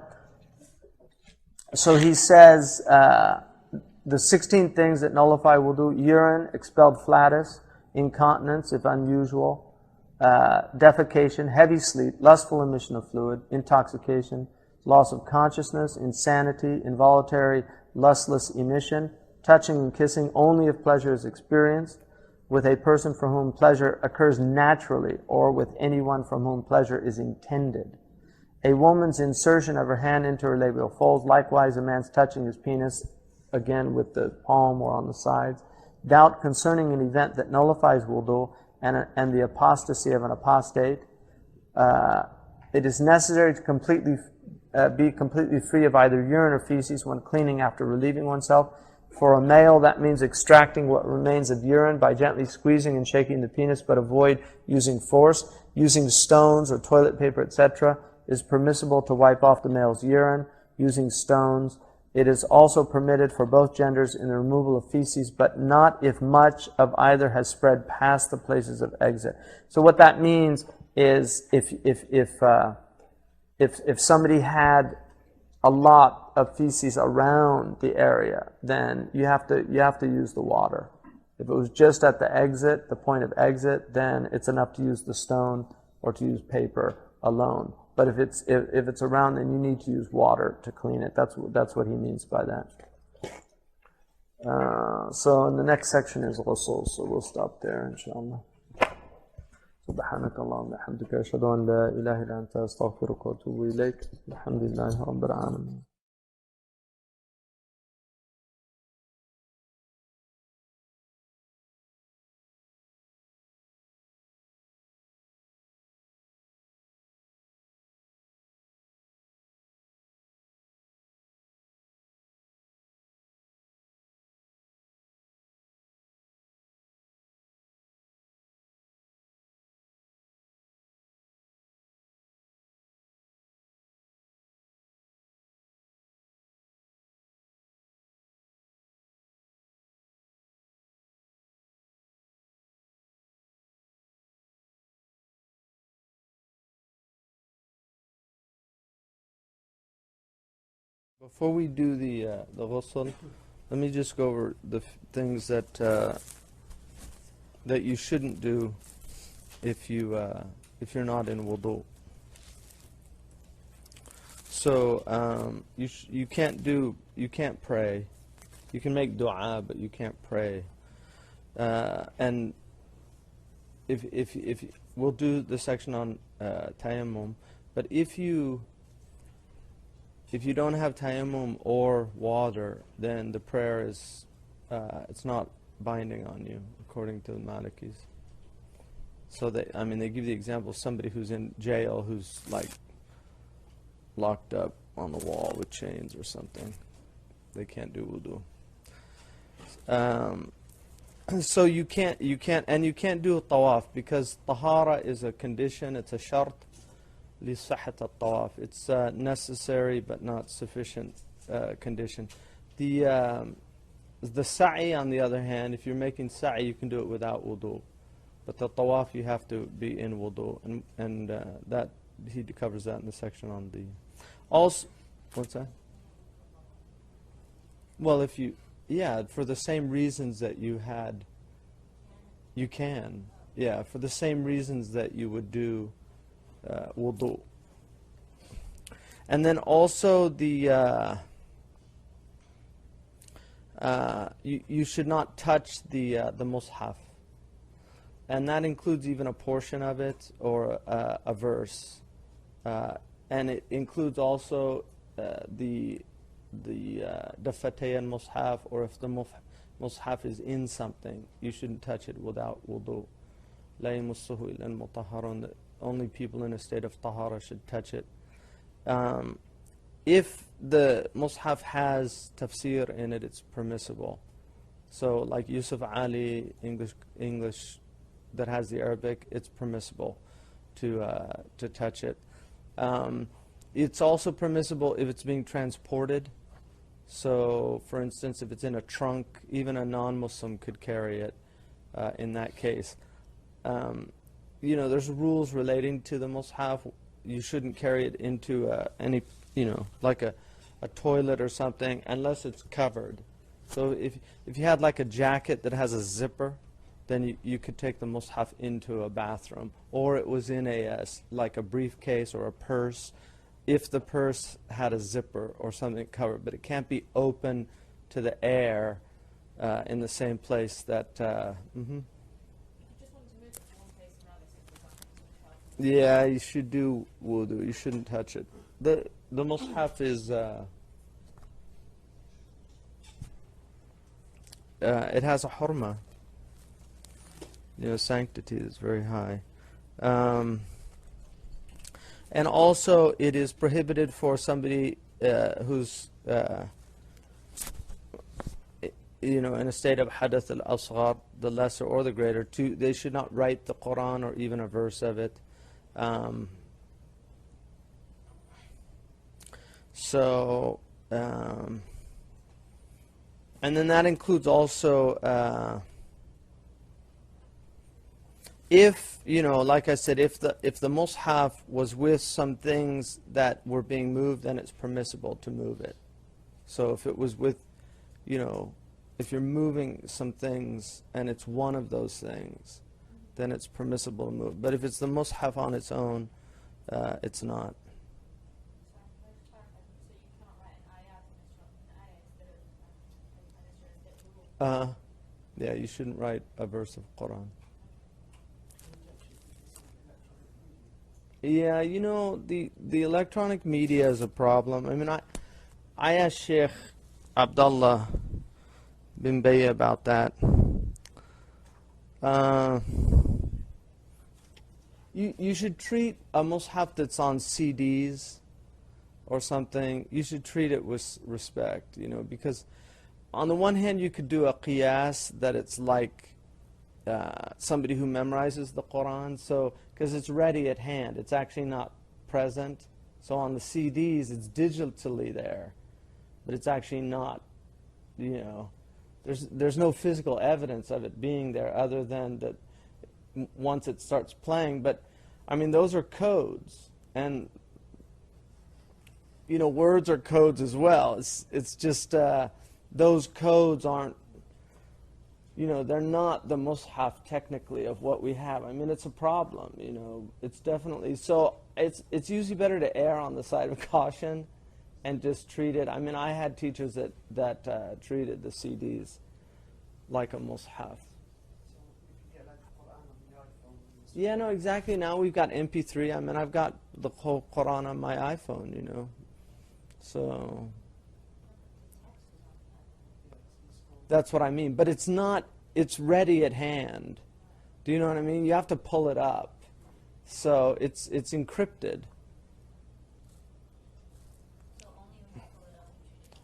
So he says the 16 things that nullify wudu: urine, expelled flatus, incontinence if unusual, defecation, heavy sleep, lustful emission of fluid, intoxication, loss of consciousness, insanity, involuntary lustless emission, touching and kissing only if pleasure is experienced, with a person for whom pleasure occurs naturally or with anyone from whom pleasure is intended. A woman's insertion of her hand into her labial folds, likewise a man's touching his penis, again with the palm or on the sides. doubt concerning an event that nullifies wudu, and the apostasy of an apostate, it is necessary to be completely free of either urine or feces when cleaning after relieving oneself. For a male, that means extracting what remains of urine by gently squeezing and shaking the penis, but avoid using force. Using stones or toilet paper, etc., is permissible to wipe off the male's urine. Using stones, it is also permitted for both genders in the removal of feces, but not if much of either has spread past the places of exit. So what that means is if somebody had a lot of feces around the area, then you have to use the water. If it was just at the exit, the point of exit, then it's enough to use the stone or to use paper alone. But if it's around, then you need to use water to clean it. That's what he means by that. So in the next section is ghusl, so we'll stop there, inshallah. سبحانك اللهم وبحمدك أشهد أن لا إله إلا أنت أستغفرك وأتوب إليك الحمد لله رب العالمين. Before we do the ghusl, let me just go over the things that that you shouldn't do if you're not in wudu. So you can't pray. You can make du'a, but you can't pray. And if we'll do the section on tayammum, but if you don't have tayammum or water, then the prayer is it's not binding on you, according to the Malikis. So they give the example of somebody who's in jail, who's like locked up on the wall with chains or something. They can't do wudu. So you can't do tawaf because tahara is a condition. It's a shart. لصحة الطواف. It's necessary but not sufficient condition. The sa'i, on the other hand, if you're making sa'i, you can do it without wudu. But the tawaf, you have to be in wudu, and that he covers that in the section on the. Also, what's that? Well, for the same reasons that you had, you can. Yeah, for the same reasons that you would do wudu. And then also you should not touch the mushaf, and that includes even a portion of it or a verse, and it includes also the dafatayn mushaf, or if the mushaf is in something, you shouldn't touch it without wudu. La yamassuhu illa al-mutahharun. Only people in a state of tahara should touch it. If the mushaf has tafsir in it, it's permissible. So like Yusuf Ali, English that has the Arabic, it's permissible to touch it. It's also permissible if it's being transported. So for instance, if it's in a trunk, even a non-Muslim could carry it in that case. There's rules relating to the mushaf. You shouldn't carry it into any, like a toilet or something, unless it's covered. So if you had like a jacket that has a zipper, then you could take the mushaf into a bathroom. Or it was in like a briefcase or a purse, if the purse had a zipper or something covered. But it can't be open to the air in the same place that... Yeah, you should do wudu. You shouldn't touch it. The mushaf is it has a hurma, sanctity is very high. And also, it is prohibited for somebody who's in a state of hadath al-asghar, the lesser or the greater, they should not write the Quran or even a verse of it. And then that includes also if, like I said, if the mushaf was with some things that were being moved, then it's permissible to move it. So if it was with, if you're moving some things and it's one of those things, then it's permissible to move. But if it's the mushaf on its own, it's not. Yeah, you shouldn't write a verse of Quran. Yeah, the electronic media is a problem. I mean, I asked Shaykh Abdullah bin Bayy about that. You should treat a mushaf that's on CDs or something, you should treat it with respect, because on the one hand you could do a qiyas that it's like somebody who memorizes the Quran, so because it's ready at hand, it's actually not present. So on the CDs it's digitally there, but it's actually not, there's no physical evidence of it being there other than that once it starts playing. But I mean, those are codes, and words are codes as well. It's just those codes aren't, they're not the mushaf technically of what we have. I mean, it's a problem, it's definitely, so it's usually better to err on the side of caution and just treat it. I mean, I had teachers that treated the CDs like a mushaf. Yeah, no, exactly. Now we've got MP3. I mean, I've got the whole Quran on my iPhone, so that's what I mean. But it's not, it's ready at hand. Do you know what I mean? You have to pull it up. So it's encrypted.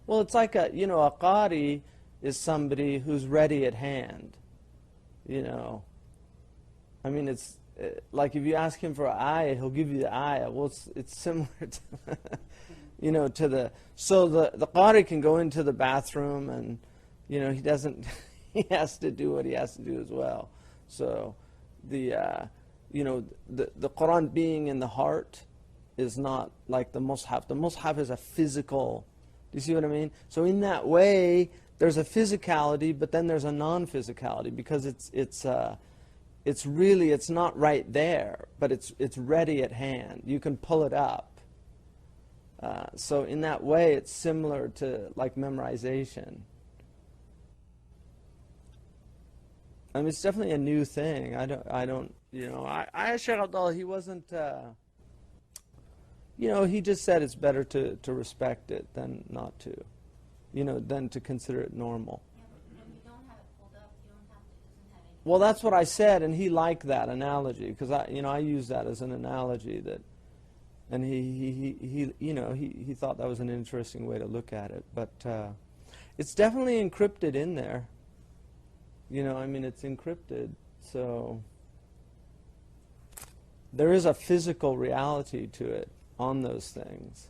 Well, it's like a qari is somebody who's ready at hand. I mean, it's like if you ask him for an ayah, he'll give you the ayah. Well, it's similar to, to the, so the qari can go into the bathroom and, he doesn't, he has to do what he has to do as well. So the Quran being in the heart is not like the mushaf. The mushaf is a physical, do you see what I mean? So in that way, there's a physicality, but then there's a non-physicality, because it's really, it's not right there, but it's ready at hand. You can pull it up. So in that way, it's similar to like memorization. I mean, it's definitely a new thing. I asked Shaykh Abdullah, he wasn't, he just said it's better to respect it than not to, than to consider it normal. Well, that's what I said, and he liked that analogy, because I use that as an analogy that, and he thought that was an interesting way to look at it. But it's definitely encrypted in there. I mean, it's encrypted, so there is a physical reality to it on those things.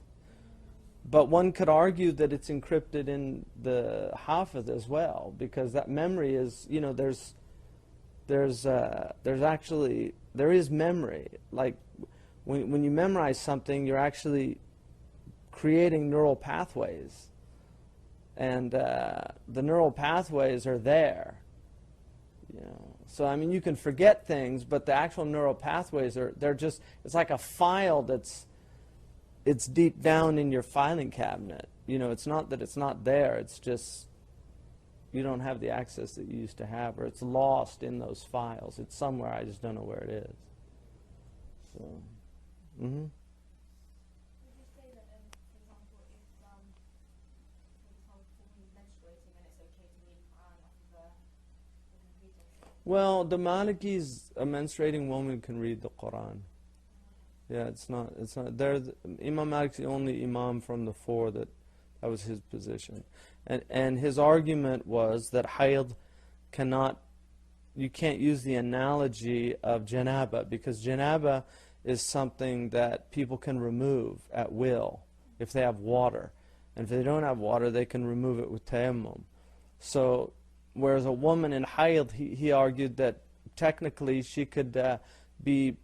But one could argue that it's encrypted in the Hafiz as well, because that memory is, there is memory. Like when you memorize something, you're actually creating neural pathways, and the neural pathways are there. So I mean, you can forget things, but the actual neural pathways it's like a file it's deep down in your filing cabinet. It's not that it's not there, it's just you don't have the access that you used to have, or it's lost in those files. It's somewhere, I just don't know where it is. So, Would you say that, for example, if, for example, when you're menstruating and it's okay to read Quran off of a Well, the Malikis, a menstruating woman can read the Quran. Yeah, it's not, Imam Malik's the only Imam from the four that was his position. And his argument was that hayd you can't use the analogy of janaba, because janaba is something that people can remove at will if they have water. And if they don't have water, they can remove it with tayammum. So, whereas a woman in hayd, he argued that technically she could be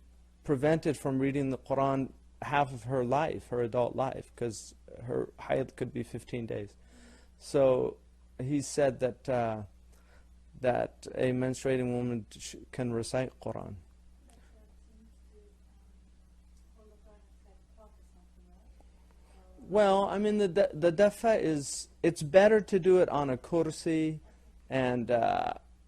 prevented from reading the Quran half of her life, her adult life, because her hayd could be 15 days. So he said that that a menstruating woman can recite Quran. Well, I mean, the dafa is, it's better to do it on a kursi, and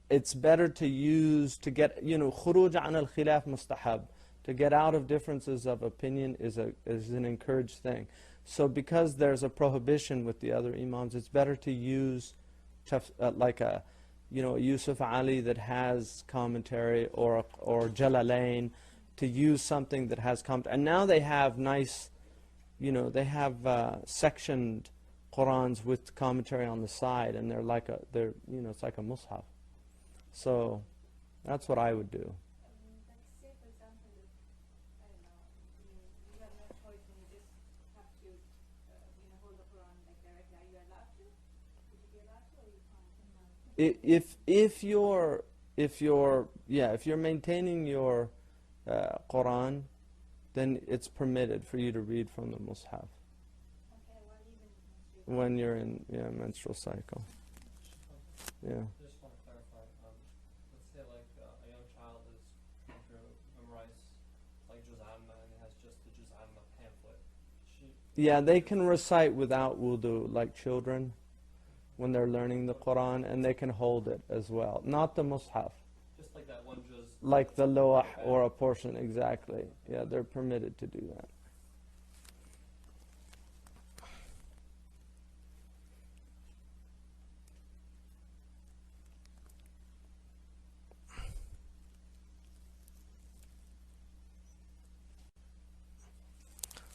it's better to use, to get, khuruj an al-khilaf mustahab, to get out of differences of opinion is an encouraged thing. So because there's a prohibition with the other imams, it's better to use like a Yusuf Ali that has commentary, or Jalalain, to use something that has commentary. And now they have nice, they have sectioned Qurans with commentary on the side, and it's like a mushaf. So that's what I would do. Like, say, for example, I don't know, you have no choice and you just have to, hold the Quran like directly. Are you allowed to? Would you be allowed to, or you can't? If you're maintaining your Quran, then it's permitted for you to read from the mushaf. Okay, well, even when you're in menstrual cycle. Yeah. I just want to clarify. Let's say like a young child is going to memorize like Juz Amma and has just the Juz Amma pamphlet. Yeah, they can recite without wudu, like children, when they're learning the Quran, and they can hold it as well. Not the mushaf. Just like that one Juz. Like the lawh or a portion, exactly. Yeah, they're permitted to do that.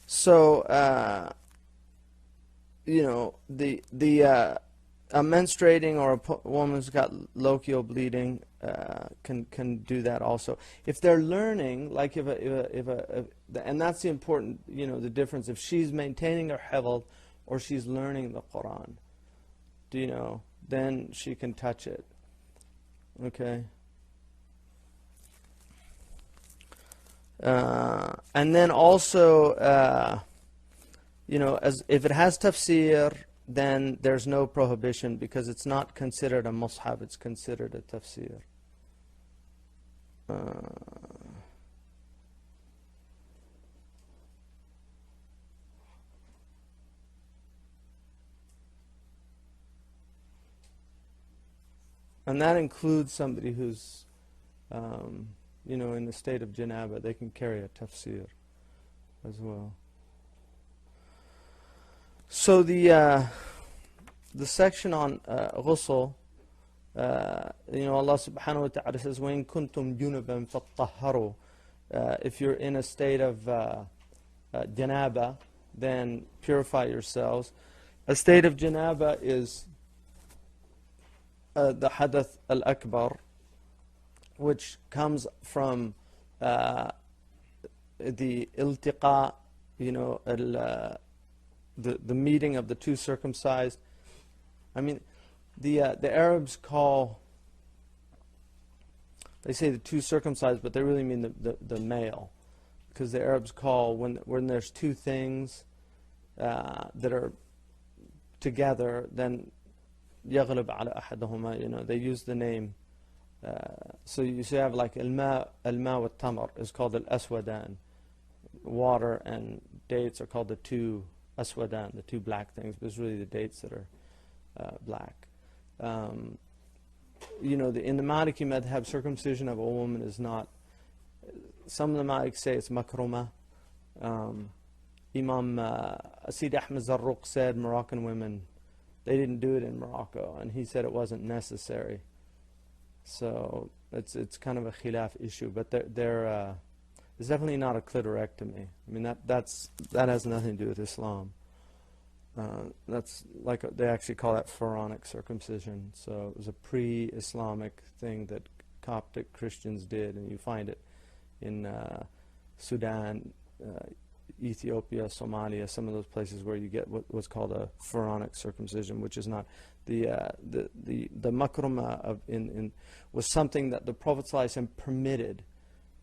So, a menstruating or a woman's got lochial bleeding can do that also. If they're learning, like and that's the important, the difference. If she's maintaining her hifz or she's learning the Quran, then she can touch it. Okay. And then also, as if it has tafsir, then there's no prohibition, because it's not considered a mushaf, it's considered a tafsir. And that includes somebody who's in the state of janaba. They can carry a tafsir as well. So the section on ghusl, Allah subhanahu wa ta'ala says, وَإِن كُنْتُمْ جُنُبًا فَطَّهَّرُوا. If you're in a state of janaba, then purify yourselves. A state of janaba is the hadath al-akbar, which comes from the iltiqa, the meeting of the two circumcised. I mean, the Arabs they say the two circumcised, but they really mean the male, because the Arabs call when there's two things that are together, then يغلب على أحدهما, they use the name. So you have like al-ma wa tamar is called al-aswadan. Water and dates are called the two aswadan, the two black things, but it's really the dates that are black. In the Maliki madhab, circumcision of a woman is not, some of the Maliks say it's makruma. Imam Sidi Ahmed Zarruq said Moroccan women, they didn't do it in Morocco, and he said it wasn't necessary. So it's kind of a khilaf issue, but it's definitely not a clitorectomy. I mean that has nothing to do with Islam. That's like they actually call that pharaonic circumcision. So it was a pre-Islamic thing that Coptic Christians did, and you find it in Sudan, Ethiopia, Somalia, some of those places where you get what's called a pharaonic circumcision, which is not the makruma was something that the Prophet ﷺ permitted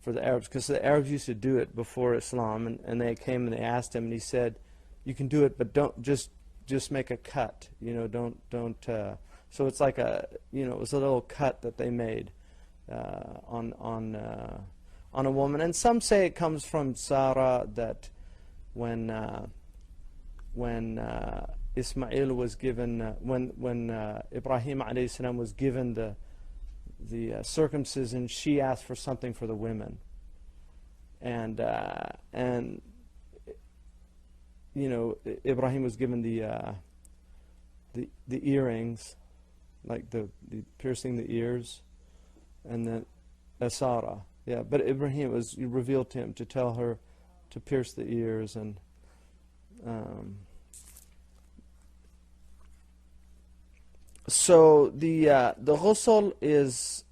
for the Arabs, because the Arabs used to do it before Islam, and they came and they asked him, and he said, "You can do it, but don't just make a cut. You know, don't." So it's like it was a little cut that they made on a woman, and some say it comes from Sarah, that when Ismail was given, when Ibrahim alayhi salam was given the circumcision, she asked for something for the women, and Ibrahim was given the earrings, like the piercing the ears, and then Sarah. Yeah, but Ibrahim, was revealed to him to tell her to pierce the ears, and so the ghusl is,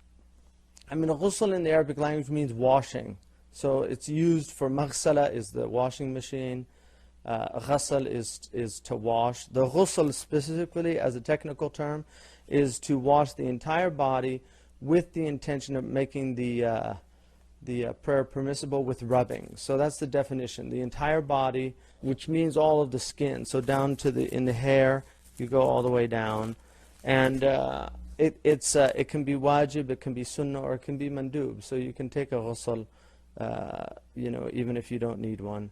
ghusl in the Arabic language means washing. So it's used for maghsala is the washing machine. Ghasl is to wash. The ghusl specifically, as a technical term, is to wash the entire body with the intention of making the prayer permissible with rubbing. So that's the definition. The entire body, which means all of the skin. So down to in the hair, you go all the way down, and it can be wajib, it can be sunnah, or it can be mandub. So you can take a ghusl, even if you don't need one.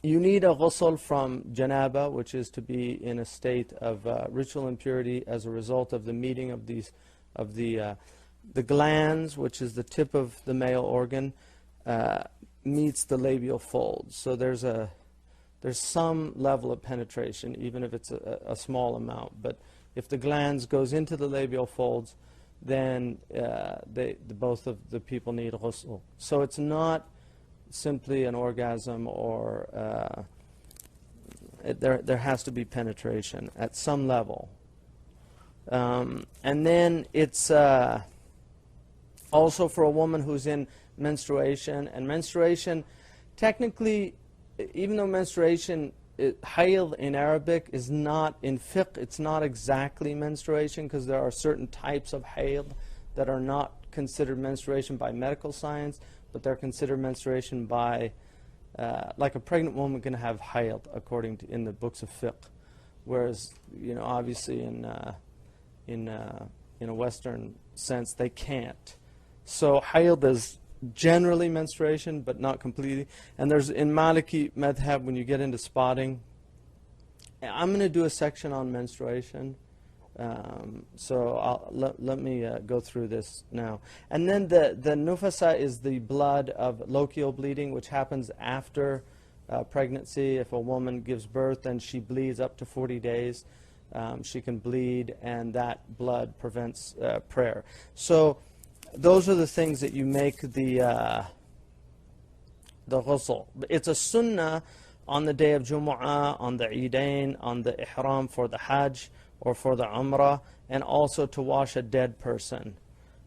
You need a ghusl from janaba, which is to be in a state of ritual impurity as a result of the meeting of the glands, which is the tip of the male organ, meets the labial folds. So there's some level of penetration, even if it's a small amount. But if the glands goes into the labial folds, then both of the people need ghusl. So it's not simply an orgasm, or there has to be penetration at some level. And then it's also for a woman who's in menstruation. And menstruation, technically, even though menstruation, hayd in Arabic is not, in fiqh, it's not exactly menstruation, because there are certain types of hayd that are not considered menstruation by medical science, but they're considered menstruation by, like a pregnant woman can have hayd according to in the books of fiqh, whereas obviously in a Western sense they can't. So hayd is generally menstruation, but not completely. And there's in Maliki madhab, when you get into spotting, I'm going to do a section on menstruation. So let me go through this now. And then the nufasa is the blood of lochial bleeding, which happens after pregnancy. If a woman gives birth, then she bleeds up to 40 days. She can bleed, and that blood prevents prayer. So those are the things that you make the ghusl. It's a sunnah on the day of Jumu'ah, on the Eidain, on the Ihram for the Hajj or for the Umrah, and also to wash a dead person.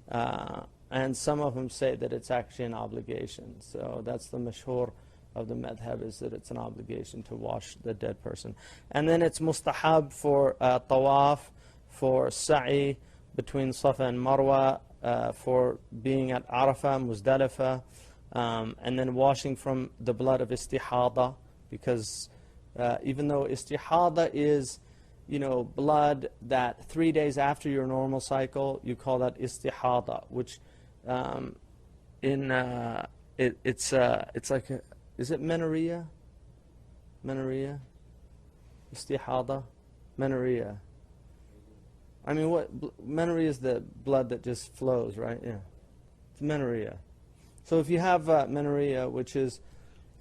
And some of them say that it's actually an obligation. So that's the mashhur of the madhab, is that it's an obligation to wash the dead person. And then it's mustahab for tawaf, for sa'i between Safa and Marwa, for being at Arafah, Muzdalifah, and then washing from the blood of istihada, because even though istihada is blood that 3 days after your normal cycle, you call that istihada, which it's like is it menorrhea? Menorrhea? Istihada? Menorrhea. I mean, menorrhea is the blood that just flows, right? Yeah. It's menorrhea. So if you have menorrhea, which is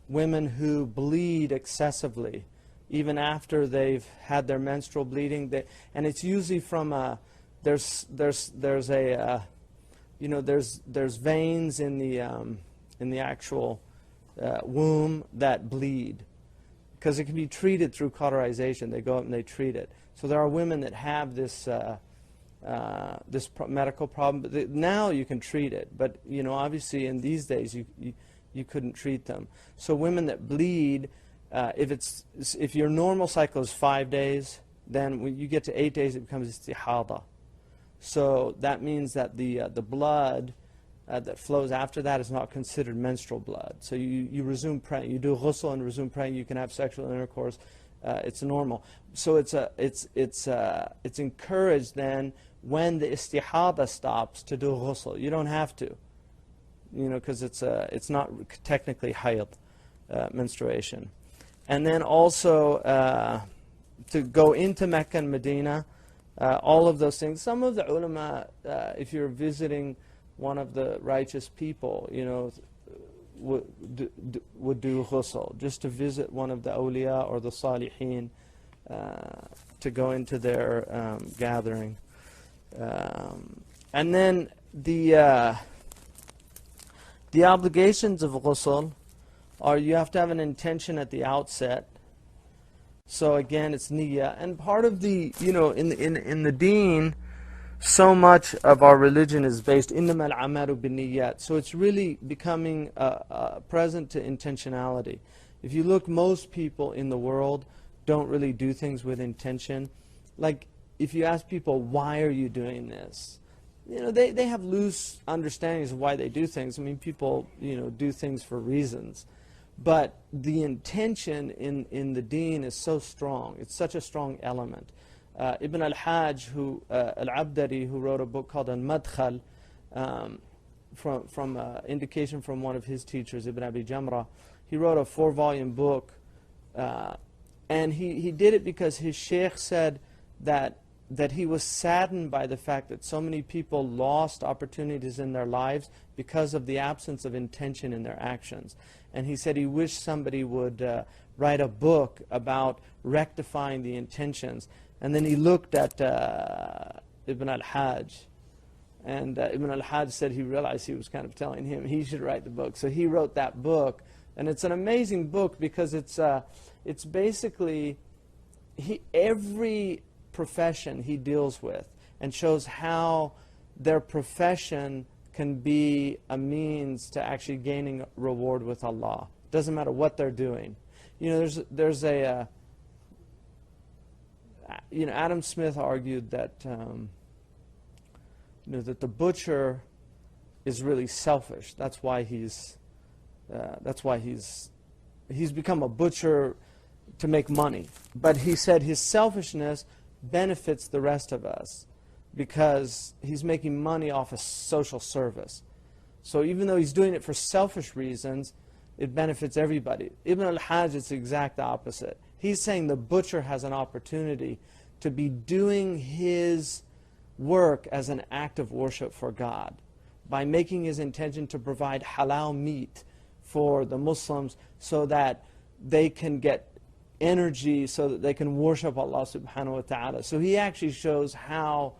women who bleed excessively, even after they've had their menstrual bleeding, and it's usually from there's a there's veins in the actual womb that bleed, because it can be treated through cauterization. They go up and they treat it. So there are women that have this medical problem. But now you can treat it, but obviously in these days you couldn't treat them. So women that bleed, if your normal cycle is 5 days, then when you get to 8 days, it becomes istihada. So that means that the blood that flows after that is not considered menstrual blood. So you resume praying. You do ghusl and resume praying. You can have sexual intercourse. It's normal. So it's encouraged then when the istihada stops to do ghusl. You don't have to, because it's not technically hayd, menstruation. And then also to go into Mecca and Medina, all of those things. Some of the ulama, if you're visiting one of the righteous people, would do ghusl, just to visit one of the awliya or the salihin, to go into their gathering. And then the obligations of ghusl are, you have to have an intention at the outset. So again, it's niyyah. And part of the, in the deen, so much of our religion is based إِنَّمَا الْعَمَالُ بِالنِّيَّاتِ. So it's really becoming present to intentionality. If you look, most people in the world don't really do things with intention. Like, if you ask people, why are you doing this? They have loose understandings of why they do things. I mean, people, do things for reasons. But the intention in the deen is so strong. It's such a strong element. Ibn al-Hajj, al-Abdari, who wrote a book called Al-Madkhal, from indication from one of his teachers, Ibn Abi Jamrah, he wrote a 4-volume book, and he did it because his sheikh said that he was saddened by the fact that so many people lost opportunities in their lives because of the absence of intention in their actions. And he said he wished somebody would write a book about rectifying the intentions. And then he looked at Ibn al-Hajj, and Ibn al-Hajj said he realized he was kind of telling him he should write the book. So he wrote that book, and it's an amazing book because it's basically every profession he deals with, and shows how their profession can be a means to actually gaining reward with Allah. Doesn't matter what they're doing. There's a Adam Smith argued that that the butcher is really selfish. That's why he's become a butcher to make money. But he said his selfishness benefits the rest of us because he's making money off a social service. So even though he's doing it for selfish reasons, it benefits everybody. Ibn al-Hajj is the exact opposite. He's saying the butcher has an opportunity to be doing his work as an act of worship for God by making his intention to provide halal meat for the Muslims so that they can get energy, so that they can worship Allah subhanahu wa ta'ala. So he actually shows how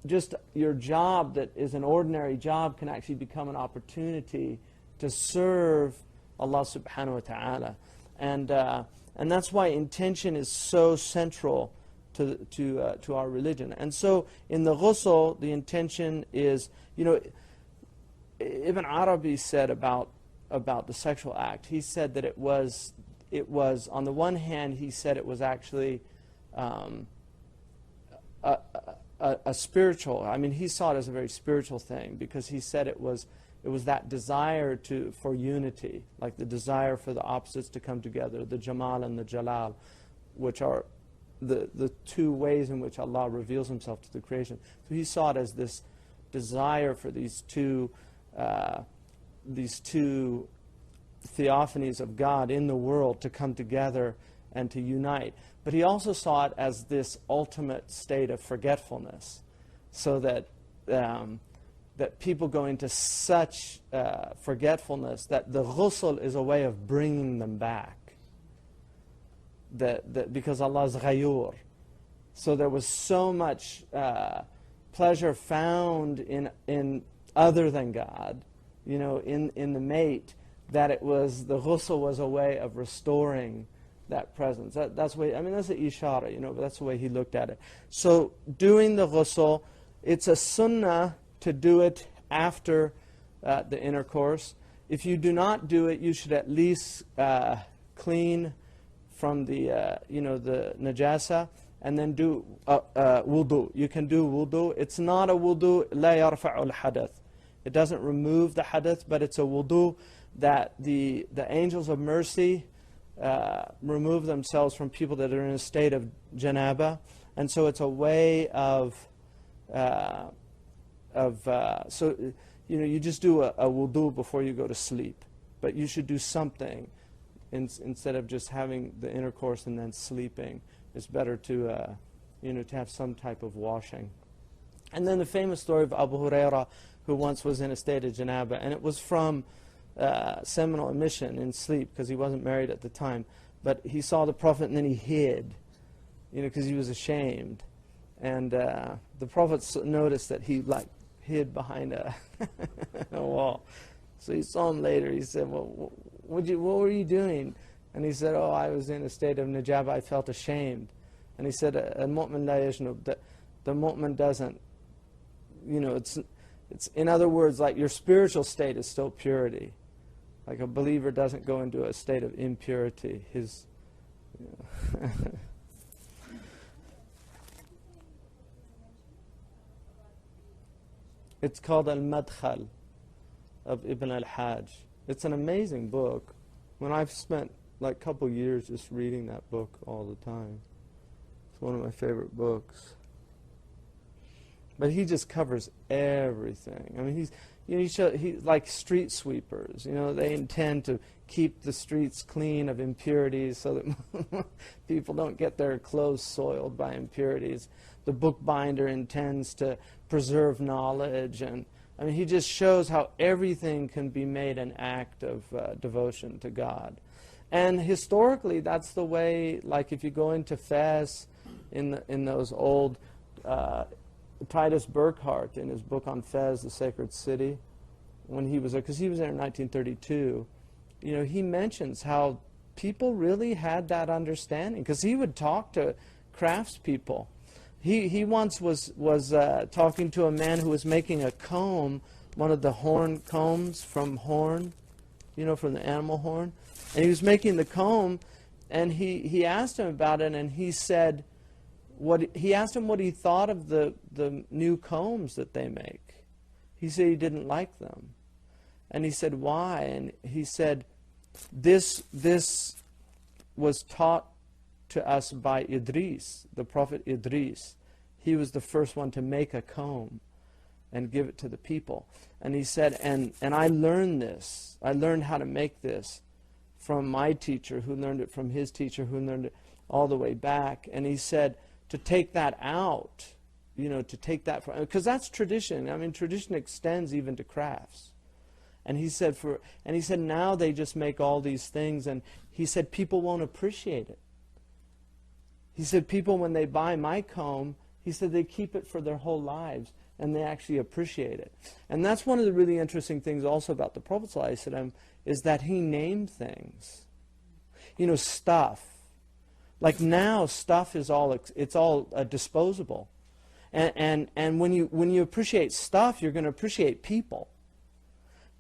just your job that is an ordinary job can actually become an opportunity to serve Allah subhanahu wa ta'ala. And that's why intention is so central to our religion. And so in the ghusl, the intention is, Ibn Arabi said about the sexual act, he said that it was on the one hand, he said it was actually a spiritual, I mean, he saw it as a very spiritual thing, because he said it was that desire for unity, like the desire for the opposites to come together, the Jamal and the Jalal, which are the two ways in which Allah reveals himself to the creation. So he saw it as this desire for these two theophanies of God in the world to come together and to unite. But he also saw it as this ultimate state of forgetfulness, so that that people go into such forgetfulness that the ghusl is a way of bringing them back. Because Allah is ghayur. So there was so much pleasure found in other than God, in the mate, that it was, the ghusl was a way of restoring that presence. That's the way, that's the ishara, but that's the way he looked at it. So doing the ghusl, it's a sunnah to do it after the intercourse. If you do not do it, you should at least clean from the the najasa, and then do wudu. You can do wudu. It's not a wudu la yarfa'u al-hadath. It doesn't remove the hadath, but it's a wudu that the angels of mercy remove themselves from people that are in a state of janaba, and so it's a way of so you just do a wudu before you go to sleep, but you should do something instead of just having the intercourse and then sleeping. It's better to to have some type of washing. And then the famous story of Abu Huraira, who once was in a state of janaba, and it was from seminal emission in sleep, because he wasn't married at the time, but he saw the Prophet and then he hid, because he was ashamed. And the Prophet noticed that he hid behind a wall. So he saw him later. He said, well, what were you doing? And he said, oh, I was in a state of najaba. I felt ashamed. And he said, al-mu'min la yajnub, the mu'min doesn't, it's in other words, like your spiritual state is still purity. Like a believer doesn't go into a state of impurity. His, It's called Al-Madkhal of Ibn al-Hajj. It's an amazing book. When I've spent a couple years just reading that book all the time. It's one of my favorite books. But he just covers everything. He's like street sweepers. They intend to keep the streets clean of impurities so that people don't get their clothes soiled by impurities. The bookbinder intends to preserve knowledge, and he just shows how everything can be made an act of devotion to God. And historically, that's the way. Like if you go into Fez, in those old Titus Burckhardt, in his book on Fez, the sacred city, when he was there, because he was there in 1932, he mentions how people really had that understanding, because he would talk to craftspeople. He once was talking to a man who was making a comb, one of the horn combs from horn, from the animal horn. And he was making the comb, and he asked him about it, and he said, he asked him what he thought of the new combs that they make. He said he didn't like them. And he said, why? And he said, this was taught to us by Idris, the Prophet Idris. He was the first one to make a comb and give it to the people. And he said, and I learned this. I learned how to make this from my teacher, who learned it from his teacher, who learned it all the way back. And he said, to take that out, to take that from, because that's tradition. Tradition extends even to crafts. And he said now they just make all these things, and he said people won't appreciate it. He said people, when they buy my comb, he said they keep it for their whole lives, and they actually appreciate it. And that's one of the really interesting things also about the Prophet ﷺ, is that he named things. Stuff. Like now, stuff is all disposable. And when you appreciate stuff, you're going to appreciate people.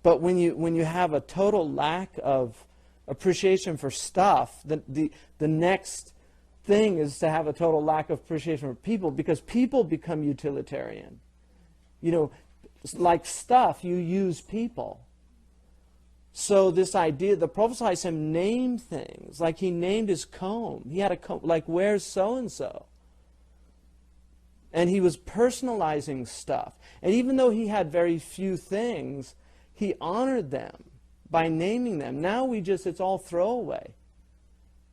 But when you have a total lack of appreciation for stuff, the next thing is to have a total lack of appreciation for people, because people become utilitarian. Like stuff, you use people. So this idea, the Prophet ﷺ named things, like he named his comb. He had a comb, like, where's so-and-so? And he was personalizing stuff. And even though he had very few things, he honored them by naming them. Now it's all throwaway.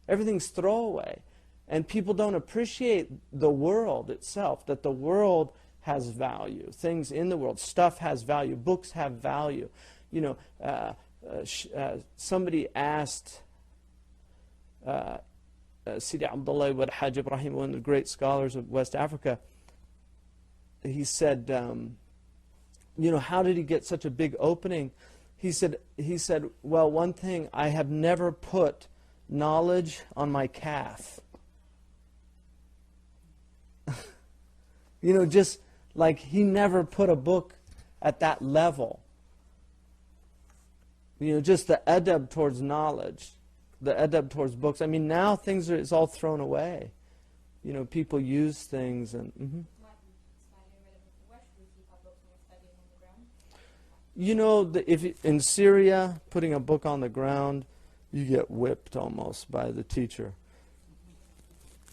Everything's throwaway. And people don't appreciate the world itself, that the world has value. Things in the world, stuff has value, books have value. Somebody asked Sidi Abdullah ibn Hajj Ibrahim, one of the great scholars of West Africa, how did he get such a big opening? He said, well, one thing, I have never put knowledge on my calf. Just like he never put a book at that level. Just the adab towards knowledge, the adab towards books. I mean, now it's all thrown away. People use things and... if in Syria, putting a book on the ground, you get whipped almost by the teacher.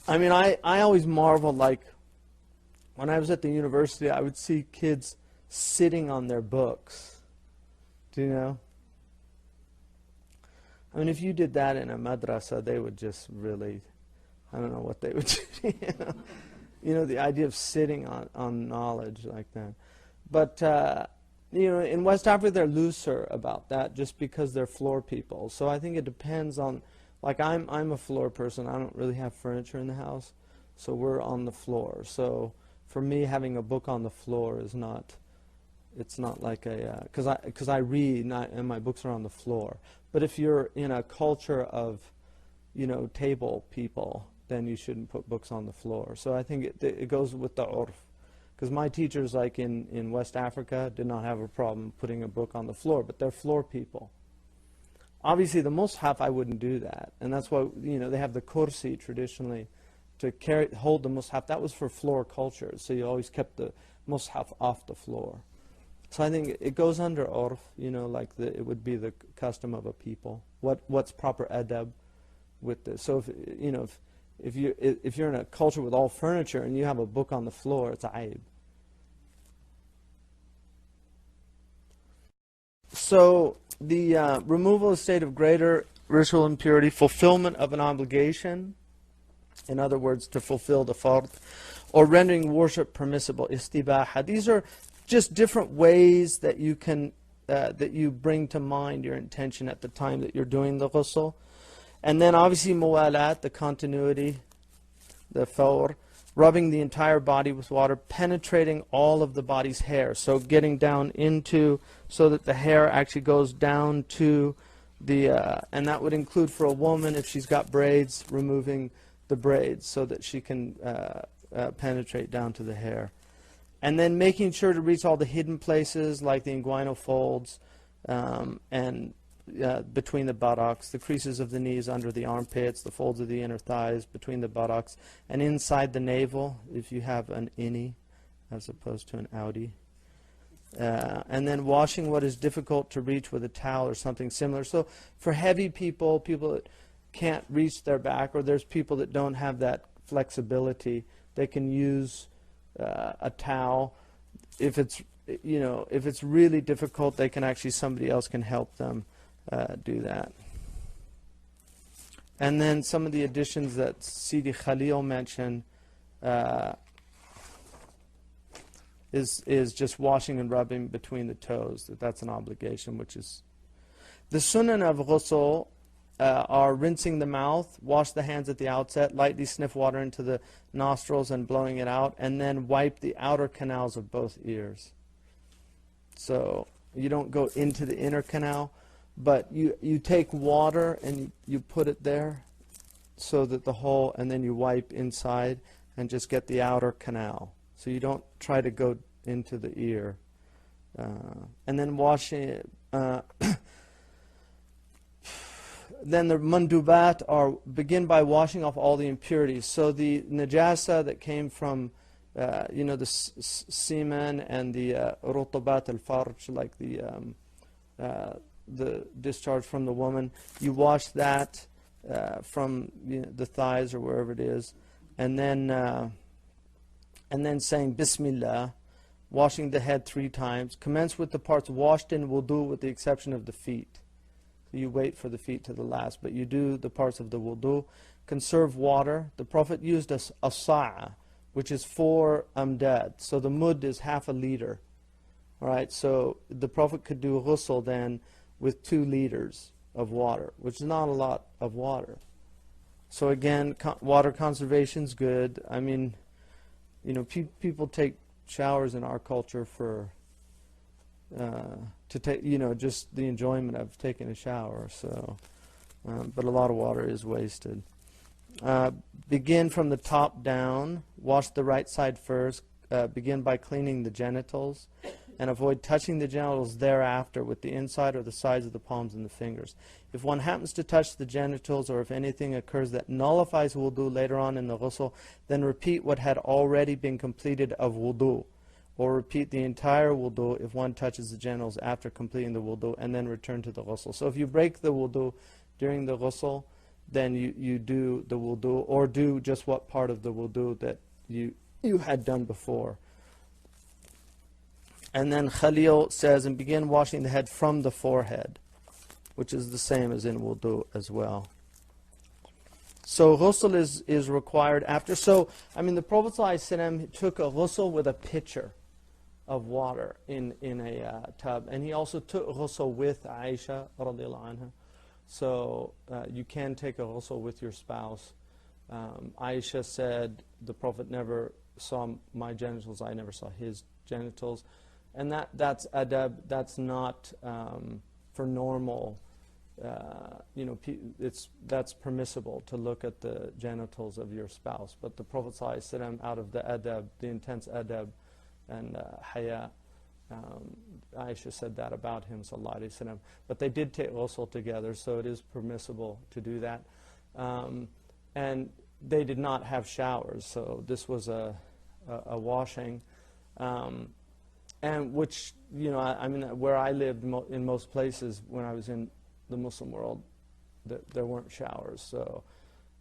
I mean, I always marvel, like, when I was at the university, I would see kids sitting on their books. Do you know? I mean, if you did that in a madrasa, they would just really, I don't know what they would do. The idea of sitting on knowledge like that. But, in West Africa, they're looser about that just because they're floor people. So I think it depends on, like I'm a floor person. I don't really have furniture in the house, so we're on the floor. So for me, having a book on the floor is not, it's not like a, because I read and my books are on the floor. But if you're in a culture of, table people, then you shouldn't put books on the floor. So I think it goes with the urf. Because my teachers, like in West Africa, did not have a problem putting a book on the floor, but they're floor people. Obviously, the mushaf, I wouldn't do that. And that's why, they have the kursi traditionally to hold the mushaf. That was for floor culture, so you always kept the mushaf off the floor. So I think it goes under urf, like it would be the custom of a people. What's proper adab with this? So if you're in a culture with all furniture and you have a book on the floor, it's aib. So the removal of state of greater ritual impurity, fulfillment of an obligation, in other words, to fulfill the fard, or rendering worship permissible, istibaha. These are just different ways that you can that you bring to mind your intention at the time that you're doing the ghusl. And then obviously muwalat, the continuity, the fawr, rubbing the entire body with water, penetrating all of the body's hair. So getting down into, so that the hair actually goes down to the, and that would include for a woman, if she's got braids, removing the braids so that she can penetrate down to the hair. And then making sure to reach all the hidden places like the inguinal folds and between the buttocks, the creases of the knees under the armpits, the folds of the inner thighs, between the buttocks, and inside the navel if you have an innie as opposed to an outie. And then washing what is difficult to reach with a towel or something similar. So for heavy people, people that can't reach their back, or there's people that don't have that flexibility, they can use a towel. If it's if it's really difficult, they can actually, somebody else can help them do that. And then some of the additions that Sidi Khalil mentioned is just washing and rubbing between the toes. That's an obligation, which is the sunan of ghusl. Are rinsing the mouth, wash the hands at the outset, lightly sniff water into the nostrils and blowing it out, and then wipe the outer canals of both ears. So you don't go into the inner canal, but you take water and you put it there so that the whole, and then you wipe inside and just get the outer canal. So you don't try to go into the ear. And then washing then the mandubat begin by washing off all the impurities. So the najasa that came from, the semen and the rutubat al-farj, like the discharge from the woman, you wash that from the thighs or wherever it is, and then saying Bismillah, washing the head 3 times. Commence with the parts washed in wudu with the exception of the feet. You wait for the feet to the last, but you do the parts of the wudu. Conserve water. The Prophet used a sa'a, which is 4 amdad. So the mud is half a liter. All right, so the Prophet could do ghusl then with 2 liters of water, which is not a lot of water. So again, water conservation is good. I mean, people take showers in our culture for to take, just the enjoyment of taking a shower. So, but a lot of water is wasted. Begin from the top down. Wash the right side first. Begin by cleaning the genitals, and avoid touching the genitals thereafter with the inside or the sides of the palms and the fingers. If one happens to touch the genitals, or if anything occurs that nullifies wudu later on in the ghusl, then repeat what had already been completed of wudu, or repeat the entire wudu if one touches the genitals after completing the wudu, and then return to the ghusl. So if you break the wudu during the ghusl, then you do the wudu, or do just what part of the wudu that you had done before. And then Khalil says, and begin washing the head from the forehead, which is the same as in wudu as well. So ghusl is required after. So, the Prophet ﷺ took a ghusl with a pitcher of water in a tub. And he also took ghusl with Aisha radiallahu anha. So you can take a ghusl with your spouse. Aisha said, the Prophet never saw my genitals, I never saw his genitals. And that's adab, that's not for normal, that's permissible to look at the genitals of your spouse. But the Prophet ﷺ, out of the adab, the intense adab and haya, Aisha said that about him, sallallahu alayhi wa sallam. But they did take ghusl together, so it is permissible to do that. And they did not have showers, so this was a washing. And which, where I lived in most places when I was in the Muslim world, there weren't showers. So,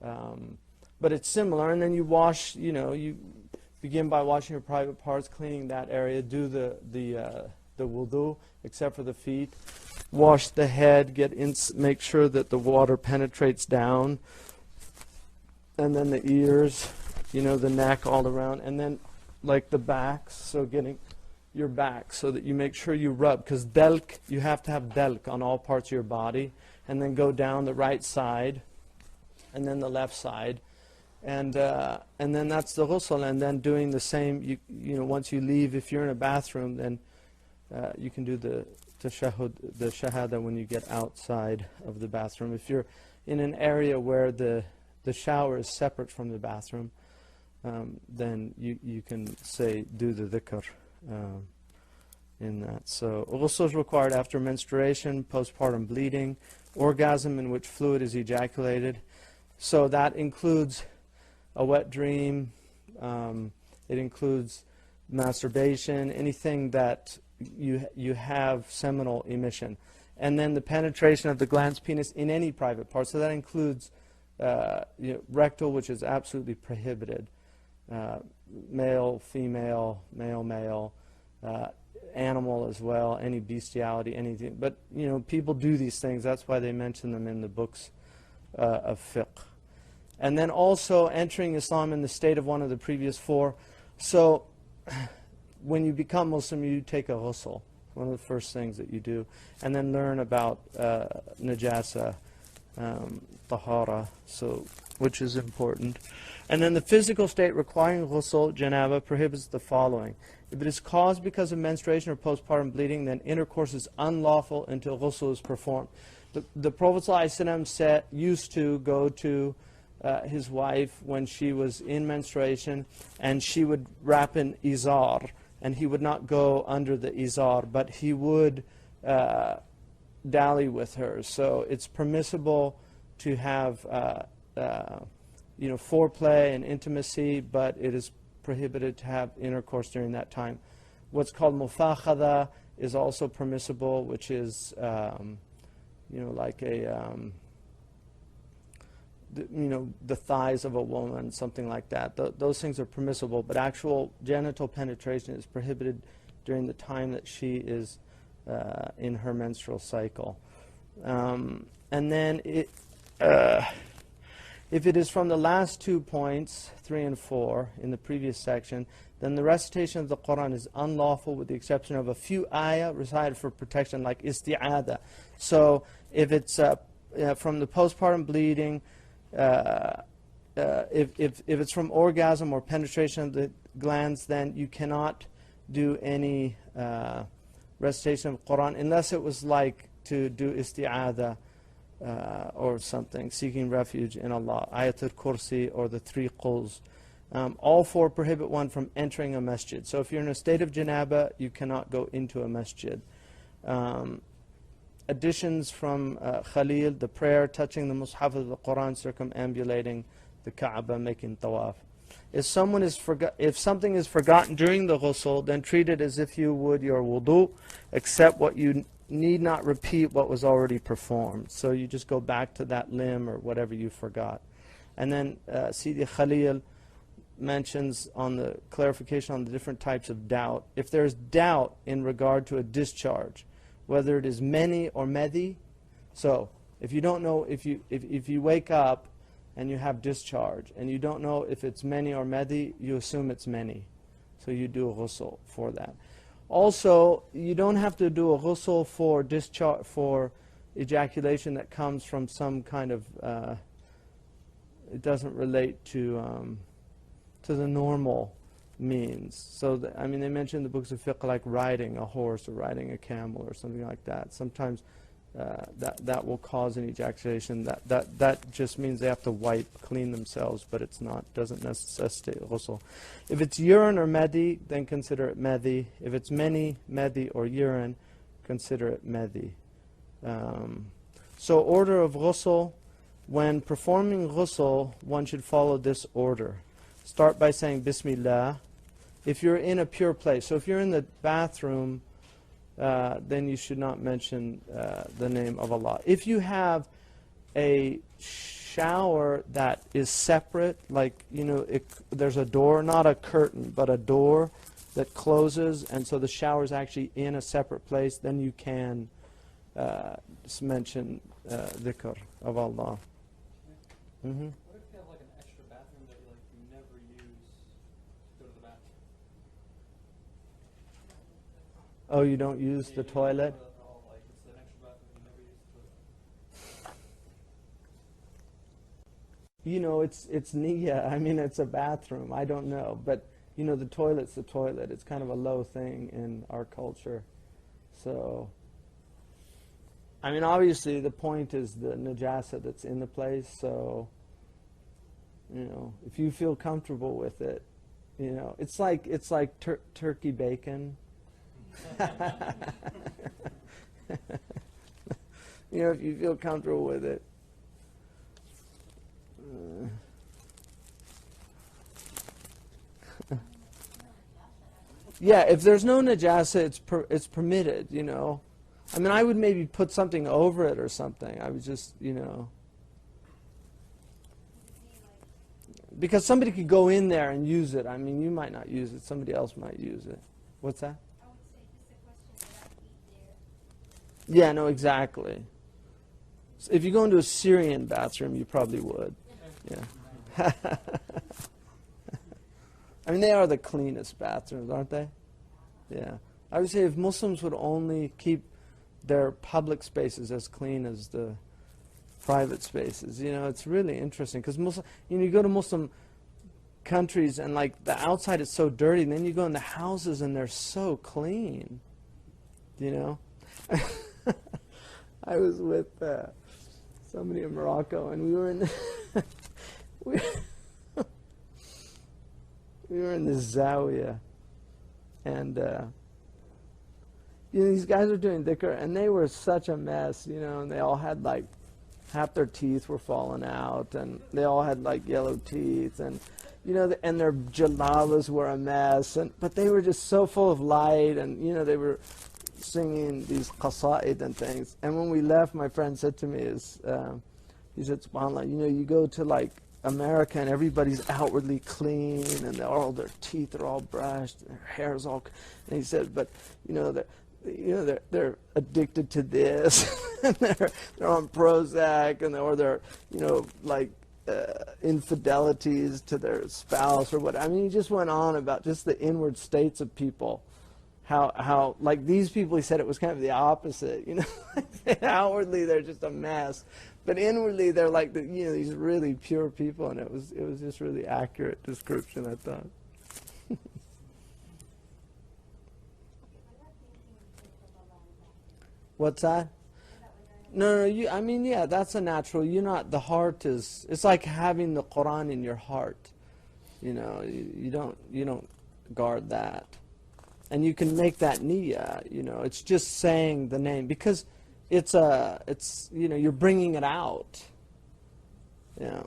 but it's similar. And then you wash, you begin by washing your private parts, cleaning that area, do the wudu, except for the feet. Wash the head, make sure that the water penetrates down. And then the ears, the neck all around. And then like the back, so getting your back so that you make sure you rub, because delk, you have to have delk on all parts of your body, and then go down the right side and then the left side, and then that's the ghusl. And then doing the same, once you leave, if you're in a bathroom, then you can do the shahada when you get outside of the bathroom. If you're in an area where the shower is separate from the bathroom, then you can do the dhikr in that. So ghusl is required after menstruation, postpartum bleeding, orgasm in which fluid is ejaculated. So that includes a wet dream, it includes masturbation, anything that you have seminal emission. And then the penetration of the glans penis in any private part. So that includes rectal, which is absolutely prohibited. Male, female, male, animal as well, any bestiality, anything. But, people do these things. That's why they mention them in the books of fiqh. And then also entering Islam in the state of one of the previous four. So when you become Muslim, you take a ghusl, one of the first things that you do. And then learn about najasa, tahara, which is important. And then the physical state requiring ghusl, janaba, prohibits the following. If it is caused because of menstruation or postpartum bleeding, then intercourse is unlawful until ghusl is performed. The Prophet ﷺ used to go to his wife when she was in menstruation, and she would wrap an izar, and he would not go under the izar, but he would dally with her. So it's permissible to have foreplay and intimacy, but it is prohibited to have intercourse during that time. What's called mufakhadha is also permissible, which is like the thighs of a woman, something like that. Those things are permissible, but actual genital penetration is prohibited during the time that she is in her menstrual cycle. And then if it is from the last 2 points, 3 and 4, in the previous section, then the recitation of the Qur'an is unlawful with the exception of a few ayah recited for protection, like isti'adah. So if it's from the postpartum bleeding, if it's from orgasm or penetration of the glands, then you cannot do any recitation of Quran unless it was like to do isti'adha or something, seeking refuge in Allah, Ayatul Kursi or the three quls. All four prohibit one from entering a masjid. So if you're in a state of janaba, you cannot go into a masjid. Additions from Khalil, the prayer, touching the mushaf of the Quran, circumambulating the Kaaba, making tawaf. If something is forgotten during the ghusl, then treat it as if you would your wudu, except what you need not repeat what was already performed. So you just go back to that limb or whatever you forgot. And then Sidi Khalil mentions on the clarification on the different types of doubt. If there's doubt in regard to a discharge, whether it is many or medhi, so if you don't know, if you wake up and you have discharge and you don't know if it's many or medhi, you assume it's many. So you do a ghusl for that. Also, you don't have to do a ghusl for discharge, for ejaculation that comes from some kind of, it doesn't relate to the normal means. So, I mean, they mention in the books of fiqh like riding a horse or riding a camel or something like that. Sometimes that will cause an ejaculation. That just means they have to wipe, clean themselves, but it's not, doesn't necessitate ghusl. If it's urine or medhi, then consider it medhi. If it's many, medhi, or urine, consider it medhi. So order of ghusl, when performing ghusl, one should follow this order. Start by saying Bismillah. If you're in a pure place, so if you're in the bathroom, then you should not mention the name of Allah. If you have a shower that is separate, like, you know, there's a door, not a curtain, but a door that closes, and so the shower is actually in a separate place, then you can just mention dhikr of Allah. Mm-hmm. What if you have like an extra bathroom that you never use to go to the bathroom? Oh, you don't use the toilet? Like it's an extra bathroom you never use to. You know, it's niyyah. I mean, it's a bathroom. I don't know, but you know, the toilet's the toilet. It's kind of a low thing in our culture. So, I mean, obviously the point is the najasa that's in the place. So, you know, if you feel comfortable with it, you know, it's like turkey bacon. You know, if you feel comfortable with it. Yeah, if there's no najasa, it's permitted, you know. I mean, I would maybe put something over it or something. I would just, you know. Because somebody could go in there and use it. I mean, you might not use it. Somebody else might use it. What's that? I would say just a question that I eat there. Yeah, no, exactly. So if you go into a Syrian bathroom, you probably would. Yeah. I mean, they are the cleanest bathrooms, aren't they? Yeah. I would say if Muslims would only keep their public spaces as clean as the private spaces, you know, it's really interesting. Because you know, you go to Muslim countries and like the outside is so dirty, and then you go in the houses and they're so clean, you know. I was with somebody in Morocco, and we were in we were in this zawiya, and you know, these guys are doing dhikr, and they were such a mess, you know, and they all had like half their teeth were falling out, and they all had like yellow teeth, and you know, and their jalabas were a mess, but they were just so full of light, and you know, they were singing these qasaid and things. And when we left, my friend said to me, he said, subhanAllah, you know, you go to like America and everybody's outwardly clean, and all their teeth are all brushed, and their hair is all, and he said, but you know, they're addicted to this, and they're on Prozac, and they're you know, like infidelities to their spouse or what. I mean, he just went on about just the inward states of people. How like these people, he said it was kind of the opposite, you know. Outwardly they're just a mess, but inwardly they're like you know, these really pure people, and it was just really accurate description, I thought. What's that? No, I mean, yeah, that's a natural. You're not, the heart is, it's like having the Quran in your heart. You don't guard that. And you can make that niyyah, it's just saying the name. Because it's you're bringing it out. Yeah.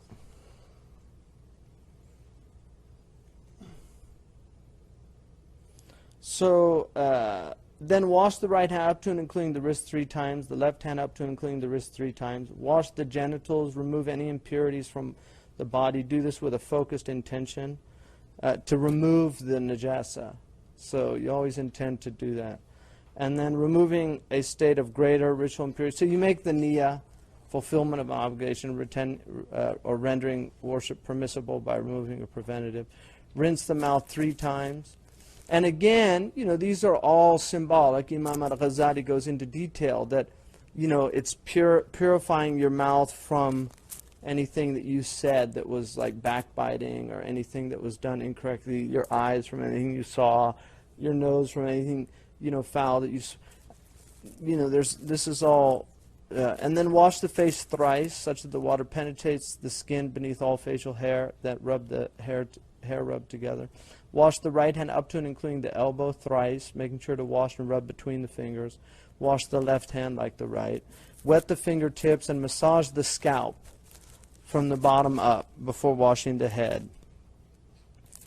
So, then wash the right hand up to and including the wrist 3 times, the left hand up to and including the wrist 3 times. Wash the genitals, remove any impurities from the body. Do this with a focused intention to remove the najasa. So you always intend to do that. And then removing a state of greater ritual impurity. So you make the niyyah, fulfillment of obligation, or rendering worship permissible by removing a preventative. Rinse the mouth 3 times. And again, these are all symbolic. Imam al-Ghazali goes into detail that, it's purifying your mouth from anything that you said that was like backbiting or anything that was done incorrectly, your eyes from anything you saw, your nose from anything, foul that this is all, and then wash the face thrice, such that the water penetrates the skin beneath all facial hair, that rub the hair rub together. Wash the right hand up to and including the elbow thrice, making sure to wash and rub between the fingers. Wash the left hand like the right. Wet the fingertips and massage the scalp from the bottom up before washing the head.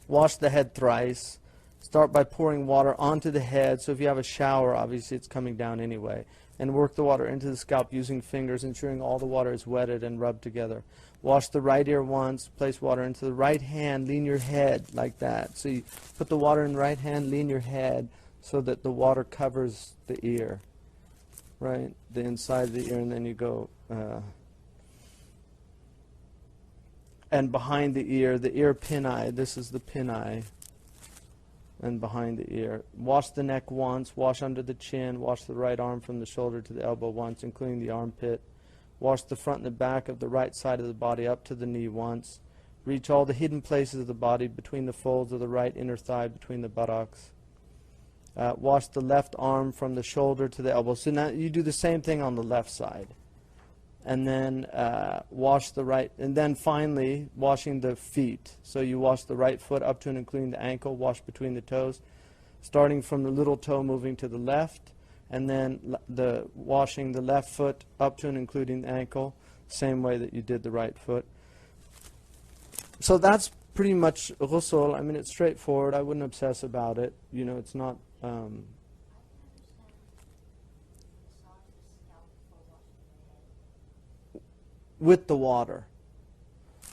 Wash the head thrice. Start by pouring water onto the head. So if you have a shower, obviously it's coming down anyway. And work the water into the scalp using fingers, ensuring all the water is wetted and rubbed together. Wash the right ear once. Place water into the right hand. Lean your head like that. So you put the water in the right hand, lean your head so that the water covers the ear, right? The inside of the ear, and then you go... and behind the ear pin eye, this is the pin eye, and behind the ear. Wash the neck once, wash under the chin, wash the right arm from the shoulder to the elbow once, including the armpit. Wash the front and the back of the right side of the body up to the knee once. Reach all the hidden places of the body between the folds of the right inner thigh, between the buttocks. Wash the left arm from the shoulder to the elbow. So now you do the same thing on the left side. And then wash the right, and then finally washing the feet. So you wash the right foot up to and including the ankle, wash between the toes, starting from the little toe moving to the left, and then washing the left foot up to and including the ankle, same way that you did the right foot. So that's pretty much ghusl. I mean, it's straightforward. I wouldn't obsess about it. It's not... with the water.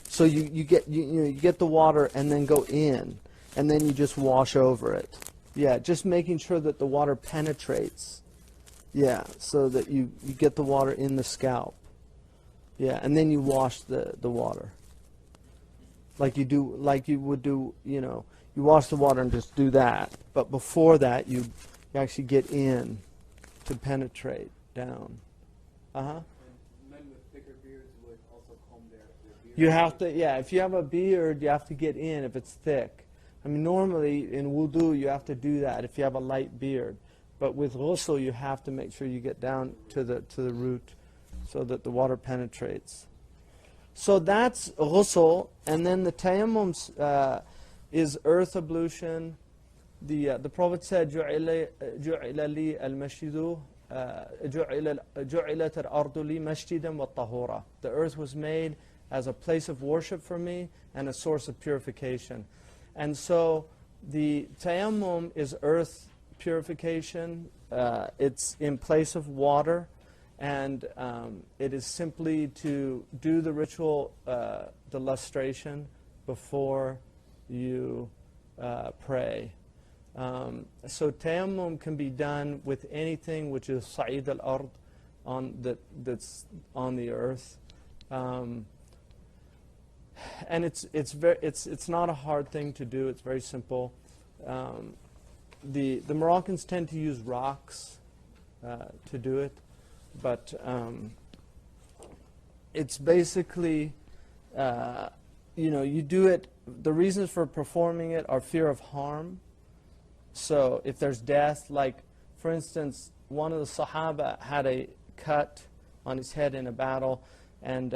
So you get the water and then go in, and then you just wash over it. Yeah, just making sure that the water penetrates. Yeah, so that you get the water in the scalp. Yeah, and then you wash the water. Like you would do, you wash the water and just do that. But before that, you actually get in to penetrate down. Uh-huh. You have to, yeah, if you have a beard, you have to get in if it's thick. I mean, normally in wudu, you have to do that if you have a light beard. But with ghusl, you have to make sure you get down to the root so that the water penetrates. So that's ghusl. And then the tayammum is earth ablution. The Prophet said, جُعِلَ لِي الْمَشْجِدُ جُعِلَتِ الْأَرْضُ لِي مَشْجِدًا وَالطَّهُورًا. The earth was made as a place of worship for me and a source of purification. And so the tayammum is earth purification. It's in place of water, and it is simply to do the ritual, the lustration, before you pray. So tayammum can be done with anything which is sa'id al-ard, that's on the earth. And it's not a hard thing to do. It's very simple. The Moroccans tend to use rocks to do it, but it's basically you do it. The reasons for performing it are fear of harm. So if there's death, like for instance, one of the Sahaba had a cut on his head in a battle, and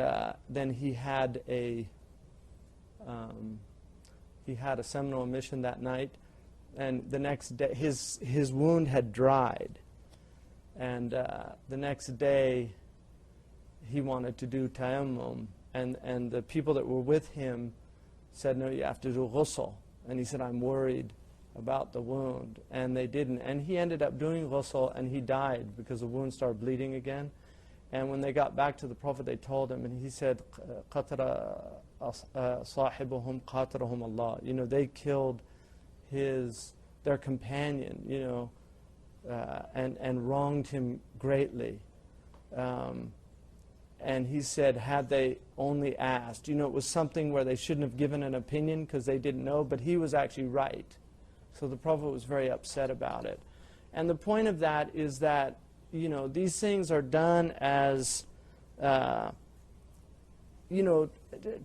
then he had a seminal emission that night, and the next day his wound had dried, and the next day he wanted to do tayammum, and the people that were with him said, no, you have to do ghusl, and he said, I'm worried about the wound, and they didn't, and he ended up doing ghusl, and he died because the wound started bleeding again. And when they got back to the Prophet, they told him, and he said, قَتَرَ صَاحِبُهُمْ قَاتَرَهُمْ Allah. You know, they killed their companion, you know, and wronged him greatly. And he said, had they only asked, you know, it was something where they shouldn't have given an opinion because they didn't know, but he was actually right. So the Prophet was very upset about it. And the point of that is that, you know, these things are done as, you know,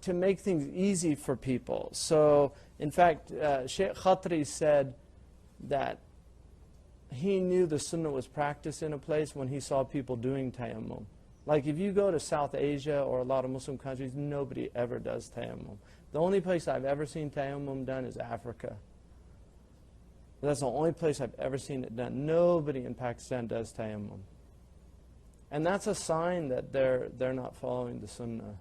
to make things easy for people. So, in fact, Shaykh Khatri said that he knew the sunnah was practiced in a place when he saw people doing tayammum. Like if you go to South Asia or a lot of Muslim countries, nobody ever does tayammum. The only place I've ever seen tayammum done is Africa. That's the only place I've ever seen it done. Nobody in Pakistan does tayammum. And that's a sign that they're not following the sunnah.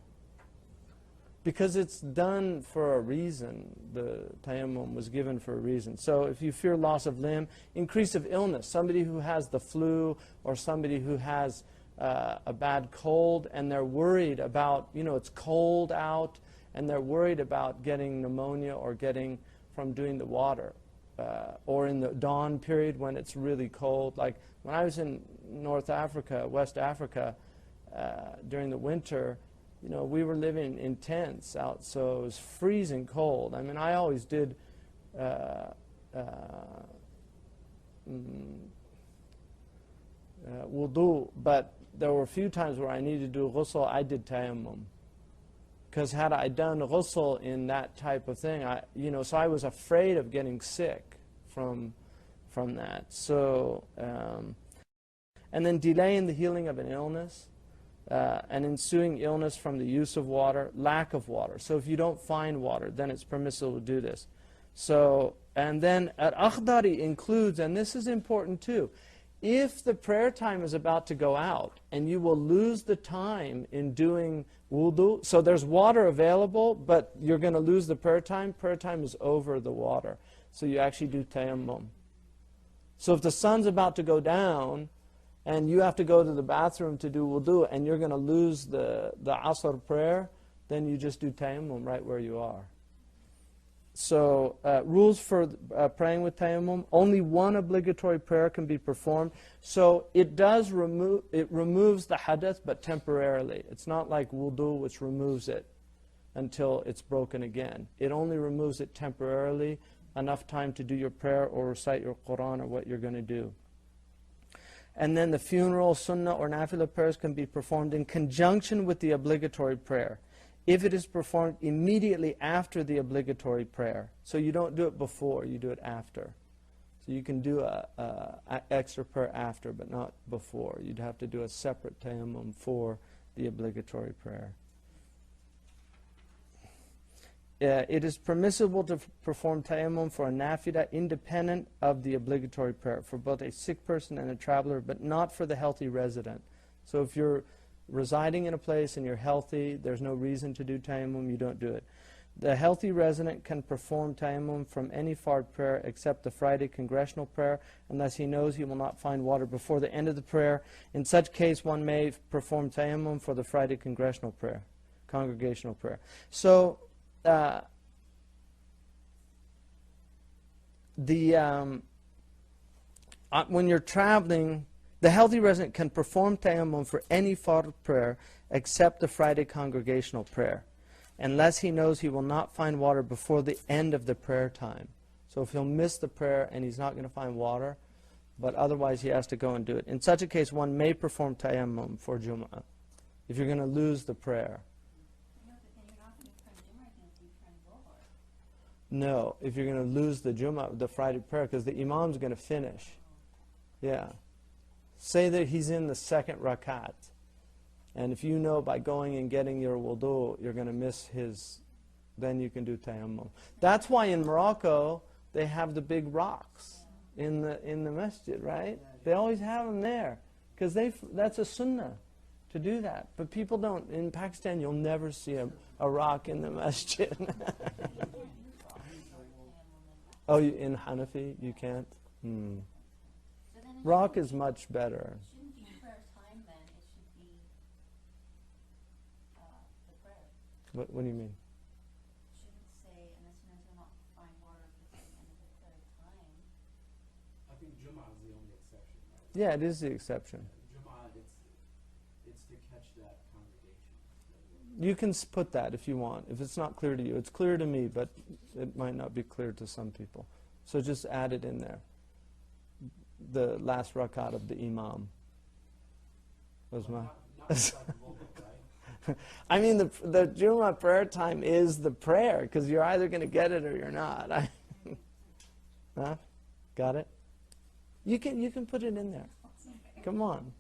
Because it's done for a reason. The tayammum was given for a reason. So if you fear loss of limb, increase of illness, somebody who has the flu or somebody who has a bad cold and they're worried about, you know, it's cold out and they're worried about getting pneumonia or getting from doing the water. Or in the dawn period when it's really cold. Like when I was in North Africa, West Africa, during the winter, you know, we were living in tents out, so it was freezing cold. I mean, I always did wudu, but there were a few times where I needed to do ghusl, I did tayammum. Because had I done ghusl in that type of thing, you know, so I was afraid of getting sick from that. So, and then delaying the healing of an illness, and ensuing illness from the use of water, lack of water. So if you don't find water, then it's permissible to do this. So, and then al-akhdari includes, and this is important too, if the prayer time is about to go out and you will lose the time in doing wudu, so there's water available, but you're going to lose the prayer time is over the water. So you actually do tayammum. So if the sun's about to go down and you have to go to the bathroom to do wudu and you're going to lose the asr prayer, then you just do tayammum right where you are. So rules for praying with tayammum: only one obligatory prayer can be performed. So it removes the hadath, but temporarily. It's not like wudu, which removes it until it's broken again. It only removes it temporarily, enough time to do your prayer or recite your Qur'an or what you're going to do. And then the funeral, sunnah, or nafilah prayers can be performed in conjunction with the obligatory prayer, if it is performed immediately after the obligatory prayer. So you don't do it before, you do it after. So you can do an extra prayer after, but not before. You'd have to do a separate tayammum for the obligatory prayer. It is permissible to perform tayammum for a nafilah independent of the obligatory prayer, for both a sick person and a traveler, but not for the healthy resident. So if you're residing in a place and you're healthy, there's no reason to do tayammum, you don't do it. The healthy resident can perform tayammum from any fard prayer except the Friday congregational prayer, unless he knows he will not find water before the end of the prayer. In such case, one may perform tayammum for the Friday congregational prayer. So, when you're traveling, the healthy resident can perform tayammum for any fard prayer except the Friday congregational prayer, unless he knows he will not find water before the end of the prayer time. So if he'll miss the prayer and he's not going to find water, but otherwise he has to go and do it. In such a case, one may perform tayammum for Jum'ah, if you're going to lose the prayer. No, if you're going to lose the Jum'ah, the Friday prayer, because the Imam's going to finish. Yeah. Say that he's in the second rakat. And if you know by going and getting your wudu, you're going to miss his, then you can do tayammum. That's why in Morocco, they have the big rocks in the masjid, right? They always have them there. Because that's a sunnah to do that. But people don't. In Pakistan, you'll never see a rock in the masjid. Oh, in Hanafi, you can't? Rock is much better. Shouldn't be prayer time then, it should be the prayer. What do you mean? Shouldn't say, unless you're not find water at the end of the prayer time. I think Jummah is the only exception, right? Yeah, it is the exception. Jummah, it's to catch that congregation. You can put that if you want, if it's not clear to you. It's clear to me, but it might not be clear to some people. So just add it in there. The last rakat of the imam. Was my... I mean, the Jummah prayer time is the prayer, because you're either going to get it or you're not. Huh? Got it? You can put it in there. Come on.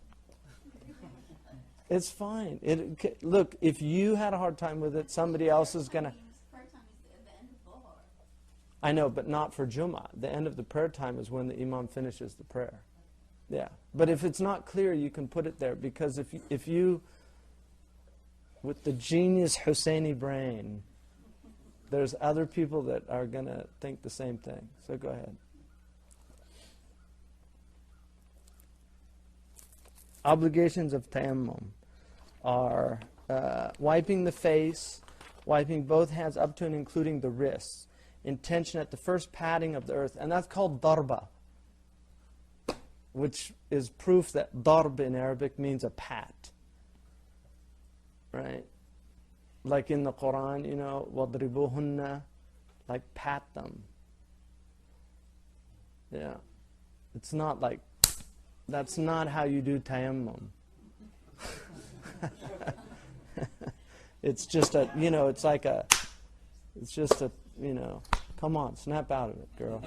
It's fine. Look, if you had a hard time with it, somebody else is going to... Prayer time is at the end of Dhuhr. I know, but not for Jummah. The end of the prayer time is when the imam finishes the prayer. Yeah. But if it's not clear, you can put it there, because if you with the genius Husseini brain, there's other people that are going to think the same thing. So go ahead. Obligations of tayammum are wiping the face, wiping both hands up to and including the wrists, intention at the first patting of the earth, and that's called darba, which is proof that darb in Arabic means a pat. Right? Like in the Quran, you know, وَضْرِبُوهُنَّ, like pat them. Yeah. It's not like, that's not how you do tayammum. It's just a, you know, it's just a, you know, come on, snap out of it, girl.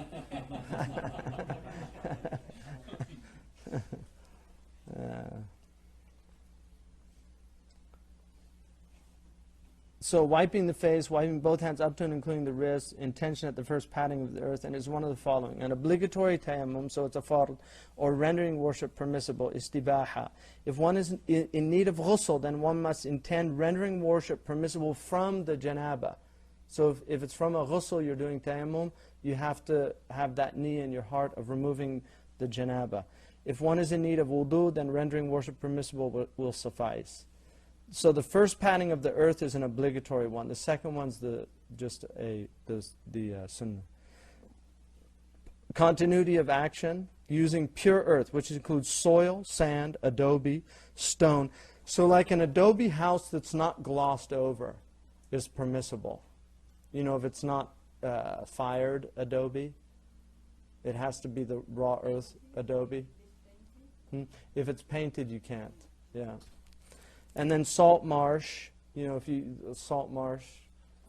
So wiping the face, wiping both hands up to and including the wrists, intention at the first patting of the earth, and is one of the following. An obligatory tayammum, so it's a fard, or rendering worship permissible, istibaha. If one is in need of ghusl, then one must intend rendering worship permissible from the janaba. So if it's from a ghusl you're doing tayammum, you have to have that niyyah in your heart of removing the janaba. If one is in need of wudu, then rendering worship permissible will suffice. So the first patting of the earth is an obligatory one. The second one's the sunnah. Continuity of action, using pure earth, which includes soil, sand, adobe, stone. So like an adobe house that's not glossed over is permissible. You know, if it's not fired adobe, it has to be the raw earth adobe. If it's painted, you can't. Yeah. And then salt marsh, you know, salt marsh,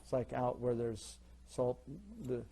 it's like out where there's salt, you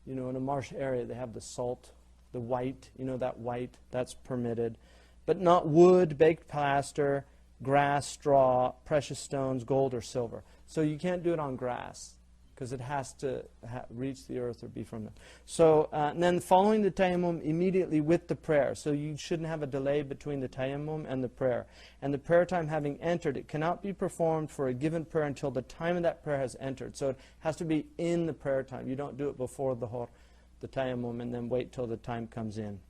know, in a marsh area they have the salt, the white, you know, that white, that's permitted. But not wood, baked plaster, grass, straw, precious stones, gold or silver. So you can't do it on grass, because it has to reach the earth or be from it. So, and then following the tayammum immediately with the prayer. So you shouldn't have a delay between the tayammum and the prayer. And the prayer time having entered, it cannot be performed for a given prayer until the time of that prayer has entered. So it has to be in the prayer time. You don't do it before the tayammum, and then wait till the time comes in.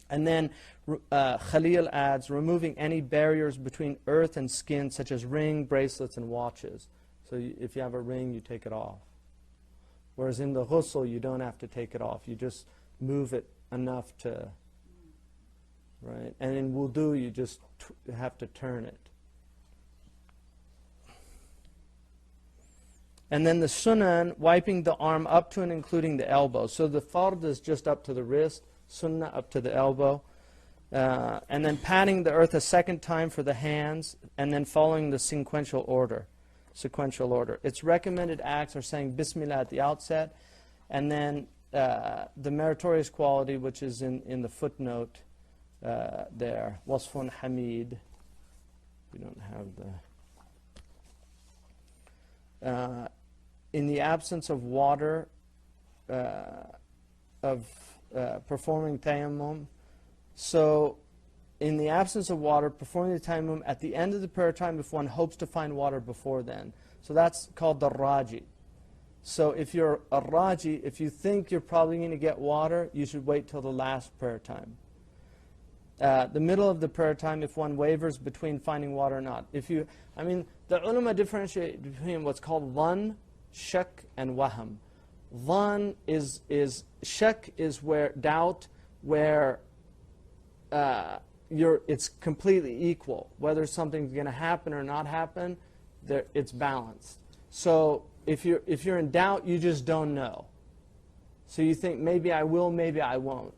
And then Khalil adds, removing any barriers between earth and skin, such as ring, bracelets, and watches. So if you have a ring, you take it off. Whereas in the ghusl, you don't have to take it off. You just move it enough to, right? And in wudu, you just have to turn it. And then the sunan, wiping the arm up to and including the elbow. So the fard is just up to the wrist, sunnah up to the elbow. And then patting the earth a second time for the hands, and then following the sequential order. Its recommended acts are saying Bismillah at the outset, and then the meritorious quality, which is in the footnote, there. Wasfun Hamid. We don't have the... in the absence of water, performing tayammum. So, in the absence of water, performing the tayammum at the end of the prayer time if one hopes to find water before then. So that's called the raji. So if you're a raji, if you think you're probably going to get water, you should wait till the last prayer time. The middle of the prayer time, if one wavers between finding water or not. The ulama differentiate between what's called dhan, shak, and waham. Dhan is shak is where doubt, where it's completely equal. Whether something's going to happen or not happen, it's balanced. So if you're in doubt, you just don't know. So you think, maybe I will, maybe I won't.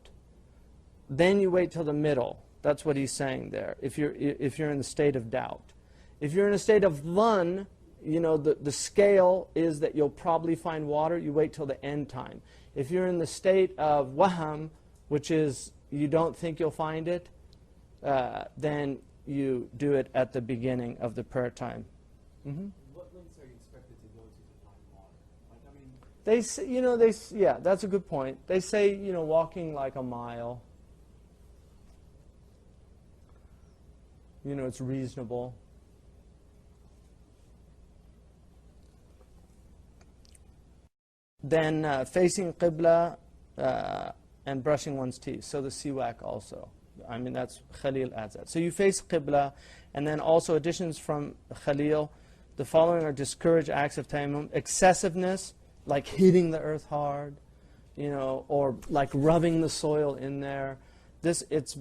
Then you wait till the middle. That's what he's saying there, if you're in the state of doubt. If you're in a state of dhan, the scale is that you'll probably find water, you wait till the end time. If you're in the state of waham, which is you don't think you'll find it, then you do it at the beginning of the prayer time. What lengths are you expected to go to find water? They say, yeah, that's a good point. They say, walking like a mile. It's reasonable. Then facing Qibla and brushing one's teeth. So the siwak also. That's Khalil adds that. So you face Qibla, and then also additions from Khalil. The following are discouraged acts of tayammum. Excessiveness, like hitting the earth hard, or like rubbing the soil in there. It's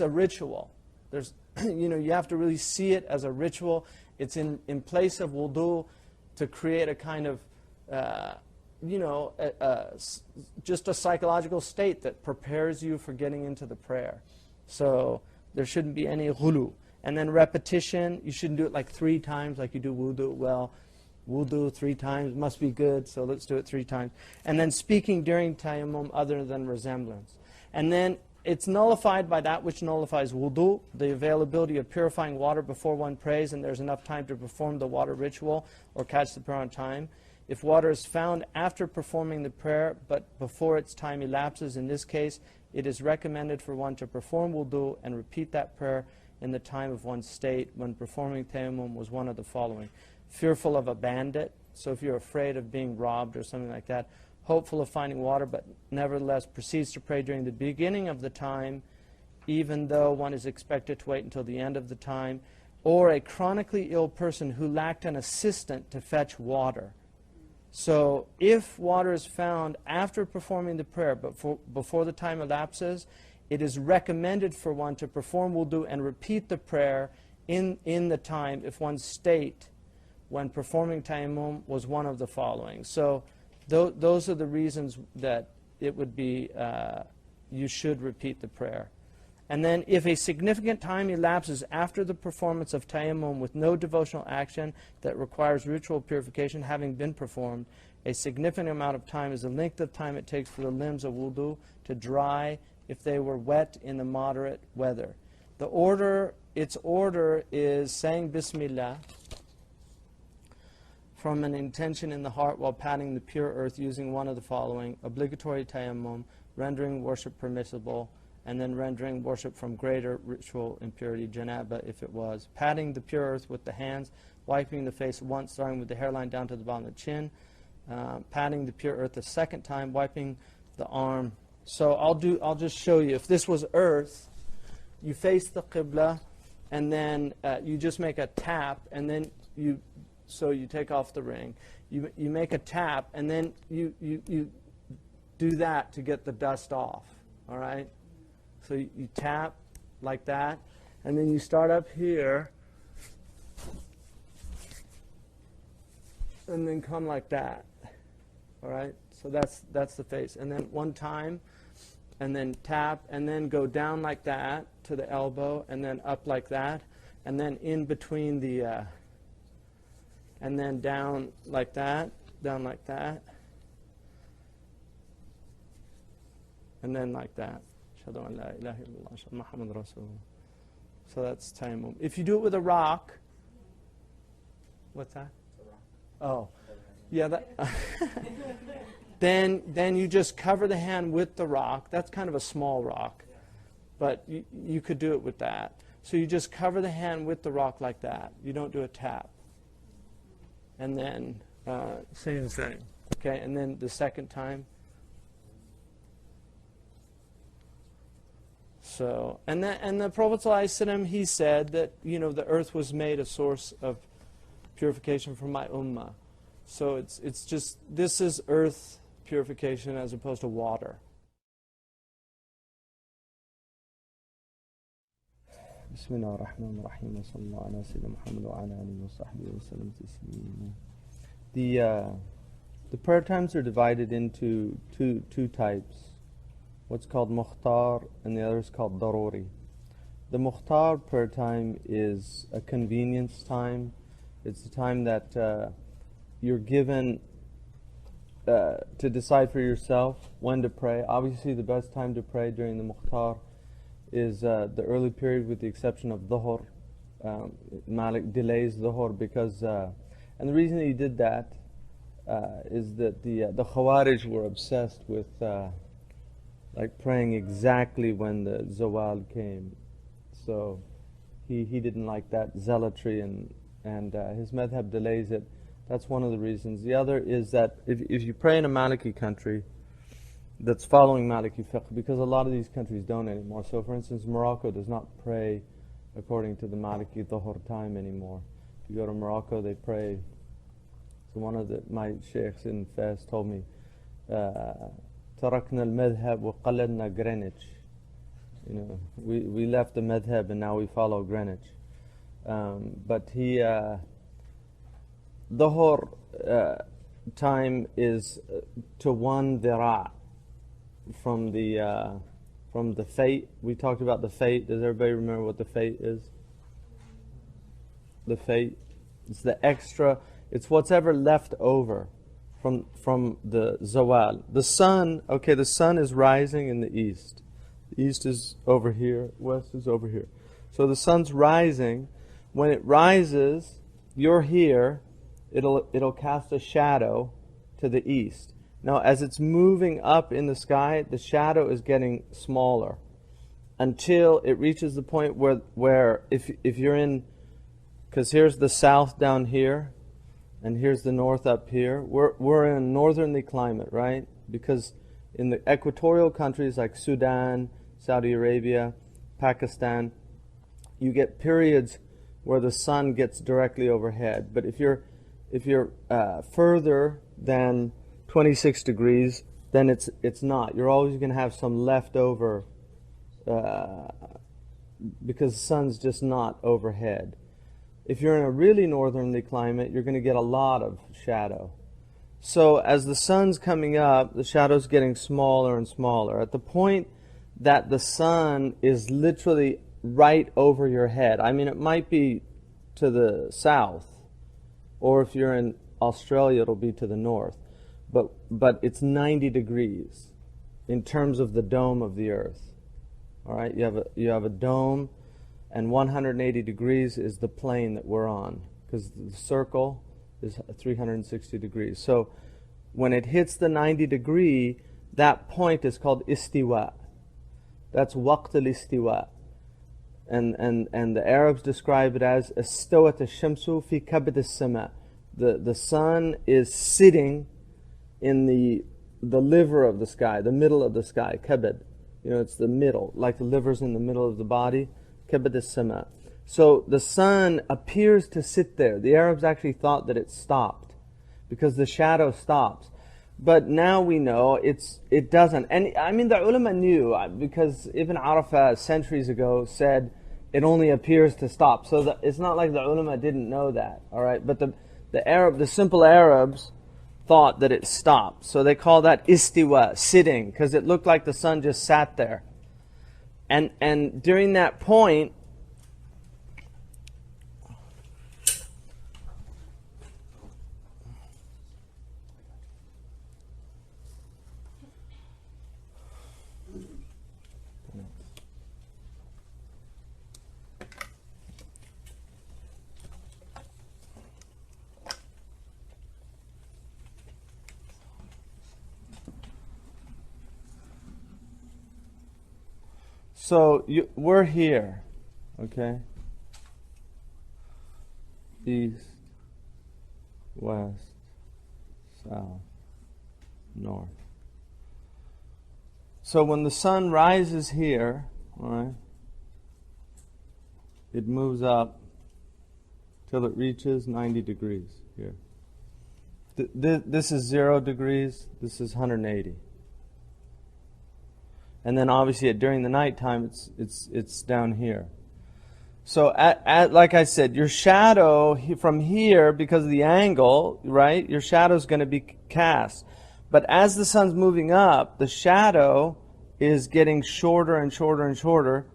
a ritual. There's, you have to really see it as a ritual. It's in place of wudu to create a kind of, just a psychological state that prepares you for getting into the prayer. So there shouldn't be any ghulu. And then repetition, you shouldn't do it like 3 times like you do wudu. Well, wudu 3 times must be good, so let's do it 3 times. And then speaking during tayammum other than resemblance. And then it's nullified by that which nullifies wudu, the availability of purifying water before one prays and there's enough time to perform the water ritual or catch the prayer on time. If water is found after performing the prayer but before its time elapses, in this case, it is recommended for one to perform wudu and repeat that prayer in the time of one's state when performing tayammum was one of the following. Fearful of a bandit, so if you're afraid of being robbed or something like that. Hopeful of finding water, but nevertheless proceeds to pray during the beginning of the time, even though one is expected to wait until the end of the time. Or a chronically ill person who lacked an assistant to fetch water. So if water is found after performing the prayer, but before the time elapses, it is recommended for one to perform wudu and repeat the prayer in the time if one's state when performing tayammum was one of the following. So those are the reasons that it would be, you should repeat the prayer. And then if a significant time elapses after the performance of tayammum with no devotional action that requires ritual purification having been performed, a significant amount of time is the length of time it takes for the limbs of wudu to dry if they were wet in the moderate weather. Its order is saying Bismillah from an intention in the heart while patting the pure earth using one of the following: obligatory tayammum, rendering worship permissible, and then rendering worship from greater ritual impurity, janaba if it was. Patting the pure earth with the hands, wiping the face once, starting with the hairline down to the bottom of the chin, patting the pure earth a second time, wiping the arm. So I'll just show you. If this was earth, you face the Qibla, and then you just make a tap, and then you take off the ring. You make a tap, and then you do that to get the dust off, all right? So you tap like that, and then you start up here, and then come like that, all right? So that's the face. And then one time, and then tap, and then go down like that to the elbow, and then up like that, and then in between the, and then down like that, and then like that. Ashhadu an la ilaha illallah, ashhadu Muhammad Rasulullah. So that's tayammum. If you do it with a rock, what's that? Oh, yeah, that. Then you just cover the hand with the rock. That's kind of a small rock, but you could do it with that. So you just cover the hand with the rock like that. You don't do a tap. And then same thing. Okay, and then the second time. So, and the Prophet ﷺ, he said that, the earth was made a source of purification for my ummah. So it's just, this is earth purification as opposed to water. Bismillah ar-Rahman ar-Rahim wa sallallahu ala sayyidina Muhammad wa ala alihi wa sahbihi wa sallam tasleema. The prayer times are divided into two types. What's called mukhtar and the other is called daruri. The mukhtar prayer time is a convenience time. It's the time that you're given to decide for yourself when to pray. Obviously the best time to pray during the mukhtar is the early period, with the exception of dhuhr. Malik delays dhuhr because, and the reason he did that is that the Khawarij were obsessed with like praying exactly when the zawal came. So he didn't like that zealotry, and his madhab delays it. That's one of the reasons. The other is that if you pray in a Maliki country that's following Maliki Fiqh, because a lot of these countries don't anymore. So for instance, Morocco does not pray according to the Maliki Dhuhr time anymore. If you go to Morocco, they pray. So one of my sheikhs in Fez told me, تركنا المذهب وقلدنا Greenwich. We left the madhab and now we follow Greenwich. But Dhuhr time is to 1 dhira from the fate. We talked about the fate. Does everybody remember what the fate is? The fate. It's the extra. It's what's ever left over from the zawal. The sun, the sun is rising in the east. The east is over here, west is over here. So the sun's rising. When it rises, you're here, it'll cast a shadow to the east. Now as it's moving up in the sky, the shadow is getting smaller until it reaches the point where if you're in, because here's the south down here, and here's the north up here. We're in a northerly climate, right? Because in the equatorial countries like Sudan, Saudi Arabia, Pakistan, you get periods where the sun gets directly overhead. But if you're further than 26 degrees, then it's not. You're always going to have some leftover because the sun's just not overhead. If you're in a really northerly climate, you're going to get a lot of shadow. So as the sun's coming up, the shadow's getting smaller and smaller. At the point that the sun is literally right over your head, I mean, it might be to the south, or if you're in Australia, it'll be to the north. But it's 90 degrees in terms of the dome of the earth. All right, you have a dome, and 180 degrees is the plane that we're on, because the circle is 360 degrees. So when it hits the 90 degree, that point is called istiwa. That's waqt al-istiwa. And the Arabs describe it as istawat ash-shamsu fi kabd as-sama. The sun is sitting in the liver of the sky, the middle of the sky, kabad. It's the middle, like the liver's in the middle of the body. Kabad as-sama. So the sun appears to sit there. The Arabs actually thought that it stopped because the shadow stops. But now we know it doesn't. And I mean, the ulama knew, because Ibn Arafah centuries ago said it only appears to stop. So it's not like the ulama didn't know that. All right, but the simple Arabs thought that it stopped. So they call that istiwa, sitting, because it looked like the sun just sat there. And during that point, So we're here, okay? East, west, south, north. So when the sun rises here, all right, it moves up till it reaches 90 degrees here. This is 0 degrees, this is 180. And then obviously during the nighttime it's down here. So like I said, your shadow from here, because of the angle, right, your shadow is going to be cast. But as the sun's moving up, the shadow is getting shorter and shorter and shorter.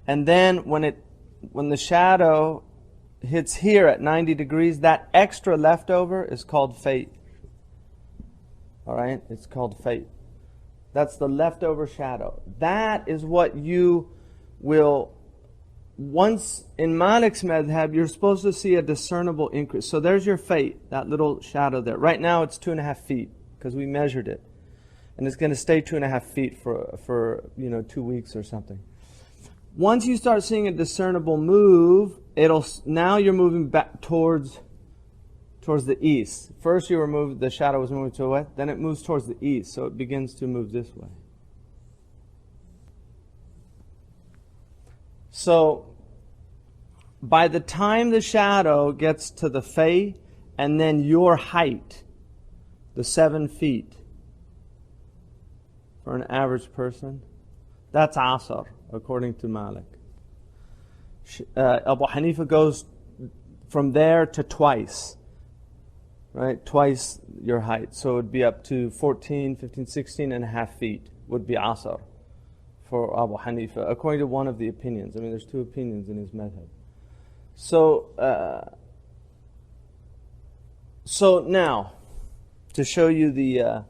And then when the shadow hits here at 90 degrees, that extra leftover is called fate. All right? It's called fate. That's the leftover shadow. That is what you will, once in Malik's madhab, you're supposed to see a discernible increase. So there's your fate, that little shadow there. Right now it's 2.5 feet because we measured it. And it's going to stay 2.5 feet for 2 weeks or something. Once you start seeing a discernible move, now you're moving back towards the east. First the shadow was moving to the west, then it moves towards the east, so it begins to move this way. So by the time the shadow gets to the Fay and then your height, the 7 feet for an average person, that's Asr, according to Malik. Abu Hanifa goes from there to twice. Right? Twice your height. So it would be up to 14, 15, 16 and a half feet would be Asr for Abu Hanifa, according to one of the opinions. I mean, there's 2 opinions in his madhab. So now, to show you the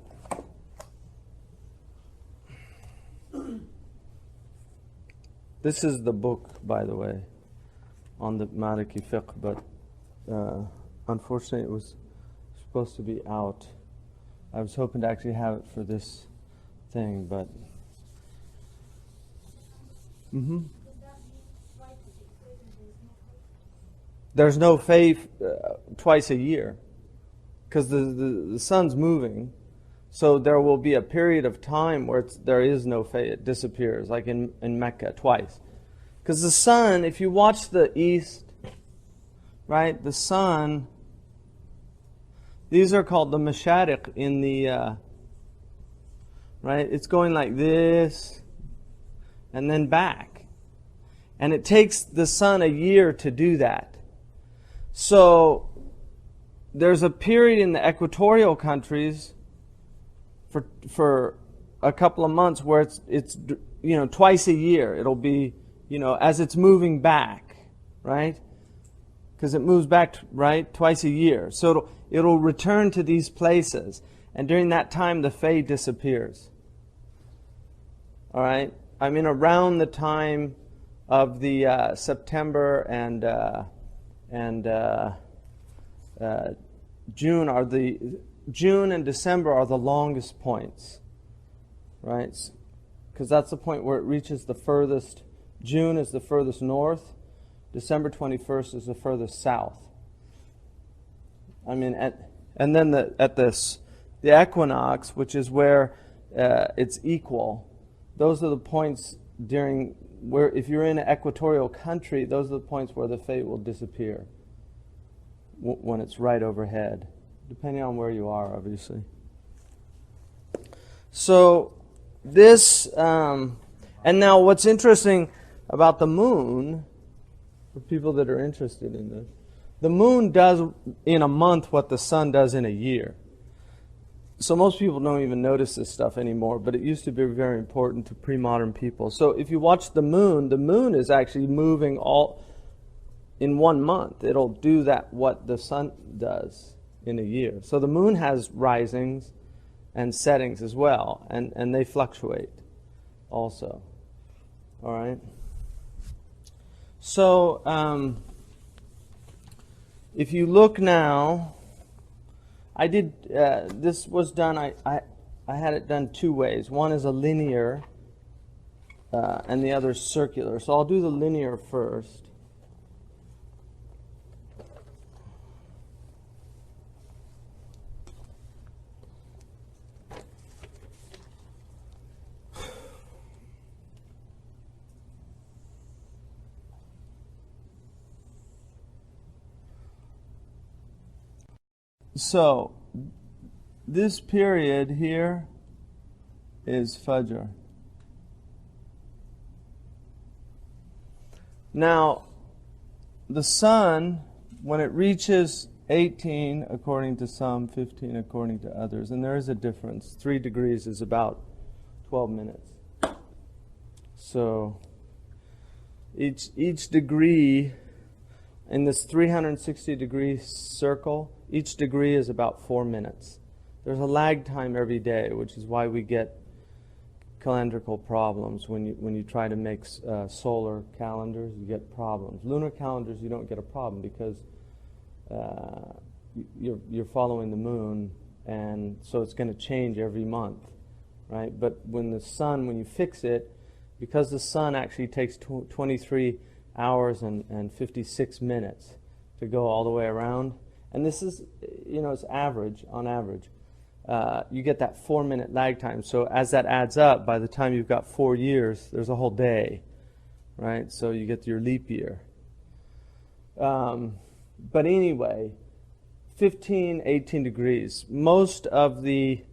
this is the book, by the way, on the Maliki Fiqh, but unfortunately it was supposed to be out. I was hoping to actually have it for this thing, but there's no faith twice a year because the sun's moving, so there will be a period of time where there is no faith. It disappears, like in Mecca twice, because the sun, if you watch the east, right, the sun, these are called the mashariq in the right, it's going like this and then back, and it takes the sun a year to do that. So there's a period in the equatorial countries for a couple of months where it's twice a year. It'll be as it's moving back, right? Because it moves back right twice a year. So it'll return to these places, and during that time the fade disappears. All right, I mean around the time of the September and June and December are the longest points, right? Because that's the point where it reaches the furthest. June is the furthest north. December 21st is the furthest south. I mean, and then the equinox, which is where it's equal. Those are the points during where, if you're in an equatorial country, those are the points where the fate will disappear when it's right overhead, depending on where you are, obviously. So this, and now what's interesting about the moon, for people that are interested in this, the moon does in a month what the sun does in a year. So most people don't even notice this stuff anymore, but it used to be very important to pre-modern people. So if you watch the moon is actually moving all in 1 month. It'll do that what the sun does in a year. So the moon has risings and settings as well, and they fluctuate also. All right. So if you look now, I did this was done. I had it done 2 ways. One is a linear and the other is circular. So I'll do the linear first. So, this period here is Fajr. Now, the sun, when it reaches 18 according to some, 15 according to others, and there is a difference. 3 degrees is about 12 minutes. So, each degree in this 360 degree circle, each degree is about 4 minutes. There's a lag time every day, which is why we get calendrical problems. When you try to make solar calendars, you get problems. Lunar calendars, you don't get a problem because you're following the moon, and so it's going to change every month, right? But when the sun, when you fix it, because the sun actually takes 23 hours and 56 minutes to go all the way around, and this is, it's average, on average. You get that 4-minute lag time. So as that adds up, by the time you've got 4 years, there's a whole day, right? So you get your leap year. But anyway, 15, 18 degrees. Most of the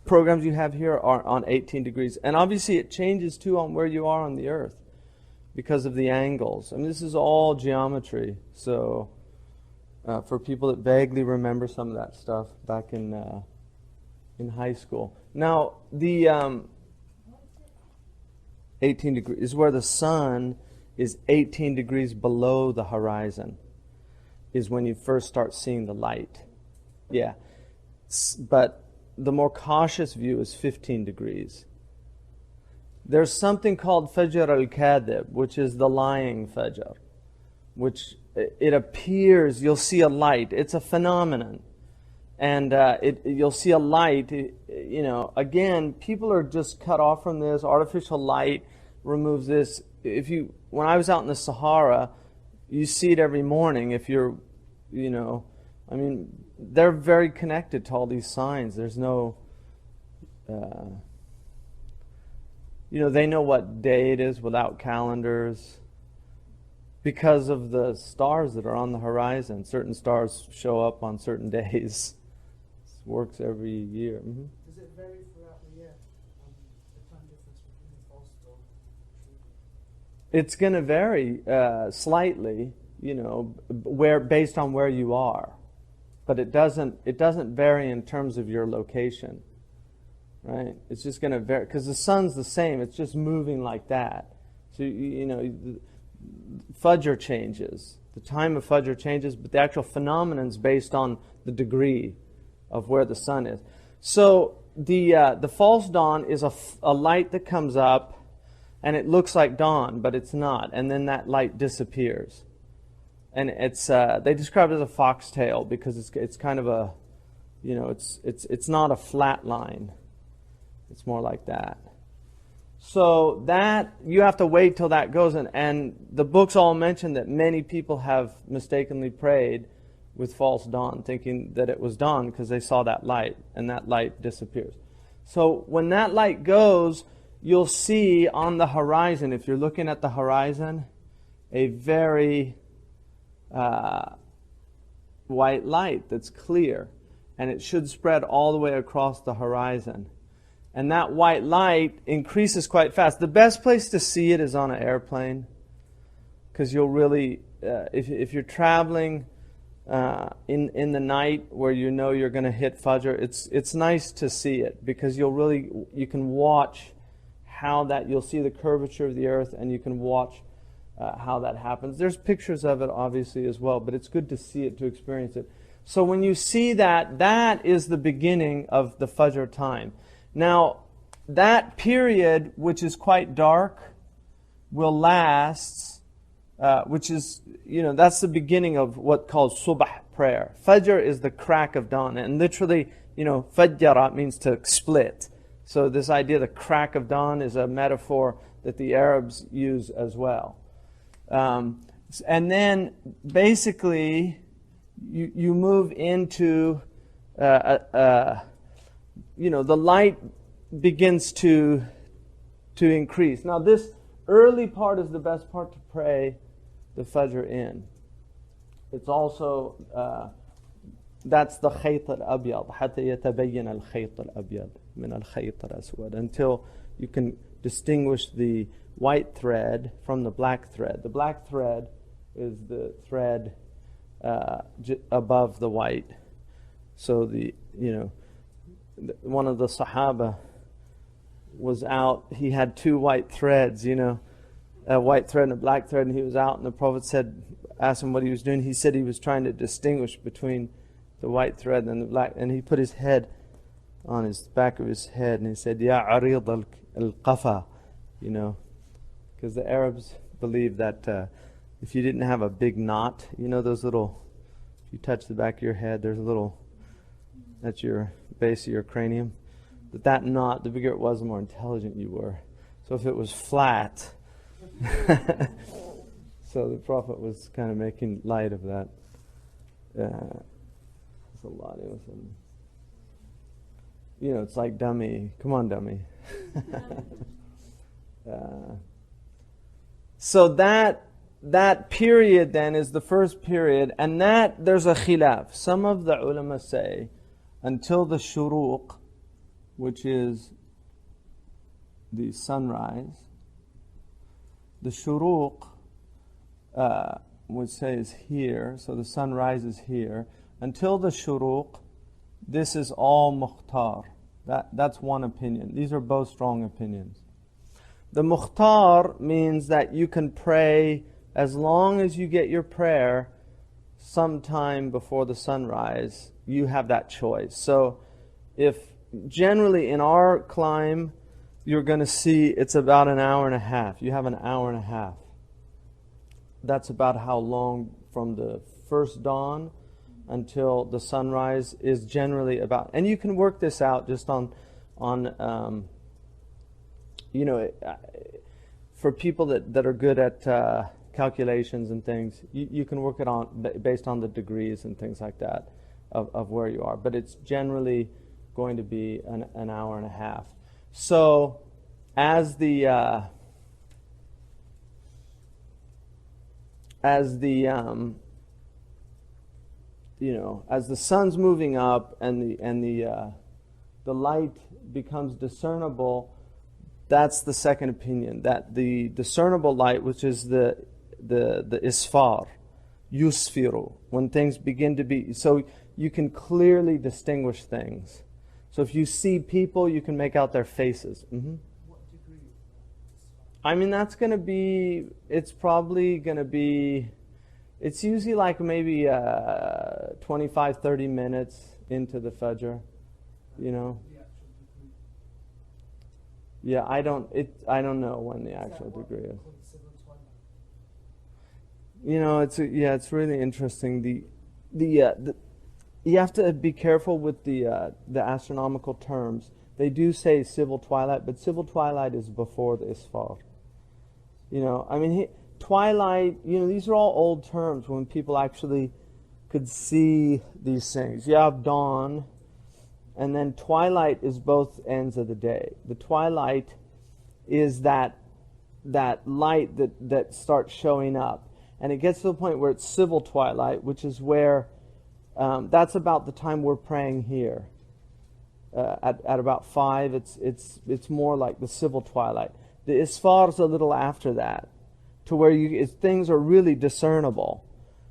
programs you have here are on 18 degrees. And obviously it changes too on where you are on the earth because of the angles. I mean, this is all geometry. So for people that vaguely remember some of that stuff back in high school. Now, the 18 degrees is where the sun is 18 degrees below the horizon, is when you first start seeing the light. Yeah. But the more cautious view is 15 degrees. There's something called Fajr al-Kadhib, which is the lying Fajr, which it appears, you'll see a light. It's a phenomenon. And you'll see a light, again, people are just cut off from this. Artificial light removes this. When I was out in the Sahara, you see it every morning. If you're, they're very connected to all these signs. There's no, they know what day it is without calendars. Because of the stars that are on the horizon. Certain stars show up on certain days. This works every year. Mm-hmm. Does it vary throughout the year? The time difference between the false dawn and It's going to vary slightly, based on where you are. But it doesn't vary in terms of your location. Right? It's just going to vary because the sun's the same. It's just moving like that. So Fajr changes. The time of Fajr changes, but the actual phenomenon is based on the degree of where the sun is. So the false dawn is a light that comes up, and it looks like dawn, but it's not. And then that light disappears. And it's they describe it as a foxtail because it's kind of a, it's not a flat line. It's more like that. So that, you have to wait till that goes in. And the books all mention that many people have mistakenly prayed with false dawn, thinking that it was dawn because they saw that light, and that light disappears. So when that light goes, you'll see on the horizon, if you're looking at the horizon, a very white light that's clear. And it should spread all the way across the horizon. And that white light increases quite fast. The best place to see it is on an airplane, because you'll really, if you're traveling in the night where you're going to hit Fajr, it's nice to see it because you can watch you'll see the curvature of the earth, and you can watch how that happens. There's pictures of it obviously as well, but it's good to see it, to experience it. So when you see that is the beginning of the Fajr time. Now, that period, which is quite dark, will last, which is, that's the beginning of what's called Subh prayer. Fajr is the crack of dawn, and literally, Fajjara means to split. So this idea, the crack of dawn, is a metaphor that the Arabs use as well. And then basically you move into, the light begins to increase. Now this early part is the best part to pray the Fajr in. It's also, that's the khayt al-abyad. حتى يتبين الخيط الأبيض من الخيط الأسود. Until you can distinguish the white thread from the black thread. The black thread is the thread above the white. So one of the Sahaba was out. He had two white threads, a white thread and a black thread, and he was out, and the Prophet asked him what he was doing. He said he was trying to distinguish between the white thread and the black, and he put his head on his back of his head, and he said, "Ya arid al-qafa," because the Arabs believe that if you didn't have a big knot, those little, if you touch the back of your head, there's a little, that's your base of your cranium, that knot, the bigger it was, the more intelligent you were. So if it was flat, so the Prophet was kind of making light of that. It's like dummy. Come on, dummy. So that period then is the first period, and that there's a khilaf. Some of the ulama say until the shuruq, which is the sunrise. The shuruq, would say, is here, so the sun rises here. Until the shuruq, this is all mukhtar. That's one opinion. These are both strong opinions. The mukhtar means that you can pray as long as you get your prayer sometime before the sunrise. You have that choice. So if generally in our climb, you're going to see it's about an hour and a half. You have an hour and a half. That's about how long from the first dawn until the sunrise is generally about. And you can work this out just on for people that are good at calculations and things, you can work it on based on the degrees and things like that of where you are. But it's generally going to be an hour and a half. So as the sun's moving up and the light becomes discernible, that's the second opinion, that the discernible light, which is the isfar, yusfiru, when things begin to be, so you can clearly distinguish things. So if you see people, you can make out their faces. Mm-hmm. What degree is that? I mean, that's going to be, it's probably going to be, it's usually like maybe 25, 30 minutes into the Fajr, The actual degree. Yeah, I don't know when the actual degree is. Called civil twilight? It's really interesting. You have to be careful with the astronomical terms. They do say civil twilight, but civil twilight is before the isfar. Twilight, these are all old terms when people actually could see these things. You have dawn, and then twilight is both ends of the day. The twilight is that light that starts showing up. And it gets to the point where it's civil twilight, which is where, that's about the time we're praying here. At about 5, it's more like the civil twilight. The isfar is a little after that, to where things are really discernible,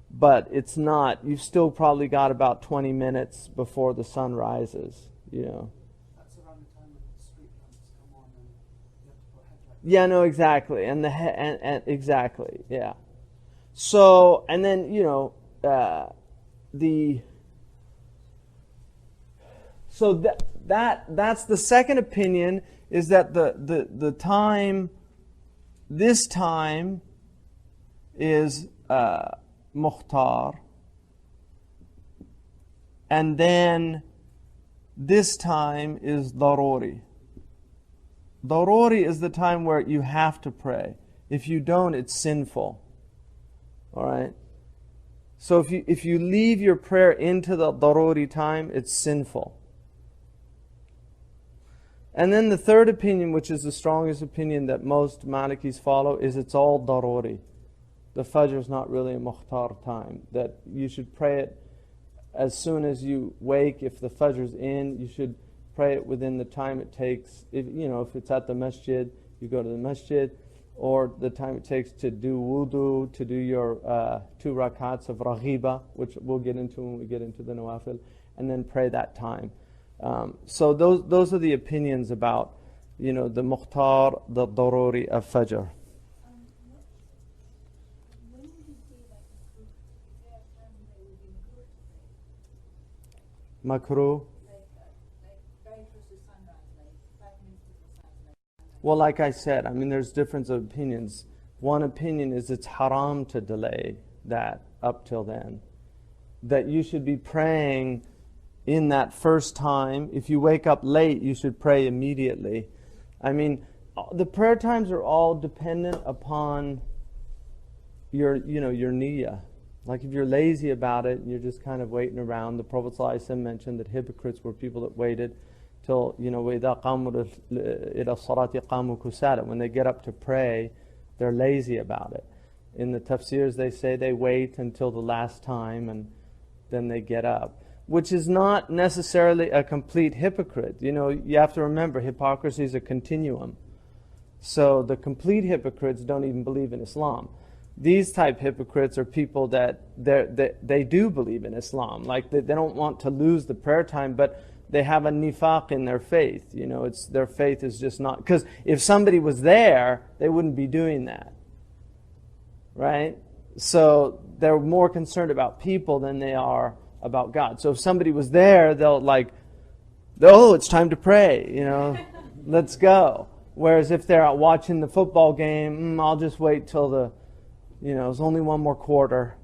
but it's not. You've still probably got about 20 minutes before the sun rises. That's around the time when the street lamps come on and you have to put headlights. Yeah, no, exactly, and exactly, yeah. So, and then that's the second opinion, is that the time, this time is mukhtar, and then this time is daruri. Daruri is the time where you have to pray. If you don't, it's sinful. Alright? So if you leave your prayer into the daruri time, it's sinful. And then the third opinion, which is the strongest opinion that most Malikis follow, is it's all daruri. The Fajr is not really a mukhtar time. That you should pray it as soon as you wake. If the Fajr is in, you should pray it within the time it takes. If it's at the masjid, you go to the masjid, or the time it takes to do wudu, to do your 2 rakats of raghiba, which we'll get into when we get into the nawafil, and then pray that time. So those are the opinions about, the mukhtar, the daruri of Fajr. When would you say that is there a time that would be Makruh. makruh to pray? Like right close to sunrise, like 5 minutes before sunrise. Well, like I said, there's difference of opinions. One opinion is it's haram to delay that up till then. That you should be praying in that first time. If you wake up late, you should pray immediately. The prayer times are all dependent upon your niyyah. Like if you're lazy about it and you're just kind of waiting around, the Prophet ﷺ mentioned that hypocrites were people that waited till, وَإِذَا قَامُوا إِلَى الصَّلَاةِ قَامُوا كُسَالًا. When they get up to pray, they're lazy about it. In the tafsirs, they say they wait until the last time and then they get up, which is not necessarily a complete hypocrite. You have to remember, hypocrisy is a continuum. So the complete hypocrites don't even believe in Islam. These type hypocrites are people that they do believe in Islam. Like they don't want to lose the prayer time, but they have a nifaq in their faith. Their faith is just not... Because if somebody was there, they wouldn't be doing that. Right? So they're more concerned about people than they are about God. So if somebody was there, they'll it's time to pray, let's go. Whereas if they're out watching the football game, I'll just wait till there's only one more quarter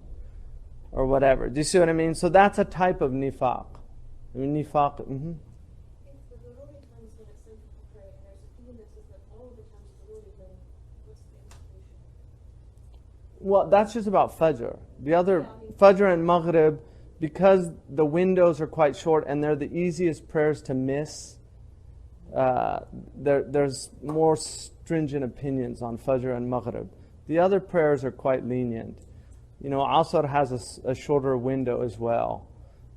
or whatever. Do you see what I mean? So that's a type of nifaq. Nifaq. If the daruri time is when it's sinful to pray, and there's a opinion that says that all of the times is daruri, then what's the implication? Well, that's just about Fajr. The other, Fajr and Maghrib, because the windows are quite short and they're the easiest prayers to miss, there's more stringent opinions on Fajr and Maghrib. The other prayers are quite lenient. Asr has a shorter window as well.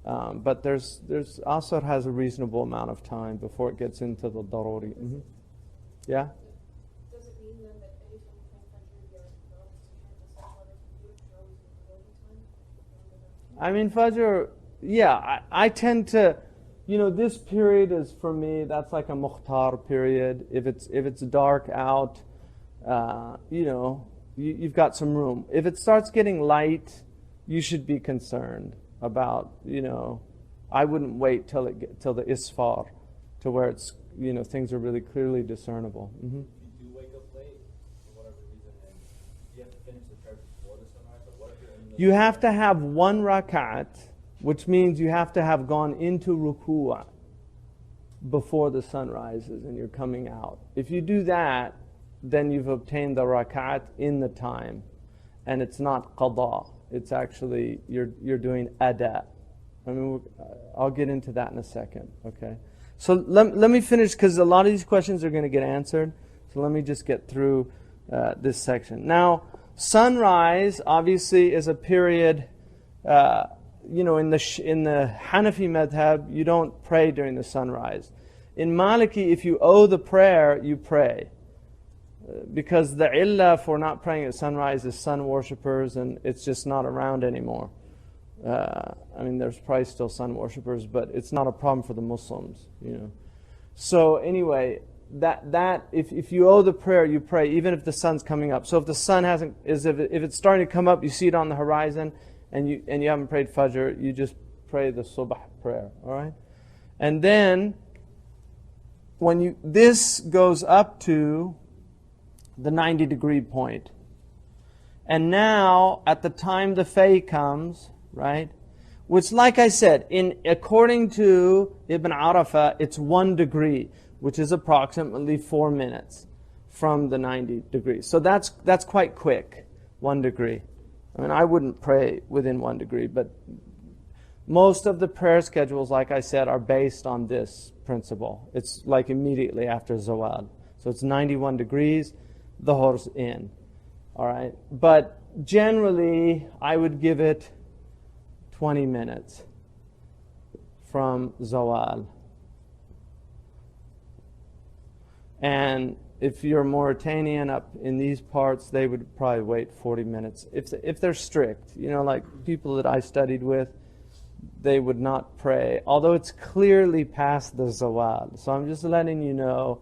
But there's Asr has a reasonable amount of time before it gets into the daruri. Mm-hmm. Yeah? Does it mean then that any time you pray Fajr, you're always Fajr, yeah, I tend to, this period is for me, that's like a mukhtar period. If it's dark out, you've got some room. If it starts getting light, you should be concerned about, I wouldn't wait till the isfar, to where it's, things are really clearly discernible. Mm-hmm. If you do wake up late, for whatever reason, then you have to finish the prayer before the sunrise, or what if you're in the... You have to have 1 rakat, which means you have to have gone into ruku'ah before the sun rises and you're coming out. If you do that, then you've obtained the rakat in the time, and it's not qada. It's actually, you're doing ada. I'll get into that in a second, okay? So let me finish, because a lot of these questions are going to get answered. So let me just get through this section. Now, sunrise obviously is a period, in the Hanafi madhab, you don't pray during the sunrise. In Maliki, if you owe the prayer, you pray. Because the illah for not praying at sunrise is sun worshippers, and it's just not around anymore. There's probably still sun worshippers, but it's not a problem for the Muslims, So anyway, that if you owe the prayer, you pray, even if the sun's coming up. So if the sun if it's starting to come up, you see it on the horizon, and you haven't prayed Fajr, you just pray the Subh prayer, all right? And then when this goes up to the 90-degree point. And now, at the time the Fay comes, right, which, like I said, according to Ibn Arafah, it's 1 degree, which is approximately 4 minutes from the 90 degrees. So that's quite quick, 1 degree. I mean, I wouldn't pray within 1 degree, but most of the prayer schedules, like I said, are based on this principle. It's like immediately after Zawal. So it's 91 degrees, Dhuhr's in. All right? But generally, I would give it 20 minutes from Zawal. And if you're Mauritanian up in these parts, they would probably wait 40 minutes. If they're strict, you know, like people that I studied with, they would not pray, although it's clearly past the Zawal. So I'm just letting you know,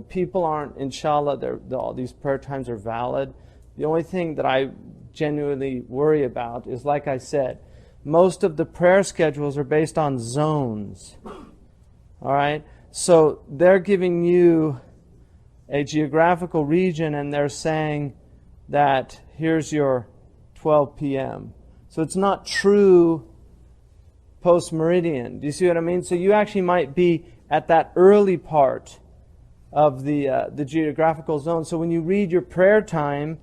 people aren't, inshallah, all these prayer times are valid. The only thing that I genuinely worry about is, like I said, most of the prayer schedules are based on zones. All right? So they're giving you a geographical region and they're saying that here's your 12 p.m. So it's not true post-meridian. Do you see what I mean? So you actually might be at that early part of the geographical zone. So when you read your prayer time,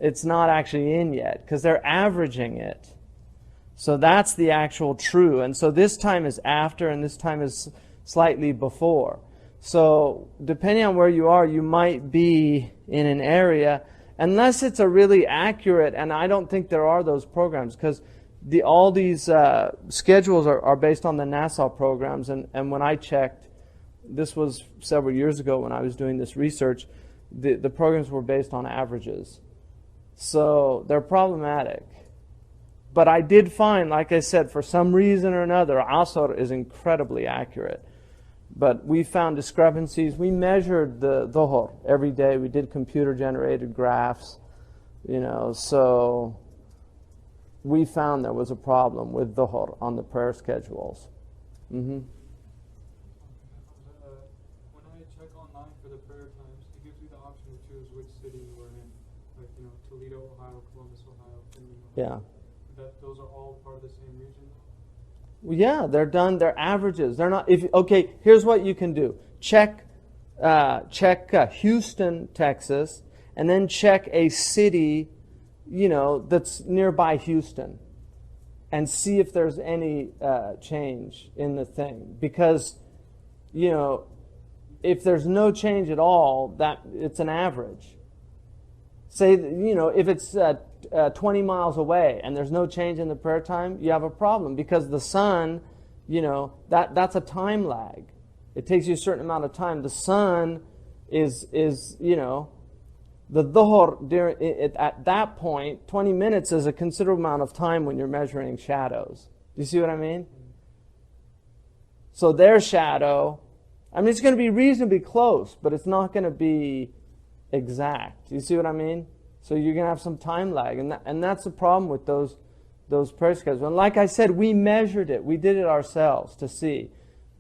it's not actually in yet because they're averaging it. So that's the actual true. And so this time is after and this time is slightly before. So depending on where you are, you might be in an area, unless it's a really accurate, and I don't think there are those programs because all these schedules are based on the Nassau programs. And when I checked, this was several years ago when I was doing this research, the programs were based on averages. So they're problematic. But I did find, like I said, for some reason or another, Asr is incredibly accurate. But we found discrepancies. We measured the Dhuhr every day. We did computer-generated graphs, so we found there was a problem with Dhuhr on the prayer schedules. When I check online for the prayer times, it gives you the option to choose which city you are in. Like, Toledo, Ohio, Columbus, Ohio, Finley, Ohio. Yeah. Those are all part of the same region? Well, yeah, they're done. They're averages. They're not. Okay, here's what you can do. Check Houston, Texas, and then check a city, that's nearby Houston, and see if there's any change in the thing. Because, if there's no change at all, that it's an average. Say, if it's 20 miles away and there's no change in the prayer time, you have a problem because the sun, that's a time lag. It takes you a certain amount of time. The sun is the Dhuhr, at that point, 20 minutes is a considerable amount of time when you're measuring shadows. Do you see what I mean? So their shadow, it's going to be reasonably close, but it's not going to be exact. Do you see what I mean? So you're going to have some time lag, and that's the problem with those prayer schedules. And like I said, we measured it. We did it ourselves to see,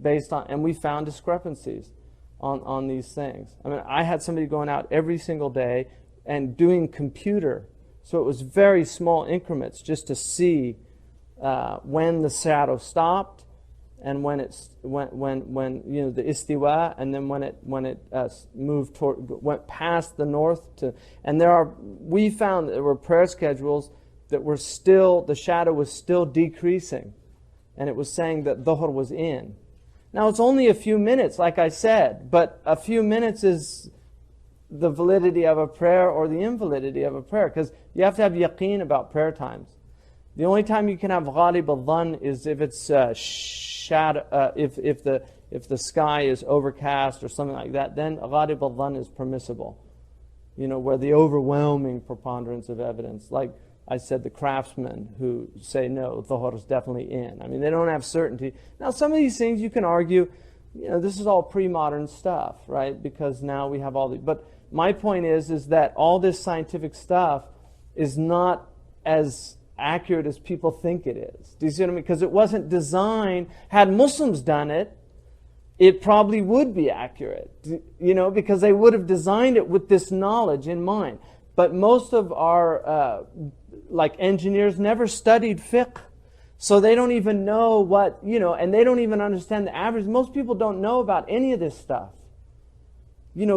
and we found discrepancies on these things. I had somebody going out every single day and doing computer, so it was very small increments just to see when the shadow stopped and when the istiwa, and then when it went past the north to, and we found there were prayer schedules that were still, the shadow was still decreasing, and it was saying that Dhuhr was in. Now it's only a few minutes, like I said, but a few minutes is the validity of a prayer or the invalidity of a prayer, because you have to have yaqeen about prayer times. The only time you can have ghalib al-dhann is if it's shadow, if the sky is overcast or something like that, then ghalib al-dhann is permissible. Where the overwhelming preponderance of evidence, like I said, the craftsmen who say no, Dhuhr is definitely in. They don't have certainty. Now, some of these things you can argue, this is all pre-modern stuff, right? Because now we have all the. But my point is that all this scientific stuff is not as accurate as people think it is. Do you see what I mean? Because it wasn't designed. Had Muslims done it, it probably would be accurate. Because they would have designed it with this knowledge in mind. But most of our like engineers, never studied fiqh. So they don't even know what, and they don't even understand the average. Most people don't know about any of this stuff.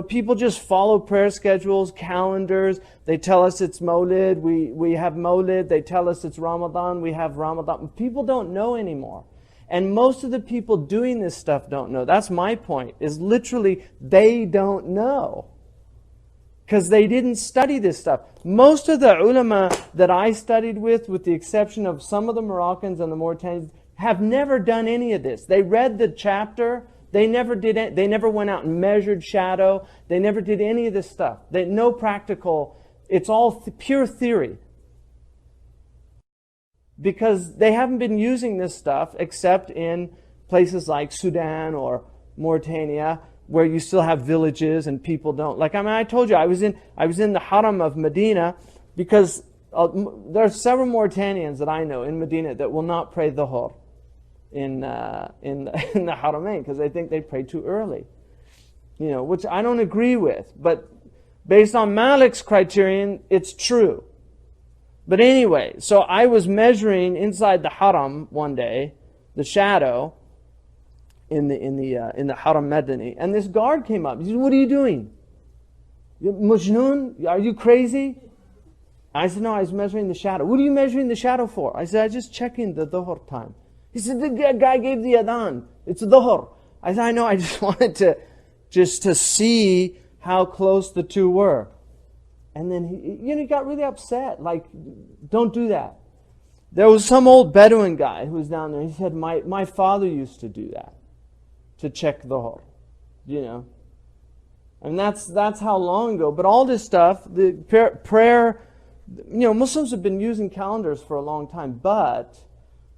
People just follow prayer schedules, calendars. They tell us it's Mawlid, we have Mawlid. They tell us it's Ramadan, we have Ramadan. People don't know anymore. And most of the people doing this stuff don't know. That's my point, is literally they don't know. Because they didn't study this stuff. Most of the ulama that I studied with the exception of some of the Moroccans and the Mauritanians, have never done any of this. They read the chapter. They never did it. They never went out and measured shadow. They never did any of this stuff. No practical. It's all pure theory. Because they haven't been using this stuff except in places like Sudan or Mauritania, where you still have villages and people don't. I told you I was in the Haram of Medina, because there are several Mauritanians that I know in Medina that will not pray Dhuhr in the Haramain, because they think they pray too early, which I don't agree with. But based on Malik's criterion, it's true. But anyway, so I was measuring inside the Haram one day, the shadow in the Haram Madani, and this guard came up. He said, "What are you doing? Majnoon? Are you crazy?" I said, "No, I was measuring the shadow." "What are you measuring the shadow for?" I said, "I'm just checking the Dhuhr time." He said, "The guy gave the adhan. It's Dhuhr." I said, "I know, I just wanted to see how close the two were." And then he got really upset. Don't do that. There was some old Bedouin guy who was down there. He said, my father used to do that, to check Dhuhr. And that's how long ago. But all this stuff, the prayer, Muslims have been using calendars for a long time, but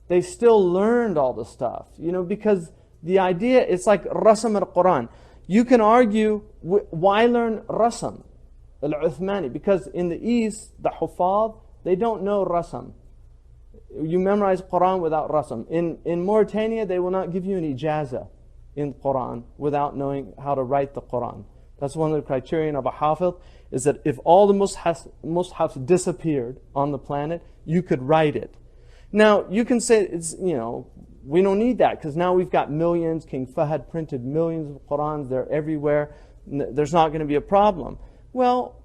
they still learned all the stuff, because the idea, it's like Rasam al-Quran. You can argue, why learn Rasam al-Uthmani? Because in the East, the Hufad, they don't know Rasam. You memorize Quran without Rasam. In Mauritania, they will not give you an ijazah in Quran without knowing how to write the Quran. That's one of the criterion of a Hafiz, is that if all the mushafs disappeared on the planet, you could write it. Now, you can say, we don't need that, because now we've got millions. King Fahd printed millions of Qurans. They're everywhere. There's not going to be a problem. Well,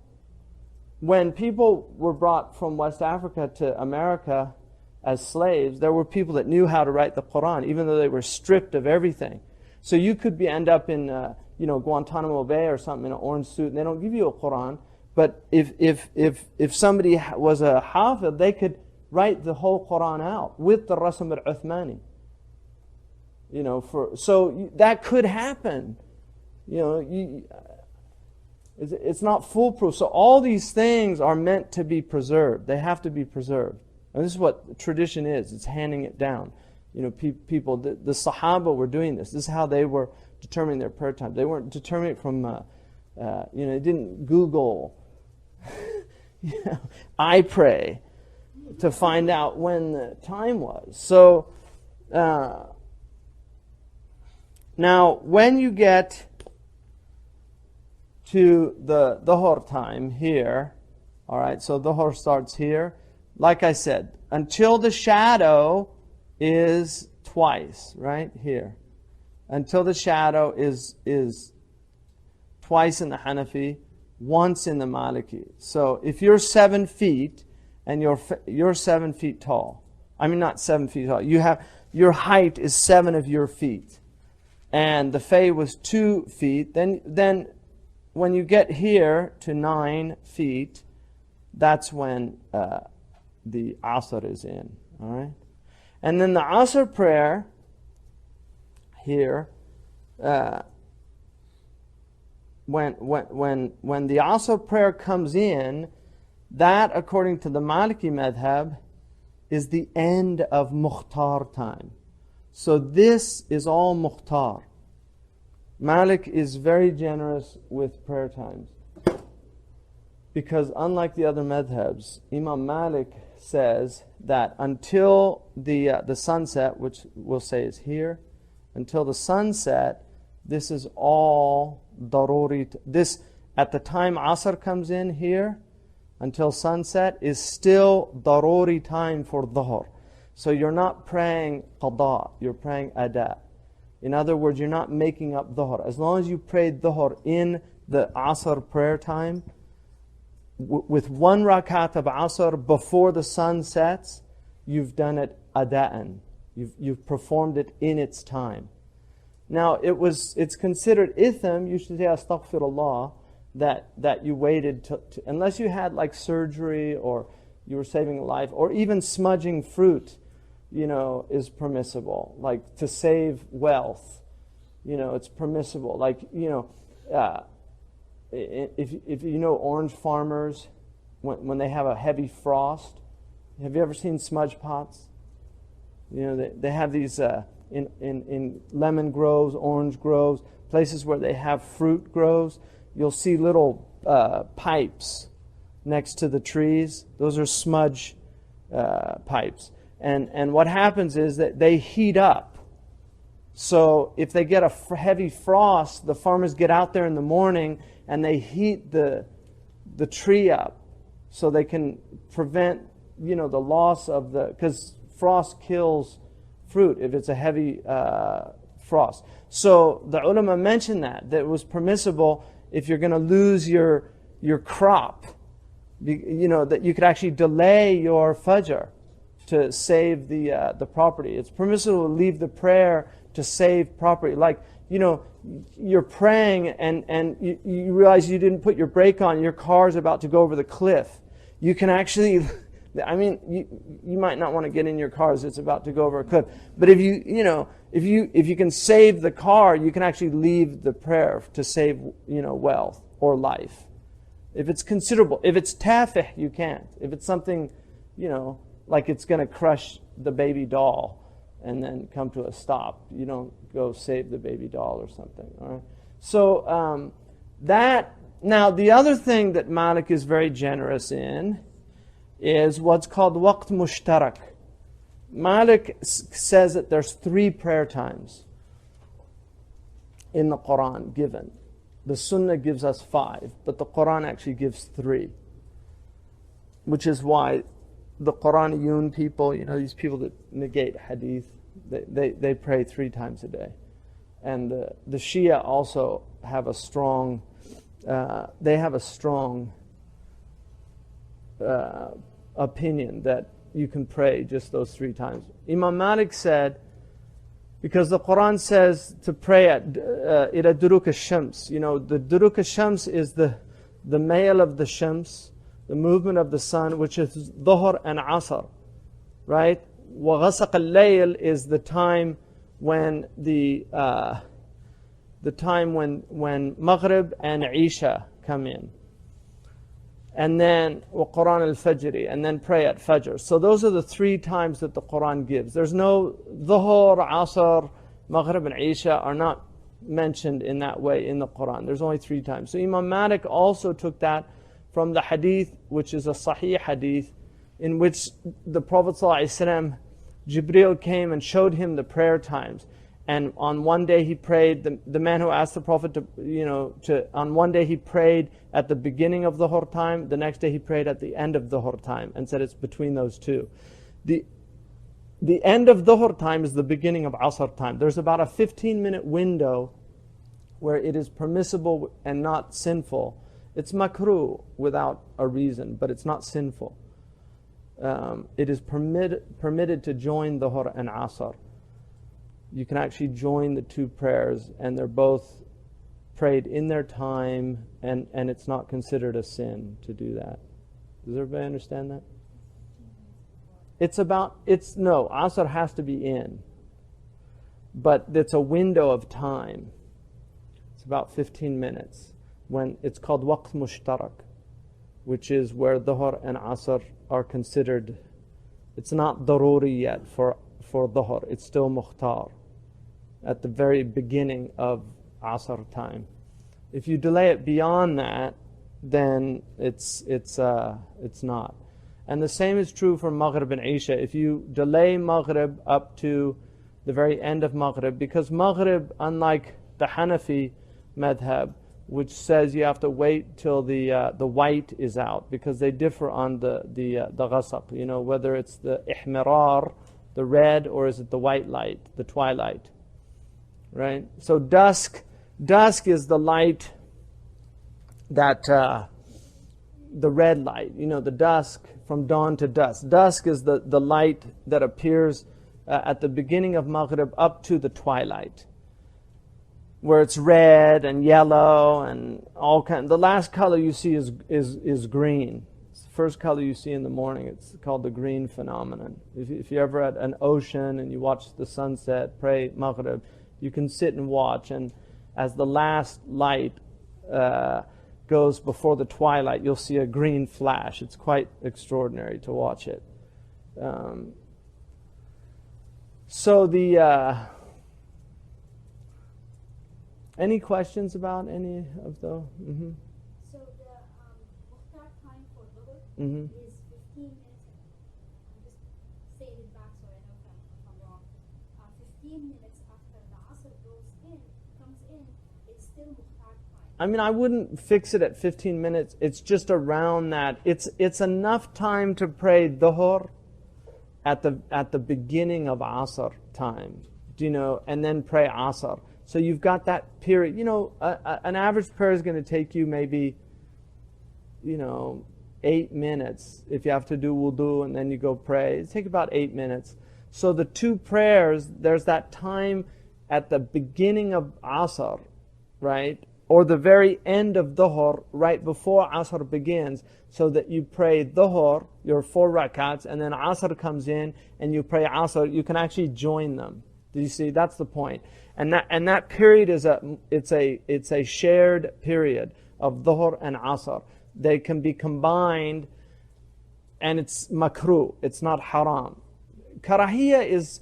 when people were brought from West Africa to America as slaves, there were people that knew how to write the Quran, even though they were stripped of everything. So you could end up in Guantanamo Bay or something in an orange suit, and they don't give you a Quran. But if somebody was a Hafiz, they could write the whole Quran out with the Rasam al-Uthmani. So that could happen. It's not foolproof. So all these things are meant to be preserved. They have to be preserved. And this is what tradition is. It's handing it down. People, the Sahaba were doing this. This is how they were determining their prayer time. They weren't determining it from, they didn't Google, I pray, to find out when the time was. So, now, when you get to the Dhuhr time here, all right, so Dhuhr starts here. Like I said, until the shadow is twice, right, here. Until the shadow is twice in the Hanafi, once in the Maliki. So if you're 7 feet and you're 7 feet tall, I mean not 7 feet tall, your height is 7 of your feet, and the Fay was 2 feet, then when you get here to 9 feet, that's when the Asr is in, all right? And then the Asr prayer here, when the Asr prayer comes in, that, according to the Maliki madhab, is the end of Mukhtar time. So this is all Mukhtar. Malik is very generous with prayer times, because unlike the other madhabs, Imam Malik says that until the sunset, which we'll say is here, until the sunset, this is all daruri. This, at the time Asr comes in here, until sunset is still daruri time for dhuhr. So you're not praying qada, you're praying ada. In other words, you're not making up dhuhr. As long as you prayed dhuhr in the asr prayer time, with one rakat of asr before the sun sets, you've done it ada'an. You've performed it in its time. Now, it's considered itham, you should say astaghfirullah, that you waited to, unless you had like surgery or you were saving a life, or even smudging fruit, is permissible. Like to save wealth, it's permissible. Like, if you know orange farmers, when they have a heavy frost, have you ever seen smudge pots? They have these in lemon groves, orange groves, places where they have fruit groves. You'll see little pipes next to the trees. Those are smudge pipes. And what happens is that they heat up. So if they get a heavy frost, the farmers get out there in the morning and they heat the tree up so they can prevent, the loss of because frost kills fruit if it's a heavy frost. So the ulama mentioned that it was permissible if you're going to lose your crop, that you could actually delay your fajr to save the property. It's permissible to leave the prayer to save property. Like, you're praying and you realize you didn't put your brake on, your car's about to go over the cliff. You can actually, you might not want to get in your car as it's about to go over a cliff. But if you can save the car, you can actually leave the prayer to save, wealth or life. If it's considerable, if it's tafih, you can't. If it's something, like it's going to crush the baby doll and then come to a stop, you don't go save the baby doll or something. All right. So now the other thing that Malik is very generous in is what's called waqt mushtarak. Malik says that there's 3 prayer times in the Quran given. The Sunnah gives us 5, but the Quran actually gives 3. Which is why the Quraniyun people, these people that negate hadith, they pray 3 times a day. And the Shia also have a strong, opinion that you can pray just those 3 times. Imam Malik said, because the Quran says to pray at ila duruk al-shams. The duruk al-shams is the mail of the shams, the movement of the sun, which is dhuhr and asr, right? Wa ghasaq al-layl is the time when when Maghrib and Isha come in. And then Quran al-Fajr, and then pray at Fajr. So those are the 3 times that the Quran gives. There's no Dhuhr, Asr, Maghrib and Isha are not mentioned in that way in the Quran. There's only 3 times. So Imam Malik also took that from the hadith, which is a Sahih hadith, in which the Prophet ﷺ, Jibreel came and showed him the prayer times. And on one day he prayed, the man who asked the Prophet on one day he prayed at the beginning of the dhuhr time, the next day he prayed at the end of the dhuhr time, and said it's between those 2. The end of dhuhr time is the beginning of asr time. There's about a 15-minute window where it is permissible and not sinful. It's makruh without a reason, but it's not sinful. It is permitted to join dhuhr and asr. You can actually join the 2 prayers, and they're both prayed in their time, and it's not considered a sin to do that. Does everybody understand that? No, Asr has to be in, but it's a window of time. It's about 15 minutes, when it's called waqt mushtarak, which is where Dhuhr and Asr are considered. It's not daruri yet for Dhuhr, it's still mukhtar, at the very beginning of Asr time. If you delay it beyond that, then it's not. And the same is true for Maghrib and Isha. If you delay Maghrib up to the very end of Maghrib, because Maghrib, unlike the Hanafi madhab, which says you have to wait till the white is out, because they differ on the ghasaq, whether it's the ihmirar, the red, or is it the white light, the twilight, right? So dusk is the light that, the red light, the dusk from dawn to dusk. Dusk is the light that appears at the beginning of Maghrib up to the twilight, where it's red and yellow and all kind. The last color you see is green. It's the first color you see in the morning. It's called the green phenomenon. If you're ever at an ocean and you watch the sunset, pray Maghrib, you can sit and watch, and as the last light goes before the twilight, you'll see a green flash. It's quite extraordinary to watch it. Any questions about any of those? Mm-hmm. So the muhtar time for dhuhr Mm-hmm. is 15 minutes. I'm just saying it back so I know if I'm wrong. 15 minutes after the asr comes in, it's still muhtar time. I mean, I wouldn't fix it at 15 minutes. It's just around that. It's enough time to pray dhuhr at the beginning of asr time, and then pray asr. So you've got that period. An average prayer is going to take you maybe, 8 minutes. If you have to do wudu and then you go pray, it takes about 8 minutes. So the two prayers, there's that time at the beginning of asr, right? Or the very end of dhuhr, right before asr begins, so that you pray dhuhr, your 4 rakats, and then asr comes in and you pray asr. You can actually join them. Do you see? That's the point. And that period is a shared period of dhuhr and asr. They can be combined, and it's makruh. It's not haram. Karahiyya is,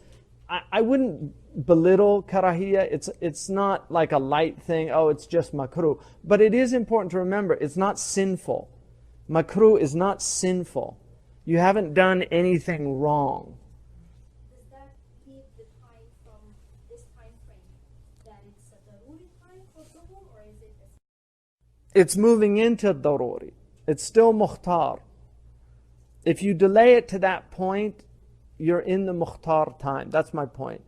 I wouldn't belittle karahiyya. It's not like a light thing. Oh, it's just makruh. But it is important to remember, it's not sinful. Makruh is not sinful. You haven't done anything wrong. Does that give the time from this time frame that it's a daruri time for dhuhr, or is it It's moving into daruri. It's still mukhtar. If you delay it to that point, you're in the mukhtar time. That's my point.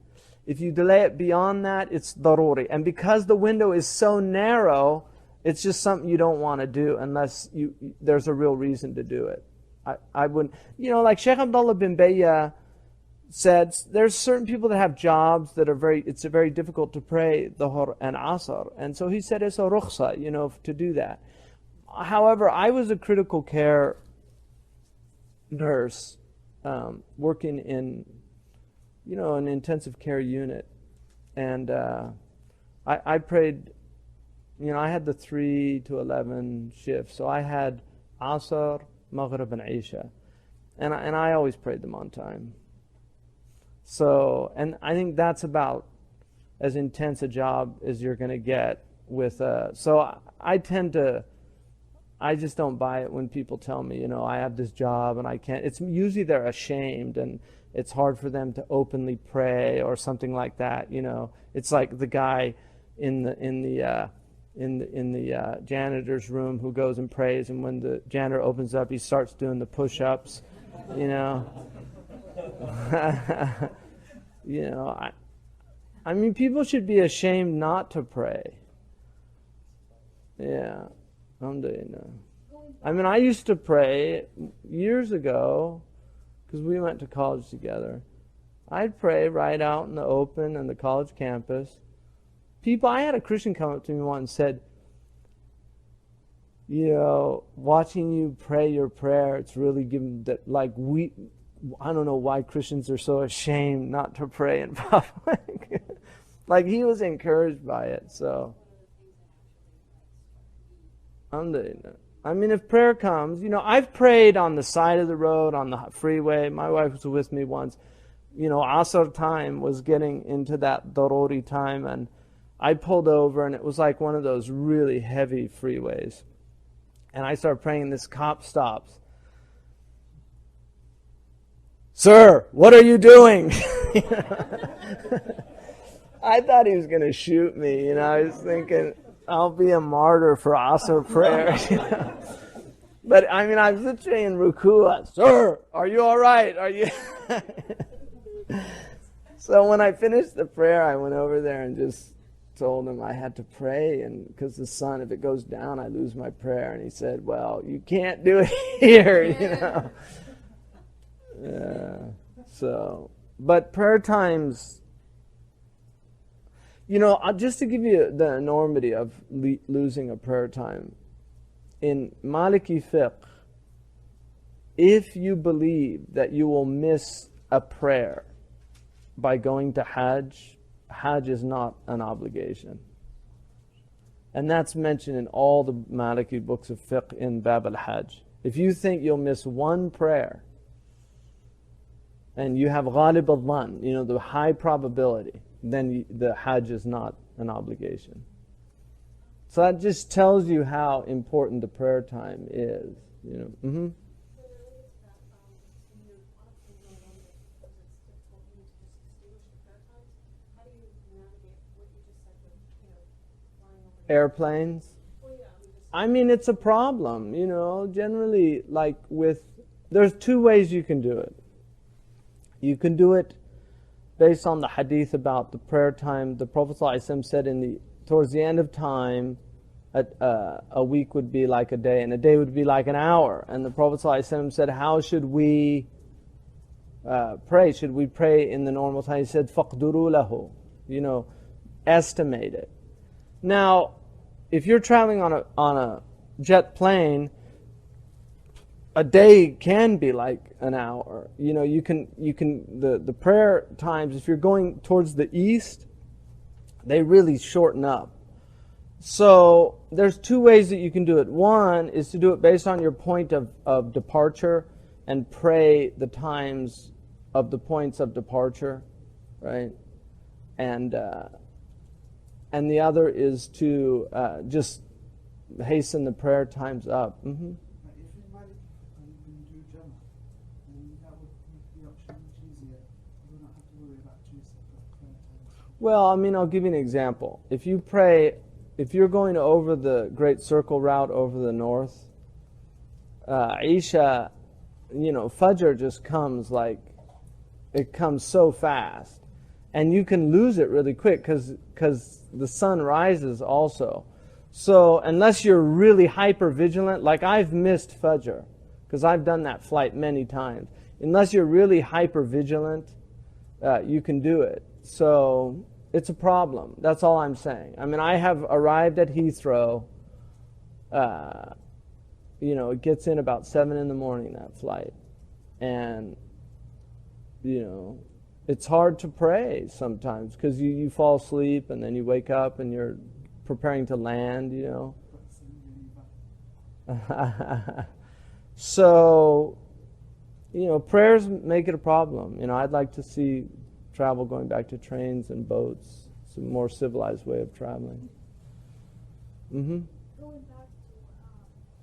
If you delay it beyond that, it's daruri. And because the window is so narrow, it's just something you don't want to do unless there's a real reason to do it. I wouldn't, like Shaykh Abdullah bin Bayya said, there's certain people that have jobs that it's very difficult to pray dhuhr and asr. And so he said it's a rukhsa, to do that. However, I was a critical care nurse working in, an intensive care unit. And I prayed, I had the 3 to 11 shift. So I had asr, maghrib, and isha. And I always prayed them on time. So, and I think that's about as intense a job as you're going to get with, so I just don't buy it when people tell me, I have this job and I can't. It's usually they're ashamed and it's hard for them to openly pray or something like that. It's like the guy in the janitor's room who goes and prays, and when the janitor opens up, he starts doing the push-ups. I mean, people should be ashamed not to pray. Yeah. I mean, I used to pray years ago, because we went to college together. I'd pray right out in the open on the college campus. I had a Christian come up to me once and said, watching you pray your prayer, it's really given that, I don't know why Christians are so ashamed not to pray in public. Like, he was encouraged by it, so. I mean, if prayer comes, I've prayed on the side of the road, on the freeway. My wife was with me once. Asr time was getting into that daruri time, and I pulled over, and it was like one of those really heavy freeways. And I started praying, and this cop stops. Sir, what are you doing? I thought he was going to shoot me. I was thinking, I'll be a martyr for Asr prayer. You know? But I mean, I was literally in ruku. Sir, are you all right? Are you? So when I finished the prayer, I went over there and just told him I had to pray, and because the sun, if it goes down, I lose my prayer. And he said, "Well, you can't do it here, you know." So, but prayer times, you know, just to give you the enormity of losing a prayer time, in Maliki Fiqh, if you believe that you will miss a prayer by going to Hajj, Hajj is not an obligation. And that's mentioned in all the Maliki books of fiqh in Bab al-Hajj. If you think you'll miss one prayer, and you have ghalib al-dhan, you know, the high probability, then the Hajj is not an obligation. So that just tells you how important the prayer time is, you know. Mm-hmm. Airplanes. I mean, it's a problem, you know, generally, like there's two ways you can do it. You can do it based on the hadith about the prayer time. The Prophet ﷺ said towards the end of time, a week would be like a day, and a day would be like an hour. And the Prophet ﷺ said, how should we pray? Should we pray in the normal time? He said, فَقْدُرُوا لَهُ, you know, estimate it. Now, if you're traveling on a jet plane, a day can be like an hour. You know, the prayer times, if you're going towards the east, they really shorten up. So there's two ways that you can do it. One is to do it based on your point of departure and pray the times of the points of departure, right? And the other is to just hasten the prayer times up. Mm-hmm. Well, I mean, I'll give you an example. If you're going over the Great Circle route over the north, Isha, you know, Fajr just comes it comes so fast. And you can lose it really quick because the sun rises also. So unless you're really hyper vigilant, like I've missed Fajr, because I've done that flight many times. Unless you're really hyper vigilant, you can do it. So it's a problem. That's all I'm saying. I mean, I have arrived at Heathrow. You know, it gets in about 7 in the morning, that flight. And, you know, it's hard to pray sometimes because you fall asleep and then you wake up and you're preparing to land, you know. So, you know, prayers make it a problem. You know, I'd like to see travel going back to trains and boats. It's a more civilized way of traveling. Mm-hmm. Going back to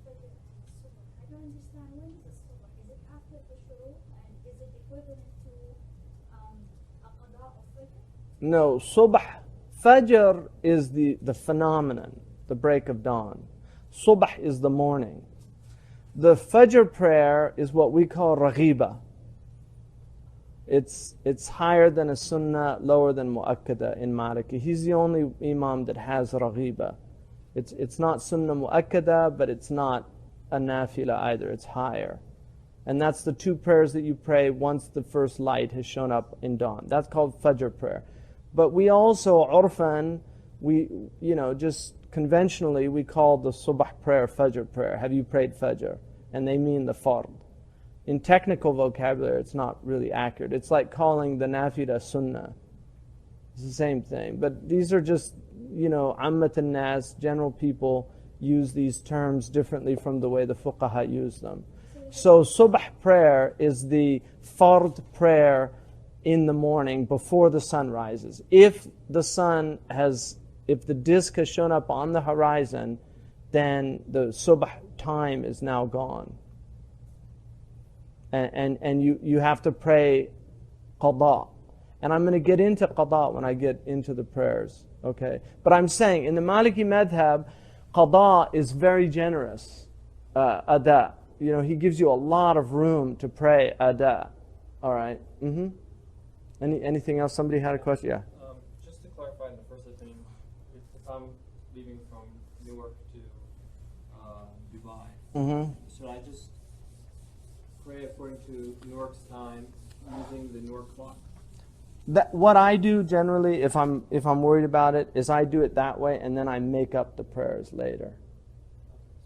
Fajr and Subh, I don't understand, when is the Subh? Is it after the Shuru, and is it equivalent to a qada of Fajr? No, Subh. Fajr is the phenomenon, the break of dawn. Subh is the morning. The Fajr prayer is what we call Raghiba. It's higher than a Sunnah, lower than Mu'akkada in Maliki. He's the only Imam that has Raghiba. It's not Sunnah Mu'akkada, but it's not a Nafila either. It's higher. And that's the two prayers that you pray once the first light has shown up in dawn. That's called Fajr prayer. But we also, Urfan, just conventionally, we call the Subh prayer Fajr prayer. Have you prayed Fajr? And they mean the Fard. In technical vocabulary, it's not really accurate. It's like calling the Nafila Sunnah. It's the same thing. But these are just, Ammat al-Nas, general people use these terms differently from the way the Fuqaha use them. So Subh prayer is the Fard prayer in the morning before the sun rises. If the disk has shown up on the horizon, then the Subh time is now gone. And you have to pray qada. And I'm going to get into qada when I get into the prayers. Okay, but I'm saying in the Maliki madhab, qada is very generous. Ada, you know, he gives you a lot of room to pray ada. All right. Anything else? Somebody had a question? Yeah. Just to clarify the first thing, if I'm leaving from Newark to Dubai, should I just pray according to Newark's time using the Newark clock? What I do generally, if I'm worried about it, is I do it that way, and then I make up the prayers later.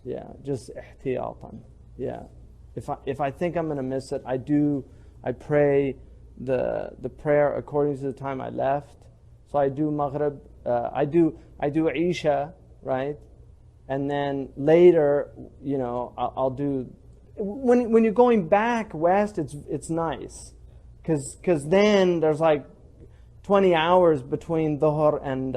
Yeah, just ihtiyatan. Yeah, if I think I'm going to miss it, I pray the prayer according to the time I left. So I do Maghrib, I do Isha, right, and then later, you know, I'll do. When you're going back west, it's nice. Because then there's like 20 hours between Dhuhr and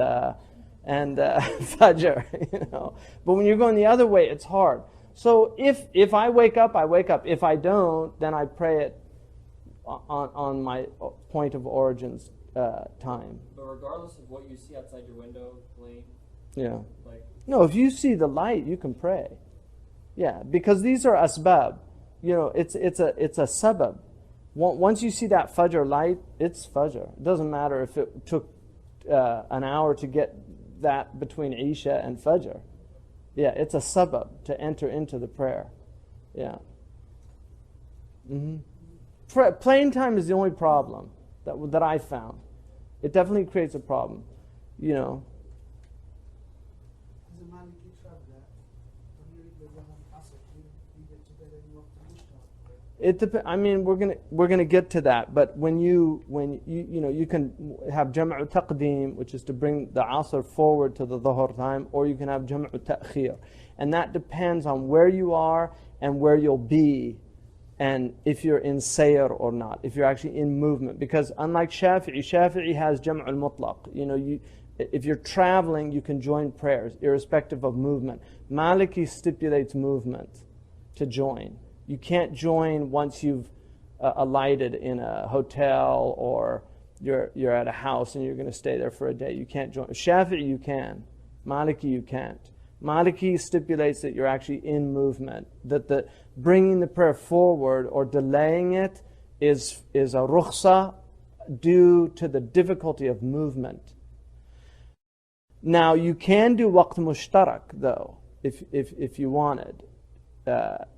Fajr, you know. But when you're going the other way, it's hard. So if I wake up, I wake up. If I don't, then I pray it on my point of origin's time. But regardless of what you see outside your window, plane. Yeah. Like. No, if you see the light, you can pray. Yeah, because these are asbab. You know, it's a sabab. Once you see that Fajr light, it's Fajr. It doesn't matter if it took an hour to get that between Isha and Fajr. Yeah, it's a sabab to enter into the prayer. Yeah. Plane time is the only problem that I found. It definitely creates a problem. You know. As a Maliki traveler, when you read the Zohar Asr, you get to bed and you walk to Mushtaq. I mean, we're gonna get to that, but when you know, you can have jam'u taqdeem, which is to bring the asr forward to the dhuhr time, or you can have jam'u ta'khir, and that depends on where you are and where you'll be, and if you're in sayr or not, if you're actually in movement. Because unlike Shafi'i has jam'u al-mutlaq. You know, if you're traveling, you can join prayers irrespective of movement. Maliki stipulates movement to join. You can't join once you've alighted in a hotel or you're at a house and you're going to stay there for a day. You can't join. Shafi'i you can. Maliki you can't. Maliki stipulates that you're actually in movement. That the bringing the prayer forward or delaying it is a rukhsa due to the difficulty of movement. Now you can do waqt mushtarak though, if you wanted.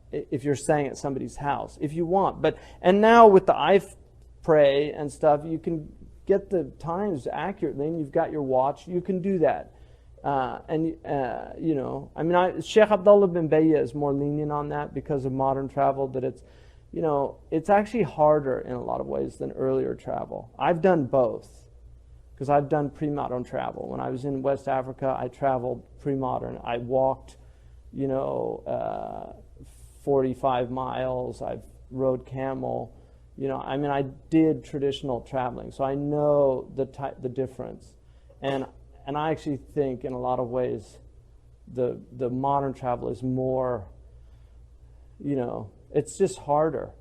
If you're staying at somebody's house, if you want. And now with the iPray and stuff, you can get the times accurately, and you've got your watch. You can do that. You know, I mean, Shaykh Abdullah bin Bayya is more lenient on that because of modern travel. That it's, you know, it's actually harder in a lot of ways than earlier travel. I've done both because I've done pre-modern travel. When I was in West Africa, I traveled pre-modern. I walked, you know, 45 miles, I've rode camel, you know, I mean, I did traditional traveling, so I know the difference. And I actually think in a lot of ways the modern travel is more, you know, it's just harder.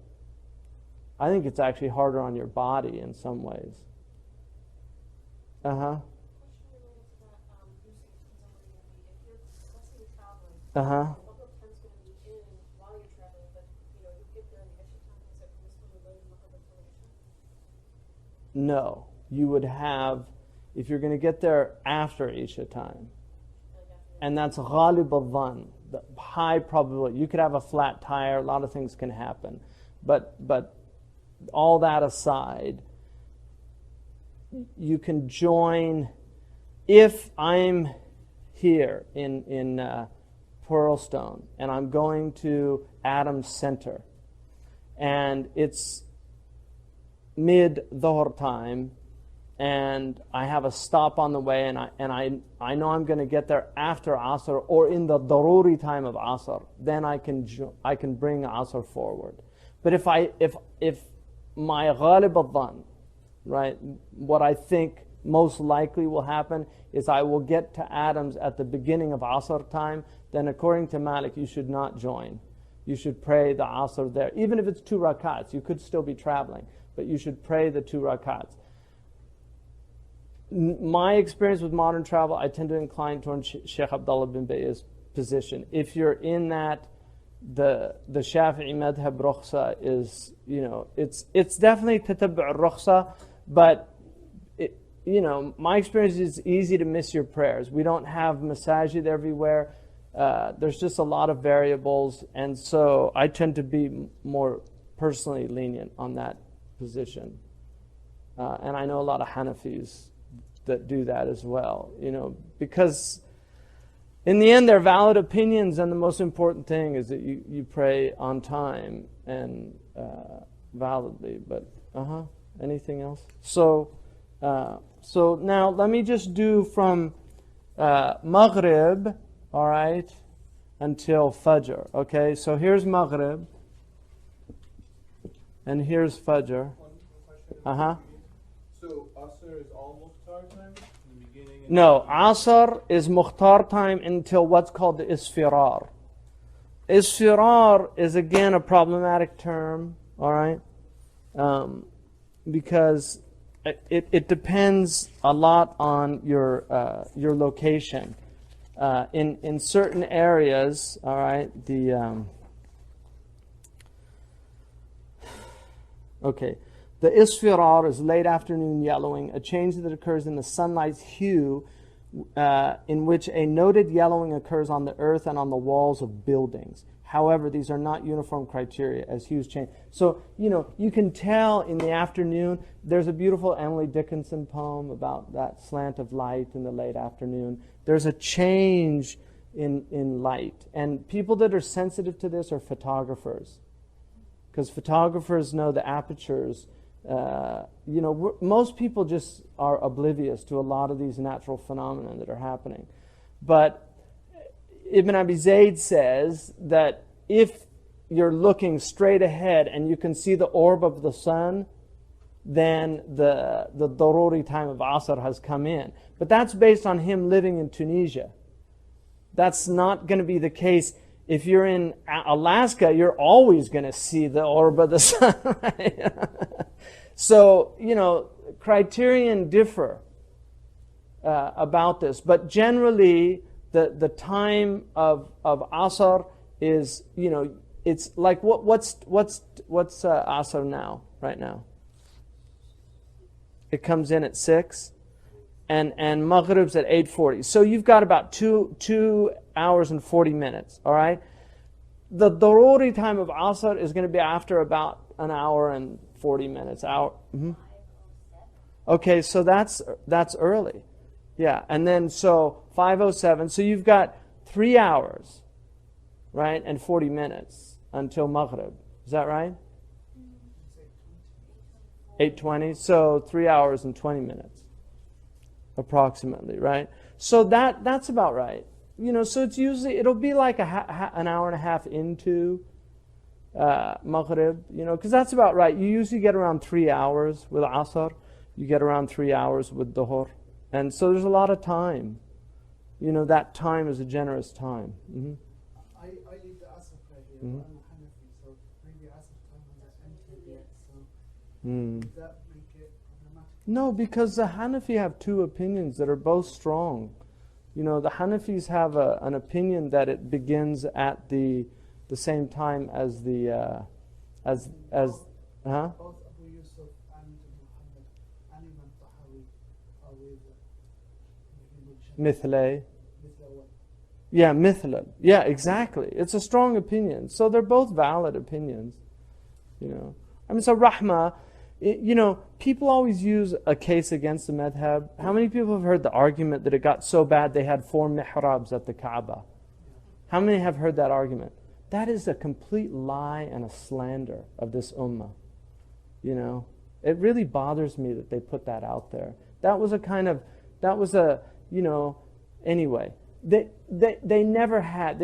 I think it's actually harder on your body in some ways. Uh-huh. Uh-huh. No, you would have, if you're going to get there after Isha time, and that's ghalib al-dhan, the high probability. You could have a flat tire, a lot of things can happen, but all that aside, you can join. If I'm here in Pearlstone and I'm going to Adams Center, and it's mid-dhuhr time, and I have a stop on the way, and I know I'm going to get there after Asr or in the daruri time of Asr, then I can bring Asr forward. But if my ghalib al-dhan, right, what I think most likely will happen is I will get to Adams at the beginning of Asr time, then according to Malik, you should not join. You should pray the Asr there. Even if it's 2 rakats, you could still be traveling, but you should pray the 2 rakats. My experience with modern travel, I tend to incline towards Shaykh Abdullah bin Bay's position. If you're in that, the Shafi'i madhab rukhsa is, it's definitely tatabbu' rukhsa, but my experience is it's easy to miss your prayers. We don't have masajid everywhere. There's just a lot of variables, and so I tend to be more personally lenient on that position. And I know a lot of Hanafis that do that as well, because in the end they're valid opinions, and the most important thing is that you pray on time and validly. But anything else? So now let me just do from Maghrib, all right, until Fajr. Okay, so here's Maghrib, and here's Fajr. So Asr is all Mukhtar time in the beginning? No, Asr is Mukhtar time until what's called the Isfirar. Isfirar is again a problematic term, all right, because it depends a lot on your location. In certain areas, all right, the isfirar is late afternoon yellowing, a change that occurs in the sunlight's hue, in which a noted yellowing occurs on the earth and on the walls of buildings. However, these are not uniform criteria as hues change. So, you can tell in the afternoon. There's a beautiful Emily Dickinson poem about that slant of light in the late afternoon. There's a change in light. And people that are sensitive to this are photographers, because photographers know the apertures. Most people just are oblivious to a lot of these natural phenomena that are happening. But Ibn Abi Zayd says that if you're looking straight ahead and you can see the orb of the sun, then the daruri time of Asr has come in. But that's based on him living in Tunisia. That's not going to be the case. If you're in Alaska, you're always going to see the orb of the sun. Right? So, criterion differ about this. But generally, the time of Asr is, it's like, what's Asr now, right now? It comes in at 6, and Maghrib's at 8:40. So you've got about 2 hours and 40 minutes, all right? The daruri time of Asr is going to be after about an hour and 40 minutes. Okay, so that's early. Yeah, and then so 5:07. So you've got 3 hours, right, and 40 minutes until Maghrib. Is that right? 8:20. So 3 hours and 20 minutes, approximately, right? So that's about right. So it's usually, it'll be like an hour and a half into Maghrib, because that's about right. You usually get around 3 hours with Asr. You get around 3 hours with Dhuhr. And so there's a lot of time. That time is a generous time. I leave the Asr prayer here. I'm a Hanafi, so maybe Asr time hasn't entered yet. So does that make it problematic? No, because the Hanafi have two opinions that are both strong. The Hanafis have an opinion that it begins at the same time as the Both Abu Yusuf and Muhammad and Imam Tahawi are with Mithlay. Yeah, Mithla. Yeah, exactly. It's a strong opinion. So they're both valid opinions. So Rahma, people always use a case against the madhab. How many people have heard the argument that it got so bad they had 4 mihrabs at the Kaaba? How many have heard that argument? That is a complete lie and a slander of this ummah. It really bothers me that they put that out there. Anyway. They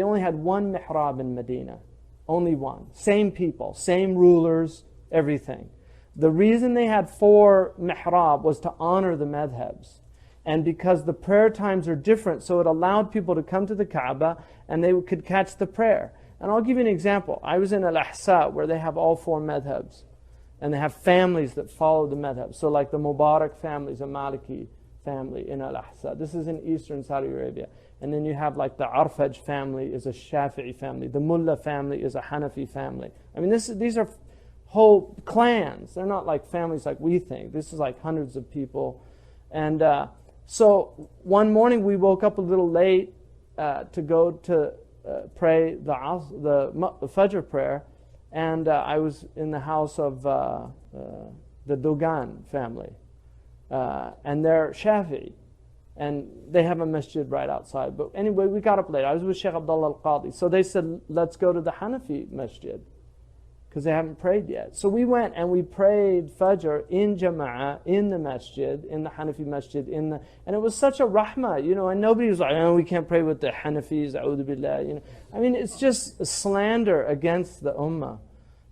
only had 1 mihrab in Medina. Only one. Same people, same rulers, everything. The reason they had 4 mihrab was to honor the madhabs. And because the prayer times are different, so it allowed people to come to the Kaaba and they could catch the prayer. And I'll give you an example. I was in Al-Ahsa where they have all 4 madhabs. And they have families that follow the madhab. So like the Mubarak family is a Maliki family in Al-Ahsa. This is in eastern Saudi Arabia. And then you have like the Arfaj family is a Shafi'i family. The Mullah family is a Hanafi family. I mean, these are whole clans. They're not like families like we think. This is like hundreds of people. And so one morning we woke up a little late to go to pray the Fajr prayer. And I was in the house of the Dogan family. And they're Shafi'i. And they have a masjid right outside. But anyway, we got up late. I was with Shaykh Abdullah al-Qadi. So they said, let's go to the Hanafi masjid, because they haven't prayed yet. So we went and we prayed Fajr in Jama'ah, in the masjid, in the Hanafi masjid, and it was such a rahmah, you know, and nobody was like, oh, we can't pray with the Hanafis, a'udhu billah, you know. I mean, it's just a slander against the ummah,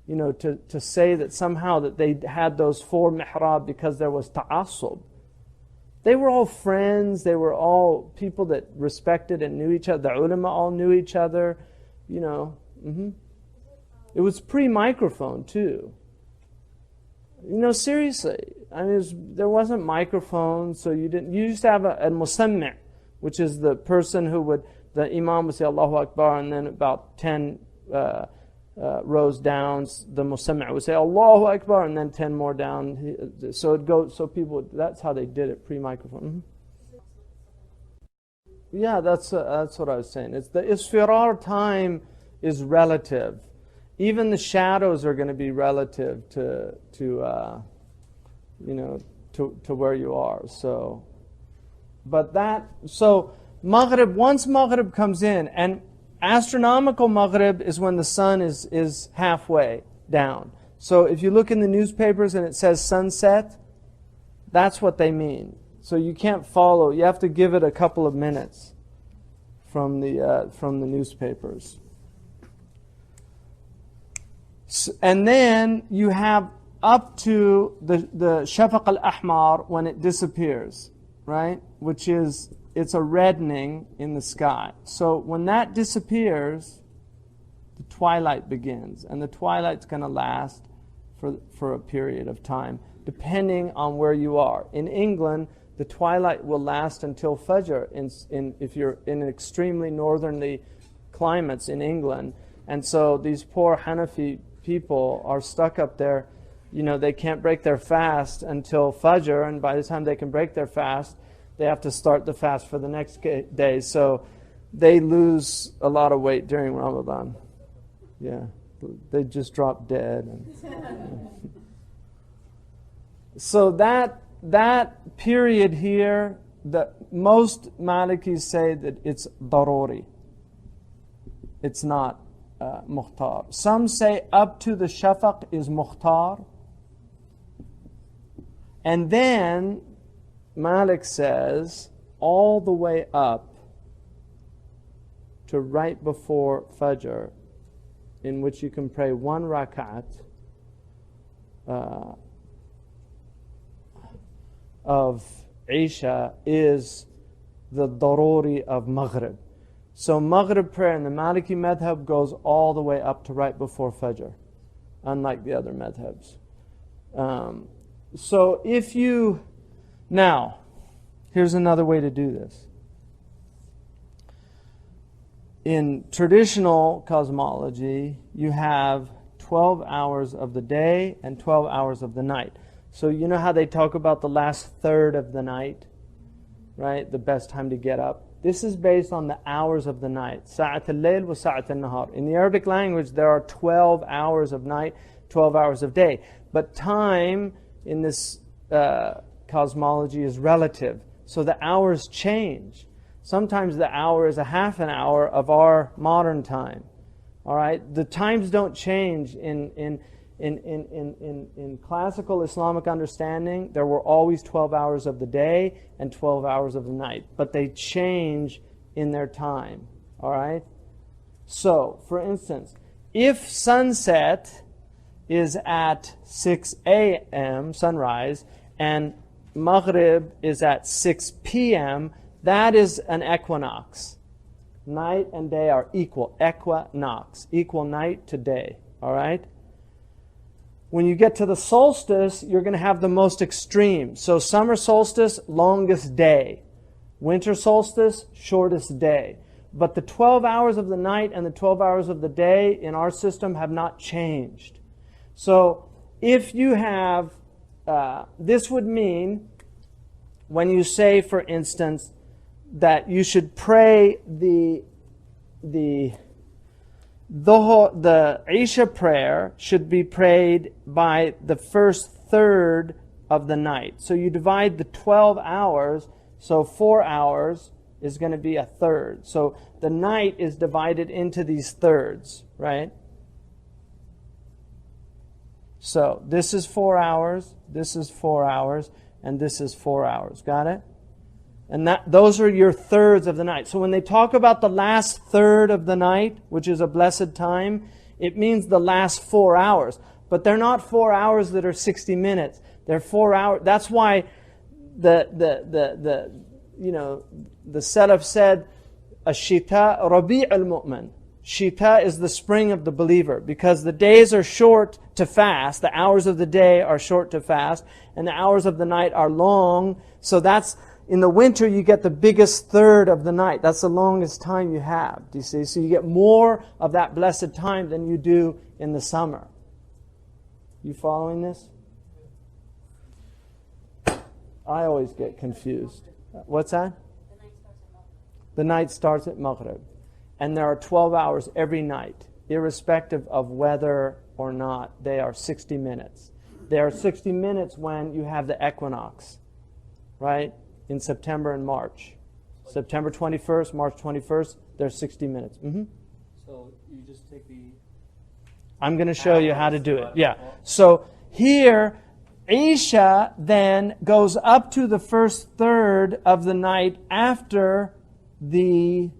you know, to say that somehow that they had those 4 mihrab because there was ta'assub. They were all friends, they were all people that respected and knew each other. The ulama all knew each other, you know. It was pre-microphone too. You know, seriously. I mean, there wasn't microphone, so you used to have a musammi', which is the person who would, the imam would say Allahu Akbar, and then about 10 rows down, the musammi' would say Allahu Akbar, and then 10 more down. So it goes. So people. That's how they did it pre-microphone. Yeah, that's what I was saying. It's the isfirar time is relative. Even the shadows are going to be relative to where you are. So, Maghrib, once Maghrib comes in, and astronomical Maghrib is when the sun is halfway down. So if you look in the newspapers and it says sunset, that's what they mean. So you can't follow. You have to give it a couple of minutes from the newspapers. And then you have up to the Shafaq al-Ahmar when it disappears, right? Which is, it's a reddening in the sky. So when that disappears, the twilight begins. And the twilight's going to last for a period of time, depending on where you are. In England, the twilight will last until Fajr if you're in extremely northerly climates in England. And so these poor Hanafi people are stuck up there. You know, they can't break their fast until Fajr, and by the time they can break their fast, they have to start the fast for the next day. So they lose a lot of weight during Ramadan. Yeah, they just drop dead. So that period here, most Malikis say that it's daruri. It's not mukhtar. Some say up to the shafaq is mukhtar. And then Malik says all the way up to right before Fajr, in which you can pray 1 rakat of Isha, is the daruri of Maghrib. So Maghrib prayer in the Maliki madhab goes all the way up to right before Fajr, unlike the other madhabs. So if you... Now, here's another way to do this. In traditional cosmology, you have 12 hours of the day and 12 hours of the night. So you know how they talk about the last third of the night, right? The best time to get up. This is based on the hours of the night. Sa'at al-layl wa sa'at al-nahar. In the Arabic language, there are 12 hours of night, 12 hours of day. But time in this cosmology is relative. So the hours change. Sometimes the hour is a half an hour of our modern time. All right? The times don't change in classical Islamic understanding. There were always 12 hours of the day and 12 hours of the night, but they change in their time. All right? So, for instance, if sunset is at 6 a.m., sunrise, and Maghrib is at 6 p.m., that is an equinox. Night and day are equal. Equinox. Equal night to day. All right? When you get to the solstice, you're going to have the most extreme. So summer solstice, longest day. Winter solstice, shortest day. But the 12 hours of the night and the 12 hours of the day in our system have not changed. So if you have, this would mean, when you say, for instance, that you should pray the Isha prayer should be prayed by the first third of the night. So you divide the 12 hours, so 4 hours is going to be a third. So the night is divided into these thirds, right? So this is 4 hours, this is 4 hours, and this is 4 hours. Got it? And those are your thirds of the night. So when they talk about the last third of the night, which is a blessed time, it means the last 4 hours. But they're not 4 hours that are 60 minutes. They're 4 hours. That's why the Salaf said, Ashita Rabi' al-Mu'min. Shita is the spring of the believer, because the days are short to fast, the hours of the day are short to fast, and the hours of the night are long. So that's, in the winter you get the biggest third of the night. That's the longest time you have, do you see? So you get more of that blessed time than you do in the summer. You following this? I always get confused. What's that? The night starts at Maghrib. And there are 12 hours every night, irrespective of whether or not they are 60 minutes. They are 60 minutes when you have the equinox, right? In September and March. September 21st, March 21st, they're 60 minutes. So you just take the... I'm going to show you how to do it. Yeah. So here, Isha then goes up to the first third of the night after the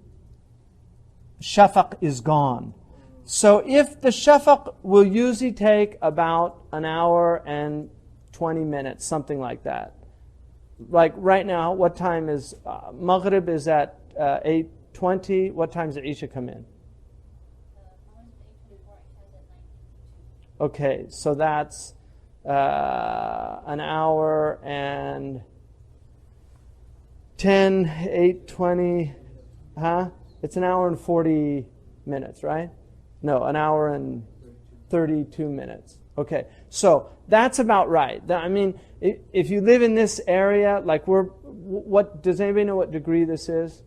Shafaq is gone. So if the Shafaq will usually take about an hour and 20 minutes, something like that. Like right now, what time is Maghrib is at 8:20. What time does Isha come in? Okay, so that's an hour and 10, 8:20, huh? It's an hour and 40 minutes, right? No, an hour and 32 minutes. Okay, so that's about right. I mean, if you live in this area, like what does anybody know what degree this is?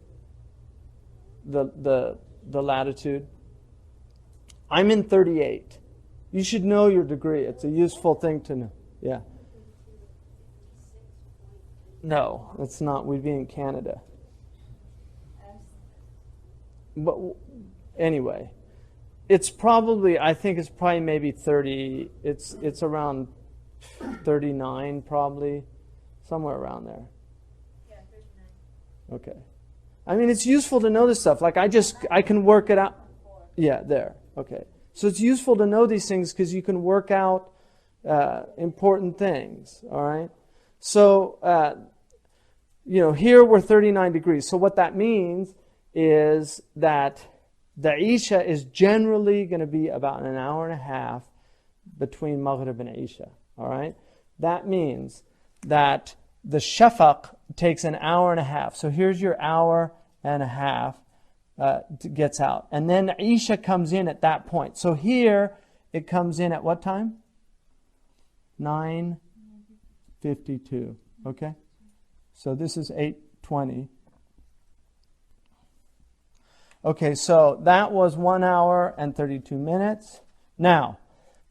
The latitude. I'm in 38. You should know your degree. It's a useful thing to know. Yeah. No, it's not. We'd be in Canada. But anyway, it's probably, I think it's probably maybe 30, it's around 39 probably, somewhere around there. Yeah, 39. Okay. I mean, it's useful to know this stuff. Like I can work it out. Yeah, there. Okay. So it's useful to know these things because you can work out important things. All right. So, here we're 39 degrees. So what that means is that the Isha is generally going to be about an hour and a half between Maghrib and Isha. All right? That means that the Shafaq takes an hour and a half. So here's your hour and a half gets out. And then Isha comes in at that point. So here it comes in at what time? 9:52. Okay? So this is 8:20. Okay, so that was 1 hour and 32 minutes. Now,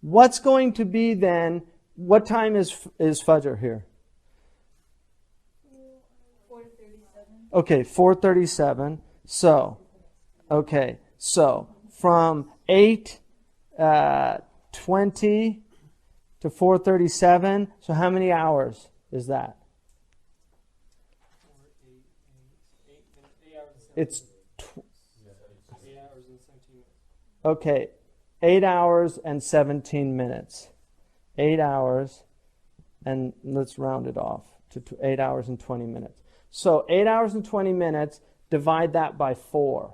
what's going to be then, what time is Fajr here? 4:37. Okay, 4:37. So, okay, so from 8:20 to 4:37, so how many hours is that? It's 8 hours and 17 minutes. 8 hours, and let's round it off to 8 hours and 20 minutes. So 8 hours and 20 minutes, divide that by 4.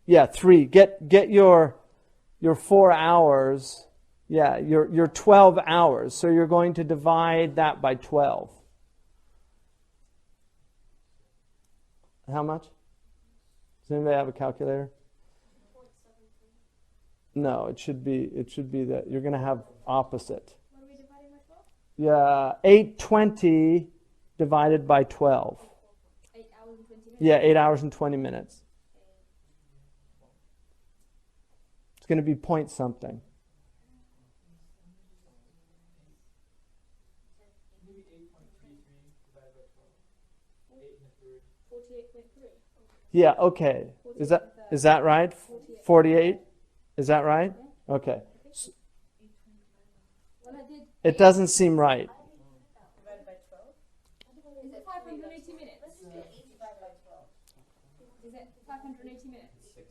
Yeah, 3. Get your 4 hours. Yeah, your 12 hours. So you're going to divide that by 12. How much? Does anybody have a calculator? No, it should be that you're going to have opposite. What are we dividing by 12? Yeah, 820 divided by 12. 8 hours and 20 minutes? Yeah, 8 hours and 20 minutes. It's going to be point something. Maybe 8.33 divided by 12. 8 and a third. 48.3. Yeah, okay. Is that right? 48? Is that right? Okay. Well, I did. It doesn't seem right. Divided by 12? Is it 580 minutes? Let's do 8 divided by 12. Is it 580 minutes? 8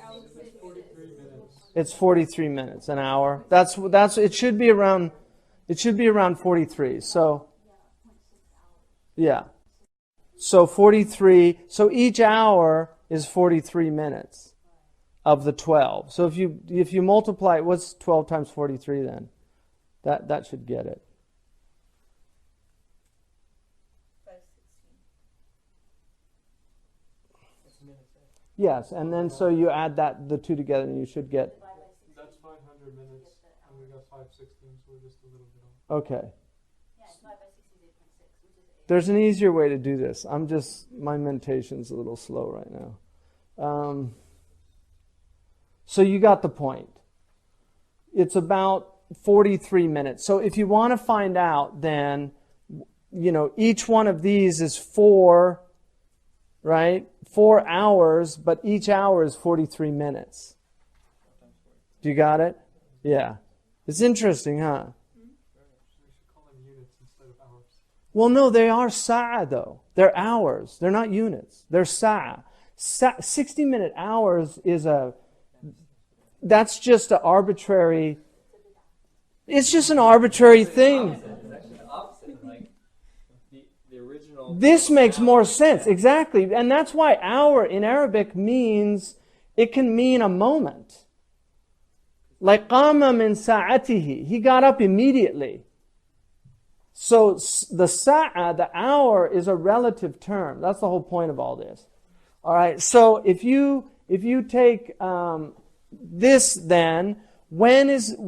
hours. 43 minutes. It's 43 minutes, an hour. That's it should be around 43. So yeah. So 43, so each hour is 43 minutes of the 12. So if you multiply, what's 12 times 43 then? That should get it. 516. It's minutes. Yes, and then so you add the two together and you should get, That's 500 minutes, and we got 516, so we're just a little bit off. okay. Yeah, divided by 6 is 8.6, which is 8. There's an easier way to do this. My mentation's a little slow right now. So you got the point. It's about 43 minutes. So if you want to find out, then, each one of these is 4, right? 4 hours, but each hour is 43 minutes. Do you got it? Yeah. It's interesting, huh? We should call them units instead of hours. Well, no, they are sa'a though. They're hours. They're not units. They're sa'a. 60-minute hours that's just an arbitrary, it's just an arbitrary thing. It's actually the opposite. Like the original. This makes more sense. Exactly. And that's why hour in Arabic it can mean a moment. Like qama min sa'atihi. He got up immediately. So the sa'a, the hour, is a relative term. That's the whole point of all this. All right. So if you take this, then if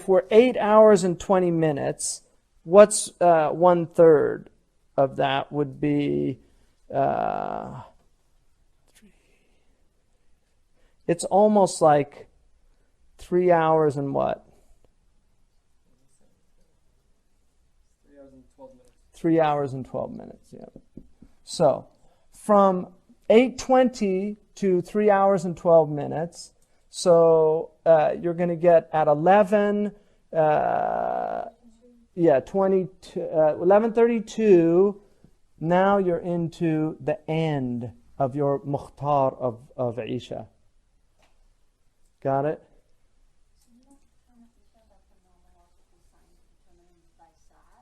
we're 8 hours and 20 minutes, what's 1/3 of that would be? It's almost like 3 hours and what? 3 hours and 12 minutes. 3 hours and 12 minutes, yeah. So, from 8:20 to 3 hours and 12 minutes. So, you're going to get at 11:32, now you're into the end of your mukhtar of Isha. Got it?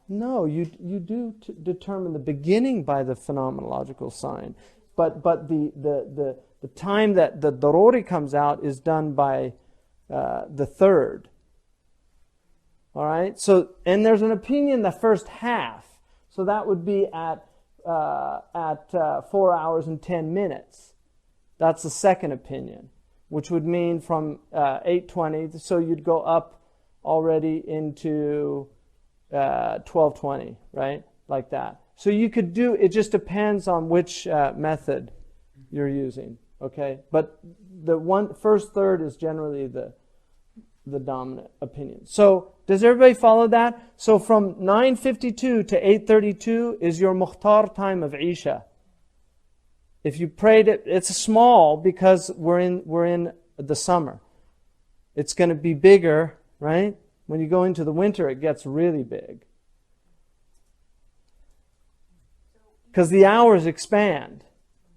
No, you do determine the beginning by the phenomenological sign, but the time that the daruri comes out is done by the third. All right. So, and there's an opinion the first half, so that would be at 4 hours and 10 minutes. That's the second opinion, which would mean from 8:20. So you'd go up already into 12:20, right? Like that. So you could do, it just depends on which method you're using, okay? But the first third is generally the dominant opinion. So does everybody follow that? So from 9:52 to 8:32 is your mukhtar time of Isha. If you prayed it, it's small because we're in the summer. It's going to be bigger, right? When you go into the winter, it gets really big. Because the hours expand.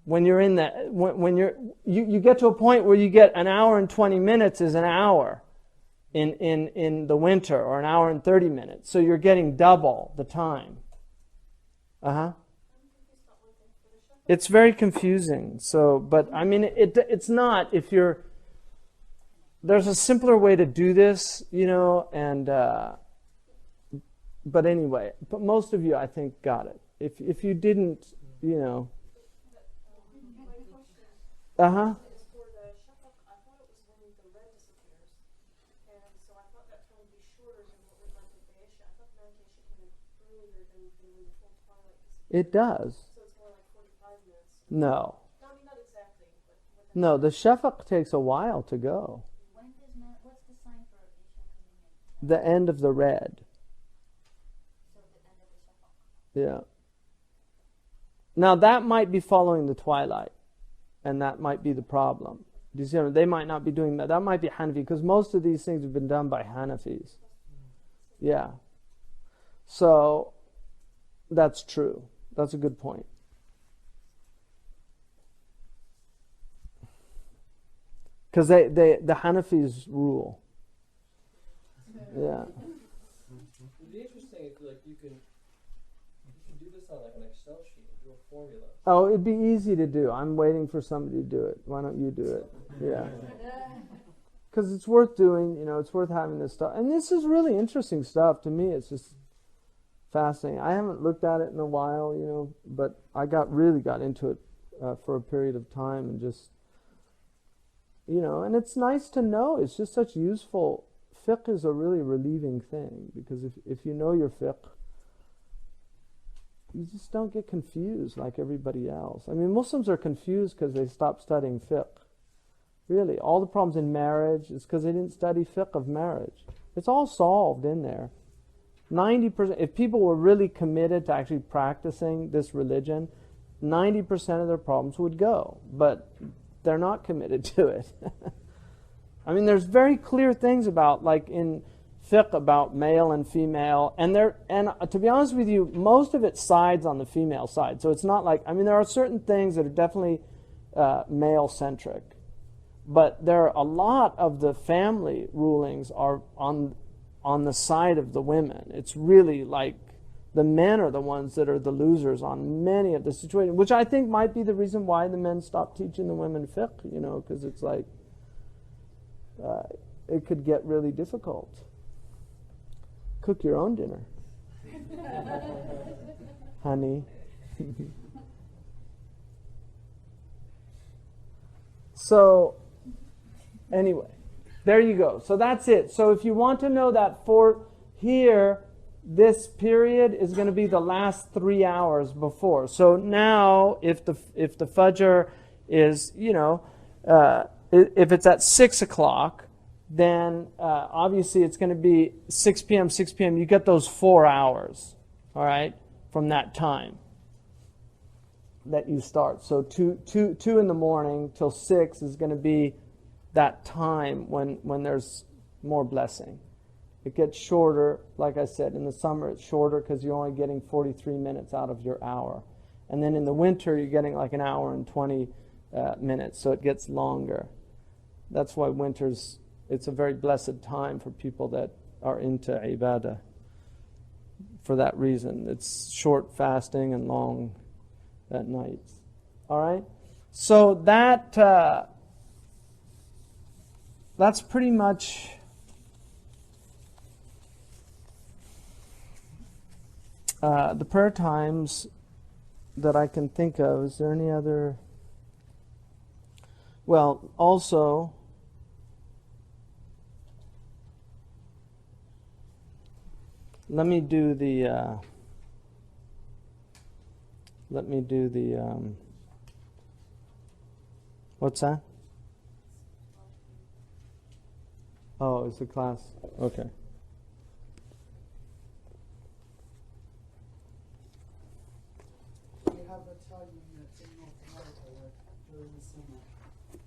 When you're in that, when you get to a point where you get an hour and 20 minutes is an hour in the winter, or an hour and 30 minutes. So you're getting double the time. It's very confusing. So, but I mean, it's not if you're. There's a simpler way to do this, you know, and but anyway, but most of you, I think, got it. If you didn't, you know. Uh huh. Is for the shafaq, I thought it was when the red disappears. And so I thought that time would be shorter than what we're like with the Isha. I thought the Isha came in earlier than when the full twilight disappears. It does. So it's more like 45 minutes. No. I mean, not exactly, but No, the shafaq takes a while to go. When does what's the sign for Isha coming in? The end of the red. So the end of the shafaq. Yeah. Now that might be following the twilight, and that might be the problem. Do you see? They might not be doing that. That might be Hanafi, because most of these things have been done by Hanafis. Yeah. So that's true. That's a good point. Because the Hanafis rule. Yeah. It'd be interesting if like you can do this on like an Excel sheet and do a formula. Oh, it'd be easy to do. I'm waiting for somebody to do it. Why don't you do it? Yeah. Because it's worth doing, you know, it's worth having this stuff. And this is really interesting stuff to me. It's just fascinating. I haven't looked at it in a while, you know, but I really got into it for a period of time and just, you know, and it's nice to know. It's just such useful. Fiqh is a really relieving thing, because if you know your fiqh, you just don't get confused like everybody else. I mean, Muslims are confused because they stopped studying fiqh. Really, all the problems in marriage is because they didn't study fiqh of marriage. It's all solved in there. 90%, if people were really committed to actually practicing this religion, 90% of their problems would go. But they're not committed to it. I mean, there's very clear things about, like in fiqh, about male and female, and to be honest with you, most of it sides on the female side. So it's not like, I mean, there are certain things that are definitely male-centric, but there are a lot of the family rulings are on the side of the women. It's really like the men are the ones that are the losers on many of the situations, which I think might be the reason why the men stopped teaching the women fiqh, you know, because it's like it could get really difficult. Cook your own dinner, honey. So, anyway, there you go. So that's it. So if you want to know that for here, this period is going to be the last 3 hours before. So now, if the Fajr is, you know, if it's at 6 o'clock, then obviously it's going to be 6 p.m., 6 p.m. You get those 4 hours, all right, from that time that you start. So 2 in the morning till 6 is going to be that time when there's more blessing. It gets shorter, like I said, in the summer it's shorter because you're only getting 43 minutes out of your hour. And then in the winter you're getting like an hour and 20 minutes, so it gets longer. That's why it's a very blessed time for people that are into ibadah. For that reason, it's short fasting and long at night. All right? So that's pretty much the prayer times that I can think of. Is there any other? Well, also, let me do the what's that? Oh, it's a class. Okay. We have a time in North America where during the summer.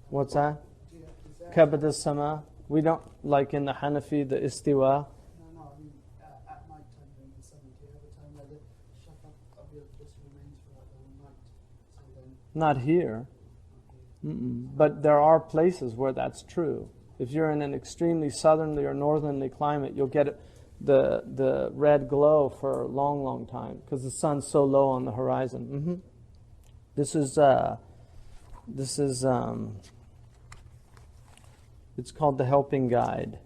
What's that? Is that Kabad as-sama. We don't, like in the Hanafi, the istiwa. No, I mean at night time during the summer. Do you have a time where the shafaq abiyad just remains for like all night? So then. Not here. But there are places where that's true. If you're in an extremely southerly or northerly climate, you'll get the red glow for a long, long time because the sun's so low on the horizon. This is it's called The Helping Guide.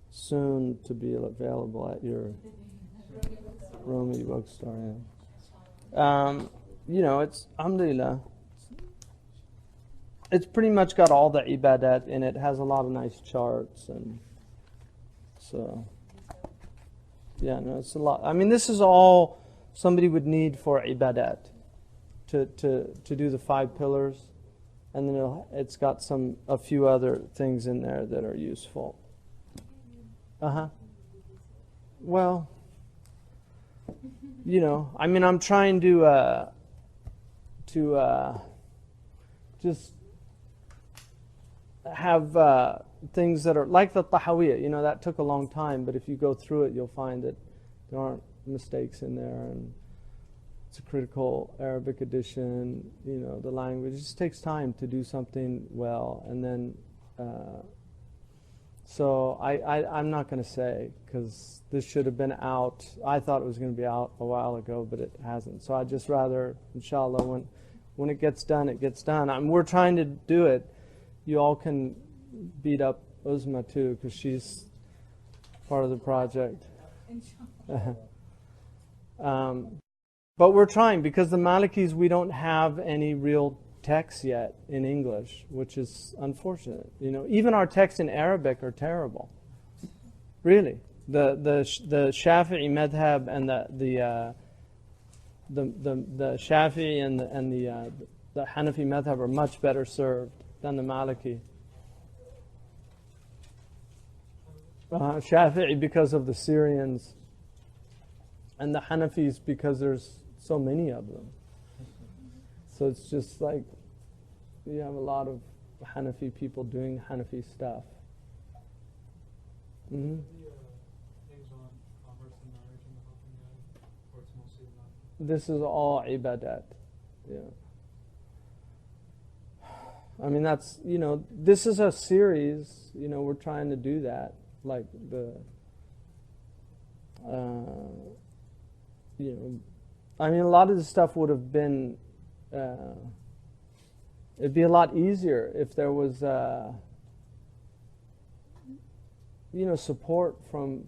Soon to be available at your Romy bookstore. Yeah. It's alhamdulillah. It's pretty much got all the ibadat in it. It has a lot of nice charts, and so yeah, no, it's a lot. I mean, this is all somebody would need for ibadat to do the 5 pillars, and then it's got a few other things in there that are useful. Well, I mean, I'm trying to just have things that are like the Tahawiyya. That took a long time, but if you go through it, you'll find that there aren't mistakes in there, and it's a critical Arabic edition. The language, it just takes time to do something well, and then so I'm not going to say, because this should have been out. I thought it was going to be out a while ago, but it hasn't. So I'd just rather, inshallah, when it gets done, it gets done. We're trying to do it. You all can beat up Uzma too, because she's part of the project. But we're trying, because the Malikis, we don't have any real texts yet in English, which is unfortunate. Even our texts in Arabic are terrible. Really, the Shafi'i madhab and the Shafi'i and the Hanafi madhab are much better served than the Maliki. Shafi'i because of the Syrians, and the Hanafis because there's so many of them. So it's just like you have a lot of Hanafi people doing Hanafi stuff. Mm-hmm. Things on commerce and marriage and the helping guide, or it's mostly not? This is all ibadat. Yeah. I mean, that's, this is a series, we're trying to do that. Like I mean, a lot of this stuff would have been, it'd be a lot easier if there was, support from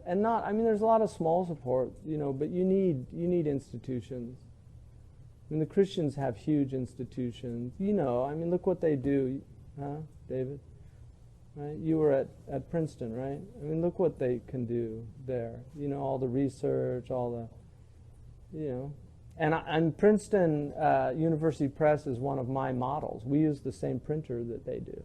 and not, I mean, there's a lot of small support, but you need institutions. I mean, the Christians have huge institutions. I mean, look what they do, huh, David? Right? You were at Princeton, right? I mean, look what they can do there. All the research, all the, and Princeton University Press is one of my models. We use the same printer that they do.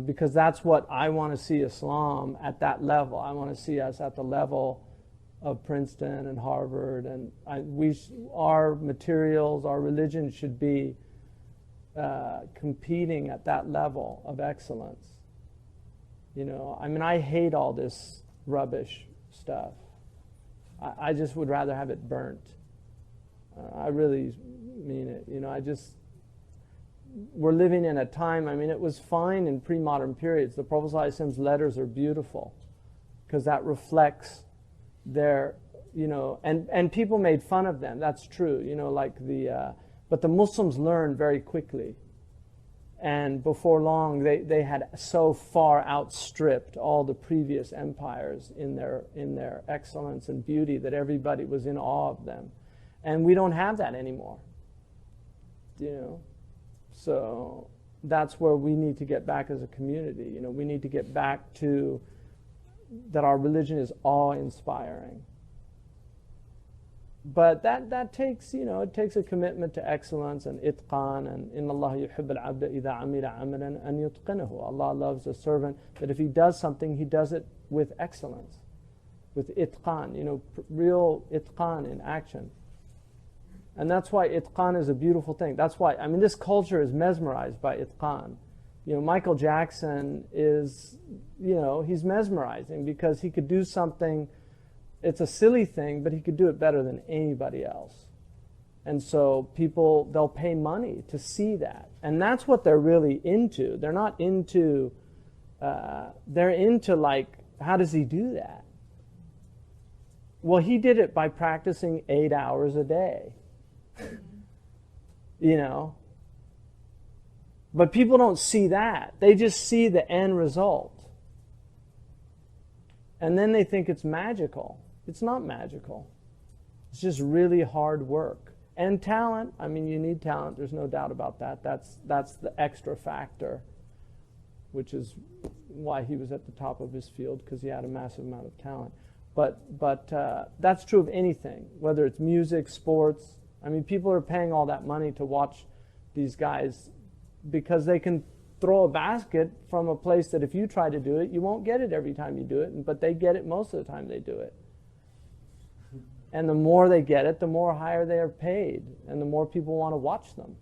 Because that's what I want to see Islam at that level. I want to see us at the level of Princeton and Harvard, and our materials, our religion should be competing at that level of excellence. I mean, I hate all this rubbish stuff. I just would rather have it burnt. I really mean it. We're living in a time, I mean, it was fine in pre-modern periods. The Prophet ﷺ's letters are beautiful because that reflects their, and people made fun of them. That's true, but the Muslims learned very quickly. And before long, they had so far outstripped all the previous empires in their excellence and beauty that everybody was in awe of them. And we don't have that anymore. So that's where we need to get back as a community. We need to get back to that our religion is awe-inspiring. But that takes, it takes a commitment to excellence and itqan, and inna Allah yuhibb al-abda idha amila amalan an yutqinahu. Allah loves a servant that if he does something, he does it with excellence, with itqan, real itqan in action. And that's why itqan is a beautiful thing. That's why, I mean, this culture is mesmerized by itqan. Michael Jackson is, he's mesmerizing because he could do something. It's a silly thing, but he could do it better than anybody else. And so people, they'll pay money to see that. And that's what they're really into. They're not into, they're into like, how does he do that? Well, he did it by practicing 8 hours a day. You know? But people don't see that. They just see the end result. And then they think it's magical. It's not magical. It's just really hard work. And talent. I mean, you need talent. There's no doubt about that. That's the extra factor, which is why he was at the top of his field, because he had a massive amount of talent. But that's true of anything, whether it's music, sports. I mean, people are paying all that money to watch these guys because they can throw a basket from a place that if you try to do it, you won't get it every time you do it, but they get it most of the time they do it. And the more they get it, the more higher they are paid, and the more people want to watch them.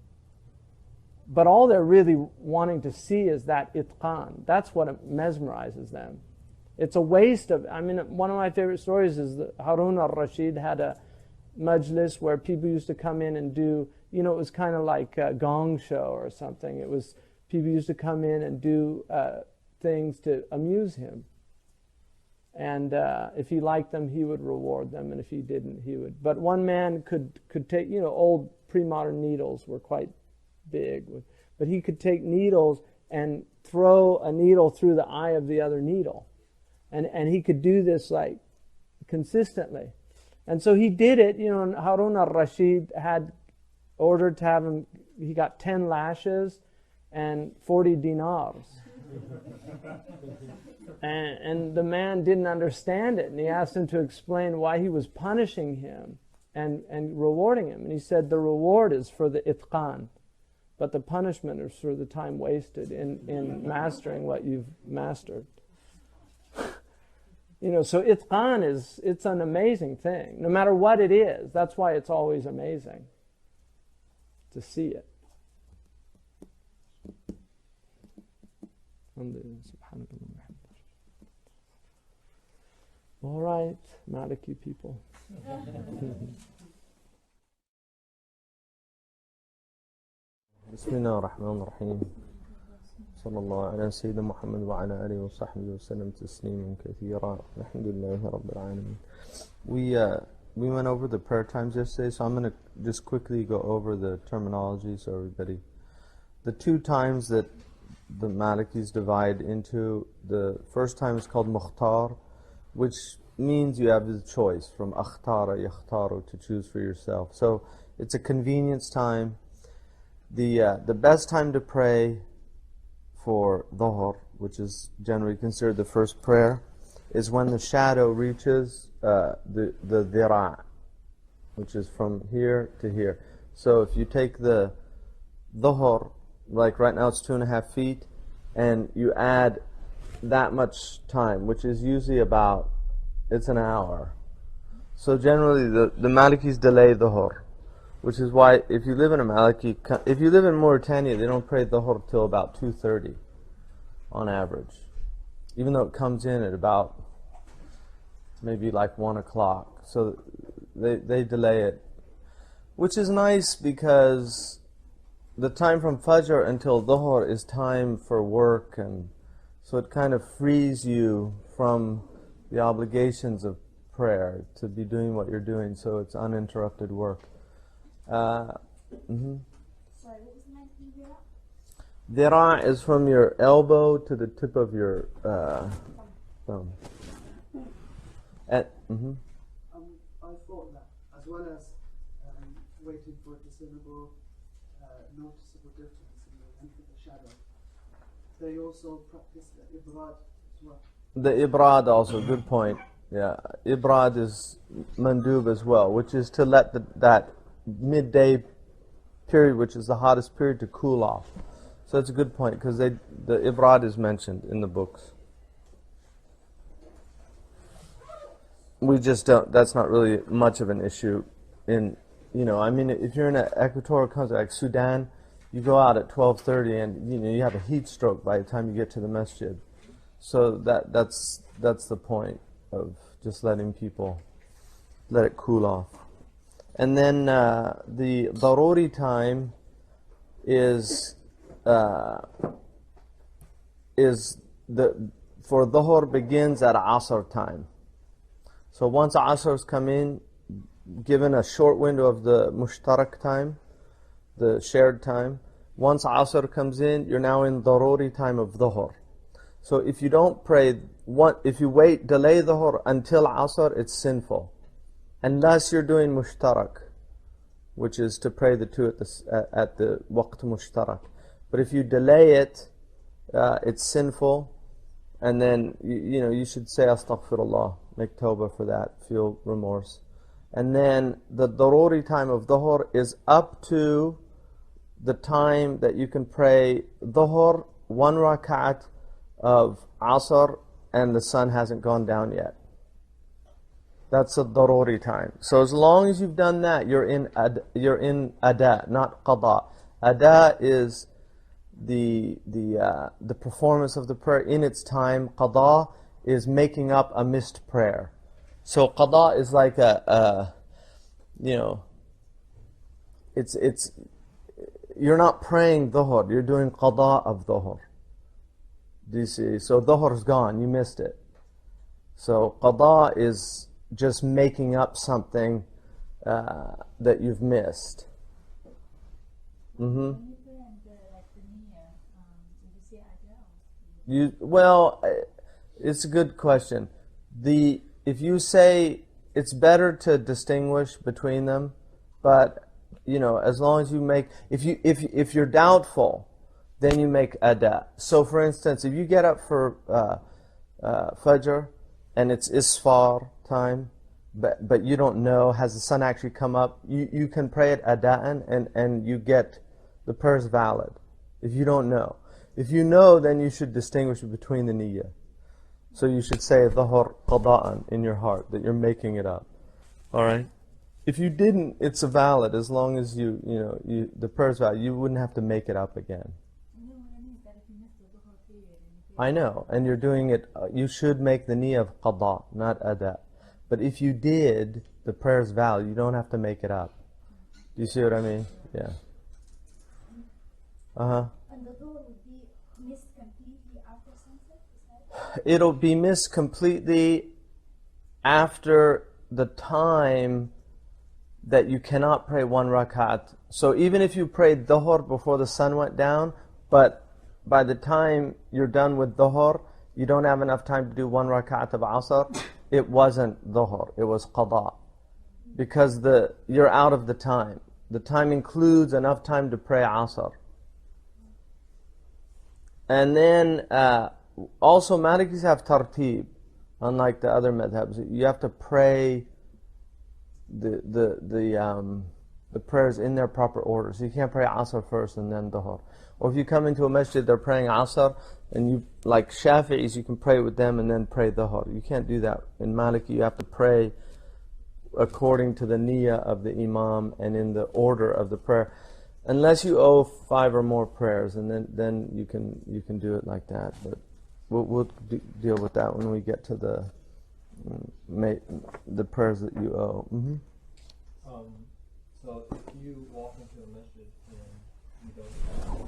But all they're really wanting to see is that itqan. That's what mesmerizes them. It's a waste of, I mean, one of my favorite stories is that Harun al-Rashid had a majlis where people used to come in and do, you know, it was kind of like a gong show or something. It was, people used to come in and do things to amuse him. And if he liked them, he would reward them, and if he didn't, he would. But one man could take, you know, old pre-modern needles were quite big, but he could take needles and throw a needle through the eye of the other needle. And he could do this like consistently. And so he did it, you know, and Harun al-Rashid had ordered to have him, he got 10 lashes and 40 dinars. And the man didn't understand it, and he asked him to explain why he was punishing him and rewarding him. And he said the reward is for the itqan, but the punishment is for the time wasted in mastering what you've mastered. You know, so itqan it's an amazing thing, no matter what it is. That's why it's always amazing to see it. All right, Maliki people. Bismillah ar-Rahman ar-Rahim. Sallallahu ala Sayyidina Muhammad wa ala alihi wa sahbihi wa sallam tasliman kathira. Alhamdulillahi Rabbil Alameen. We went over the prayer times yesterday, so I'm going to just quickly go over the terminology so everybody. The two times that the Malikis divide into, the first time is called Mukhtar, which means you have the choice from akhtara, yakhtaru, to choose for yourself. So it's a convenience time. The best time to pray for Dhuhr, which is generally considered the first prayer, is when the shadow reaches the dhira', which is from here to here. So if you take the Dhuhr, like right now it's 2.5 feet, and you add that much time, which is usually about, it's an hour. So generally the Malikis delay Dhuhr, which is why if you live in if you live in Mauritania, they don't pray Dhuhr till about 2:30 on average, even though it comes in at about maybe like 1 o'clock. So they delay it, which is nice because the time from Fajr until Dhuhr is time for work, and so it kind of frees you from the obligations of prayer to be doing what you're doing, so it's uninterrupted work. Sorry, what was the name? Dhira' is from your elbow to the tip of your thumb. I thought that, as well as waiting for a discernible, noticeable difference in the length of the shadow, they also practice the ibrad as well. The ibrad also, good point. Yeah, ibrad is mandub as well, which is to let that midday period, which is the hottest period, to cool off. So that's a good point, because the ibrad is mentioned in the books. We just don't, that's not really much of an issue in, you know, I mean, if you're in an equatorial country like Sudan, you go out at 12:30 and, you know, you have a heat stroke by the time you get to the masjid. So that's the point of just letting people let it cool off. And then the daruri time is for Dhuhr begins at Asr time. So once Asr's come in, given a short window of the mushtarak time, the shared time, once Asr comes in, you're now in daruri time of Dhuhr. So if you don't pray, if you delay Dhuhr until Asr, it's sinful. Unless you're doing mushtarak, which is to pray the two at the waqt mushtarak. But if you delay it, it's sinful, and then you should say astaghfirullah, make tawbah for that, feel remorse. And then the daruri time of Dhuhr is up to the time that you can pray Dhuhr, 1 rak'at of Asr, and the sun hasn't gone down yet. That's a daruri time. So as long as you've done that, you're in ada, not qada. Ada is the performance of the prayer in its time. Qada is making up a missed prayer. So qada is like it's you're not praying dhuhr, you're doing qada of dhuhr. Do you see? So dhuhr's gone, you missed it. So qada is just making up something that you've missed. It's a good question. If you say, it's better to distinguish between them, but as long as you make, if you're doubtful, then you make ada. So for instance, if you get up for Fajr and it's Isfar time, but you don't know, has the sun actually come up, you can pray it ada'an and you get the prayer's valid. If you don't know. If you know, then you should distinguish between the niyyah. So you should say dhuhr qada'an in your heart, that you're making it up. Alright? If you didn't, it's valid as long as the prayer's valid. You wouldn't have to make it up again. I know, and you're doing it, you should make the niyyah of qada, not ada. But if you did, the prayer's valid, you don't have to make it up. Do you see what I mean? Yeah. And the door would be missed completely after sunset? Is that? It'll be missed completely after the time that you cannot pray 1 rakat. So even if you prayed dhuhr before the sun went down, but by the time you're done with dhuhr, you don't have enough time to do 1 rakat of asr, it wasn't dhuhr, it was qada. Because you're out of the time. The time includes enough time to pray asr. And then also Malikis have tartib, unlike the other madhabs. You have to pray the prayers in their proper order. So you can't pray asr first and then dhuhr. Or if you come into a masjid, they're praying asr, and you, like Shafi'is, you can pray with them and then pray dhuhr. You can't do that. In Maliki, you have to pray according to the niyyah of the imam and in the order of the prayer. Unless you owe 5 or more prayers, and then you can do it like that. But we'll deal with that when we get to the prayers that you owe. So if you walk into a masjid and you don't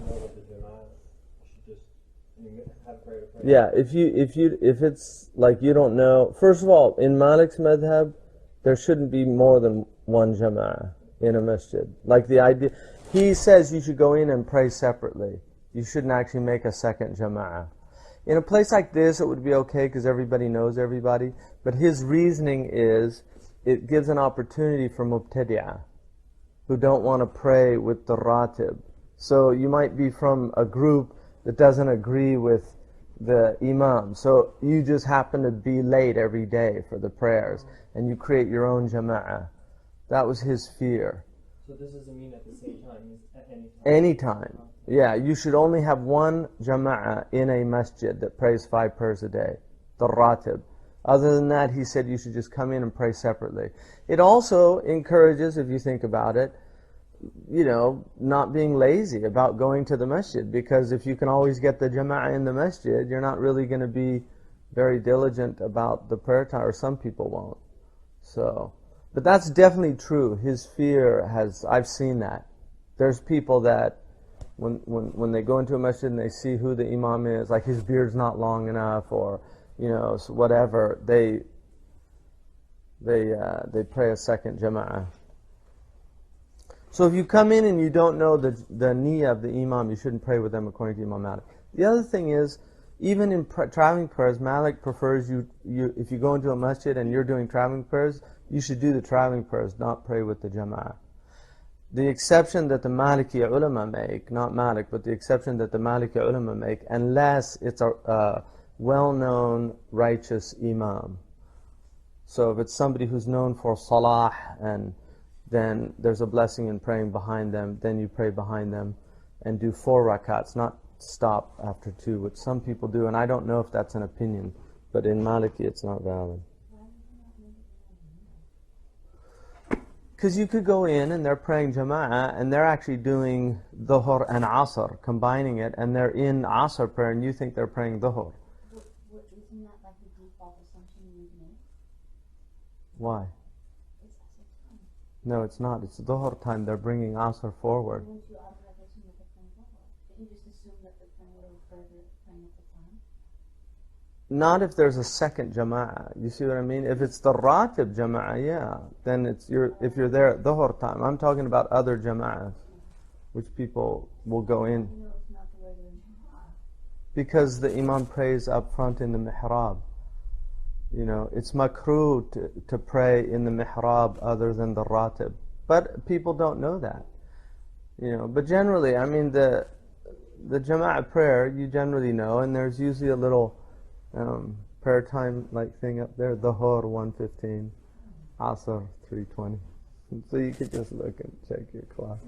know what the jama'ah, you should just have prayer to pray. Yeah, if it's like you don't know. First of all, in Malik's madhab, there shouldn't be more than 1 jama'ah in a masjid. Like the idea. He says you should go in and pray separately. You shouldn't actually make a second jama'ah. In a place like this, it would be okay because everybody knows everybody. But his reasoning is, it gives an opportunity for mubtadi'ah, who don't want to pray with the ratib. So you might be from a group that doesn't agree with the imam. So you just happen to be late every day for the prayers, and you create your own jama'ah. That was his fear. So this doesn't mean at the same time, at any time? Any time. Yeah, you should only have 1 jama'ah in a masjid that prays 5 prayers a day, the ratib. Other than that, he said you should just come in and pray separately. It also encourages, if you think about it, not being lazy about going to the masjid, because if you can always get the jama'ah in the masjid, you're not really going to be very diligent about the prayer time, or some people won't. So, but that's definitely true. His fear I've seen that. There's people that when they go into a masjid and they see who the imam is, like his beard's not long enough, or so whatever, they pray a second jama'ah. So if you come in and you don't know the niyyah of the imam, you shouldn't pray with them according to Imam Malik. The other thing is, even in traveling prayers, Malik prefers you if you go into a masjid and you're doing traveling prayers, you should do the traveling prayers, not pray with the jama'ah. The exception that the Maliki ulama make, not Malik, but the exception that the Maliki ulama make, unless it's a well-known righteous imam. So if it's somebody who's known for salah, and then there's a blessing in praying behind them, then you pray behind them and do 4 rakats, not stop after 2, which some people do, and I don't know if that's an opinion, but in Maliki it's not valid. Because you could go in and they're praying jama'ah and they're actually doing dhuhr and asr, combining it, and they're in asr prayer and you think they're praying dhuhr. Isn't that like the default assumption you make? Why? It's asr time. No, it's not. It's dhuhr time. They're bringing asr forward. Wouldn't you automatically assume that they're praying dhuhr? Didn't you just assume that they're praying whatever prayer they're praying at the time? Not if there's a second jama'ah. You see what I mean? If it's the ratib jama'ah, yeah, then if you're there at dhuhr time. I'm talking about other jama'ahs, which people will go in. You know it's not the regular jama'ah. Because the imam prays up front in the mihrab. You know, it's makruh to pray in the mihrab other than the ratib. But people don't know that. You know, but generally, I mean, the jama'ah prayer, you generally know, and there's usually a little prayer time like thing up there, dhuhr 1:15, asr 3:20. So you could just look and check your clock.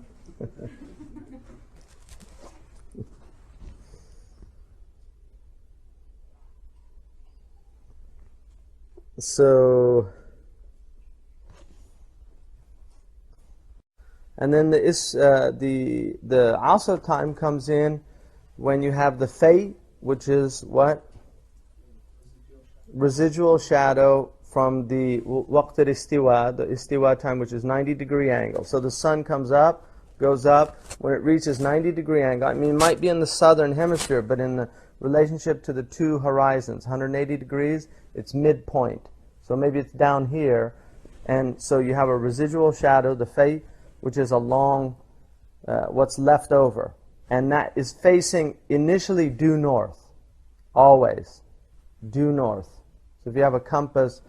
So, and then the asr time comes in when you have the fay, which is what? Residual shadow from the waqt al-istiwa, the istiwa time, which is 90-degree angle. So the sun comes up, goes up, when it reaches 90-degree angle, I mean, it might be in the southern hemisphere, but in the relationship to the 2 horizons, 180 degrees, it's midpoint. So maybe it's down here, and so you have a residual shadow, the fay, which is along what's left over. And that is facing initially due north, always, due north. So if you have a compass,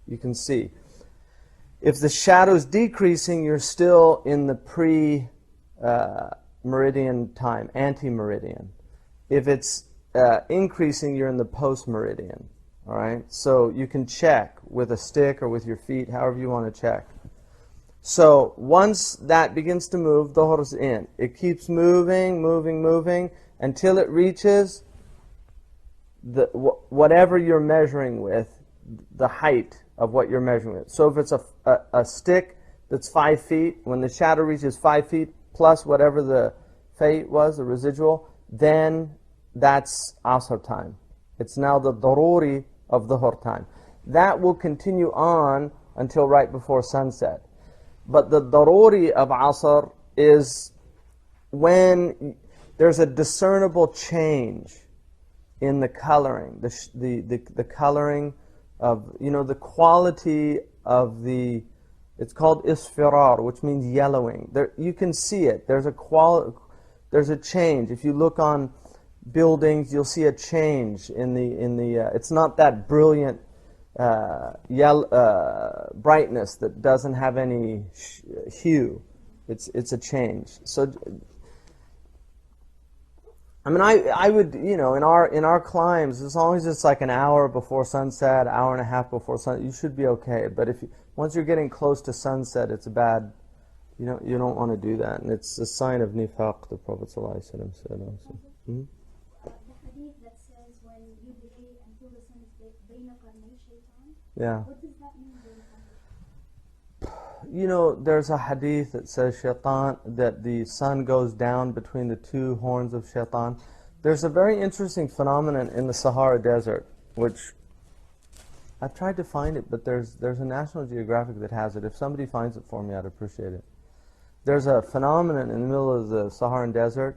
you can see. If the shadow's decreasing, you're still in the pre-meridian time, anti-meridian. If it's increasing, you're in the post-meridian. All right? So you can check with a stick or with your feet, however you want to check. So once that begins to move, dhuhr's in. It keeps moving, moving, moving, until it reaches whatever you're measuring with, the height of what you're measuring with. So if it's a stick that's 5 feet, when the shadow reaches 5 feet plus whatever the fay was, the residual, then that's asr time. It's now the daruri of dhuhr time. That will continue on until right before sunset. But the daruri of asr is when there's a discernible change in the coloring, the coloring of, you know, the quality of the, it's called isfirar, which means yellowing. There, you can see it. There's a change. If you look on buildings, you'll see a change in the. It's not that brilliant brightness that doesn't have any hue. It's a change. So, I mean, I would, you know, in our climbs, as long as it's like an hour before sunset, hour and a half before sunset, you should be okay. But once you're getting close to sunset, it's bad. You don't want to do that, and it's a sign of nifaq. The Prophet ﷺ said also. The hadith that says when you delay until the sun is bayna qarnay shaytan. Yeah. What does that mean? You know, there's a hadith that says shaitan, that the sun goes down between the 2 horns of shaitan. There's a very interesting phenomenon in the Sahara Desert, which I've tried to find it, but there's a National Geographic that has it. If somebody finds it for me, I'd appreciate it. There's a phenomenon in the middle of the Saharan Desert,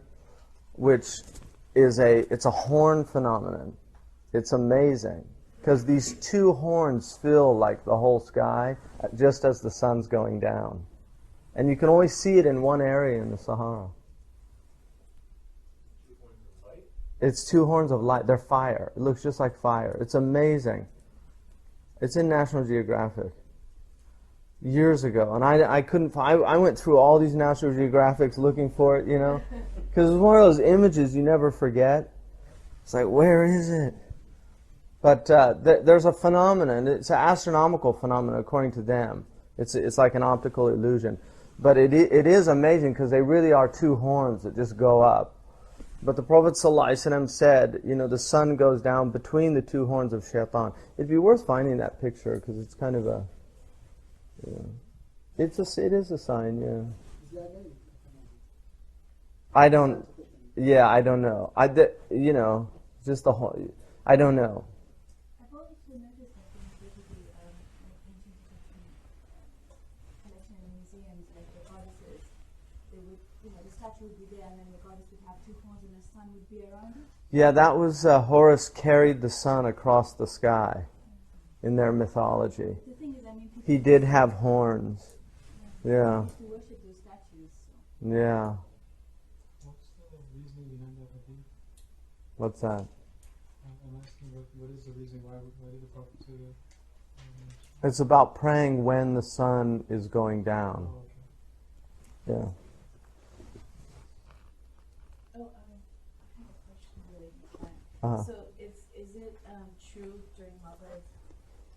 which is it's a horn phenomenon. It's amazing. because these two horns fill like the whole sky just as the sun's going down. And you can only see it in one area in the Sahara. It's two horns of light. They're fire. It looks just like fire. It's amazing. It's in National Geographic. Years ago. And I couldn't, I went through all these National Geographics looking for it, you know. Because it's one of those images you never forget. It's like, where is it? But there's a phenomenon. It's an astronomical phenomenon according to them. It's like an optical illusion. But it is amazing because they really are two horns that just go up. But the Prophet ﷺ said, you know, the sun goes down between the two horns of shaitan. It'd be worth finding that picture because it's kind of a, you know, it is a sign, yeah. I don't know. You know, just the whole, I don't know. I've also noticed that in basically collection in museums, like the goddesses, they would, you know, the statue would be there and then the goddess would have two horns and the sun would be around it. Yeah, that was Horus carried the sun across the sky in their mythology. The thing is, I mean, He did have horns. Yeah. used to worship those statues. So. Yeah. What's the reasoning behind that hadith? What's that? I'm asking what is the reason why did the Prophet say that? It's about praying when the sun is going down. Okay. Yeah. I have a question really. Uh-huh. So is it true during Maghrib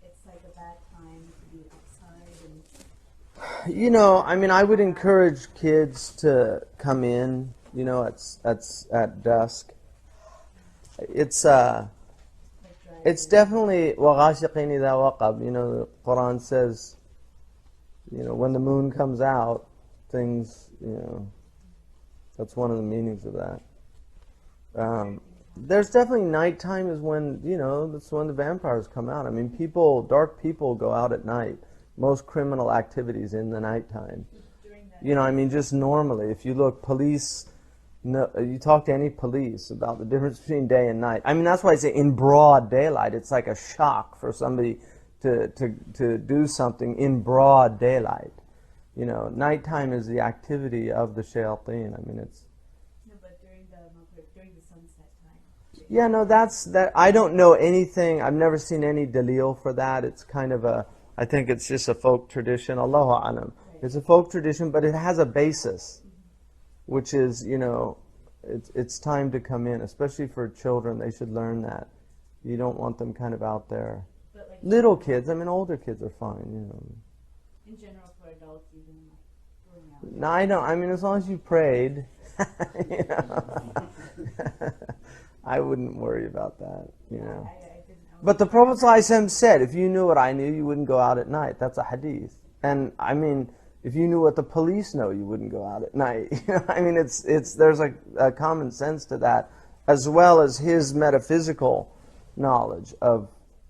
it's like a bad time to be outside and You know, I mean, I would encourage kids to come in, you know, at dusk. It's definitely وَغَاشِقِينِ إِذَا وَقَبْ. You know, the Quran says, you know, when the moon comes out, things, you know, that's one of the meanings of that. There's definitely nighttime is when, you know, that's when the vampires come out. I mean, dark people go out at night. Most criminal activities in the nighttime. You know, I mean, just normally, if you look, you talk to any police about the difference between day and night. I mean, that's why I say in broad daylight, it's like a shock for somebody to do something in broad daylight. You know, nighttime is the activity of the shayateen. I mean, it's... no, but during the sunset time. Yeah, no, that. I don't know anything. I've never seen any dalil for that. It's kind of I think it's just a folk tradition. Allahu A'lam. It's a folk tradition, but it has a basis, which is, you know, it's time to come in, especially for children. They should learn that. You don't want them kind of out there. But like Little kids, I mean, older kids are fine, you know. in general for adults even like going out. No, I don't. I mean, as long as you prayed, you know, I wouldn't worry about that, you know. But the Prophet ﷺ said, if you knew what I knew, you wouldn't go out at night. That's a hadith. And I mean, if you knew what the police know, you wouldn't go out at night. You know, I mean, there's a common sense to that, as well as his metaphysical knowledge of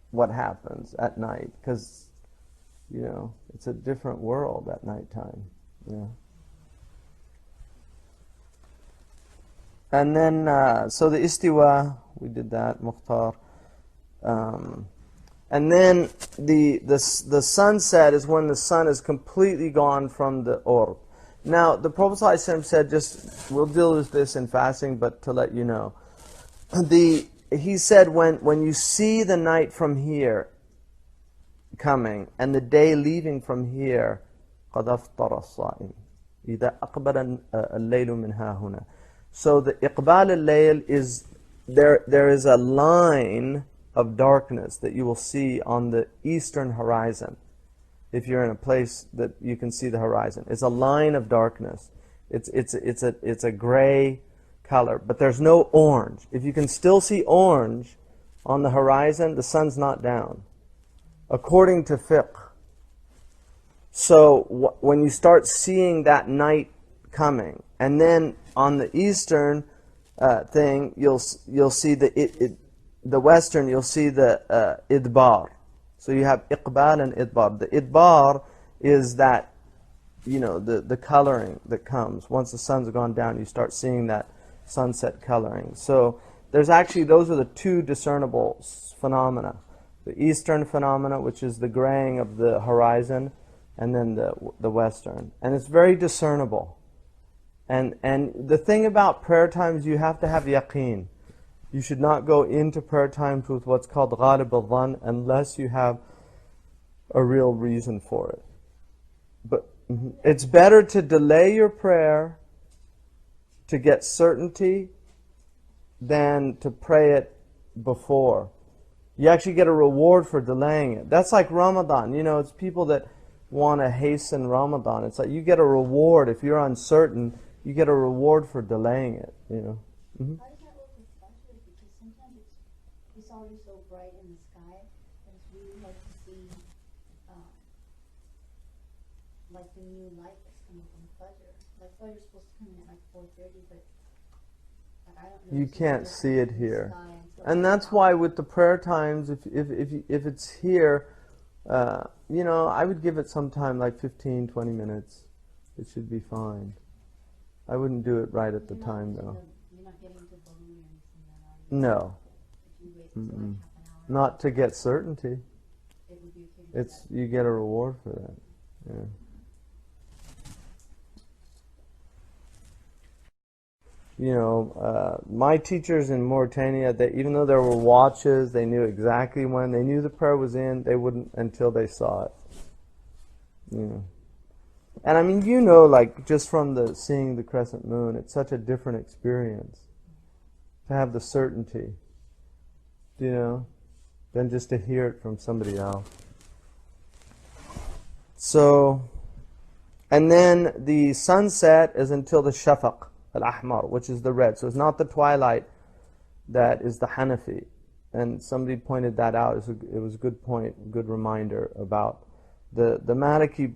what happens at night, because, you know, it's a different world at nighttime. Yeah. And then, so the istiwa, we did that, Mukhtar. And then the sunset is when the sun is completely gone from the orb. Now, the Prophet ﷺ said, we'll deal with this in fasting, but to let you know. He said, when you see the night from here coming, and the day leaving from here, قَدْ أَفْطَرَ الصَّائِمُ إِذَا أَقْبَلَ اللَّيْلُ مِنْ هَا هُنَا. So the إِقْبَالُ اللَّيْل is, there is a line of darkness that you will see on the eastern horizon. If you're in a place that you can see the horizon, it's a line of darkness. It's a gray color, but there's no orange. If you can still see orange on the horizon, the sun's not down, according to fiqh. So when you start seeing that night coming, and then on the eastern thing, you'll see the western, you'll see the idbar. So you have iqbal and idbar. The idbar is that, you know, the coloring that comes. Once the sun's gone down, you start seeing that sunset coloring. So there's actually, those are the two discernible phenomena. The eastern phenomena, which is the graying of the horizon, and then the western. And it's very discernible. And the thing about prayer times, you have to have yaqeen. You should not go into prayer times with what's called ghalib al-dhan unless you have a real reason for it. But it's better to delay your prayer to get certainty than to pray it before. You actually get a reward for delaying it. That's like Ramadan. You know, it's people that want to hasten Ramadan. It's like you get a reward. If you're uncertain, you get a reward for delaying it, you know. How does that work with Fajr? Because sometimes it's already so bright in the sky that it's really hard to see like the new light that's coming from Fajr. Like Fajr's supposed to come in at like 4:30, but like, I don't know. You can't see it here. And that's why with the prayer times, if it's here, you know, I would give it some time, like 15, 20 minutes. It should be fine. I wouldn't do it right at the time, though. You're not getting to balloon or anything then, are you? No. If you wait until like half an hour. Not to get certainty. It would be okay to It's you get a reward for that. Yeah. You know, my teachers in Mauritania, even though there were watches, they knew exactly when. They knew the prayer was in. They wouldn't until they saw it. You know. And I mean, you know, like just from seeing the crescent moon, it's such a different experience to have the certainty, you know, than just to hear it from somebody else. So, and then the sunset is until the shafaq al-ahmar, which is the red. So it's not the twilight that is the Hanafi. And somebody pointed that out. It was a good point, good reminder about the Maliki.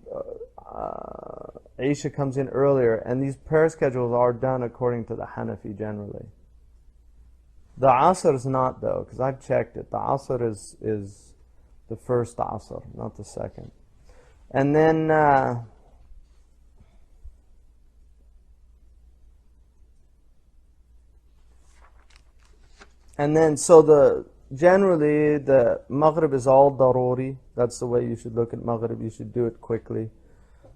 Isha comes in earlier, and these prayer schedules are done according to the Hanafi generally. The Asr is not, though, because I've checked it. The Asr is the first Asr, not the second. And then so generally the Maghrib is all daruri. That's the way you should look at Maghrib. You should do it quickly.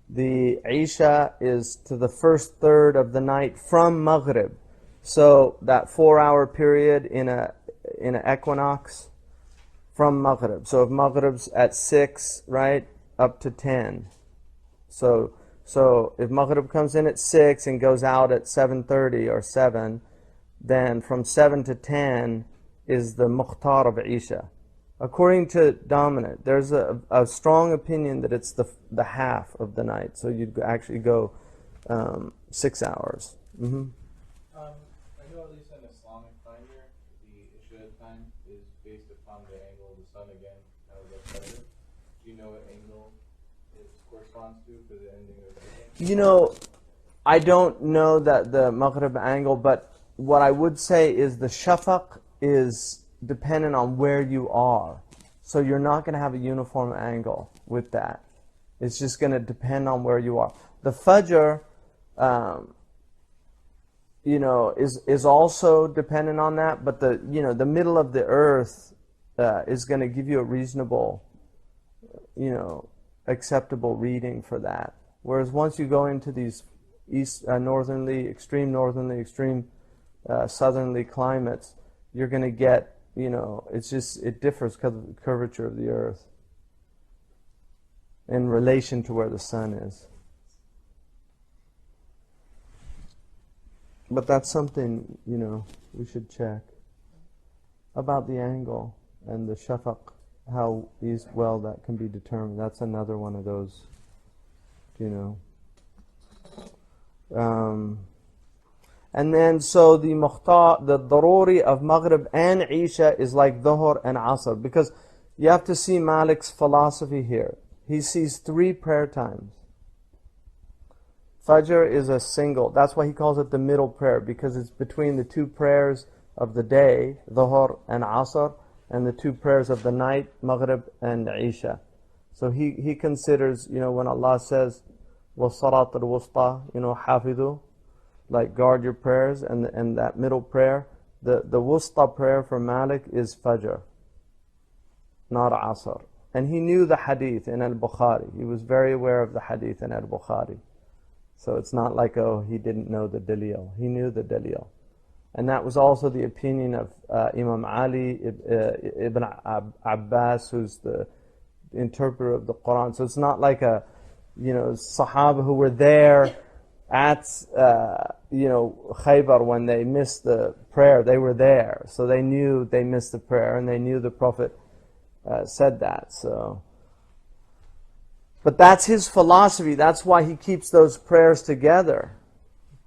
The Isha is to the first third of the night from Maghrib. So that 4-hour period in an equinox from Maghrib. So if Maghrib's at 6, right, up to 10. So if Maghrib comes in at 6 and goes out at 7:30 or 7, then from 7 to 10 is the Mukhtar of Isha. According to dominant, there's a strong opinion that it's the half of the night. So you'd actually go 6 hours. I know at least in Islamic calendar, the Isha time is based upon the angle of the sun again. How it gets better. Do you know what angle it corresponds to for the ending of the day? You know, I don't know that the Maghrib angle, but what I would say is the Shafaq is dependent on where you are. So you're not going to have a uniform angle with that. It's just going to depend on where you are. The Fajr, you know, is also dependent on that, but the middle of the earth is going to give you a reasonable, you know, acceptable reading for that. Whereas once you go into these northerly, extreme southerly climates, you're going to get, you know, it differs because of the curvature of the earth in relation to where the sun is. But that's something, you know, we should check about the angle and the shafaq, how well that can be determined. That's another one of those, you know. And then, so the daruri of Maghrib and Isha is like Dhuhr and Asr. Because you have to see Malik's philosophy here. He sees 3 prayer times. Fajr is a single. That's why he calls it the middle prayer. Because it's between the 2 prayers of the day, Dhuhr and Asr, and the 2 prayers of the night, Maghrib and Isha. So he considers, you know, when Allah says, وَالصَّلَاةُ الْوُسْطَى, you know, حَافِظُوا, like guard your prayers, and that middle prayer, the wusta prayer for Malik is Fajr. not Asr. And he knew the hadith in al-Bukhari. He was very aware of the hadith in al-Bukhari. So it's not like, oh, he didn't know the dalil. He knew the dalil. And that was also the opinion of Imam Ali ibn Abbas, who's the interpreter of the Quran. So it's not like a, Sahaba who were there at, Khaybar when they missed the prayer. They were there. So they knew they missed the prayer, and they knew the Prophet said that. So, but that's his philosophy. That's why he keeps those prayers together.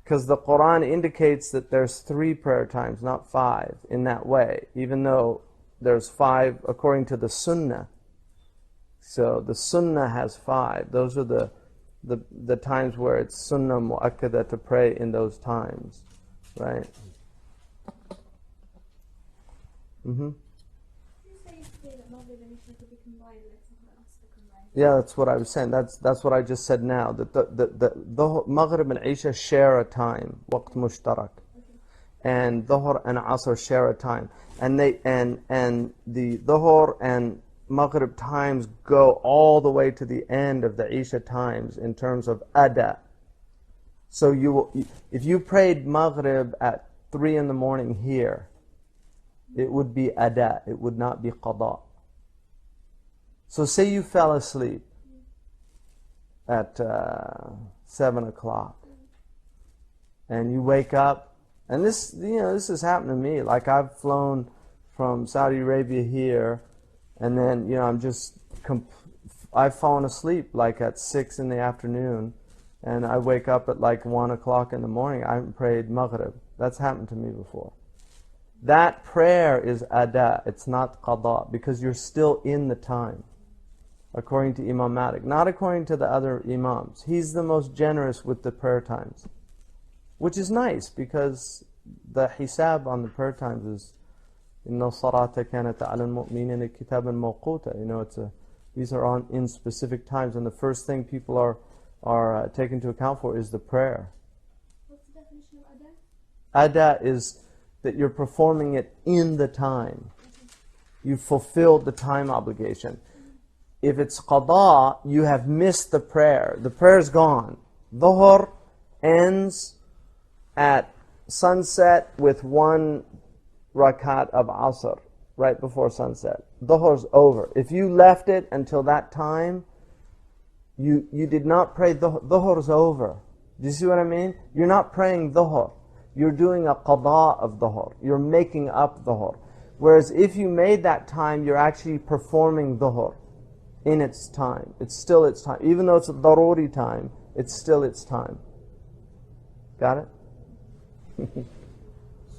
Because the Quran indicates that there's 3 prayer times, not 5, in that way, even though there's 5 according to the Sunnah. So the Sunnah has 5. Those are the times where it's Sunnah mu'akkada to pray in those times, right? You say that Maghrib and Isha could be combined, like someone else to combine. Yeah, that's what I was saying. That's what I just said now. That the Maghrib and Isha share a time, waqt mushtarak, and Dhuhr and Asr share a time, and the Dhuhr and Maghrib times go all the way to the end of the Isha times in terms of ada. So if you prayed Maghrib at 3 in the morning here, it would be ada. It would not be qada. So say you fell asleep at 7 o'clock, and you wake up, and this has happened to me. Like, I've flown from Saudi Arabia here, and then I've fallen asleep like at 6 in the afternoon, and I wake up at like 1 o'clock in the morning. I haven't prayed Maghrib. That's happened to me before. That prayer is ada. It's not qada, because you're still in the time, according to Imam Malik, not according to the other Imams. He's the most generous with the prayer times, which is nice, because the hisab on the prayer times is إِنَّ الصَّلَاةَ كَانَتْ عَلَى الْمُؤْمِنِينَ كِتَابًا مَوْقُوتًا. These are on in specific times, and the first thing people are taken into account for is the prayer. What's the definition of ada? Ada is that you're performing it in the time. You fulfilled the time obligation. If it's qada, you have missed the prayer. The prayer's gone. Dhuhr ends at sunset with 1 rakat of Asr, right before sunset. Dhuhr's over. If you left it until that time, you did not pray Dhuhr. Dhuhr's over. Do you see what I mean? You're not praying Dhuhr. You're doing a qada of Dhuhr. You're making up Dhuhr. Whereas if you made that time, you're actually performing Dhuhr in its time. It's still its time. Even though it's a daruri time, it's still its time. Got it?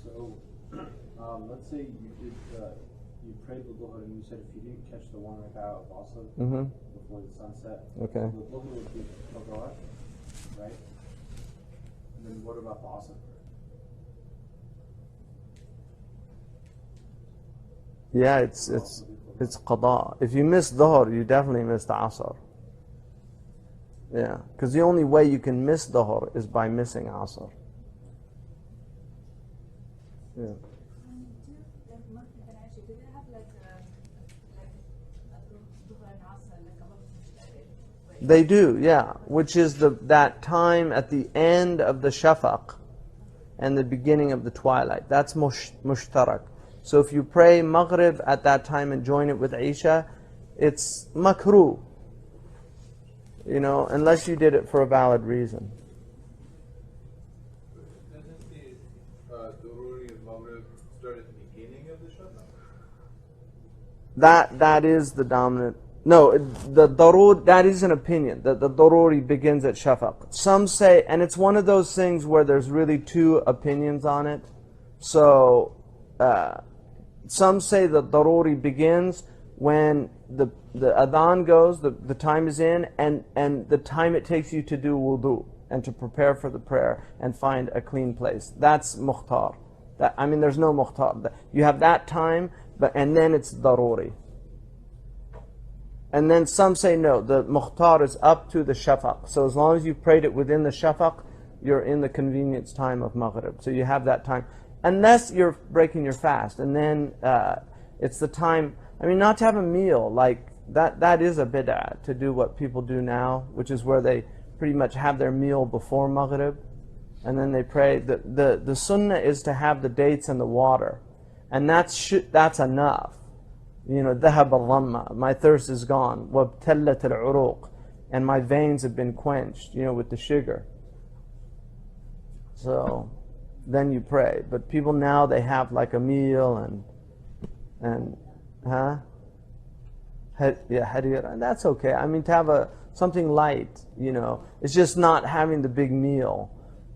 So, let's say you prayed the Dhuhr, and you said if you didn't catch the 1 rakat of Asr before the sunset, Okay. the Dhuhr would be qada, right? And then what about the Asr? Yeah, it's qada. If you miss Dhuhr, you definitely missed the Asr. Yeah, because the only way you can miss Dhuhr is by missing Asr. Yeah. Do Maghrib and Isha, do they have like a Dhuhr and Asr, like a waqt? They do, yeah. Which is that time at the end of the shafaq and the beginning of the twilight. That's mushtarak. So if you pray Maghrib at that time and join it with Isha, it's makruh. Unless you did it for a valid reason. Doesn't the daruri of Maghrib start at the beginning of the shafaq? That is the dominant. No, the darur, that is an opinion, that the daruri begins at shafaq. Some say, and it's one of those things where there's really 2 opinions on it. So, some say that daruri begins when the adhan goes, the time is in, and the time it takes you to do wudu and to prepare for the prayer and find a clean place. That's mukhtar. There's no mukhtar. You have that time, and then it's daruri. And then some say no, the mukhtar is up to the shafaq. So as long as you prayed it within the shafaq, you're in the convenience time of Maghrib. So you have that time. Unless you're breaking your fast. And then it's the time, I mean, not to have a meal, like that is a bid'ah, to do what people do now, which is where they pretty much have their meal before Maghrib, and then they pray. The sunnah is to have the dates and the water, and that's enough. You know, ذهب الظمأ, my thirst is gone. وابتلت العروق, and my veins have been quenched, you know, with the sugar. So then you pray. But people now, they have like a meal and hadir, and that's okay. I mean, to have something light, you know, it's just not having the big meal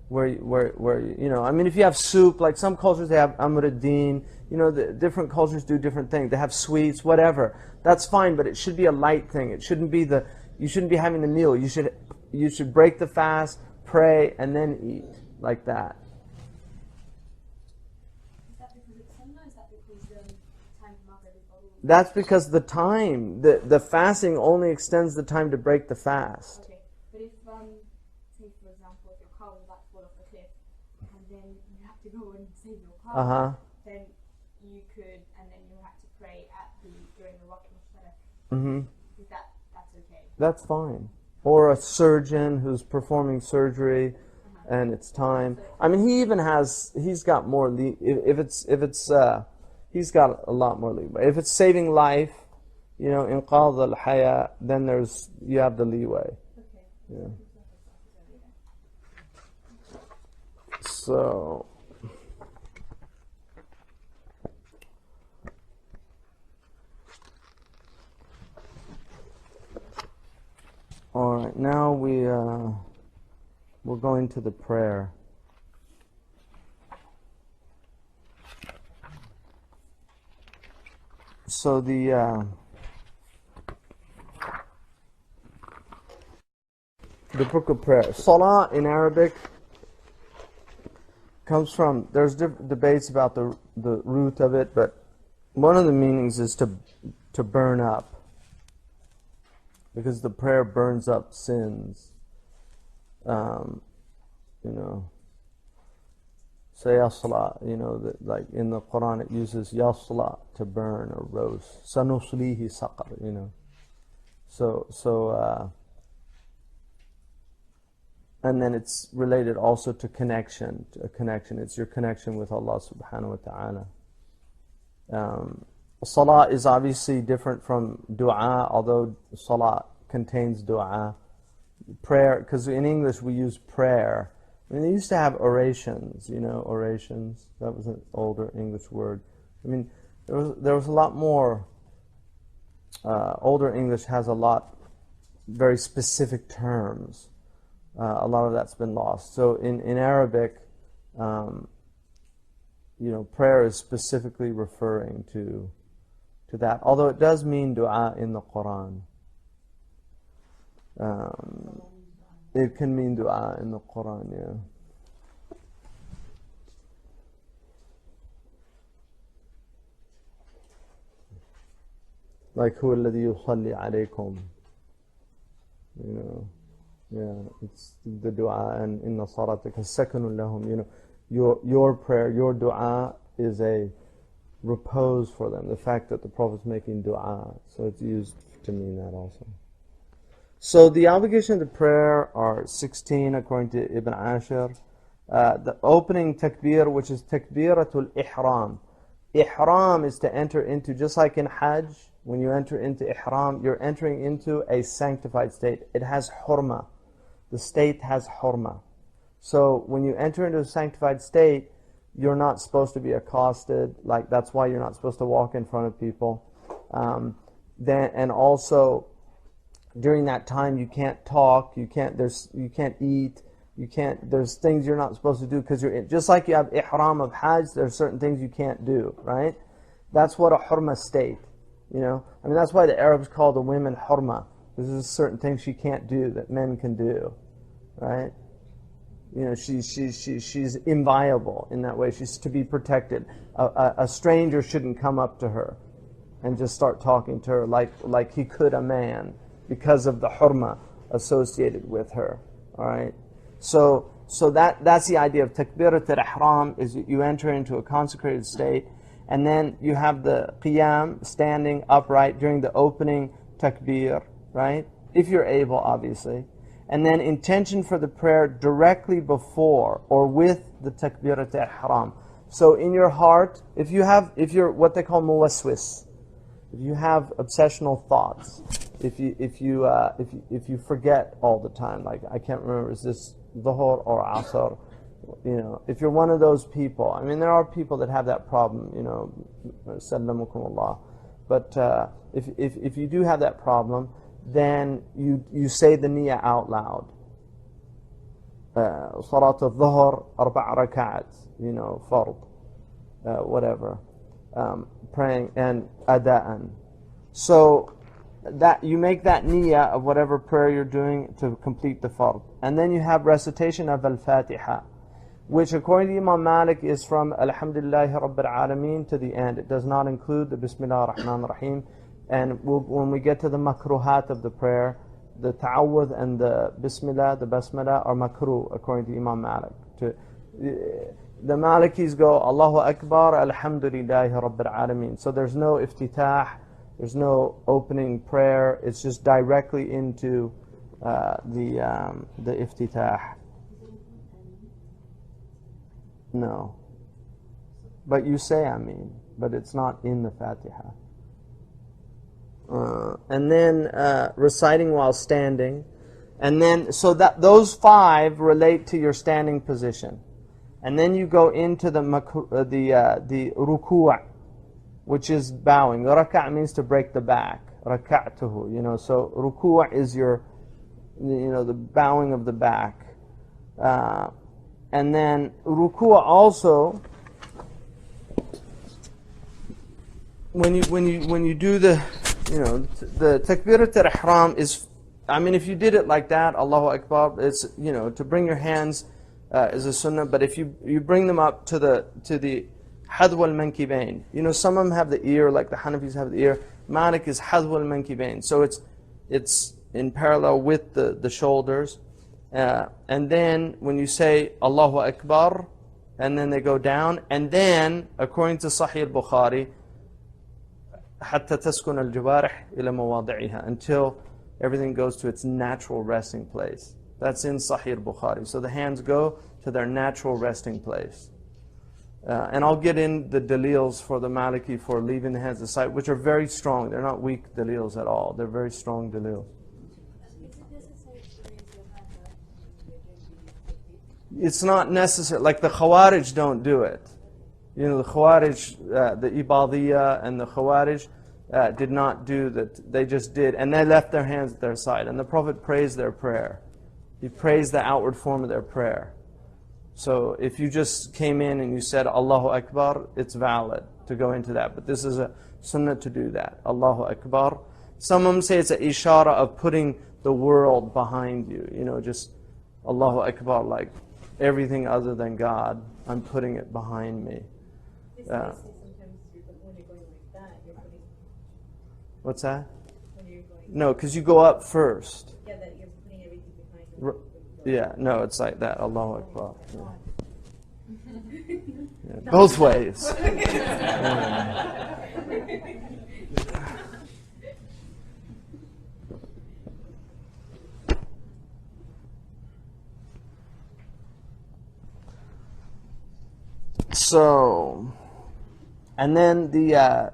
where you know, I mean, if you have soup, like some cultures, they have deen, you know, the different cultures do different things. They have sweets, whatever. That's fine, but it should be a light thing. It shouldn't be you shouldn't be having the meal. You should break the fast, pray, and then eat, like that. Is that because it's sunnah? Is that because the time of Maghrib is over? That's because the time, the fasting only extends the time to break the fast. Okay, but if, say for example, if your car was about to fall off the cliff, and then you have to go and save your car, then you could, and then you have to pray during the Waqt al-Mushtarak. Is that's okay? That's fine. Or a surgeon who's performing surgery, and it's time. I mean, he's got more. He's got a lot more leeway. If it's saving life, you know, inqadh al-haya, then you have the leeway. Okay. Yeah. So. All right, now we're going to the prayer. So the book of prayer. Salah in Arabic comes from, there's different debates about the root of it, but one of the meanings is to burn up. Because the prayer burns up sins. You know, say yasla, you know, like in the Quran it uses yasla, to burn or roast. Sanuslihi saqar, you know. So and then it's related also to connection, It's your connection with Allah subhanahu wa ta'ala. Salah is obviously different from dua, although salah contains dua. Prayer, because in English we use prayer. I mean, they used to have orations, you know, orations. That was an older English word. I mean, there was a lot more. Older English has a lot, very specific terms. A lot of that's been lost. So in Arabic, you know, prayer is specifically referring to that, although it does mean dua in the Quran. It can mean dua in the Quran, yeah. Like هو الذي يصلي عليكم, you know, yeah, it's the dua, and inna salatika sakanun lahum, you know, your prayer, your dua is a repose for them. The fact that the Prophet's making dua, so it's used to mean that also. So the obligations of prayer are 16 according to Ibn Ashir. The opening takbir, which is takbiratul ihram. Ihram is to enter into, just like in Hajj, when you enter into ihram, you're entering into a sanctified state. It has hurma. The state has hurma. So when you enter into a sanctified state, you're not supposed to be accosted. Like, that's why you're not supposed to walk in front of people. And also during that time you can't talk, you can't eat, there's things you're not supposed to do, because just like you have ihram of Hajj, there's certain things you can't do, right? That's what a hurma state, you know. I mean, that's why the Arabs call the women hurma. There's certain things she can't do that men can do, right? You know, she's inviolable in that way. She's to be protected. A stranger shouldn't come up to her and just start talking to her like he could a man, because of the hurma associated with her. All right. So that's the idea of takbirat al-ihram, is that you enter into a consecrated state, And then you have the qiyam, standing upright during the opening takbir, right? If you're able, obviously. And then intention for the prayer directly before or with the takbirat ihram. So in your heart, if you're what they call muwaswis, if you have obsessional thoughts, if you forget all the time, like I can't remember, is this dhuhr or asr? You know, if you're one of those people, I mean, there are people that have that problem, you know, sallamukumullah. But if you do have that problem, then you say the niyyah out loud. Salat al-dhuhr, 4 rak'at, you know, fard, whatever, praying, and ada'an. So that you make that niyyah of whatever prayer you're doing to complete the fard. And then you have recitation of al-Fatiha, which according to Imam Malik is from Alhamdulillahi Rabbil Alameen to the end. It does not include the Bismillah ar-Rahman ar-Rahim. And when we get to the makruhat of the prayer, the ta'awudh and the Bismillah, the Basmala are makruh according to Imam Malik. The Malikis go Allahu Akbar, Alhamdulillahi Rabbil Alameen. So there's no iftitah, there's no opening prayer. It's just directly into the iftitah. No. But you say Ameen, but it's not in the Fatiha. And then reciting while standing. And then, so that those 5 relate to your standing position. And then you go into the ruku', which is bowing. Raka' means to break the back. Raka'tuhu, you know, so ruku' is your, you know, the bowing of the back. And then ruku' also, when you do the, you know, the takbirat al-ihram is, I mean, if you did it like that, Allahu Akbar, it's, you know, to bring your hands is a sunnah. But if you bring them up to the hadw al-mankibain, you know, some of them have the ear, like the Hanafis have the ear. Malik is hadw al-mankibain, so it's in parallel with the shoulders. And then when you say Allahu Akbar, and then they go down, and then according to Sahih al-Bukhari, حتى تسكن الجوارح إلى مواضعها, until everything goes to its natural resting place. That's in Sahih al-Bukhari. So the hands go to their natural resting place. And I'll get in the dalils for the Maliki for leaving the hands aside, which are very strong. They're not weak dalils at all. They're very strong dalils. It's not necessary. Like the Khawarij don't do it. You know, the Khawarij, the Ibadiyya and the Khawarij did not do that. They just did. And they left their hands at their side. And the Prophet praised their prayer. He praised the outward form of their prayer. So if you just came in and you said Allahu Akbar, it's valid to go into that. But this is a sunnah to do that. Allahu Akbar. Some of them say it's an ishara of putting the world behind you. You know, just Allahu Akbar, like everything other than God, I'm putting it behind me. What's that? No, because you go up first. Yeah, that you're putting everything behind you. Yeah, no, it's like that. Allahu Akbar. Yeah. Yeah, both ways. So, and then the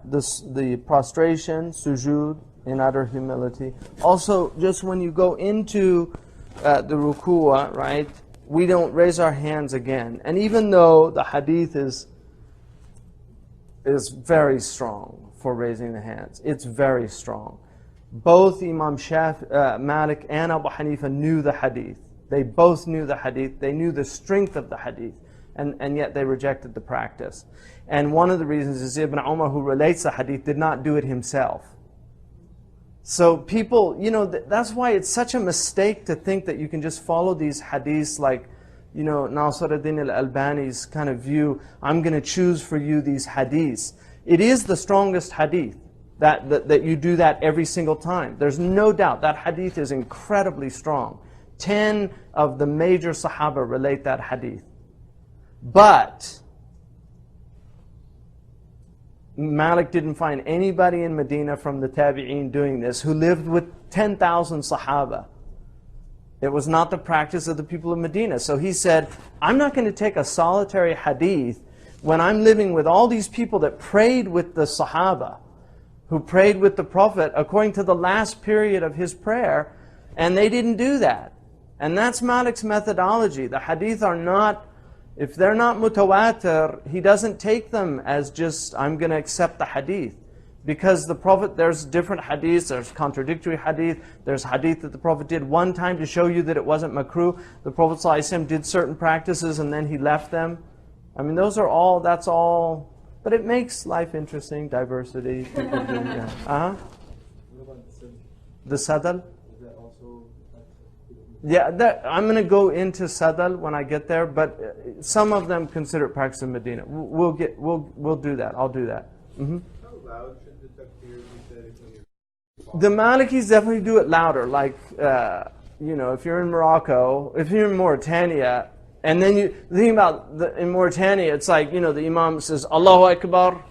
prostration, sujood, in utter humility. Also, just when you go into the ruku'ah, right, we don't raise our hands again. And even though the hadith is very strong for raising the hands, it's very strong. Both Imam Malik and Abu Hanifa knew the hadith. They both knew the hadith. They knew the strength of the hadith. And yet they rejected the practice. And one of the reasons is Ibn Umar, who relates the hadith, did not do it himself. So people, you know, that's why it's such a mistake to think that you can just follow these hadiths like, you know, Nasiruddin al-Albani's kind of view, I'm going to choose for you these hadiths. It is the strongest hadith, that you do that every single time. There's no doubt that hadith is incredibly strong. 10 of the major Sahaba relate that hadith. But Malik didn't find anybody in Medina from the Tabi'een doing this who lived with 10,000 Sahaba. It was not the practice of the people of Medina. So he said, I'm not going to take a solitary hadith when I'm living with all these people that prayed with the Sahaba, who prayed with the Prophet according to the last period of his prayer, and they didn't do that. And that's Malik's methodology. The hadith are not, if they're not mutawatir, he doesn't take them as just, I'm going to accept the hadith. Because the Prophet, there's different hadiths, there's contradictory hadith, there's hadith that the Prophet did one time to show you that it wasn't makruh. The Prophet ﷺ did certain practices and then he left them. I mean, those are all, that's all, but it makes life interesting, diversity. People do, yeah. What about the sadal? Is that also Yeah, I'm going to go into sadal when I get there, but some of them consider it practice in Medina. We'll do that. I'll do that. Mm-hmm. How loud should the takbir be said when you're The Malikis definitely do it louder. Like, if you're in Morocco, if you're in Mauritania, and then the thing about in Mauritania, it's like, the Imam says, Allahu Akbar,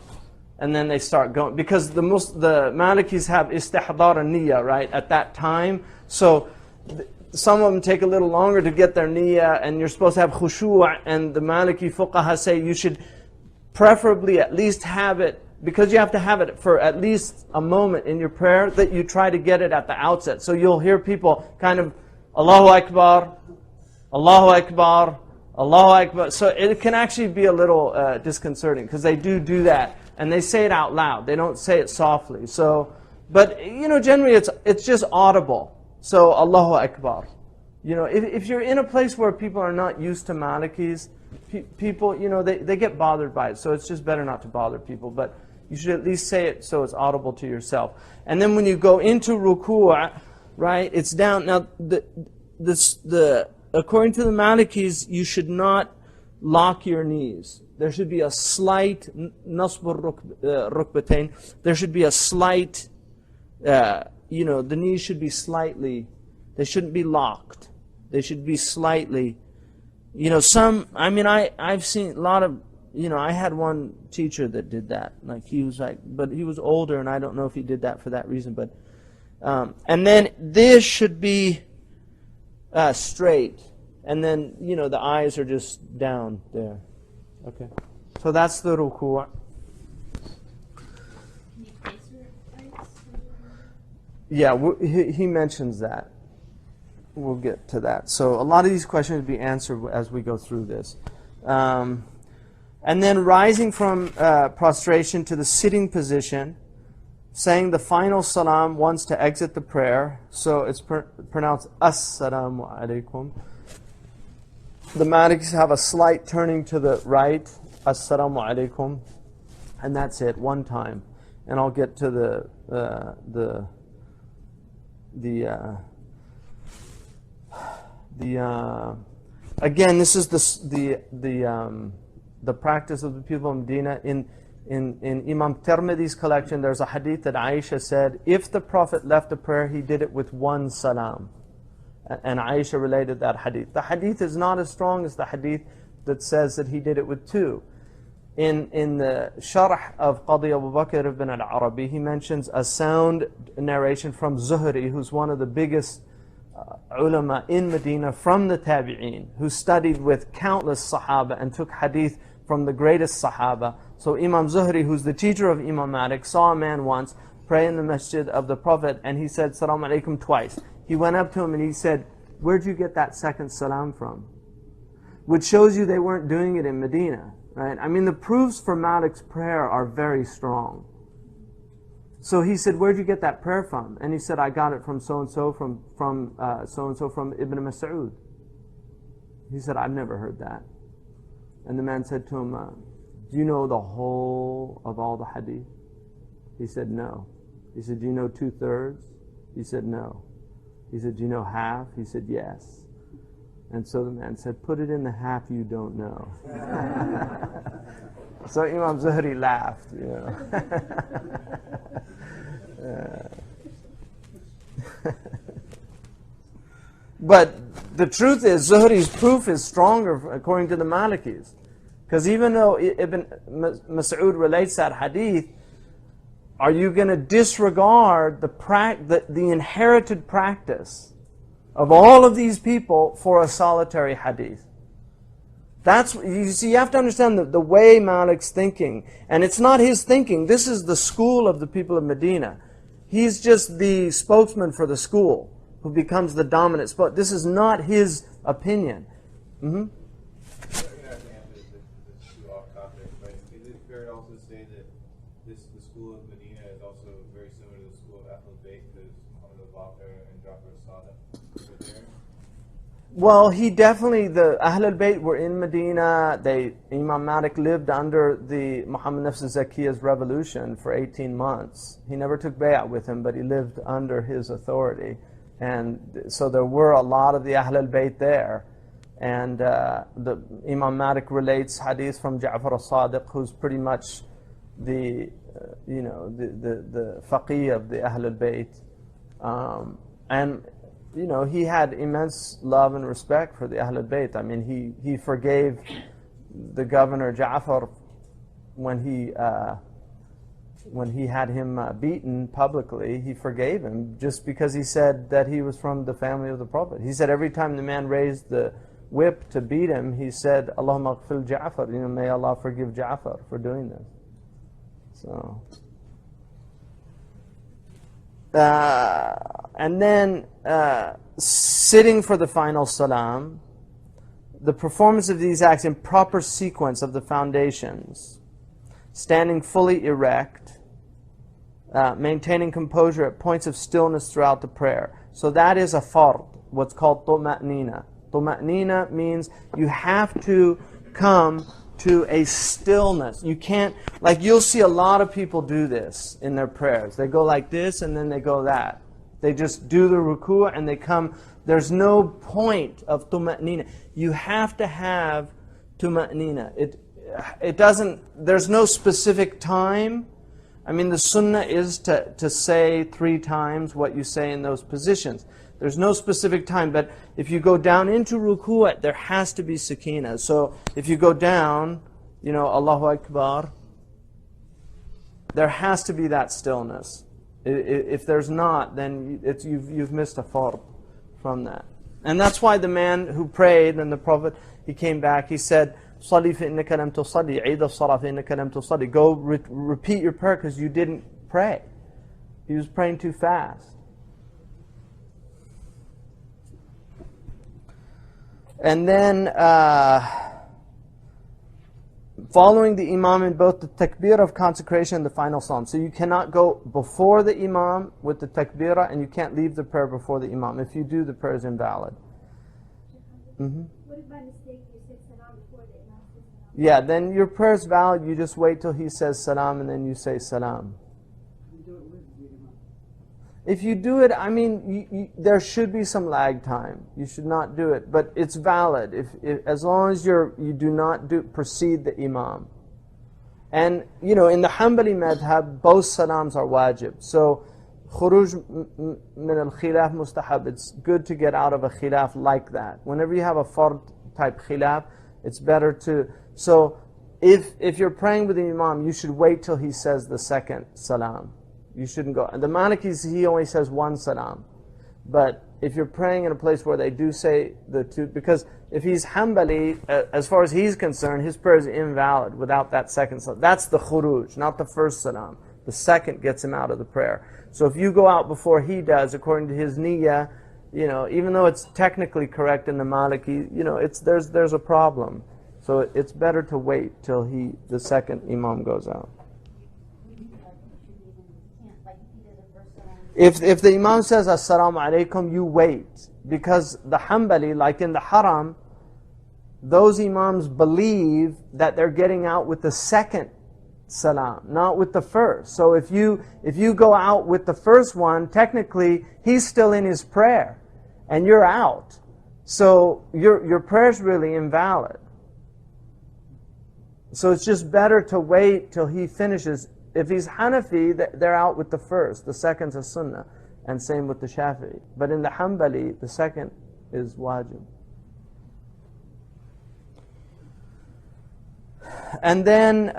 and then they start going. Because the Malikis have istihdar an-niyyah, right, at that time. So some of them take a little longer to get their niyyah, and you're supposed to have khushu', and the Maliki fuqaha say you should preferably at least have it, because you have to have it for at least a moment in your prayer, that you try to get it at the outset. So you'll hear people kind of, Allahu Akbar, Allahu Akbar, Allahu Akbar. So it can actually be a little disconcerting, because they do that, and they say it out loud. They don't say it softly. So, but generally it's just audible. So Allahu Akbar. If you're in a place where people are not used to Malikis, people, they get bothered by it. So it's just better not to bother people. But you should at least say it so it's audible to yourself. And then when you go into ruku', right, it's down. Now, according to the Malikis, you should not lock your knees. There should be a slight nasbur rukbatain. There should be a slight, the knees should be slightly, they shouldn't be locked. They should be slightly, I've seen a lot of, I had one teacher that did that. Like but he was older, and I don't know if he did that for that reason. But, and then this should be straight, and then the eyes are just down there. Okay, so that's the ruku'. Yeah, he mentions that. We'll get to that. So a lot of these questions will be answered as we go through this. And then rising from prostration to the sitting position, saying the final salam once to exit the prayer. So it's pronounced Assalamu alaikum. The Maliks have a slight turning to the right, Assalamu alaikum, and that's it, one time. And I'll get to again, this is the practice of the people of Medina. In Imam Tirmidhi's collection, there's a hadith that Aisha said, if the Prophet left a prayer, he did it with one salam. And Aisha related that hadith. The hadith is not as strong as the hadith that says that he did it with two. In the Sharh of Qadi Abu Bakr ibn al-Arabi, he mentions a sound narration from Zuhri, who's one of the biggest ulama in Medina from the Tabi'een, who studied with countless Sahaba and took hadith from the greatest Sahaba. So Imam Zuhri, who's the teacher of Imam Malik, saw a man once pray in the masjid of the Prophet, and he said, Salaam alaikum twice. He went up to him and he said, where'd you get that second salam from? Which shows you they weren't doing it in Medina, right? I mean, the proofs for Malik's prayer are very strong. So he said, where'd you get that prayer from? And he said, I got it from so-and-so, from so-and-so from Ibn Mas'ud. He said, I've never heard that. And the man said to him, do you know the whole of all the hadith? He said, no. He said, do you know 2/3? He said, no. He said, do you know half? He said, yes. And so the man said, put it in the half you don't know. So Imam Zuhri laughed, But the truth is, Zuhri's proof is stronger according to the Malikis. Because even though Ibn Mas'ud relates that hadith, are you going to disregard the inherited practice of all of these people for a solitary hadith? That's, you see, you have to understand the way Malik's thinking. And it's not his thinking. This is the school of the people of Medina. He's just the spokesman for the school who becomes the dominant spokesman. This is not his opinion. Mm-hmm. Well, he definitely, the Ahl al-Bayt were in Medina. Imam Malik lived under the Muhammad Nafs al-Zakiyah's revolution for 18 months. He never took bay'ah with him, but he lived under his authority. And so there were a lot of the Ahl al-Bayt there. And the Imam Malik relates hadith from Ja'far al-Sadiq, who's pretty much the faqih of the Ahl al-Bayt. And you know, he had immense love and respect for the Ahl al-Bayt. I mean, he forgave the governor Ja'far when he had him beaten publicly. He forgave him just because he said that he was from the family of the Prophet. He said every time the man raised the whip to beat him, he said, Allahumma ghfir Ja'far, you know, may Allah forgive Ja'far for doing this. So, and then sitting for the final salam, the performance of these acts in proper sequence of the foundations, standing fully erect, maintaining composure at points of stillness throughout the prayer. So that is a fard, what's called tuma'nina. Tuma'nina means you have to come to a stillness. You can't, like you'll see a lot of people do this in their prayers. They go like this and then they go that. They just do the ruku' and they come. There's no point of tuma'nina. You have to have tuma'nina. It doesn't, there's no specific time. I mean, the sunnah is to say 3 times what you say in those positions. There's no specific time, but if you go down into ruku', there has to be sakina. So if you go down, you know, Allahu Akbar, there has to be that stillness. If there's not, then you've missed a fard from that. And that's why the man who prayed, and the Prophet, he came back, he said, صَلِّ فَإِنَّكَ لَمْ تُصَلِّ عِيدَ الصَّلَاةِ فَإِنَّكَ لَمْ تُصَلِّ. Go repeat your prayer because you didn't pray. He was praying too fast. And then following the imam in both the takbir of consecration and the final salam. So you cannot go before the imam with the takbirah, and you can't leave the prayer before the imam. If you do, the prayer is invalid. Mm-hmm. What if by mistake you said salam before the imam says salam? Yeah, then your prayer is valid. You just wait till he says salam and then you say salam. If you do it, I mean, there should be some lag time. You should not do it, but it's valid as long as you do not precede the imam. And you know, in the Hanbali madhab, both salams are wajib. So, khuruj min al-khilaf mustahab. It's good to get out of a khilaf like that. Whenever you have a fard type khilaf, it's better to. So, if you're praying with the imam, you should wait till he says the second salam. You shouldn't go. And the Malikis, he only says 1 salam. But if you're praying in a place where they do say the 2, because if he's Hanbali, as far as he's concerned, his prayer is invalid without that second salam. That's the khuruj, not the first salam. The second gets him out of the prayer. So if you go out before he does, according to his niyyah, you know, even though it's technically correct in the Maliki, you know, there's a problem. So it's better to wait till the second imam goes out. If the imam says assalamu alaikum, you wait. Because the Hanbali, like in the haram, those imams believe that they're getting out with the second salam, not with the first. So if you go out with the first one, technically he's still in his prayer and you're out. So your prayer's really invalid. So it's just better to wait till he finishes. If he's Hanafi, they're out with the first. The second's a sunnah. And same with the Shafi'i. But in the Hanbali, the second is wajib. And then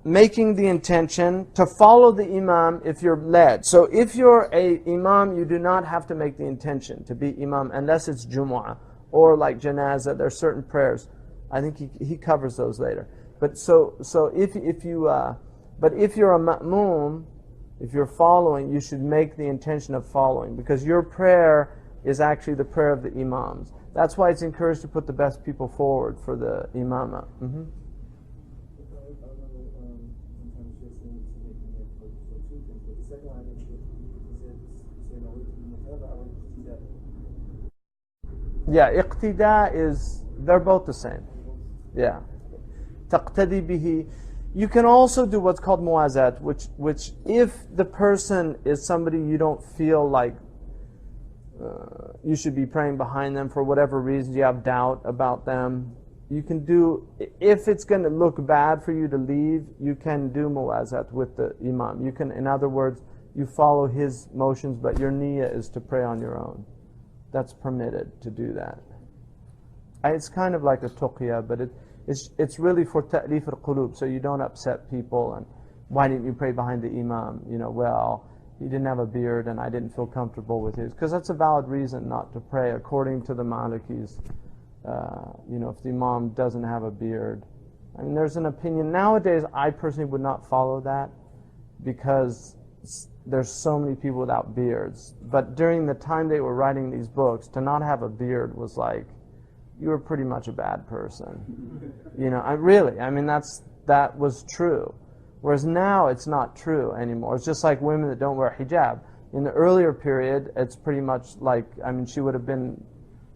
making the intention to follow the imam if you're led. So if you're a imam, you do not have to make the intention to be imam unless it's Jumu'ah or like janazah. There are certain prayers. I think he covers those later. But so if you're a ma'mum, if you're following, you should make the intention of following, because your prayer is actually the prayer of the imams. That's why it's encouraged to put the best people forward for the imama. Mm-hmm. Yeah, iqtida is, they're both the same. Yeah. Taqtadi bihi. You can also do what's called muwazat, which if the person is somebody you don't feel like you should be praying behind them for whatever reason, you have doubt about them, you can do, if it's going to look bad for you to leave, you can do muwazat with the imam. You can, in other words, you follow his motions, but your niyyah is to pray on your own. That's permitted to do that. It's kind of like a tuqya, but it's really for ta'lif al-qulub, so you don't upset people. And why didn't you pray behind the imam? You know, well, he didn't have a beard and I didn't feel comfortable with his. Because that's a valid reason not to pray, according to the Malikis. You know, if the imam doesn't have a beard. I mean, there's an opinion. Nowadays, I personally would not follow that, because there's so many people without beards. But during the time they were writing these books, to not have a beard was like, you were pretty much a bad person. You know, really, I mean, that was true. Whereas now it's not true anymore. It's just like women that don't wear hijab. In the earlier period, it's pretty much like, I mean, she would have been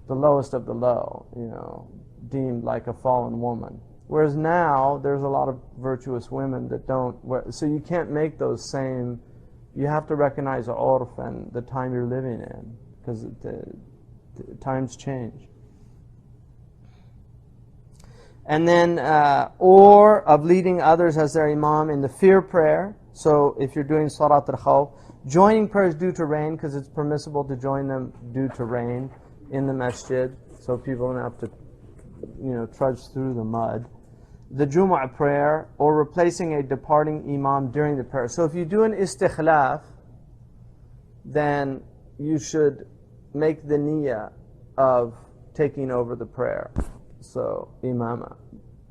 the lowest of the low, you know, deemed like a fallen woman. Whereas now, there's a lot of virtuous women that don't wear, so you can't make those same, you have to recognize the urf and the time you're living in, because the times change. And then, or of leading others as their imam in the fear prayer. So if you're doing salat al-khawf, joining prayers due to rain, because it's permissible to join them due to rain in the masjid, so people don't have to, you know, trudge through the mud. The Jumu'ah prayer, or replacing a departing imam during the prayer. So if you do an istikhlaf, then you should make the niyyah of taking over the prayer. So, imama.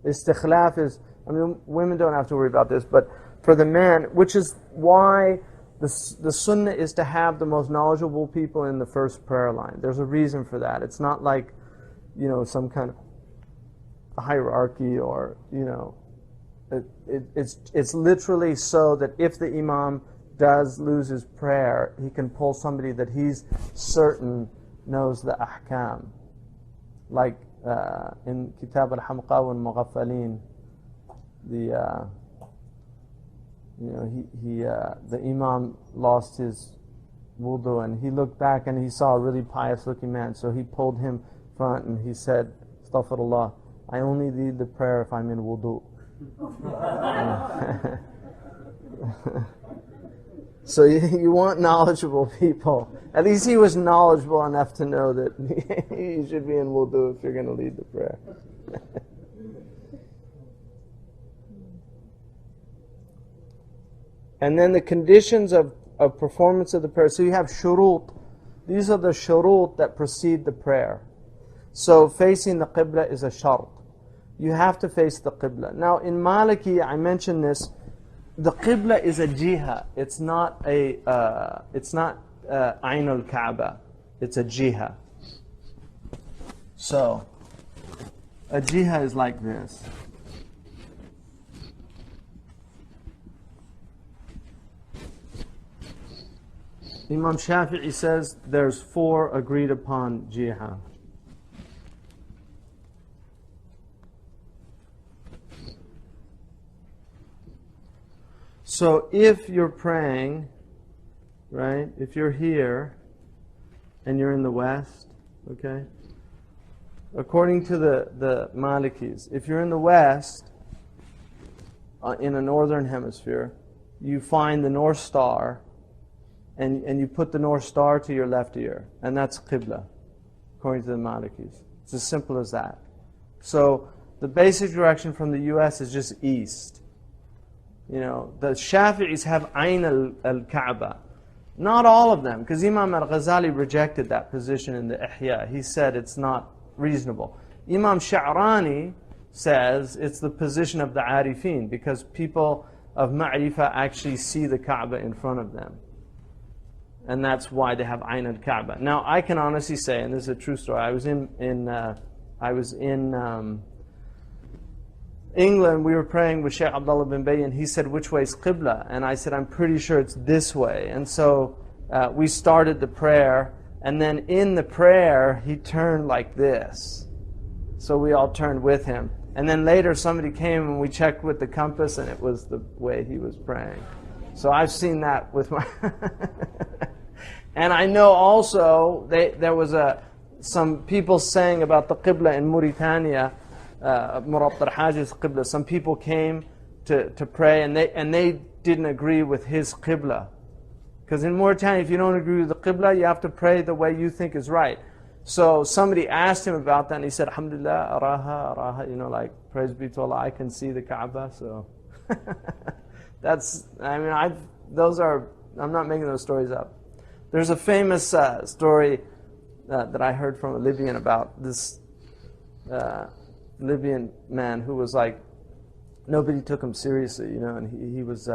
Istikhlaf is, I mean, women don't have to worry about this, but for the man, which is why the sunnah is to have the most knowledgeable people in the first prayer line. There's a reason for that. It's not like, you know, some kind of hierarchy, or, you know, it's literally so that if the imam does lose his prayer, he can pull somebody that he's certain knows the ahkam. Like in Kitab al-Hamqa wal-Mughaffalin, the you know, the imam lost his wudu, and he looked back and he saw a really pious looking man, so he pulled him front and he said, Astaghfirullah, I only lead the prayer if I'm in wudu. So you want knowledgeable people. At least he was knowledgeable enough to know that you should be in wudu if you're going to lead the prayer. And then the conditions of performance of the prayer. So you have shurut. These are the shurut that precede the prayer. So facing the qibla is a shart. You have to face the qibla. Now in Maliki, I mentioned this, the qibla is a jiha. It's not a, Ain al-Kaaba. It's a jiha. So, a jiha is like this. Imam Shafi'i says there's 4 agreed upon jiha. So if you're praying, right, if you're here and you're in the west, okay, according to the Malikis, if you're in the west, in a northern hemisphere, you find the North Star and you put the North Star to your left ear, and that's Qibla, according to the Malikis. It's as simple as that. So the basic direction from the US is just east. You know, the Shafi'is have Ayn al-Kaaba. Not all of them, because Imam al-Ghazali rejected that position in the Ihya. He said it's not reasonable. Imam Sha'rani says it's the position of the Arifin, because people of Ma'rifah actually see the Kaaba in front of them. And that's why they have Ayn al-Kaaba. Now, I can honestly say, and this is a true story, I was in England, we were praying with Shaykh Abdullah bin Bay, and he said, which way is Qibla? And I said, I'm pretty sure it's this way. And so we started the prayer, and then in the prayer, he turned like this. So we all turned with him. And then later somebody came and we checked with the compass, and it was the way he was praying. So I've seen that with my... And I know also there was some people saying about the Qibla in Mauritania, Murabbit Hajj's Qibla. Some people came to pray, and they didn't agree with his Qibla. Because in Mauritania, if you don't agree with the Qibla, you have to pray the way you think is right. So somebody asked him about that, and he said, Alhamdulillah, araha, you know, like, praise be to Allah, I can see the Kaaba. So that's, I mean, I'm not making those stories up. There's a famous story that I heard from a Libyan about this Libyan man who was like, nobody took him seriously, you know, and he was,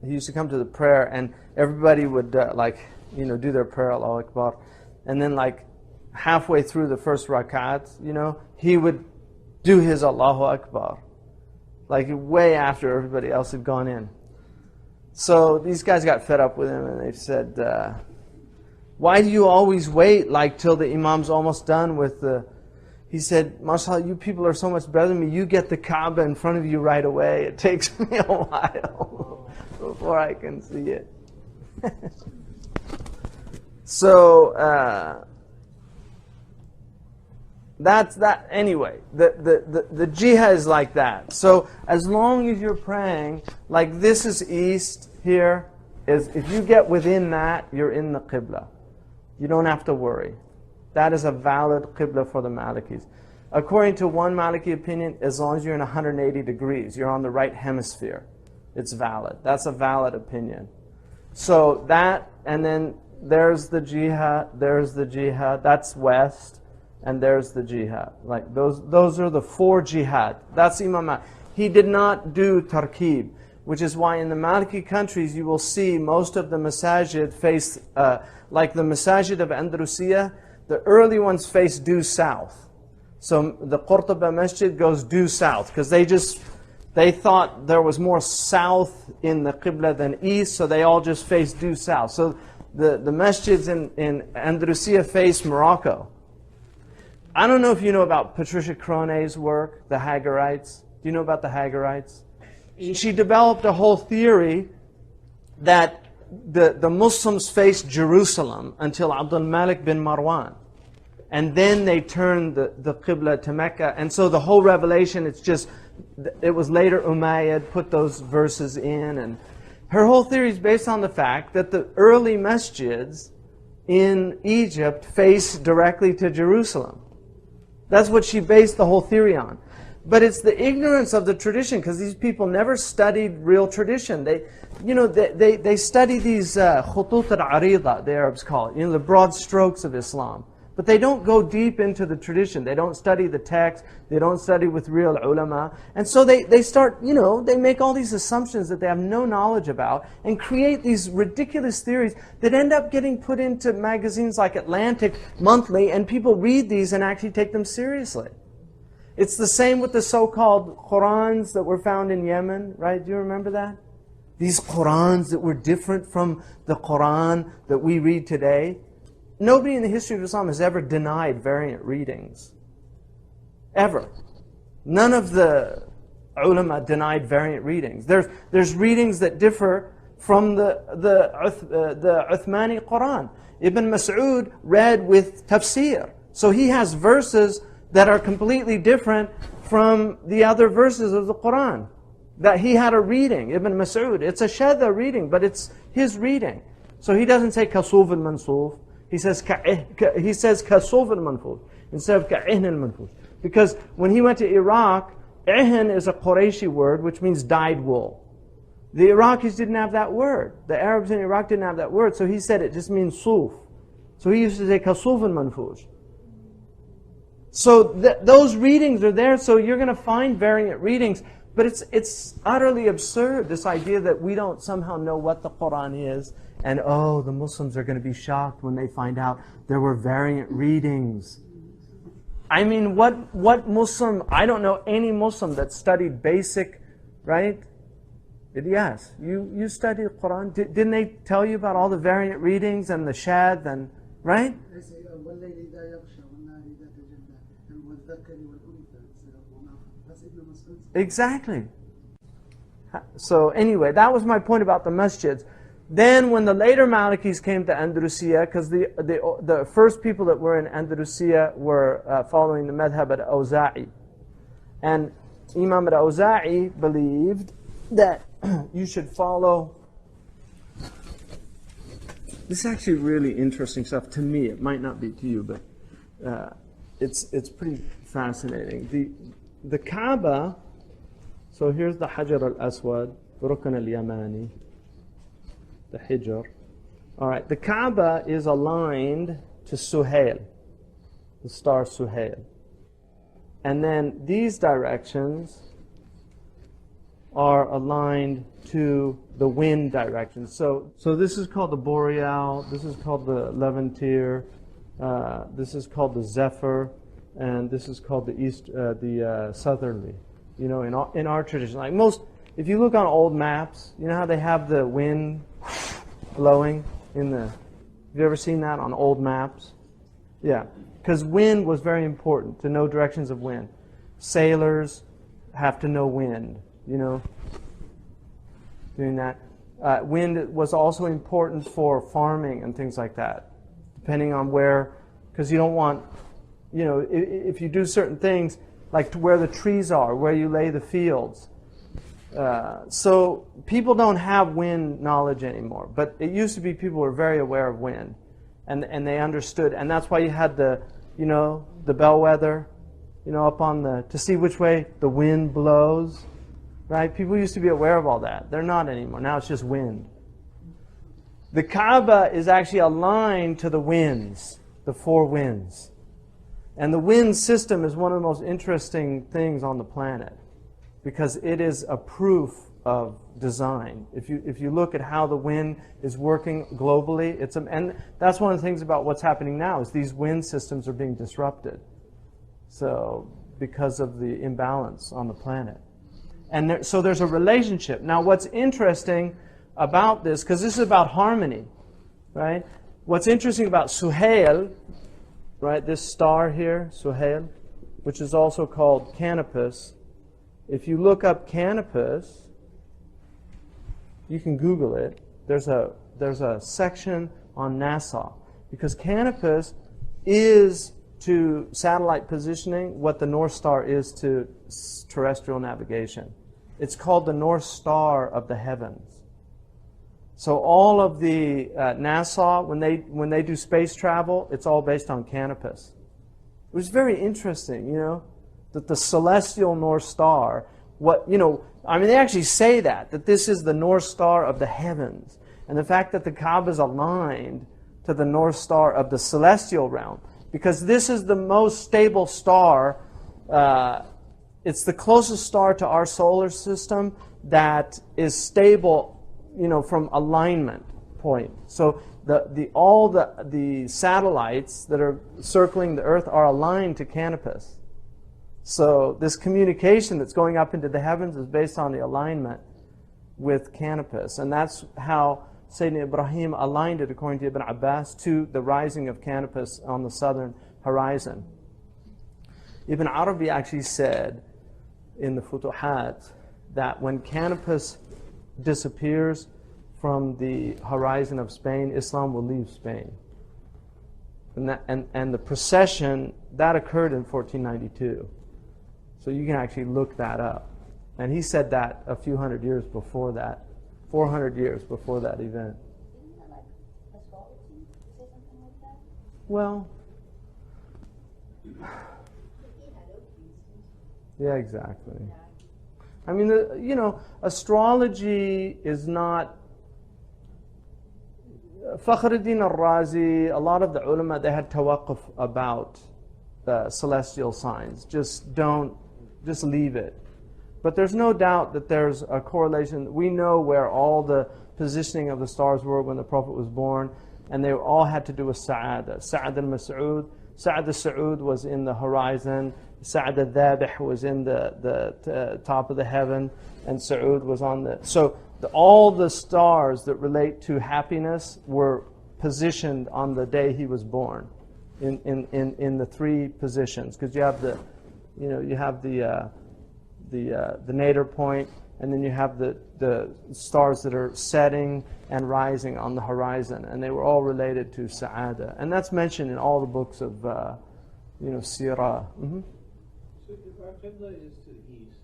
he used to come to the prayer, and everybody would like, you know, do their prayer, Allahu Akbar, and then like halfway through the first rakat, you know, he would do his Allahu Akbar, like way after everybody else had gone in. So these guys got fed up with him, and they said, why do you always wait like till the imam's almost done with the... He said, MashaAllah, you people are so much better than me. You get the Kaaba in front of you right away. It takes me a while before I can see it. So, that's that. Anyway, the jihad is like that. So as long as you're praying, like this is east, here is, if you get within that, you're in the Qibla. You don't have to worry. That is a valid Qibla for the Malikis. According to one Maliki opinion, as long as you're in 180 degrees, you're on the right hemisphere, it's valid. That's a valid opinion. So that, and then there's the jihad, that's west, and there's the jihad. Like those are the four jihad. That's Imam Malik. He did not do tarkib, which is why in the Maliki countries you will see most of the masajid face, like the masajid of Andalusia, the early ones face due south. So the Qurtuba Masjid goes due south, because they thought there was more south in the Qibla than east, so they all just face due south. So the masjids in Andalusia face Morocco. I don't know if you know about Patricia Crone's work, the Hagarites. Do you know about the Hagarites? She developed a whole theory that the Muslims faced Jerusalem until Abdul Malik bin Marwan. And then they turned the Qibla to Mecca. And so the whole revelation, it was later Umayyad put those verses in. And her whole theory is based on the fact that the early masjids in Egypt faced directly to Jerusalem. That's what she based the whole theory on. But it's the ignorance of the tradition, because these people never studied real tradition. They study these khutut al-arida, the Arabs call it, the broad strokes of Islam. But they don't go deep into the tradition. They don't study the text. They don't study with real ulama. And so they start, they make all these assumptions that they have no knowledge about and create these ridiculous theories that end up getting put into magazines like Atlantic Monthly, and people read these and actually take them seriously. It's the same with the so-called Qur'ans that were found in Yemen, right? Do you remember that? These Qur'ans that were different from the Qur'an that we read today. Nobody in the history of Islam has ever denied variant readings. Ever. None of the ulama denied variant readings. There's readings that differ from the Uthmani Quran. Ibn Mas'ud read with tafsir. So he has verses that are completely different from the other verses of the Quran. That he had a reading, Ibn Mas'ud. It's a shadda reading, but it's his reading. So he doesn't say kasuf al-mansuf. He says kasuf al-manfuz instead of ka'ihn al-manfuz. Because when he went to Iraq, Ihan is a Qurayshi word which means dyed wool. The Iraqis didn't have that word. The Arabs in Iraq didn't have that word, so he said it just means suf. So he used to say kasuf and manfuj. So those readings are there, so you're going to find variant readings, but it's utterly absurd, this idea that we don't somehow know what the Quran is, and oh, the Muslims are going to be shocked when they find out there were variant readings. I mean, what Muslim, I don't know any Muslim that studied basic, right? Yes, you studied Quran. Didn't they tell you about all the variant readings and the shad and, right? Exactly. So anyway, that was my point about the masjids. Then when the later Malikis came to Andalusia, because the first people that were in Andalusia were following the madhab al-Awza'i. And Imam al-Awza'i believed that you should follow. This is actually really interesting stuff to me. It might not be to you, but it's pretty fascinating. The Kaaba, so here's the Hajar al-Aswad, Rukn al-Yamani, the Hijr. All right, the Kaaba is aligned to Suhail, the star Suhail. And then these directions are aligned to the wind direction. So this is called the Boreal, this is called the Levantir, this is called the Zephyr, and this is called the Southerly. You know, in our tradition, like most, if you look on old maps, you know how they have the wind blowing in the. Have you ever seen that on old maps? Yeah, because wind was very important to know directions of wind. Sailors have to know wind. You know, doing that. Wind was also important for farming and things like that, depending on where, because you don't want, you know, if you do certain things, like to where the trees are, where you lay the fields. So people don't have wind knowledge anymore, but it used to be people were very aware of wind, and they understood, and that's why you had the, you know, the bellwether, you know, up on the, to see which way the wind blows. Right? People used to be aware of all that. They're not anymore. Now it's just wind. The Kaaba is actually aligned to the winds, the four winds. And the wind system is one of the most interesting things on the planet because it is a proof of design. If you look at how the wind is working globally, and that's one of the things about what's happening now is these wind systems are being disrupted. So because of the imbalance on the planet. And so there's a relationship. Now what's interesting about this, because this is about harmony, right? What's interesting about Suhail, right, this star here, Suhail, which is also called Canopus. If you look up Canopus, you can Google it. There's a section on NASA, because Canopus is to satellite positioning what the North Star is to terrestrial navigation. It's called the North Star of the heavens. So all of the NASA, when they do space travel, it's all based on Canopus. It was very interesting, you know, that the celestial North Star, they actually say that this is the North Star of the heavens. And the fact that the Kaaba is aligned to the North Star of the celestial realm, because this is the most stable star. It's the closest star to our solar system that is stable, you know, from alignment point. So all the satellites that are circling the Earth are aligned to Canopus. So this communication that's going up into the heavens is based on the alignment with Canopus, and that's how Sayyidina Ibrahim aligned it, according to Ibn Abbas, to the rising of Canopus on the southern horizon. Ibn Arabi actually said in the Futuhat that when Canopus disappears from the horizon of Spain, Islam will leave Spain. And the procession, that occurred in 1492. So you can actually look that up. And he said that a few hundred years before that, 400 years before that event. Isn't that like astrology? Say something like that? Well, Yeah, exactly. I mean, astrology is not... Fakhruddin al-Razi, a lot of the ulama, they had tawaqquf about celestial signs. Just leave it. But there's no doubt that there's a correlation. We know where all the positioning of the stars were when the Prophet was born, and they all had to do with Sa'ada. Sa'ad al-Mas'ud, Sa'ad al-Sa'ud was in the horizon, Sa'ad al-Dhabih was in the top of the heaven, and Sa'ud was on the... So all the stars that relate to happiness were positioned on the day he was born, in the three positions, because you have the nadir point, and then you have the stars that are setting and rising on the horizon, and they were all related to Sa'ada, and that's mentioned in all the books of Sirah. Mm-hmm. So if our Qibla is to the east,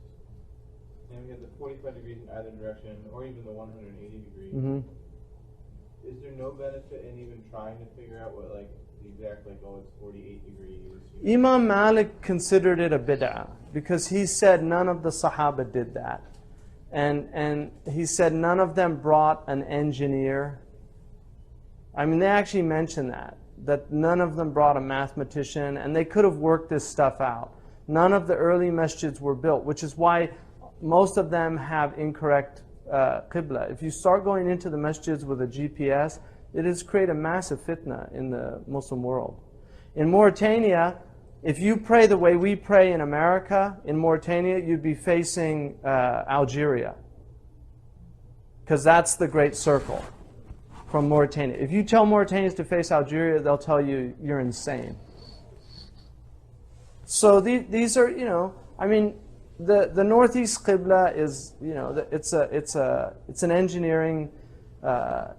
and we have the 45 degrees in either direction, or even the 180 degrees, is there no benefit in even trying to figure out what, like, the exact, like, oh, it's 48 degrees? Imam Malik considered it a bid'ah, because he said none of the Sahaba did that. And he said none of them brought an engineer. I mean, they actually mentioned that none of them brought a mathematician, and they could have worked this stuff out. None of the early masjids were built, which is why most of them have incorrect qibla. If you start going into the masjids with a GPS, it has created a massive fitna in the Muslim world. In Mauritania, if you pray the way we pray in America, in Mauritania, you'd be facing Algeria, because that's the Great Circle from Mauritania. If you tell Mauritanians to face Algeria, they'll tell you you're insane. So these are, I mean, the northeast qibla is, it's an engineering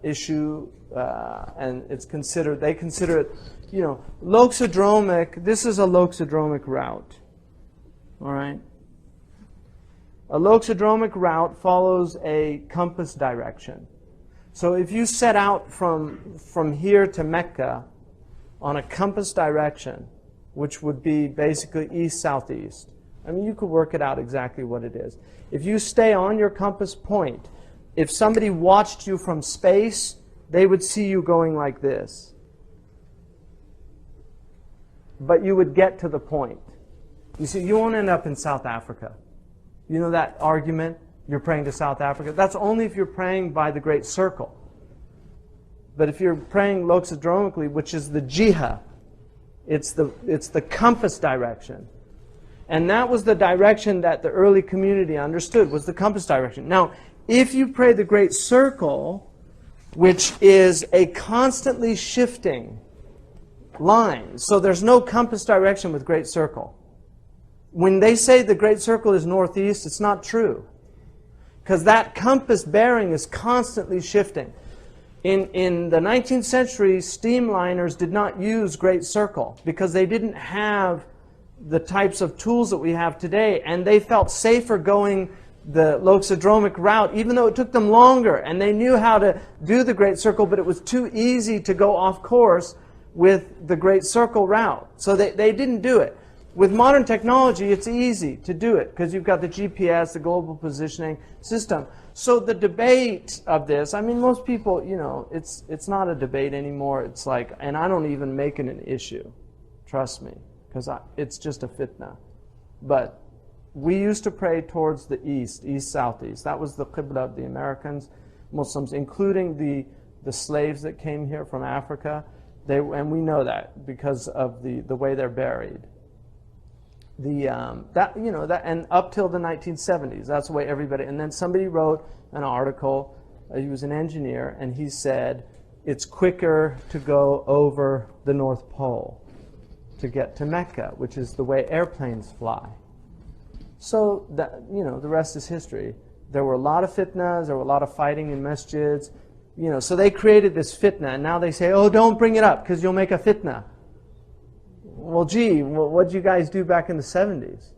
issue, and they consider it, loxodromic. This is a loxodromic route. All right. A loxodromic route follows a compass direction. So if you set out from here to Mecca on a compass direction, which would be basically east-southeast, I mean, you could work it out exactly what it is. If you stay on your compass point, if somebody watched you from space, they would see you going like this. But you would get to the point. You see, you won't end up in South Africa. You know that argument? You're praying to South Africa? That's only if you're praying by the Great Circle. But if you're praying loxodromically, which is the jiha, it's the compass direction. And that was the direction that the early community understood, was the compass direction. Now, if you pray the Great Circle, which is a constantly shifting line, so there's no compass direction with Great Circle. When they say the Great Circle is northeast, it's not true, because that compass bearing is constantly shifting. In the 19th century, steamliners did not use Great Circle because they didn't have the types of tools that we have today, and they felt safer going the loxodromic route, even though it took them longer, and they knew how to do the Great Circle, but it was too easy to go off course with the Great Circle route. So they didn't do it. With modern technology, it's easy to do it, because you've got the GPS, the global positioning system. So the debate of this, I mean, most people, it's not a debate anymore. It's like, and I don't even make it an issue, trust me, because it's just a fitna. But we used to pray towards the east, east-southeast. That was the qibla of the Americans, Muslims, including the slaves that came here from Africa. And we know that because of the way they're buried. And up till the 1970s, that's the way everybody. And then somebody wrote an article. He was an engineer, and he said it's quicker to go over the North Pole to get to Mecca, which is the way airplanes fly. So that, the rest is history. There were a lot of fitnas. There were a lot of fighting in masjids. So they created this fitna, and now they say, oh, don't bring it up because you'll make a fitna. Well, gee, what did you guys do back in the 70s?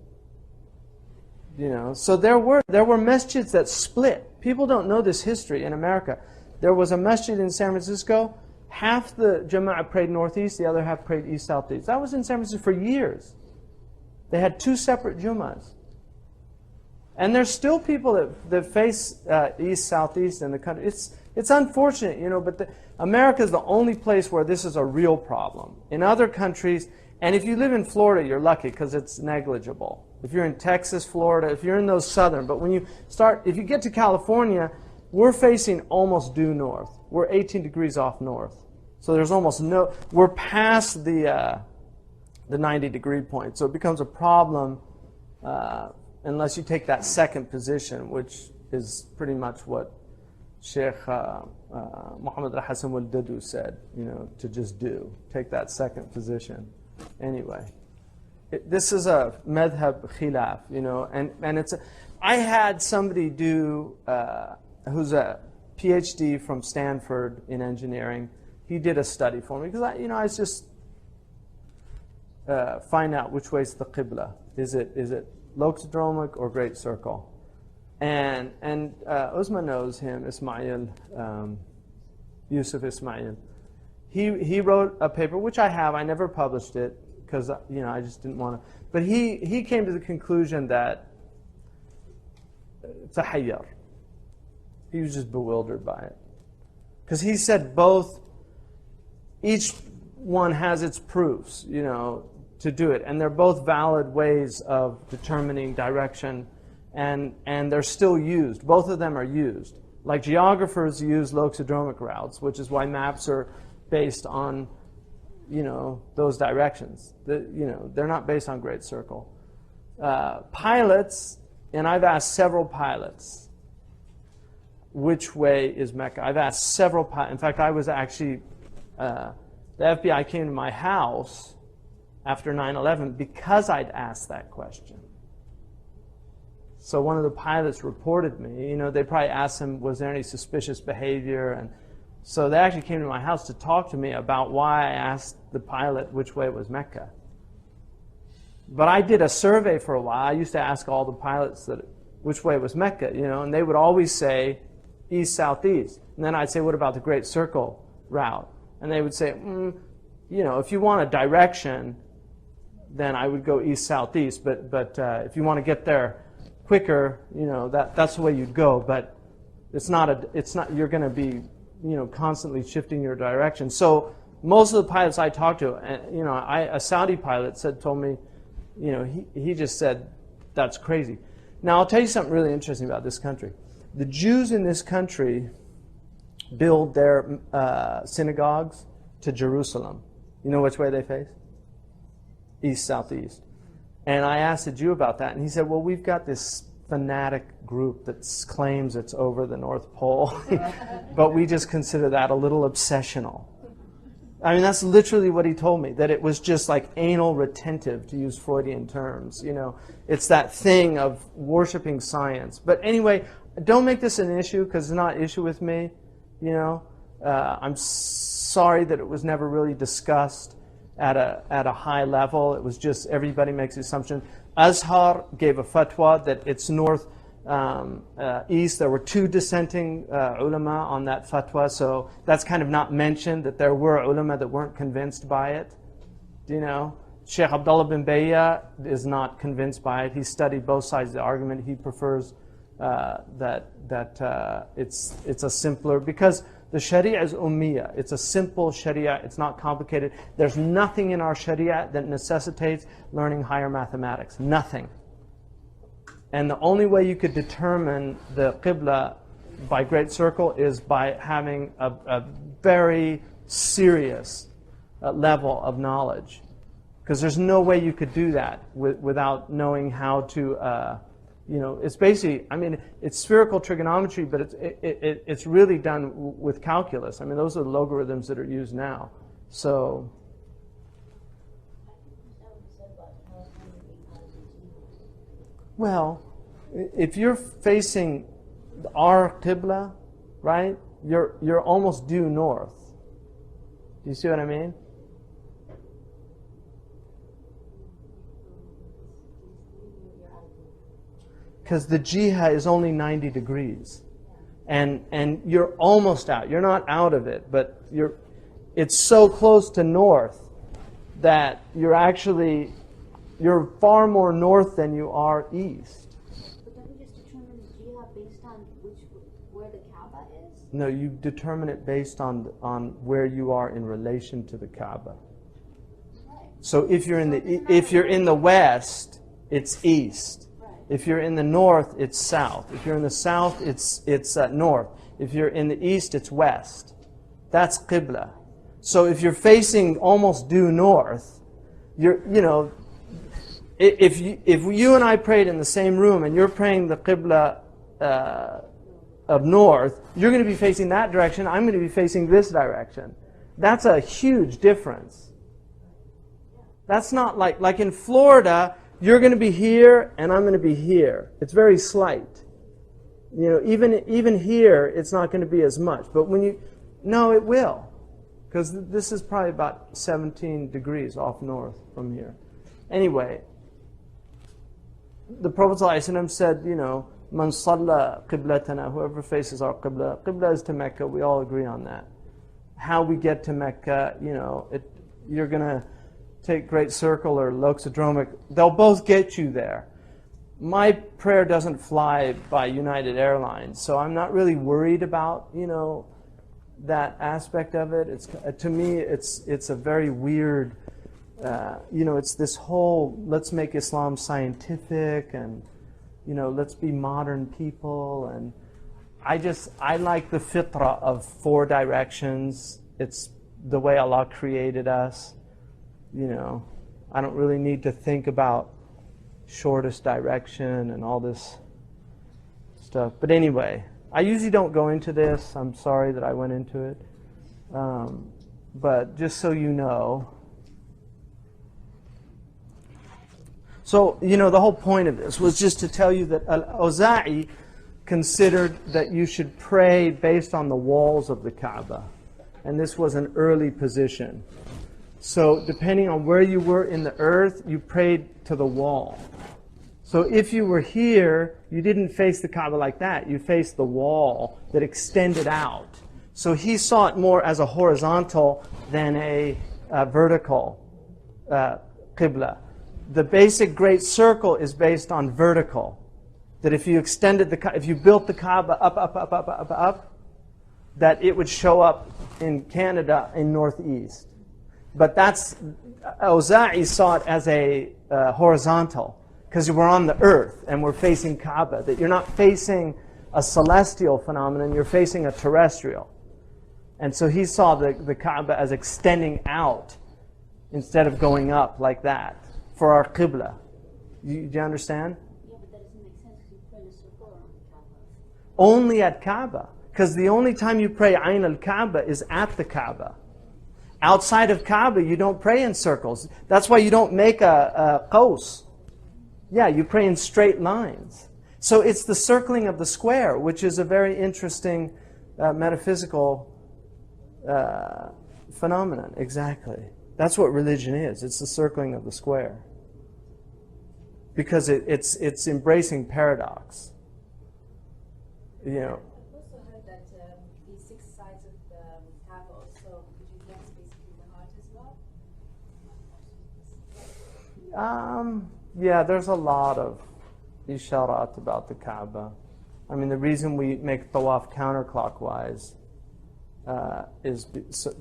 So there were masjids that split. People don't know this history in America. There was a masjid in San Francisco. Half the jama'ah prayed northeast, the other half prayed east-southeast. That was in San Francisco for years. They had two separate Jummahs. And there's still people that face east, southeast in the country. It's unfortunate, you know, but America is the only place where this is a real problem. In other countries, and if you live in Florida, you're lucky because it's negligible. If you're in Texas, Florida, if you're in those southern, but when you start, if you get to California, we're facing almost due north. We're 18 degrees off north. So there's almost no, we're past the 90-degree point. So it becomes a problem unless you take that second position, which is pretty much what Shaykh Muhammad al-Hassan al-Dadu said, you know, to just do. Take that second position. Anyway, this is a madhab khilaf, you know, and it's I had somebody do, who's a PhD from Stanford in engineering. He did a study for me because I was just find out which way's the qibla. Is it loxodromic or great circle? And Uzma knows him, Ismail, Yusuf Ismail. He wrote a paper, which I have. I never published it because, you know, I just didn't want to. But he came to the conclusion that it's a hayyar. He was just bewildered by it. Because he said each one has its proofs, you know, to do it. And they're both valid ways of determining direction. And they're still used. Both of them are used. Like geographers use loxodromic routes, which is why maps are based on, you know, those directions. You know, they're not based on great circle. Pilots, and I've asked several pilots, which way is Mecca? I've asked several pilots. In fact, I was actually, the FBI came to my house after 9/11 because I'd asked that question. So one of the pilots reported me. You know, they probably asked him, was there any suspicious behavior? And so they actually came to my house to talk to me about why I asked the pilot which way was Mecca. But I did a survey for a while. I used to ask all the pilots which way was Mecca, you know, and they would always say east, southeast. And then I'd say, what about the Great Circle route? And they would say, you know, if you want a direction, then I would go east, southeast. But if you want to get there quicker, you know, that's the way you'd go. But it's not. You're going to be, you know, constantly shifting your direction. So most of the pilots I talked to, you know, a Saudi pilot told me, you know, he just said, that's crazy. Now I'll tell you something really interesting about this country. The Jews in this country build their synagogues to Jerusalem. You know which way they face? East, southeast. And I asked a Jew about that, and he said, well, we've got this fanatic group that claims it's over the North Pole, but we just consider that a little obsessional. I mean, that's literally what he told me, that it was just like anal retentive, to use Freudian terms. You know, it's that thing of worshiping science. But anyway, don't make this an issue, because it's not an issue with me. You know, I'm sorry that it was never really discussed at a high level. It was just everybody makes the assumption. Azhar gave a fatwa that it's north east. There were two dissenting ulama on that fatwa, so that's kind of not mentioned, that there were ulama that weren't convinced by it. Do you know? Sheikh Abdullah bin Bayya is not convinced by it. He studied both sides of the argument. He prefers that it's a simpler, because the Sharia is ummiyah. It's a simple Sharia. It's not complicated. There's nothing in our Sharia that necessitates learning higher mathematics. Nothing. And the only way you could determine the Qibla by great circle is by having a very serious level of knowledge. Because there's no way you could do that without knowing how to, you know, it's basically, I mean, it's spherical trigonometry, but it's really done with calculus. I mean, those are the logarithms that are used now. So, well, if you're facing our Qibla, right, you're almost due north. Do you see what I mean? Because the jiha is only 90 degrees. And you're almost out. You're not out of it, but it's so close to north that you're far more north than you are east. But don't you No, you determine it based on where you are in relation to the Kaaba. So if you're in the west, it's east. If you're in the north, it's south. If you're in the south, it's north. If you're in the east, it's west. That's Qibla. So if you're facing almost due north, if you and I prayed in the same room and you're praying the Qibla of north, you're going to be facing that direction, I'm going to be facing this direction. That's a huge difference. That's not like in Florida, you're going to be here and I'm going to be here. It's very slight. Even here, it's not going to be as much. But no, it will. Because this is probably about 17 degrees off north from here. Anyway, the Prophet ﷺ said, Man salla qiblatana, whoever faces our qibla. Qibla is to Mecca, we all agree on that. How we get to Mecca, you're going to take Great Circle or Loxodromic. They'll both get you there. My prayer doesn't fly by United Airlines, so I'm not really worried about, that aspect of it. To me, it's a very weird, it's this whole, let's make Islam scientific and, let's be modern people. And I like the fitrah of 4 directions. It's the way Allah created us. I don't really need to think about shortest direction and all this stuff. But anyway, I usually don't go into this. I'm sorry that I went into it. But just so you know. So, the whole point of this was just to tell you that Al-Awza'i considered that you should pray based on the walls of the Kaaba. And this was an early position. So depending on where you were in the earth, you prayed to the wall. So if you were here, you didn't face the Kaaba like that. You faced the wall that extended out. So he saw it more as a horizontal than a vertical Qibla. The basic Great Circle is based on vertical. That if you if you built the Kaaba up, that it would show up in Canada in northeast. But Awza'i saw it as a horizontal, because we're on the earth and we're facing Kaaba. That you're not facing a celestial phenomenon, you're facing a terrestrial. And so he saw the Kaaba as extending out instead of going up like that for our Qibla. Do you understand? Yeah, but that doesn't make sense because you pray in a circle around the Kaaba. Only at Kaaba. Because the only time you pray Ayn al-Kaaba is at the Kaaba. Outside of Kaaba, you don't pray in circles. That's why you don't make a qaws. Yeah, you pray in straight lines. So it's the circling of the square, which is a very interesting metaphysical phenomenon. Exactly. That's what religion is. It's the circling of the square. Because it's embracing paradox. I've also heard that the 6 sides of the Kaaba also, could you bless basically the heart as well? Yeah, there's a lot of isharat about the Kaaba. I mean, the reason we make tawaf counterclockwise is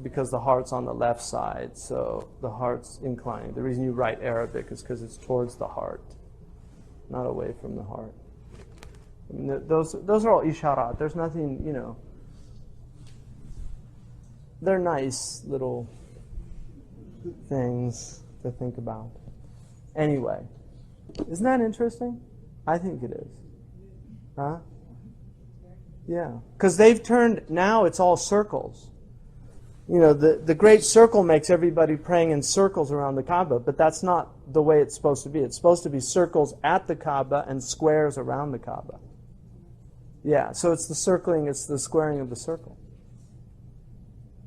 because the heart's on the left side, so the heart's inclining. The reason you write Arabic is because it's towards the heart, not away from the heart. I mean, those are all isharat. There's nothing, they're nice little things to think about. Anyway, isn't that interesting? I think it is. Huh? Yeah. Because they've turned, now it's all circles. The Great Circle makes everybody praying in circles around the Kaaba, but that's not the way it's supposed to be. It's supposed to be circles at the Kaaba and squares around the Kaaba. Yeah, so it's the circling, it's the squaring of the circle.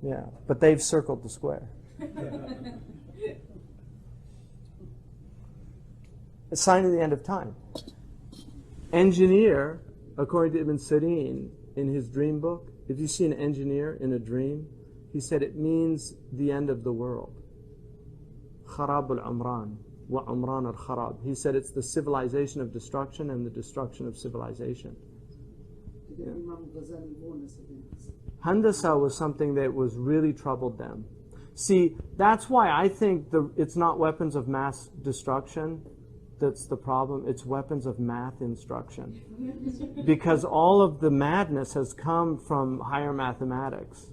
Yeah, but they've circled the square. A sign of the end of time. Engineer, according to Ibn Sirin, in his dream book, if you see an engineer in a dream, he said it means the end of the world. Kharab al-Umran, wa Umran al-Kharab. He said it's the civilization of destruction and the destruction of civilization. Did Imam Ghazali warn us against? Handasa was something that was really troubled them. See, that's why I think it's not weapons of mass destruction that's the problem. It's weapons of math instruction. Because all of the madness has come from higher mathematics.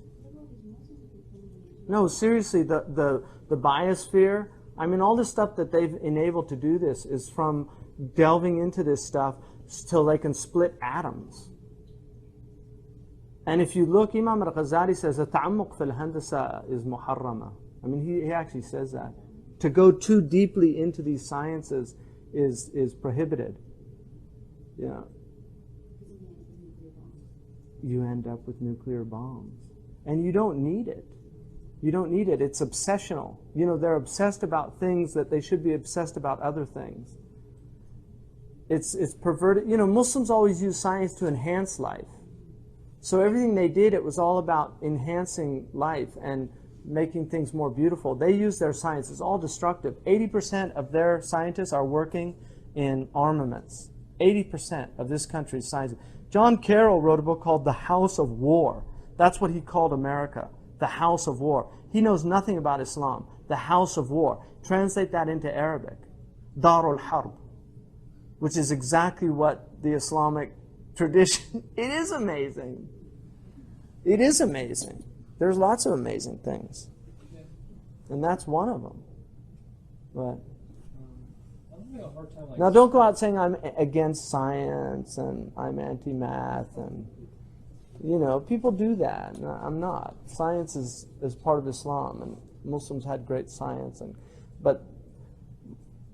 No, seriously, the biosphere, I mean, all the stuff that they've enabled to do this is from delving into this stuff till they can split atoms. And if you look, Imam al-Ghazali says, التعمق في الهندسة is muharrama. I mean, he actually says that. To go too deeply into these sciences is prohibited. Yeah. You end up with nuclear bombs. And you don't need it. You don't need it. It's obsessional. You know, they're obsessed about things that they should be obsessed about other things. It's perverted. You know, Muslims always use science to enhance life. So everything they did, it was all about enhancing life and making things more beautiful. They use their science. It's all destructive. 80% of their scientists are working in armaments. 80% of this country's science. John Carroll wrote a book called The House of War. That's what he called America. The House of War. He knows nothing about Islam. The House of War. Translate that into Arabic. Darul Harb. Which is exactly what the Islamic tradition. It is amazing. It is amazing. There's lots of amazing things. And that's one of them. But now don't go out saying I'm against science and I'm anti-math and you know, people do that. No, I'm not. Science is part of Islam and Muslims had great science but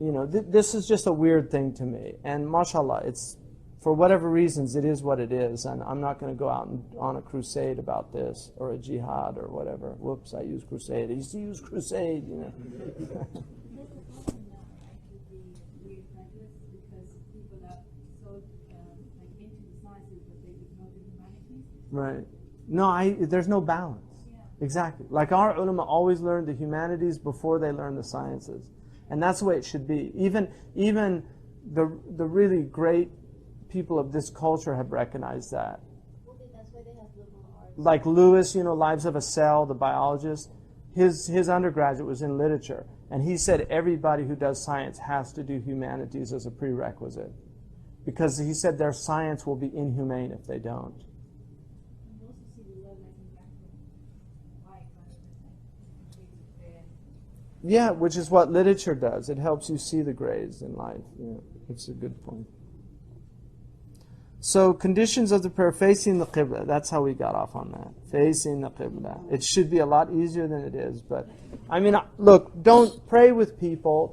you know, this is just a weird thing to me. And mashallah, it's for whatever reasons, it is what it is, and I'm not going to go out on a crusade about this, or a jihad, or whatever. Whoops, I use crusade. I used to use crusade, you know. Right. No, there's no balance. Yeah. Exactly. Like our ulama always learned the humanities before they learned the sciences. And that's the way it should be. Even the really great people of this culture have recognized that. That's why they have liberal arts. Like Lewis, you know, Lives of a Cell, the biologist, his undergraduate was in literature. And he said everybody who does science has to do humanities as a prerequisite. Because he said their science will be inhumane if they don't. Yeah, which is what literature does. It helps you see the grays in life. Yeah, it's a good point. So, conditions of the prayer, facing the Qibla. That's how we got off on that. Facing the Qibla. It should be a lot easier than it is. But, I mean, look, don't pray with people.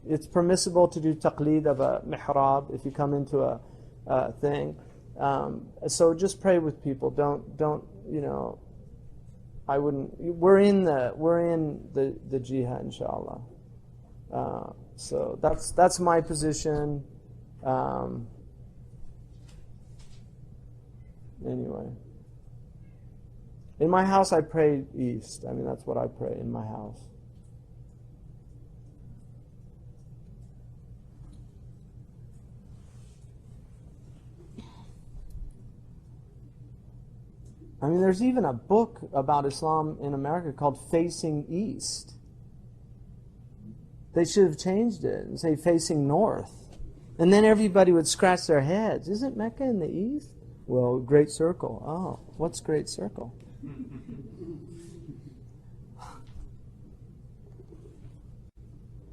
It's permissible to do taqleed of a mihrab if you come into a thing. So just pray with people. Don't, you know, I wouldn't. We're in the jihad, inshallah. So that's my position. Anyway, in my house I pray east. I mean, that's what I pray in my house. I mean, there's even a book about Islam in America called Facing East. They should have changed it and say Facing North. And then everybody would scratch their heads. Isn't Mecca in the east? Well, Great Circle. Oh, what's Great Circle?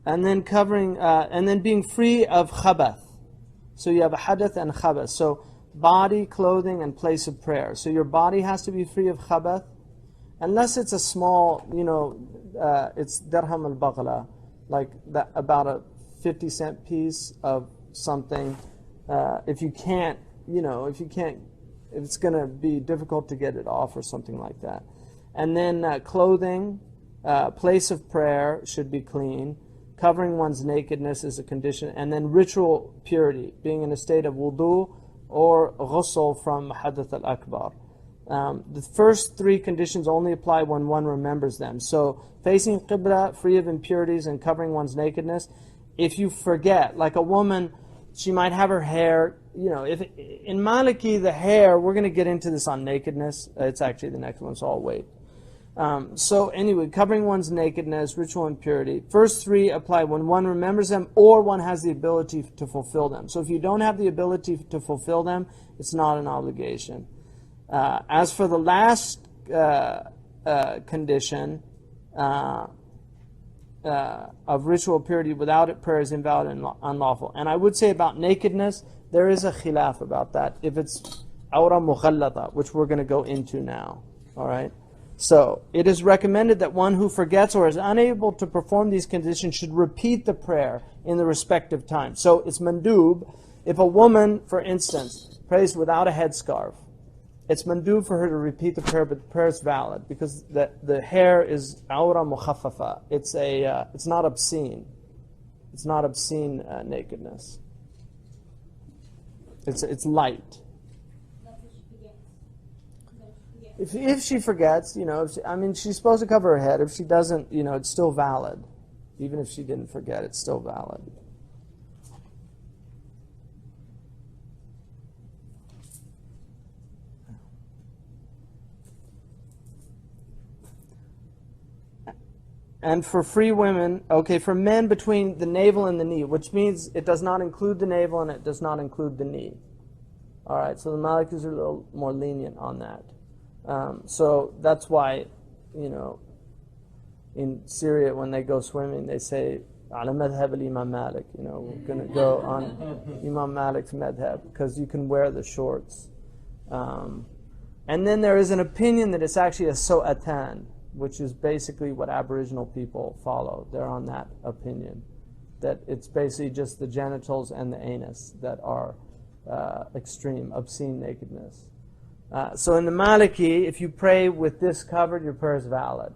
And then and then being free of khabath. So you have a hadath and khabath. So body, clothing, and place of prayer. So your body has to be free of khabath, unless it's a small, you know, it's dirham al-baghla, like that, about a 50-cent piece of something. If it's going to be difficult to get it off or something like that. And then clothing, place of prayer should be clean. Covering one's nakedness is a condition. And then ritual purity, being in a state of wudu or ghusl from hadath al-akbar. The first three conditions only apply when one remembers them. So facing qibla, free of impurities, and covering one's nakedness. If you forget, like a woman She might have her hair, if in Maliki, the hair, we're going to get into this on nakedness. It's actually the next one, so I'll wait. So anyway, covering one's nakedness, ritual impurity. First three apply when one remembers them or one has the ability to fulfill them. So if you don't have the ability to fulfill them, it's not an obligation. As for the last condition of ritual purity, without it, prayer is invalid and unlawful. And I would say about nakedness, there is a khilaf about that. If it's awra mughallata, which we're going to go into now. All right. So it is recommended that one who forgets or is unable to perform these conditions should repeat the prayer in the respective time. So it's mandub. If a woman, for instance, prays without a headscarf, it's mandub for her to repeat the prayer, but the prayer is valid because the hair is awra mukhaffafa. It's not obscene. It's not obscene nakedness. It's light. If she forgets, she's supposed to cover her head. If she doesn't, it's still valid. Even if she didn't forget, it's still valid. And for free women, for men between the navel and the knee, which means it does not include the navel and it does not include the knee. All right, so the Malikis are a little more lenient on that. So that's why, in Syria when they go swimming, they say, "Ala madhab al-Imam Malik." We're going to go on Imam Malik's madhab because you can wear the shorts. And then there is an opinion that it's actually a so'atan, which is basically what Aboriginal people follow. They're on that opinion, that it's basically just the genitals and the anus that are extreme, obscene nakedness. So in the Maliki, if you pray with this covered, your prayer is valid.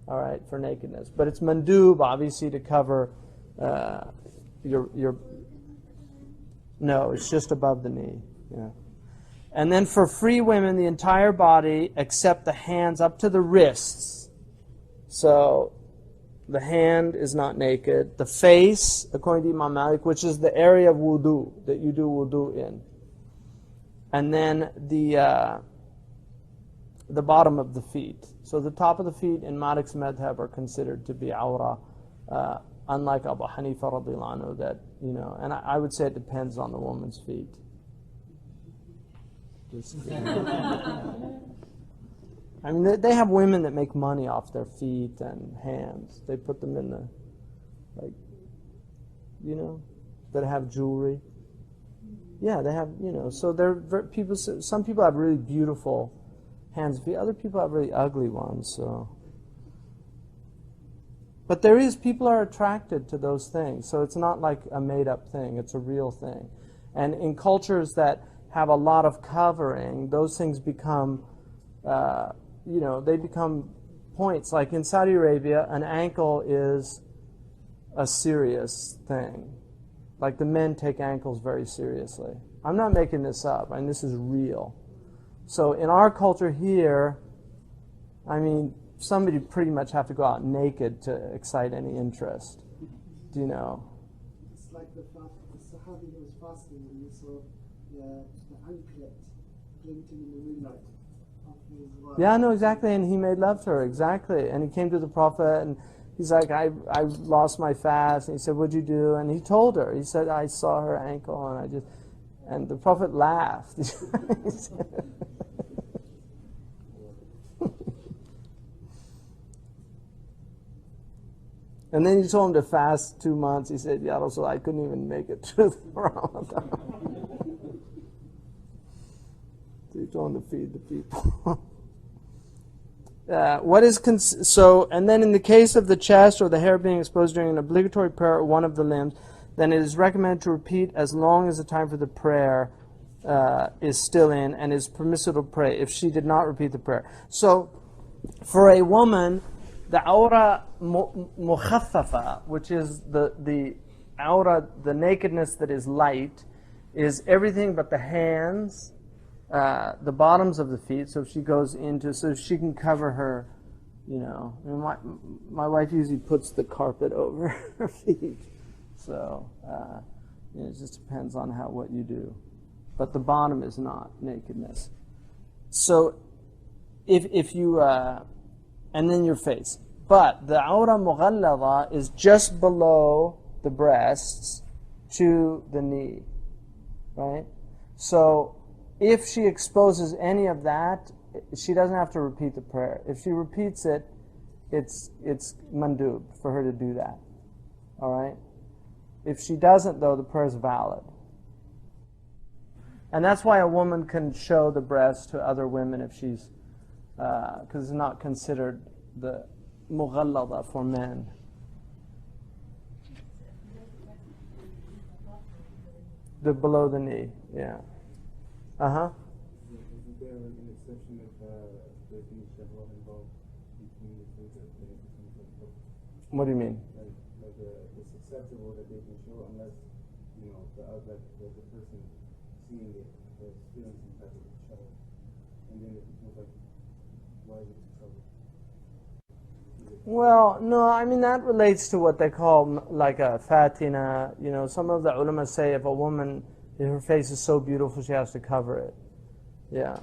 All right, for nakedness. But it's mandub, obviously, to cover your... No, it's just above the knee. Yeah. And then for free women, the entire body except the hands up to the wrists. So the hand is not naked. The face, according to Imam Malik, which is the area of wudu, that you do wudu in. And then the bottom of the feet. So the top of the feet in Malik's madhab are considered to be awra, unlike Abu Hanifa radiyallahu anhu, that, and I would say it depends on the woman's feet. I mean, they have women that make money off their feet and hands. They put them in the, that have jewelry. Yeah, they have, so people. Some people have really beautiful hands and feet. Other people have really ugly ones. So, but people are attracted to those things. So it's not like a made-up thing. It's a real thing. And in cultures that have a lot of covering, those things become, they become points. Like in Saudi Arabia, an ankle is a serious thing. Like the men take ankles very seriously. I'm not making this up. I mean, this is real. So in our culture here, somebody pretty much have to go out naked to excite any interest. Do you know? It's like the Sahabi who was fasting and he saw the anklet glinting in the moonlight. Yeah, no, exactly. And he made love to her, exactly. And he came to the Prophet and he's like, I lost my fast. And he said, what'd you do? And he told her. He said, I saw her ankle and the Prophet laughed. And then he told him to fast 2 months. He said, Ya Rasul, I couldn't even make it through the Ramadan. So he told him to feed the people. And then in the case of the chest or the hair being exposed during an obligatory prayer or one of the limbs, then it is recommended to repeat as long as the time for the prayer is still in and is permissible to pray if she did not repeat the prayer. So for a woman, the awra mukhaffafa, which is the awra, the nakedness that is light, is everything but the hands, the bottoms of the feet, so she goes into, so she can cover her, my wife usually puts the carpet over her feet. So, It just depends on what you do. But the bottom is not nakedness. So if you, and then your face. But the awra mughallada is just below the breasts to the knee, right? So if she exposes any of that, she doesn't have to repeat the prayer. If she repeats it, it's mandub for her to do that, all right? If she doesn't, though, the prayer is valid. And that's why a woman can show the breast to other women if she's, because it's not considered the mughallada for men. The below the knee, yeah. Uh-huh. Isn't there an exception if there's any shahwa involved between the two? What do you mean? Like it's acceptable that they can show unless, you know, the person seeing it is feeling some type of shahwa. And then it becomes like, why is it trouble? Well, no, I mean that relates to what they call like a fatina. You know, some of the ulama say if a woman, if her face is so beautiful, she has to cover it. Yeah,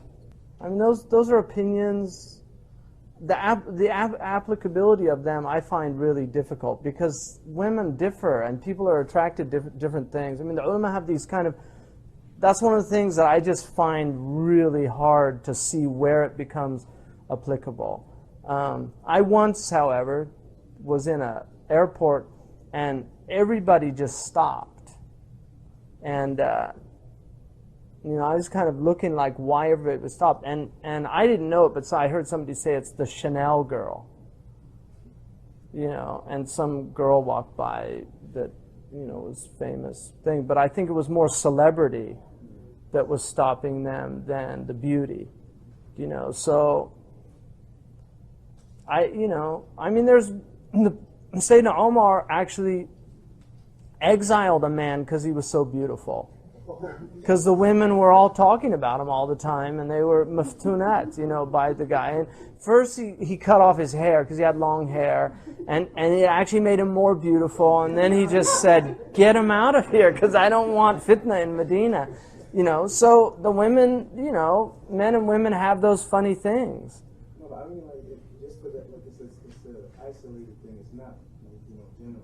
I mean those are opinions. The applicability of them I find really difficult because women differ and people are attracted to different things. I mean the ulama have these kind of. That's one of the things that I just find really hard to see where it becomes applicable. I once, however, was in an airport and everybody just stopped. And, I was kind of looking like why everybody was stopped. And I didn't know it, but so I heard somebody say it's the Chanel girl. And some girl walked by that, was famous thing. But I think it was more celebrity that was stopping them than the beauty, so... there's Sayyidina Omar actually exiled a man because he was so beautiful. Because the women were all talking about him all the time, and they were maftunat, by the guy. And first he cut off his hair because he had long hair, and it actually made him more beautiful. And then he just said, "Get him out of here, because I don't want fitna in Medina." So the women, men and women have those funny things. No, but I mean, just for that, it's an isolated thing. It's not, general.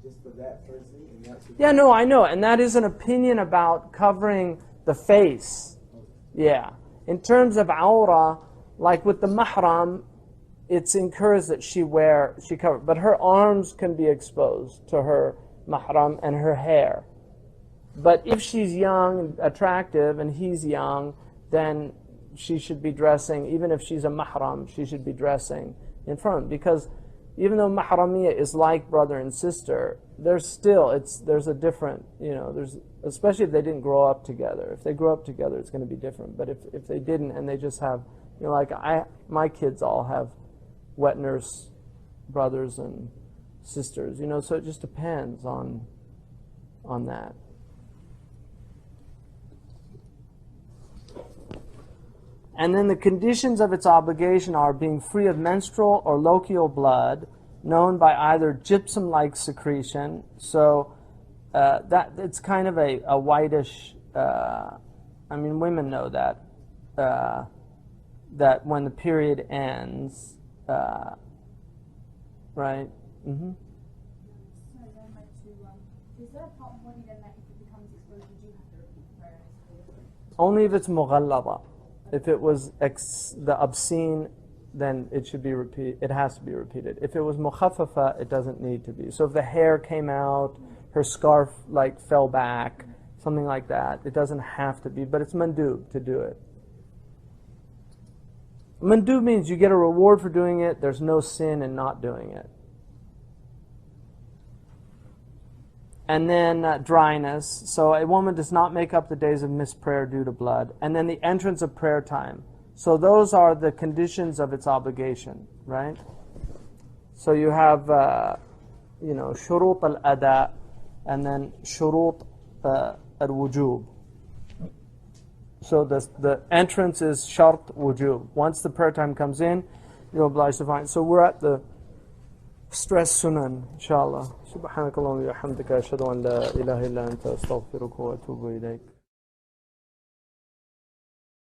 It's just for that person. And that's yeah, no, I know. And that is an opinion about covering the face. Yeah. In terms of awra, like with the mahram, it's encouraged that she cover. But her arms can be exposed to her mahram and her hair. But if she's young and attractive and he's young, then she should be dressing, even if she's a mahram, she should be dressing in front. Because even though mahramiyya is like brother and sister, there's a different, especially if they didn't grow up together. If they grow up together, it's going to be different. But if they didn't and they just have, my kids all have wet nurse brothers and sisters, so it just depends on that. And then the conditions of its obligation are being free of menstrual or lochial blood, known by either gypsum-like secretion. So that it's kind of a whitish. Women know that that when the period ends, right? Mm-hmm. Sorry, going back to is there a part of body then that if it becomes exposed, you do have to repeat the prayer? Only if it's mughallada. If it was the obscene, then it should be repeated. It has to be repeated. If it was mukhaffafa, it doesn't need to be. So if the hair came out, her scarf fell back, something like that, it doesn't have to be. But it's mandub to do it. Mandub means you get a reward for doing it. There's no sin in not doing it. And then dryness. So a woman does not make up the days of missed prayer due to blood. And then the entrance of prayer time. So those are the conditions of its obligation, right? So you have, shurut al-ada, and then shurut al-wujub. So the entrance is shart wujub. Once the prayer time comes in, you're obliged to find. So we're at the stress sunan, inshallah. Subhanakallahumma wa bihamdika ashhadu an la ilaha illa anta astaghfiruka wa atubu ilayk.